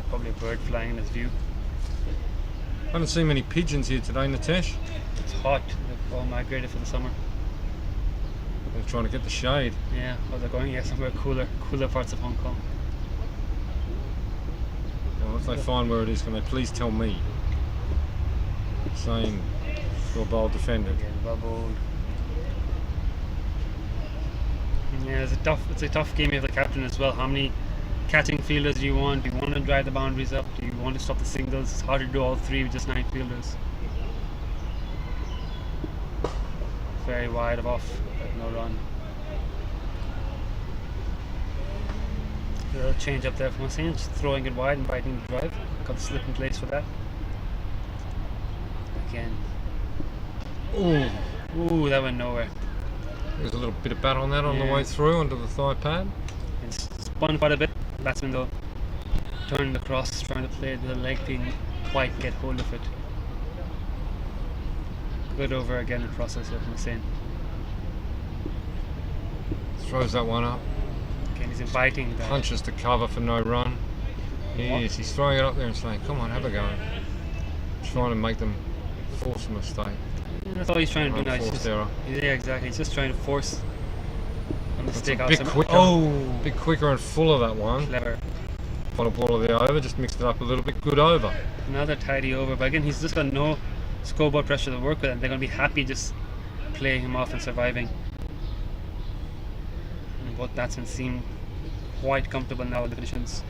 Probably a bird flying in his view. I haven't seen many pigeons here today, Nitesh. It's hot. They've all migrated for the summer. They're trying to get the shade. Yeah, well, they're going somewhere cooler parts of Hong Kong. Well, if they find where it is, can they please tell me? Saying well bowled defended. Again, well bowled. Yeah, it's a tough game here for the captain as well. How many catching fielders do you want? Do you want to drive the boundaries up? Do you want to stop the singles? It's hard to do all three with just 9 fielders. Very wide of off, but no run. A little change up there from Hussain, just throwing it wide and biting the drive. Got the slip in place for that. Again. Ooh, that went nowhere. There's a little bit of bat on that on the way through onto the thigh pad. It's spun quite a bit. The batsman though turned across, trying to play the leg, didn't quite get hold of it. Good over again in process here from Hussain. Throws that one up. Again, he's inviting that. Punches to cover for no run. Yes, he's throwing it up there and saying, come on, have a go. Trying to make them force a mistake. That's all he's trying to do now. Yeah, exactly. He's just trying to force a mistake out. Bit quicker and full of that one. Clever. Final ball of the over, just mixed it up a little bit. Good over. Another tidy over, but again, he's just got no scoreboard pressure to work with, and they're going to be happy just playing him off and surviving. And both batsmen seem quite comfortable now with the conditions.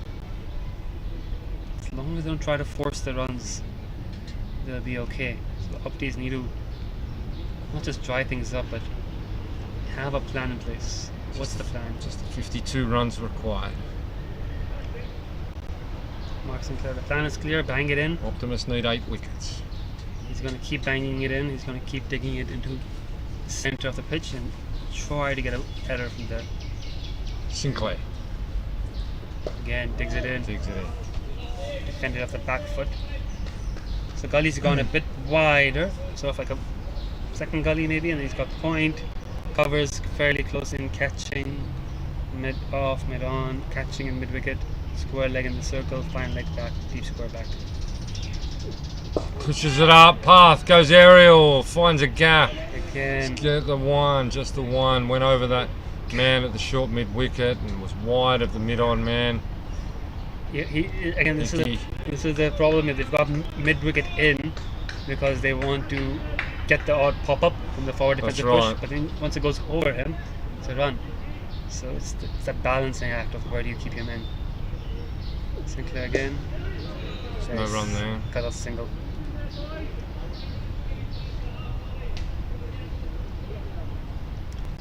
As long as they don't try to force the runs, they'll be okay. So the Opties need to not just dry things up, but have a plan in place. What's the plan? Just 52 runs required. Mark Sinclair, the plan is clear, bang it in. Optimists need 8 wickets. He's going to keep banging it in, he's going to keep digging it into the centre of the pitch and try to get a header from there. Sinclair. Again, digs it in. Defended off the back foot. So Gully's gone a bit wider, so if like a second gully maybe, and he's got point, covers fairly close in, catching, mid off, mid on, catching in mid wicket, square leg in the circle, fine leg back, deep square back. Pushes it up, path, goes aerial, finds a gap. Again. Get the one, just the one, went over that man at the short mid wicket and was wide of the mid on man. Yeah, this is the problem. They've got mid wicket in because they want to get the odd pop up from the forward defensive push, but then once it goes over him, it's a run. So it's a balancing act of where do you keep him in. Sinclair again. No run there. Cut off single.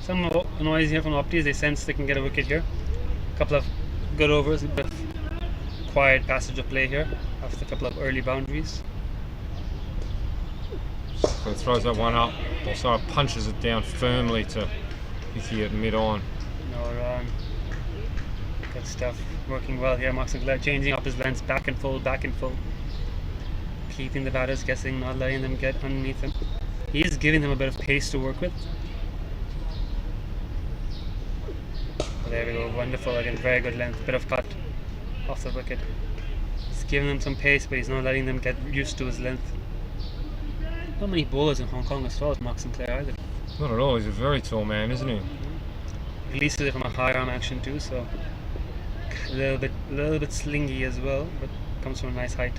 Some noise here from Opties. They sense they can get a wicket here. A couple of good overs, a bit of quiet passage of play here after a couple of early boundaries. So throws that one up. Also punches it down firmly to Hickey at mid on. No run. Good stuff. Working well here. Mark Sinclair changing up his lengths, back and full, back and full. Keeping the batters guessing, not letting them get underneath him. He is giving them a bit of pace to work with. There we go, wonderful again, very good length, bit of cut off the wicket. He's giving them some pace, but he's not letting them get used to his length. Not many bowlers in Hong Kong as tall as Mark Sinclair either. Not at all, he's a very tall man, isn't he? Releases it from a high arm action too, so a little bit slingy as well, but comes from a nice height.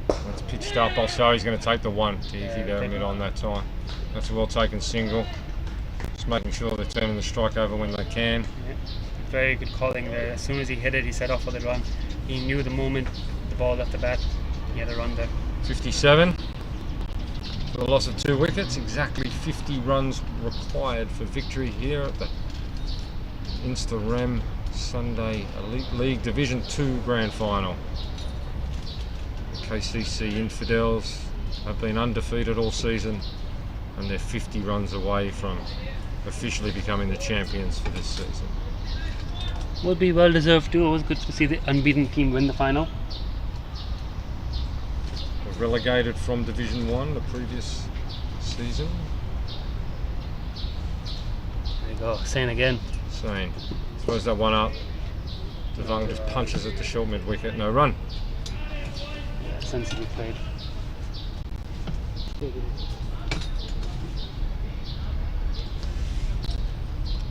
That's pitched up, also he's going to take the one to Hickey there mid on that time. That's a well taken single. Just making sure they're turning the strike over when they can. Yeah. Very good calling there. As soon as he hit it, he set off for the run. He knew the moment the ball left the bat, he had a run there. 57. for the loss of 2 wickets. Exactly 50 runs required for victory here at the Instarem Sunday Elite League Division 2 Grand Final. KCC Infidels have been undefeated all season, and they're 50 runs away from officially becoming the champions for this season. Would be well deserved too. It was good to see the unbeaten team win the final. Was relegated from Division 1 the previous season. There you go, Sane again. Sane throws that one up. Devang just punches at the short mid wicket, no run. Yeah, sensibly played.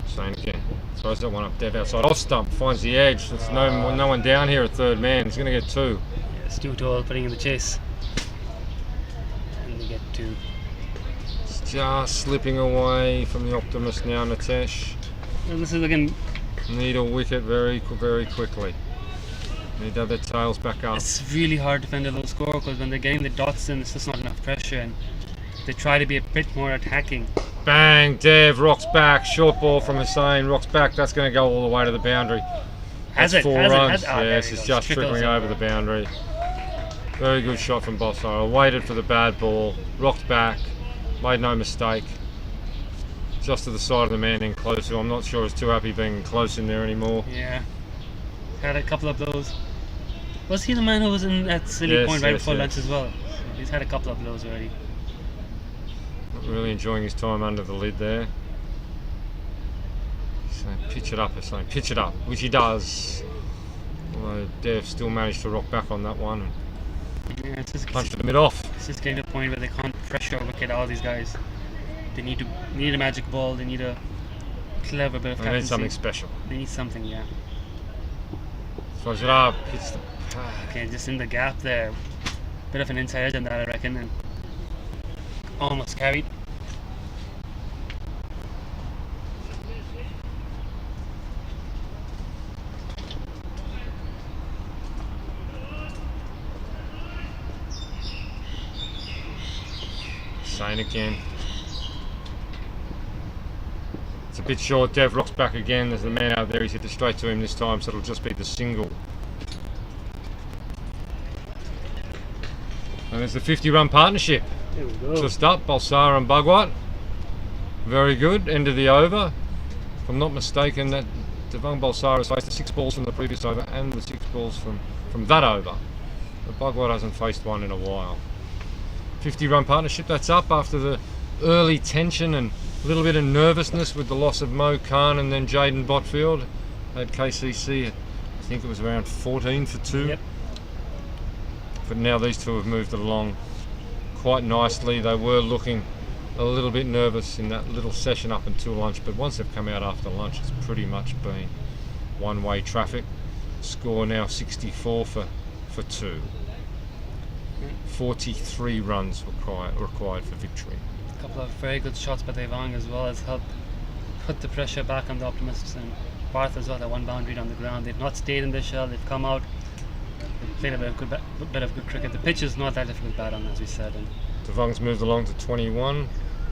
Sane again. Throws that one up, Dev outside off stump, finds the edge. There's no one down here at third man. He's going to get 2. Yeah, Stu Toll putting in the chase. And they get 2. It's just slipping away from the Optimist now, Nitesh. And this is again. Need a wicket very quickly. Need to have their tails back up. It's really hard to defend a low score because when they're getting the dots in, it's just not enough pressure, and they try to be a bit more attacking. Bang! Dev rocks back. Short ball from Hussain. Rocks back. That's going to go all the way to the boundary. That's 4 runs. Yes, it's just trickling over the boundary. Very good shot from Bolsara. Waited for the bad ball. Rocked back. Made no mistake. Just to the side of the man in close, who I'm not sure is too happy being close in there anymore. Yeah. Had a couple of those. Was he the man who was in that silly point right before lunch as well? So he's had a couple of those already. Not really enjoying his time under the lid there. So pitch it up, or something. Pitch it up, which he does. Although Dev still managed to rock back on that one. Yeah, it's just punched the mid off. It's just getting to the point where they can't pressure or wicket all these guys. They need a magic ball. They need a clever bit of captaincy. They need something special. They need something, yeah. Throws it up. Hits the okay, just in the gap there. Bit of an inside edge on that, I reckon, and almost carried. Sane again. It's a bit short. Dev rocks back again. There's the man out there. He's hit it straight to him this time, so it'll just be the single. And there's the 50-run partnership. There we go. Just up, Balsara and Bhagwat. Very good. End of the over. If I'm not mistaken, that Devang Balsara has faced the 6 balls from the previous over and the 6 balls from that over. But Bhagwat hasn't faced one in a while. 50-run partnership, that's up after the early tension and a little bit of nervousness with the loss of Mo Khan and then Jaden Botfield at KCC. I think it was around 14 for 2. Yep. But now these two have moved along quite nicely. They were looking a little bit nervous in that little session up until lunch, but once they've come out after lunch, it's pretty much been one-way traffic. Score now 64 for 2. 43 runs required for victory. A couple of very good shots by Devang as well has helped put the pressure back on the Optimists, and Parth as well, that one boundary on the ground. They've not stayed in their shell, they've come out, they've played a bit of good cricket. The pitch is not that difficult to bat on, as we said. And Devang's moved along to 21,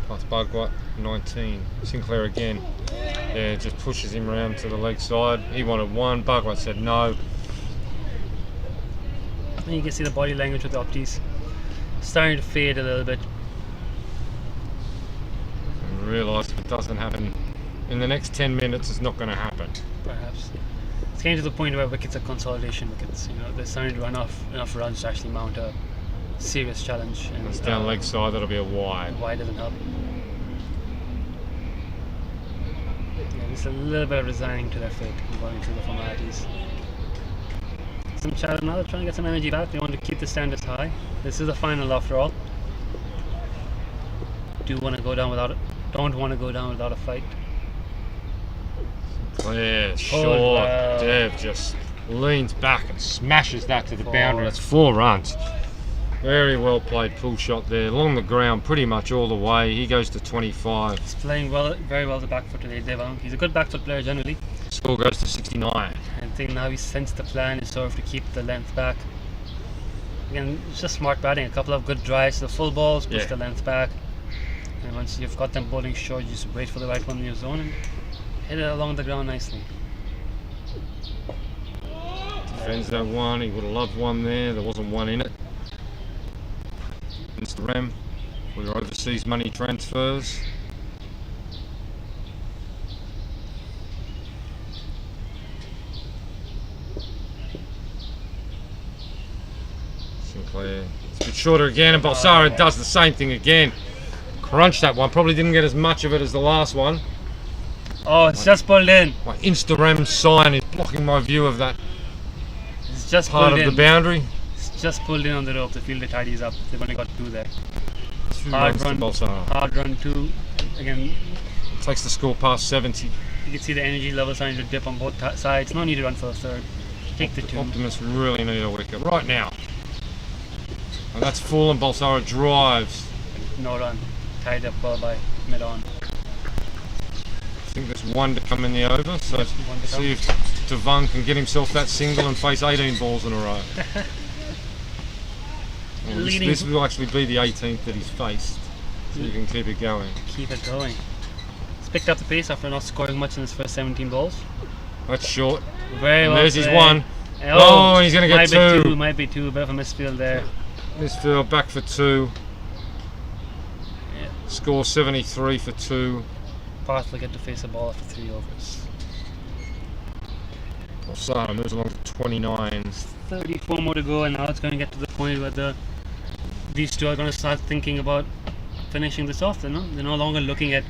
Parth Bhagwat 19. Sinclair again, yeah, just pushes him around to the leg side. He wanted 1, Bhagwat said no. And you can see the body language with the Opties starting to fade a little bit. And realise if it doesn't happen in the next 10 minutes, it's not going to happen. Perhaps. It's getting to the point where wickets are consolidation wickets. You know, they're starting to run enough runs to actually mount a serious challenge. And it's down leg side, that'll be a wide. Wide doesn't help. Yeah, just a little bit of resigning to their fate and going through the formalities. Some chatter now, they're trying to get some energy back. They want to keep the standards high. This is the final after all. Don't want to go down without a fight. Clear, short. Dev just leans back and smashes that to the boundary. That's 4 runs. Very well played pull shot there, along the ground pretty much all the way. He goes to 25. He's playing well, very well the back foot today, Devang. He's a good back foot player generally. Score goes to 69. I think now he sensed the plan is sort of to keep the length back. Again, it's just smart batting. A couple of good drives, the full balls, push Yeah. the length back. And once you've got them bowling short, you just wait for the right one in your zone and hit it along the ground nicely. Defends that one. He would have loved one there. There wasn't one in it. Instarem with your overseas money transfers. Sinclair. It's a bit shorter again, and Balsara does the same thing again. Crunched that one. Probably didn't get as much of it as the last one. Oh, it's just pulled in. My Instarem sign is blocking my view of that It's just part pulled of in. the boundary. It's just pulled in on the rope. The fielder tidies up. They've only got 2 there. 2 Hard runs run, to Balsara. hard run 2. Again, Takes the score past 70. you can see the energy level starting to dip on both sides. No need to run for a third. Take the 2. Optimists really need a wicket right now. And that's full, and Balsara drives. No run. Tied up well by mid-on. I think there's one to come in the over, so Yes, one to see if Devon can get himself that single and face 18 balls in a row. Well, this will actually be the 18th that he's faced, so you can keep it going. Keep it going. He's picked up the pace after not scoring much in his first 17 balls. That's short. Very And well there's his played. one. Oh, He's going to get might be 2. Might be 2. A bit of a misfield there. Misfield back for 2. Yeah. Score 73 for 2. Path will get to face the ball after 3 overs. Balsara moves along to 29. 34 more to go, and now it's going to get to the point where these two are going to start thinking about finishing this off. They're no longer looking at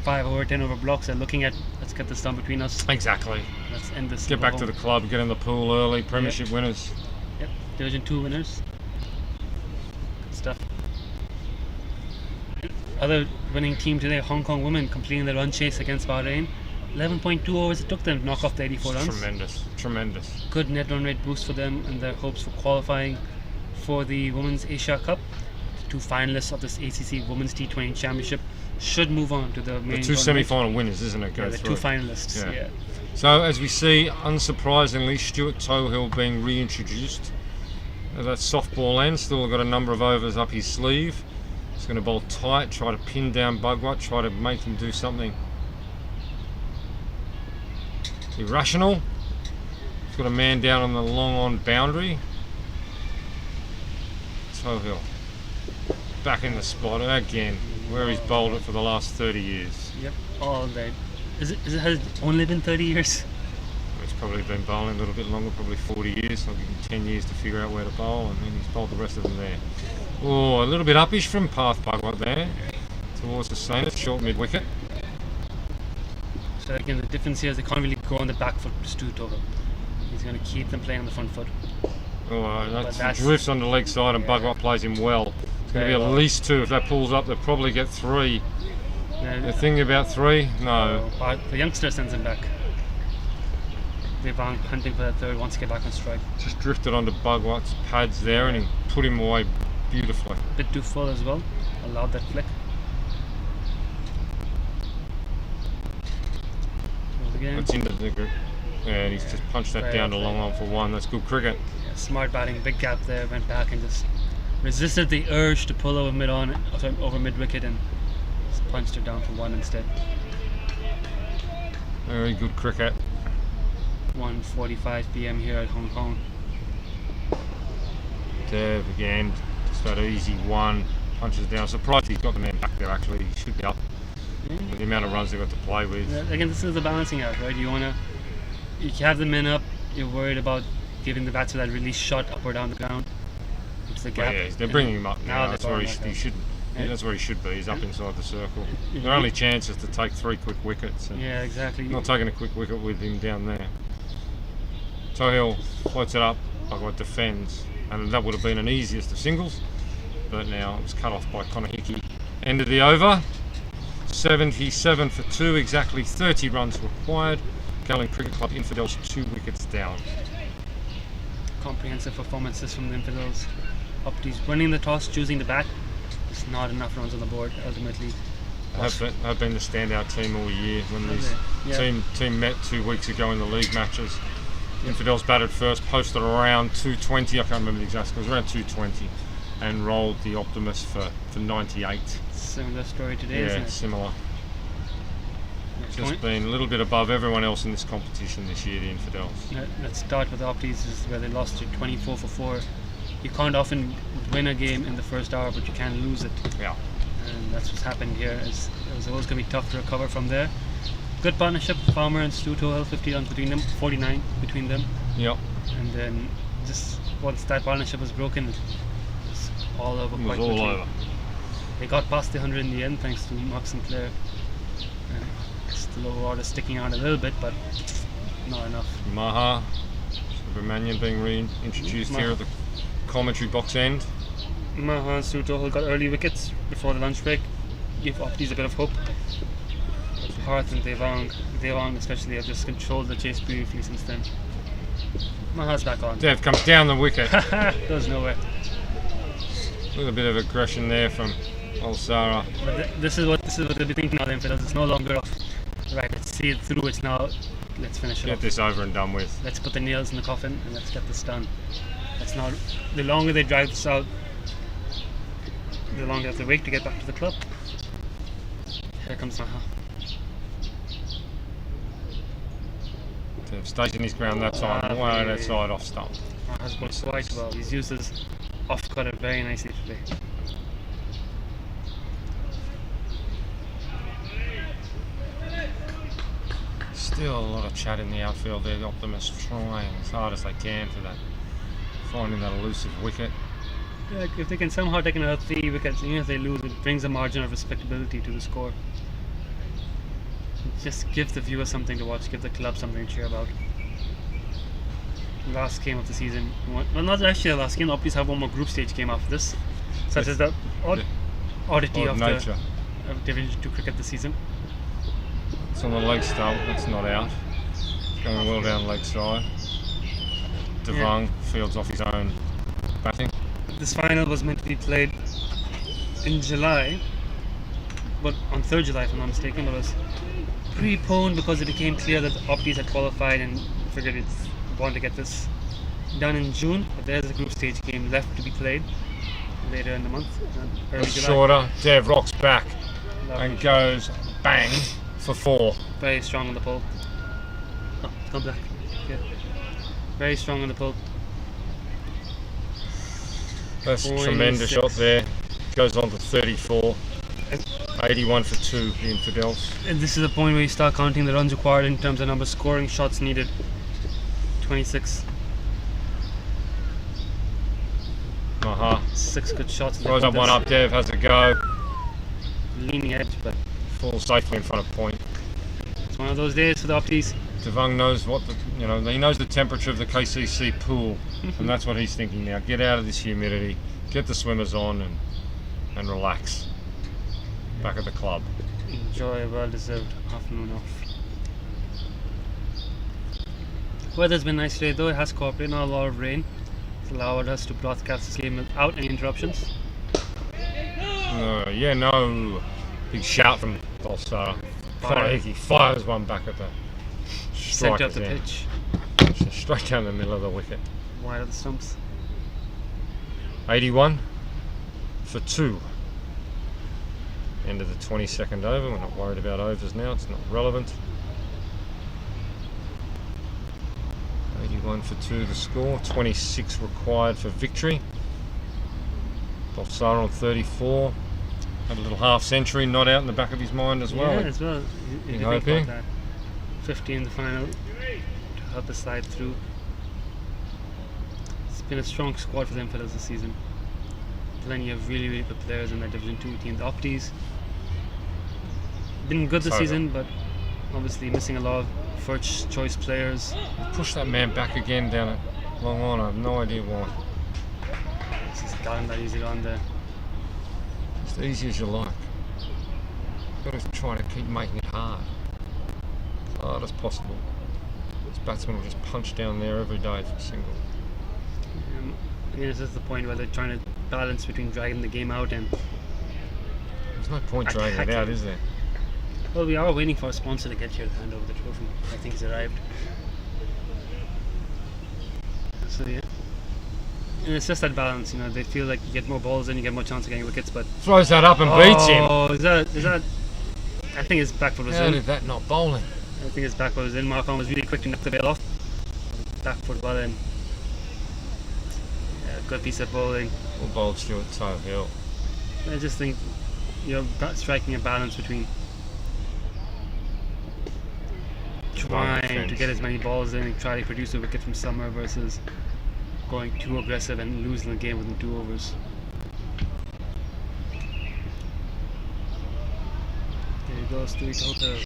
5 over, 10 over blocks. They're looking at, let's get this done between us. Exactly. Let's end this. Get back to the club, get in the pool early. Premiership winners. Yep, Division 2 winners. Good stuff. Other winning team today, Hong Kong women, completing the run chase against Bahrain. 11.2 overs it took them to knock off the 84 runs. Tremendous, tremendous. Good net run rate boost for them and their hopes for qualifying for the Women's Asia Cup. The 2 finalists of this ACC Women's T20 Championship should move on to the main The 2 tournament. semi-final winners, isn't it? Yeah, the 2 finalists. Yeah. So as we see, unsurprisingly, Stuart Tohill being reintroduced. That softball end, still got a number of overs up his sleeve. He's going to bowl tight, try to pin down Bugwat, try to make him do something irrational. He's got a man down on the long on boundary. Tohill back in the spot again, where he's bowled it for the last 30 years. Yep, all day. Has it only been 30 years? He's probably been bowling a little bit longer, probably 40 years. I'll give him 10 years to figure out where to bowl, and then he's bowled the rest of them there. Oh, a little bit uppish from Path Bugwat there, towards the centre, short mid-wicket. So again, the difference here is they can't really go on the back foot to Stu Tohill. He's going to keep them playing on the front foot. Oh, that's drifts on the leg side, and Bugwat plays him well. It's going to be at least 2. If that pulls up, they'll probably get 3. They're thinking about 3? No. The youngster sends him back. They're hunting for that 3rd once he get back on strike. Just drifted onto Bugwat's pads there, and he put him away beautifully. Bit too full as well. Allowed that flick. Again. That's into the grip. Yeah, and he's just punched that down to long on for 1. That's good cricket. Yeah, smart batting, big gap there. Went back and just resisted the urge to pull over over mid wicket, and just punched it down for 1 instead. Very good cricket. 1:45 p.m. here at Hong Kong. Dev again, just that easy 1. Punches down. Surprised he's got the man back there. Actually, he should be up. With the amount of runs they've got to play with. Again, this is the balancing act, right? You have the men up, you're worried about giving the batsman that release shot up or down the ground. It's the gap. Yeah, they're bringing him up now. That's where he should. Yeah. That's where he should be. He's up inside the circle. Their only chance is to take 3 quick wickets. Yeah, exactly. Not taking a quick wicket with him down there. Tohill floats it up. Bugwat defends, and that would have been an easiest of singles, but now it was cut off by Connor Hickey. End of the over. 77 for 2, exactly 30 runs required. Gallon Cricket Club Infidels 2 wickets down. Comprehensive performances from the Infidels. Opties winning the toss, choosing the bat. Just not enough runs on the board ultimately. Have been the standout team all year when this team met 2 weeks ago in the league matches. Infidels batted first, posted around 220, I can't remember the exact score, it was around 220, and rolled the Optimist for 98. Similar story today, Yeah, isn't it? similar. Just been a little bit above everyone else in this competition this year, the Infidels. Let's start with the Opties, where they lost to 24 for 4. You can't often win a game in the first hour, but you can lose it. Yeah. And that's what's happened here. It was always going to be tough to recover from there. Good partnership, Farmer and Stu Tohill, 50 runs between them, 49 between them. Yep. And then just once that partnership was broken, it was all over quite all quickly. over. They got past the 100 in the end thanks to Mark Sinclair. Just the lower order sticking out a little bit, but not enough. Maha Subramanian being reintroduced here at the commentary box end. Maha and Stu Tohill got early wickets before the lunch break. Give Opties a bit of hope. Parth and Devang especially have just controlled the chase briefly since then. Maha's back on. Dev comes down the wicket. Goes nowhere. A little bit of aggression there from Olsara. But this is what they'll be thinking now. The Infidels. It's no longer off. Right, let's see it through. It's now. Let's finish it Get off. this over and done with. Let's put the nails in the coffin and let's get this done. It's not. The longer they drag this out, the longer they have to wait to get back to the club. Here comes Maha. Stays in his ground that time, way that side off stump. Maha's worked quite well. He's used his off cutter very nicely today. Still a lot of chat in the outfield there. The Optimists trying as hard as they can for that, finding that elusive wicket. Yeah, if they can somehow take another 3 wickets, even if they lose, it brings a margin of respectability to the score. Just give the viewer something to watch, give the club something to cheer about. Last game of the season. Well, not actually the last game. The Opties have one more group stage game after this, such as the oddity of Division 2 cricket this season. It's on the leg stump, that's not out. Going well down leg side. Devang fields off his own batting. This final was meant to be played in July, but on 3rd July if I'm not mistaken, but it was preponed because it became clear that the Opties had qualified and figured it's wanted to get this done in June. But there's a group stage game left to be played later in the month, early July. Shorter, Dev rocks back Lovely. and goes bang for 4. Very strong on the pull. Oh, it's gone black. Yeah. Very strong on the pull. That's a tremendous shot there. Goes on to 34. 81 for 2, the Infidels. And this is the point where you start counting the runs required in terms of number of scoring shots needed. 26. Maha. 6 good shots. Throws up one up, Dev has a go. Leaning edge, but falls safely in front of point. it's one of those days for the Opties. Devang knows what he knows the temperature of the KCC pool, and that's what he's thinking now. Get out of this humidity, get the swimmers on, and relax. Back at the club. Enjoy a well-deserved afternoon off. Weather's been nice today though. It has cooperated, not a lot of rain. It's allowed us to broadcast this game without any interruptions. No. Big shout from Bolsara. He fires one back at the Centre of the pitch. Straight down the middle of the wicket. Wide of the stumps. 81 for 2. End of the 22nd over. We're not worried about overs now, it's not relevant. 81 for 2 the score, 26 required for victory. Bolsara on 34. Had a little half century not out in the back of his mind as well. Yeah, as well. You think about that. 50 in the final to help us slide through. It's been a strong squad for the Infidels this season. Plenty of really, really good players in that Division 2 team. The Opties been good this season, but obviously missing a lot of first choice players. Push that man back again down at long on. I have no idea why. He's got him that easy on there. As easy as you like. Got to try to keep making it hard. As hard as possible. This batsman will just punch down there every day for a single. This is the point where they're trying to balance between dragging the game out and... There's no point dragging it out, is there? Well, we are waiting for a sponsor to get here to hand over the trophy. I think he's arrived. So yeah, and it's just that balance. You know, they feel like you get more balls in, you get more chance of getting wickets, but throws that up and beats him. Oh, is that? I think his back foot was How in. did that not bowling? I think his back foot was in. Markon was really quick to knock the bail off. Back foot well in. Yeah, good piece of bowling. Well bowled Stuart Toe Hill. I just think you're striking a balance between trying to get as many balls in and try to produce a wicket from somewhere versus going too aggressive and losing the game within 2 overs. There you go, Stewie Toto.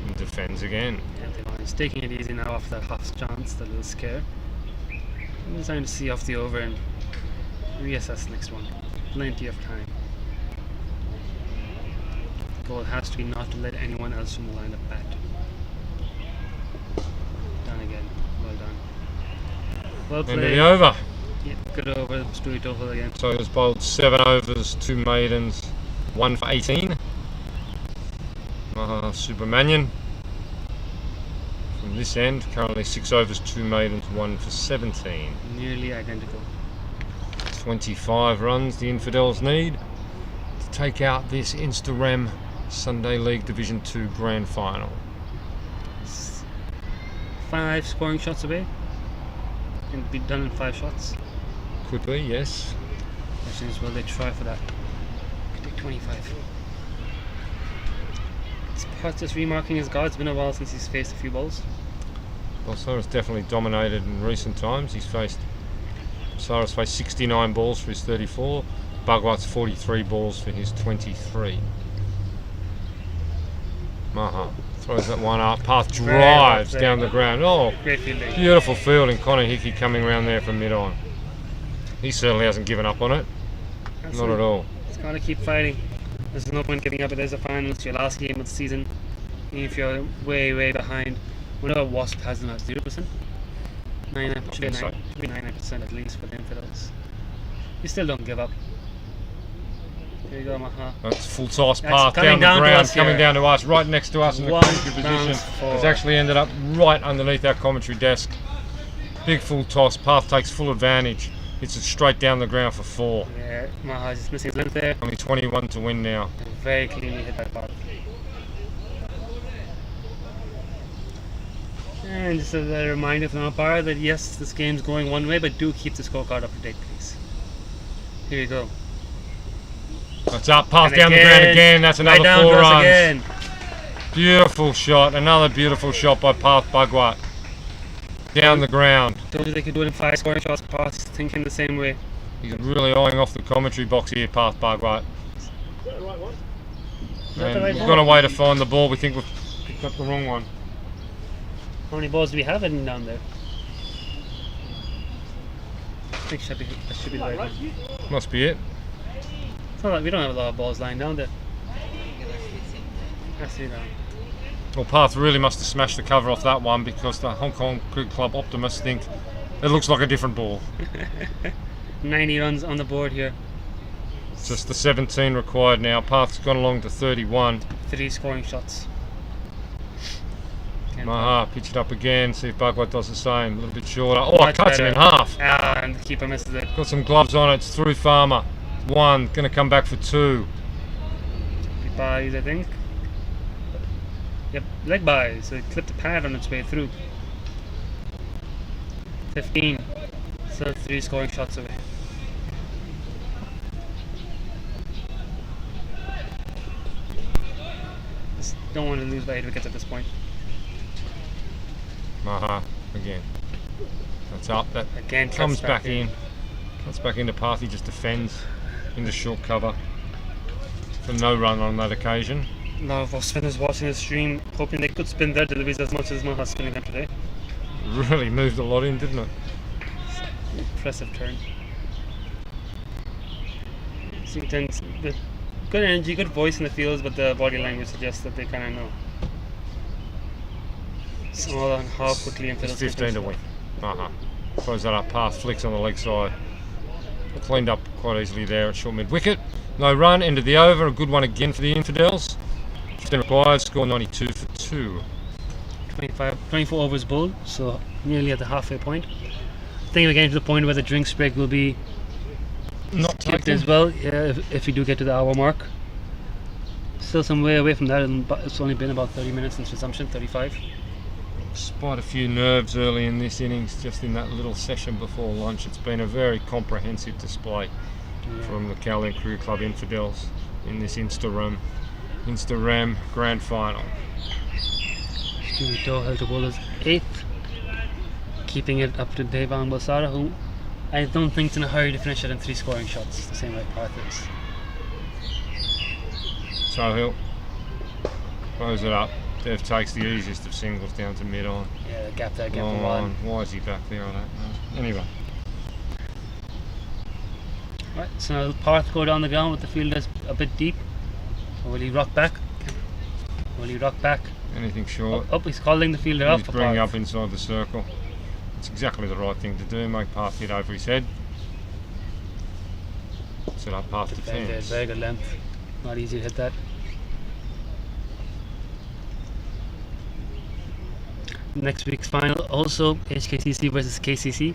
And defends again. Yeah, he's taking it easy now after that half chance, that little scare. I'm just trying to see off the over and reassess next one. Plenty of time. The goal has to be not to let anyone else from the lineup bat. Done again. Well done. Well played. End of the over. Yeah, good over. Stewie Toffel again. So he was bowled 7 overs, 2 maidens, 1 for 18. Supermanian from this end, currently 6 overs, 2 maidens, 1 for 17. Nearly identical. 25 runs the Infidels need to take out this Instarem Sunday League Division 2 Grand Final. 5 scoring shots away. Can be done in 5 shots. Could be, yes. Question is, will they try for that? Could take 25. Perhaps just remarking his guard. It's been a while since he's faced a few balls. Well, Cyrus definitely dominated in recent times. Cyrus faced 69 balls for his 34. Bhagwat's 43 balls for his 23. Maha throws that one up. Path drives down the ground. Oh, great fielding. Beautiful fielding. Connor Hickey coming around there from mid-on. He certainly hasn't given up on it. Not at all. It's got to keep fighting. There's no point giving up. It is a final. It's your last game of the season. Even if you're way, way behind. Whenever Wasp has them at 0%. 99% at least for the Infidels. You still don't give up. Here you go, Maha. That's full toss path down the ground, coming down to us, right next to us in the commentary position. It's actually ended up right underneath our commentary desk. Big full toss, path takes full advantage. Hits it straight down the ground for 4. Yeah, Maha just missing his length there. Only 21 to win now. Very cleanly hit that path. And just as a reminder from the umpire that yes, this game's going one way, but do keep the scorecard up to date, please. Here you go. That's up, path down the ground again. That's another 4 runs. Again. Beautiful shot. Another beautiful shot by Path Bhagwat. Down the ground. Told you they could do it in 5 scoring shots. Path thinking the same way. He's really eyeing off the commentary box here, Path Bhagwat. And we've gone away to find the ball. We think we've picked up the wrong one. How many balls do we have in down there? I think that should be the right one. Must be it. It's not like we don't have a lot of balls lying down there. I see that. Well, Path really must have smashed the cover off that one because the Hong Kong Cricket Club Optimists think it looks like a different ball. 90 runs on the board here. It's just the 17 required now. Path's gone along to 31. 3 scoring shots. Maha, pitch it up again, see if Bhagwat does the same. A little bit shorter. Oh, it cuts him in half. And the keeper misses it. Got some gloves on it. It's through Farmer. 1, going to come back for 2. Buys, I think. Yep, leg buys. So it clipped the pad on its way through. 15. So 3 scoring shots away. Just don't want to lose by 8 wickets at this point. Maha again. That's up. That again comes back in. Cuts back into Path. He just defends into short cover for no run on that occasion. A lot of our spinners watching the stream, hoping they could spin their deliveries as much as Maha's spinning them today. Really moved a lot in, didn't it? Impressive turn. Sometimes the good energy, good voice in the fields, but the body language suggests that they kind of know. Small and how quickly Infidels. 15 to win. Throws that up, Path flicks on the leg side. Cleaned up quite easily there at short mid wicket. No run, end of the over. A good one again for the Infidels. 15 required, score 92 for 2. 24 overs bowled, so nearly at the halfway point. I think we're getting to the point where the drinks break will be Not skipped taken. as well, yeah, if we do get to the hour mark. Still some way away from that, and it's only been about 30 minutes since resumption, 35. Despite a few nerves early in this innings, just in that little session before lunch, it's been a very comprehensive display from the Cowling Cricket Club Infidels in this Instarem Grand Final. Stewie Doe held to bowl as 8th, keeping it up to Devang Balsara, who I don't think is in a hurry to finish it in 3 scoring shots, the same way Parth is. Sohill throws it up. Dev takes the easiest of singles down to mid-on. Yeah, the gap there, gap Long for one. on. Why is he back there? I don't know. Anyway. Right, so now Parth go down the ground with the fielders a bit deep. Or will he rock back? Will he rock back? Anything short. Up, he's calling the fielder up He's for bringing Parth. up inside the circle. It's exactly the right thing to do. Make Parth hit over his head. Set up Parth Very good, defence. very good length. Not easy to hit that. Next week's final also HKCC versus KCC.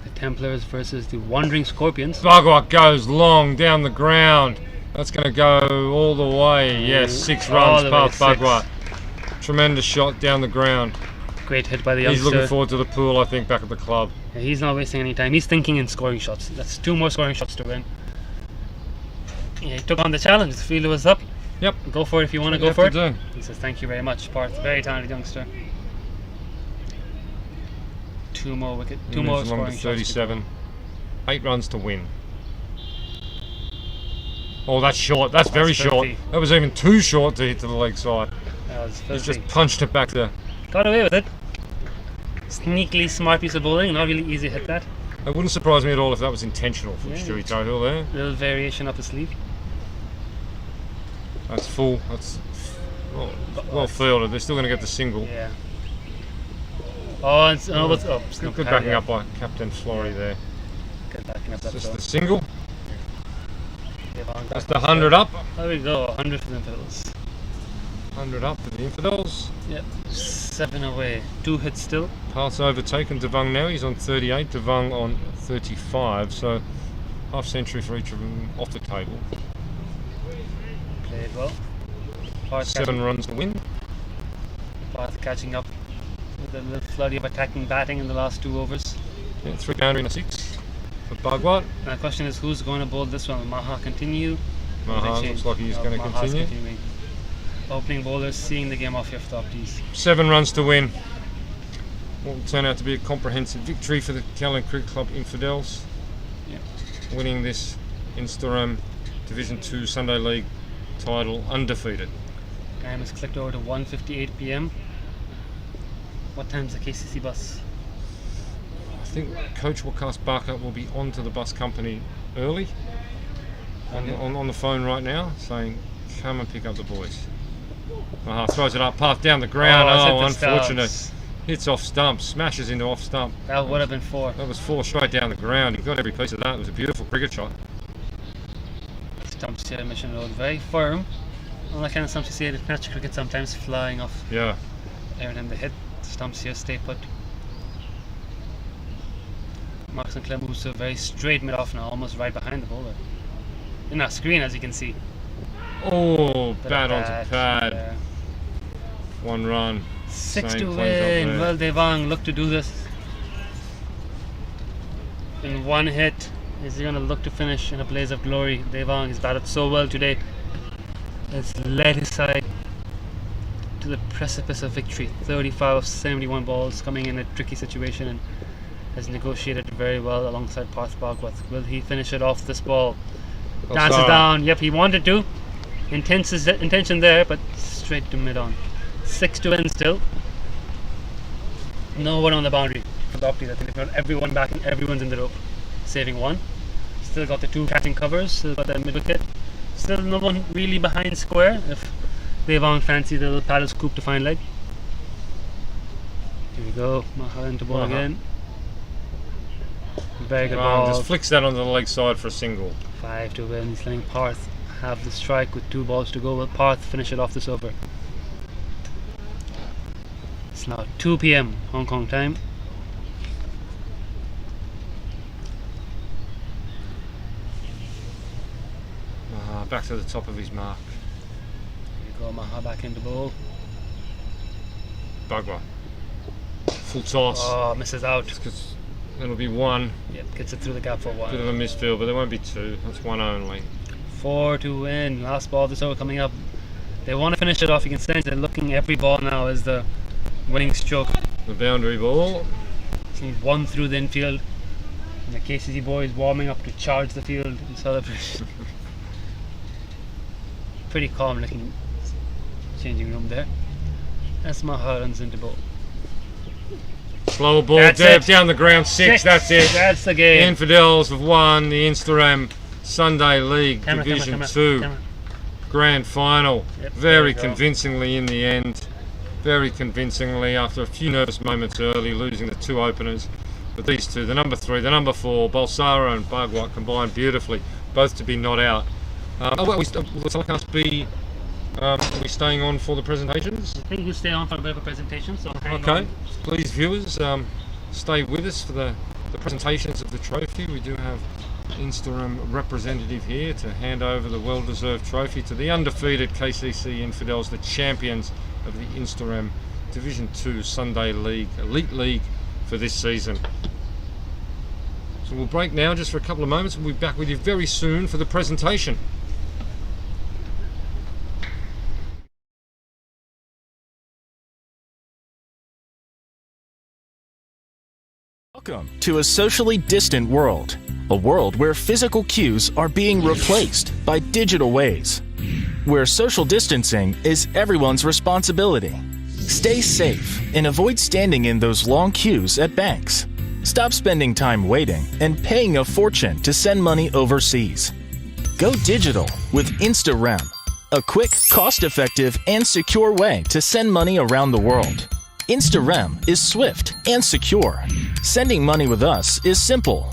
The Templars versus the Wandering Scorpions. Bhagwat goes long down the ground. That's going to go all the way. Yes, 6 all runs the way past to 6. Bhagwat. Tremendous shot down the ground. Great hit by the He's youngster. looking forward to the pool, I think, back at the club. Yeah, he's not wasting any time. He's thinking in scoring shots. That's 2 more scoring shots to win. Yeah, he took on the challenge. The fielder was up. Yep. Go for it if you want to What go you for have it. to do. He says thank you very much, Parth. Very talented youngster. 2 more wicket. 2 He more moves along to scoring shots. 37. 8 runs to win. Oh, that's short. That's very short. filthy. That was even too short to hit to the leg side. That was He's filthy. just punched it back there. Got away with it. Sneakily smart piece of bowling. Not really easy to hit that. It wouldn't surprise me at all if that was intentional from Yeah. Stewie Tohill there. Little variation up his sleeve. That's full. That's well fielded. They're still going to get the single. Yeah. Oh, it's it's Good, not good bad, backing yeah. up by Captain Flory there. Good backing up that Just throw. the single. Devang That's back the 100 up. There we go. 100 for the Infidels. 100 up for the Infidels. Yep. 7 away. 2 hits still. Parth's overtaken Devang now. He's on 38. Devang on 35. So half century for each of them off the table. Played well. Parth 7 runs to win. Parth catching up with a little flurry of attacking batting in the last 2 overs. Yeah, 3 boundary and a 6 for Bhagwat. And the question is who's going to bowl this one? Will Maha continue? Or Maha they looks change? like he's No, going to Maha's continue. continuing. Opening bowlers seeing the game off your top tees. 7 runs to win. What will turn out to be a comprehensive victory for the Cowling Cricket Club Infidels. Yeah. Winning this Instarem Division 2 Sunday League title undefeated. Time has clicked over to 1:58 p.m. What time's the KCC bus? I think Coach Wakas Barker will be on to the bus company early on the phone right now saying come and pick up the boys. Maha throws it up, Parth down the ground. it's hit Oh, the unfortunate. stumps. Hits off stump, smashes into off stump. That would have been 4. That was 4 straight down the ground. He got every piece of that. It was a beautiful cricket shot. Stumps here at Mission Road. Very firm. All that kind of stumps you see at match cricket sometimes flying off Yeah. every time they hit. Stumps here stay put. Marks and Clem moves to a very straight mid off now, almost right behind the bowler. In our screen, as you can see. Oh, Bit bat of onto bat, pad. yeah. 1 run. 6 Same to cleans up win. there. Well, Devang look to do this in 1 hit. Is he going to look to finish in a blaze of glory? Devang has batted so well today. Has led his side to the precipice of victory. 35 of 71 balls, coming in a tricky situation, and has negotiated very well alongside Parth Bhagwat. Will he finish it off this ball? Dances Balsara. down. Yep, he wanted to. Intention there, but straight to mid on. 6 to win still. No one on the boundary for the Opties. I think they've got everyone back and everyone's in the rope. Saving 1. Still got the 2 catching covers. Still got that mid wicket. Still no one really behind square if Devang fancies a little paddle scoop to find leg. Here we go. Maha into ball Maha. again. Very good Devang ball. just flicks that onto the leg side for a single. 5 to win. He's letting Parth have the strike with 2 balls to go. Will Parth finish it off this over? It's now 2 p.m. Hong Kong time. back to the top of his mark. Here you go, Maha back into bowl. Bugler. Full toss. Oh, misses out. It'll be one. Yep, gets it through the gap for one. Bit of a misfield, but there won't be two. That's one only. 4 to win. Last ball this over coming up. They want to finish it off. You can sense they're looking every ball now as the winning stroke. The boundary ball. See one through the infield. And the KCC boys warming up to charge the field in celebration. Pretty calm looking changing room there. As Maha runs into ball. Slower ball, That's Deb, it. down the ground, 6, that's it. That's the game. Infidels have won the Instarem Sunday League Division 2 camera. Grand Final. Yep, Very there we go. convincingly in the end. Very convincingly after a few nervous moments early, losing the two openers. But these two, the number 3, the number 4, Balsara and Bagwat combined beautifully, both to be not out. Will someone be are we staying on for the presentations? I think we'll stay on for a bit of a presentation. So Okay, please viewers, stay with us for the presentations of the trophy. We do have Instarem representative here to hand over the well-deserved trophy to the undefeated KCC Infidels, the champions of the Instarem Division 2 Sunday League, Elite League for this season. So we'll break now just for a couple of moments and we'll be back with you very soon for the presentation. Welcome to a socially distant world, a world where physical cues are being replaced by digital ways, where social distancing is everyone's responsibility. Stay safe and avoid standing in those long queues at banks. Stop spending time waiting and paying a fortune to send money overseas. Go digital with Instarem, a quick, cost-effective, and secure way to send money around the world. Instarem is swift and secure. Sending money with us is simple.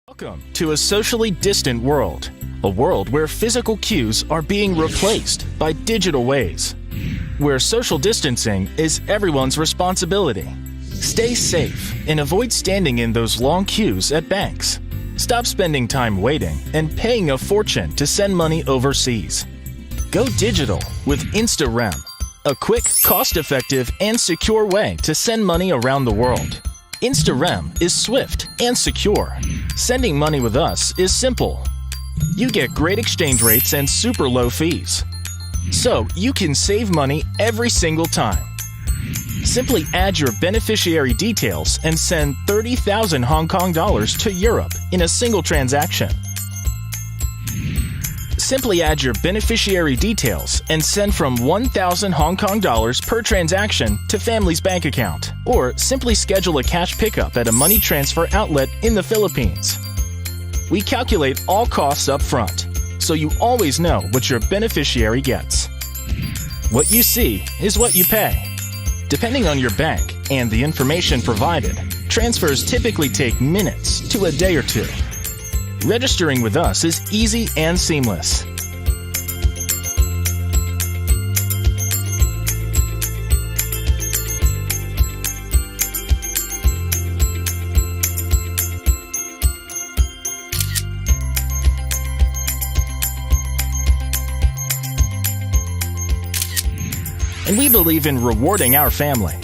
Welcome to a socially distant world, a world where physical cues are being replaced by digital ways, where social distancing is everyone's responsibility. Stay safe and avoid standing in those long queues at banks. Stop spending time waiting and paying a fortune to send money overseas. Go digital with Instarem, a quick, cost-effective, and secure way to send money around the world. Instarem is swift and secure. Sending money with us is simple. You get great exchange rates and super low fees. So you can save money every single time. Simply add your beneficiary details and send 30,000 Hong Kong dollars to Europe in a single transaction. Simply add your beneficiary details and send from 1,000 Hong Kong dollars per transaction to family's bank account, or simply schedule a cash pickup at a money transfer outlet in the Philippines. We calculate all costs up front, so you always know what your beneficiary gets. What you see is what you pay. Depending on your bank and the information provided, transfers typically take minutes to a day or two. Registering with us is easy and seamless. And we believe in rewarding our family.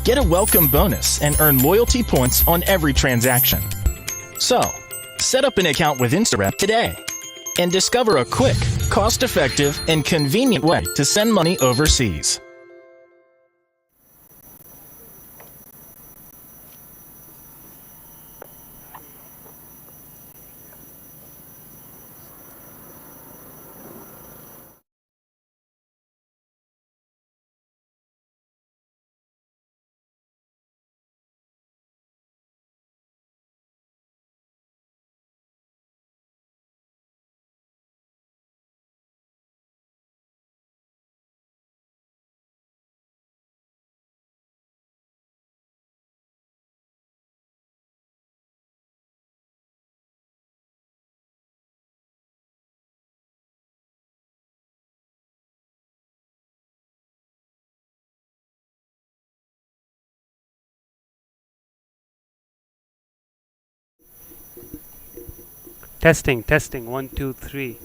Get a welcome bonus and earn loyalty points on every transaction. So, set up an account with Instarem today and discover a quick, cost-effective, and convenient way to send money overseas. Testing, testing. 1, 2, 3.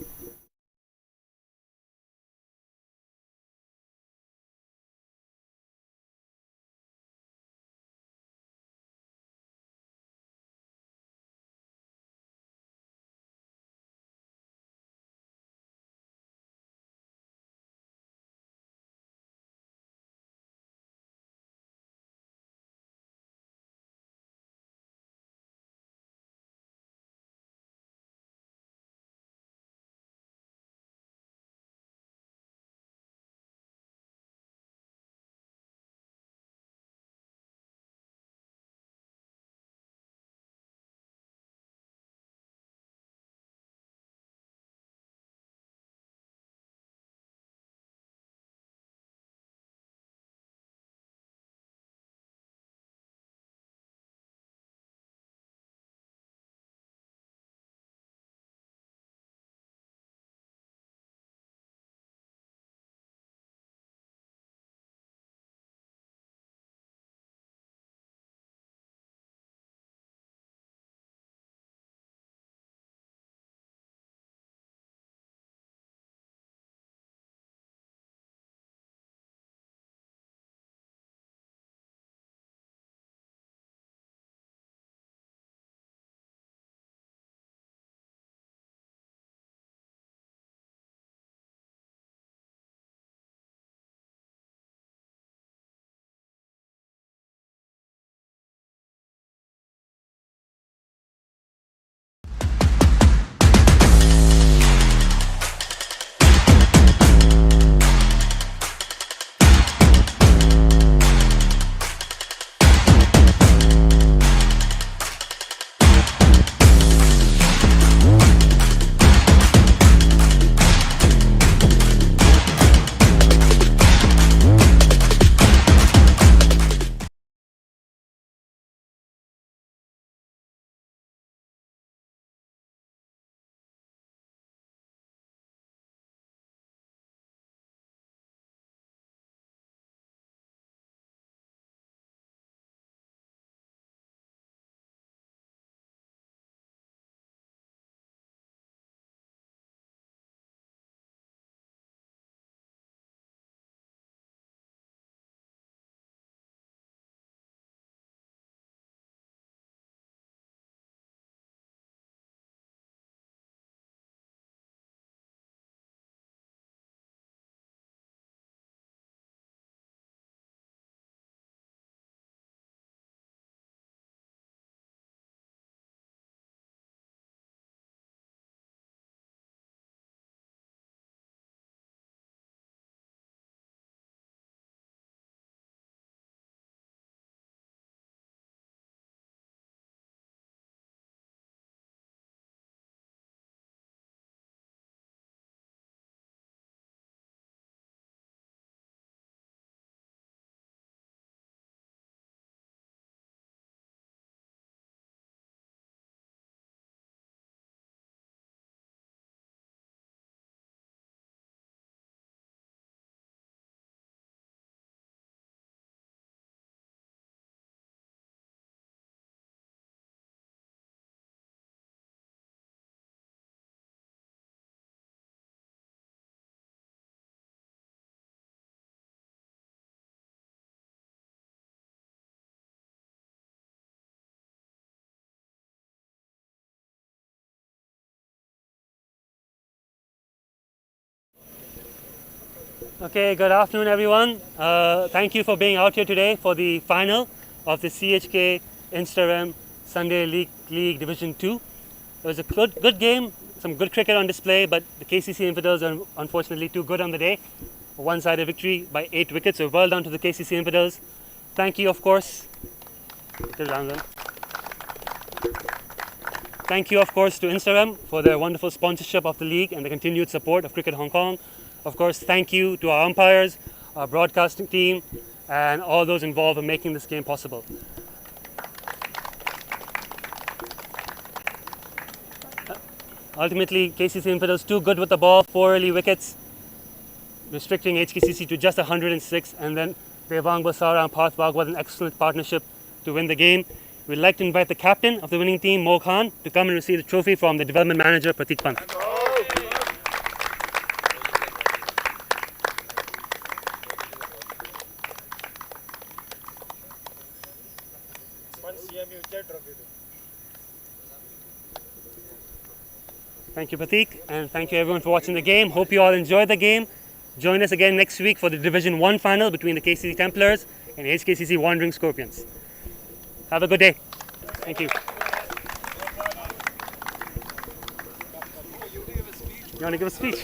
Okay, good afternoon everyone. Thank you for being out here today for the final of the CHK Instarem Sunday League Division 2. It was a good game, some good cricket on display, but the KCC Infidels are unfortunately too good on the day. A one-sided victory by 8 wickets, so well done to the KCC Infidels. Thank you, of course. Thank you, of course, to Instarem for their wonderful sponsorship of the league and the continued support of Cricket Hong Kong. Of course, thank you to our umpires, our broadcasting team, and all those involved in making this game possible. Ultimately, KCC Infidels too good with the ball, 4 early wickets, restricting HKCC to just 106, and then Devang Basara and Parth Bagwat an excellent partnership to win the game. we'd like to invite the captain of the winning team, Mo Khan, to come and receive the trophy from the development manager, Pratik Pant. Thank you, Pratik, and thank you everyone for watching the game. Hope you all enjoyed the game. Join us again next week for the Division 1 final between the KCC Templars and HKCC Wandering Scorpions. Have a good day. Thank you. You want to give a speech?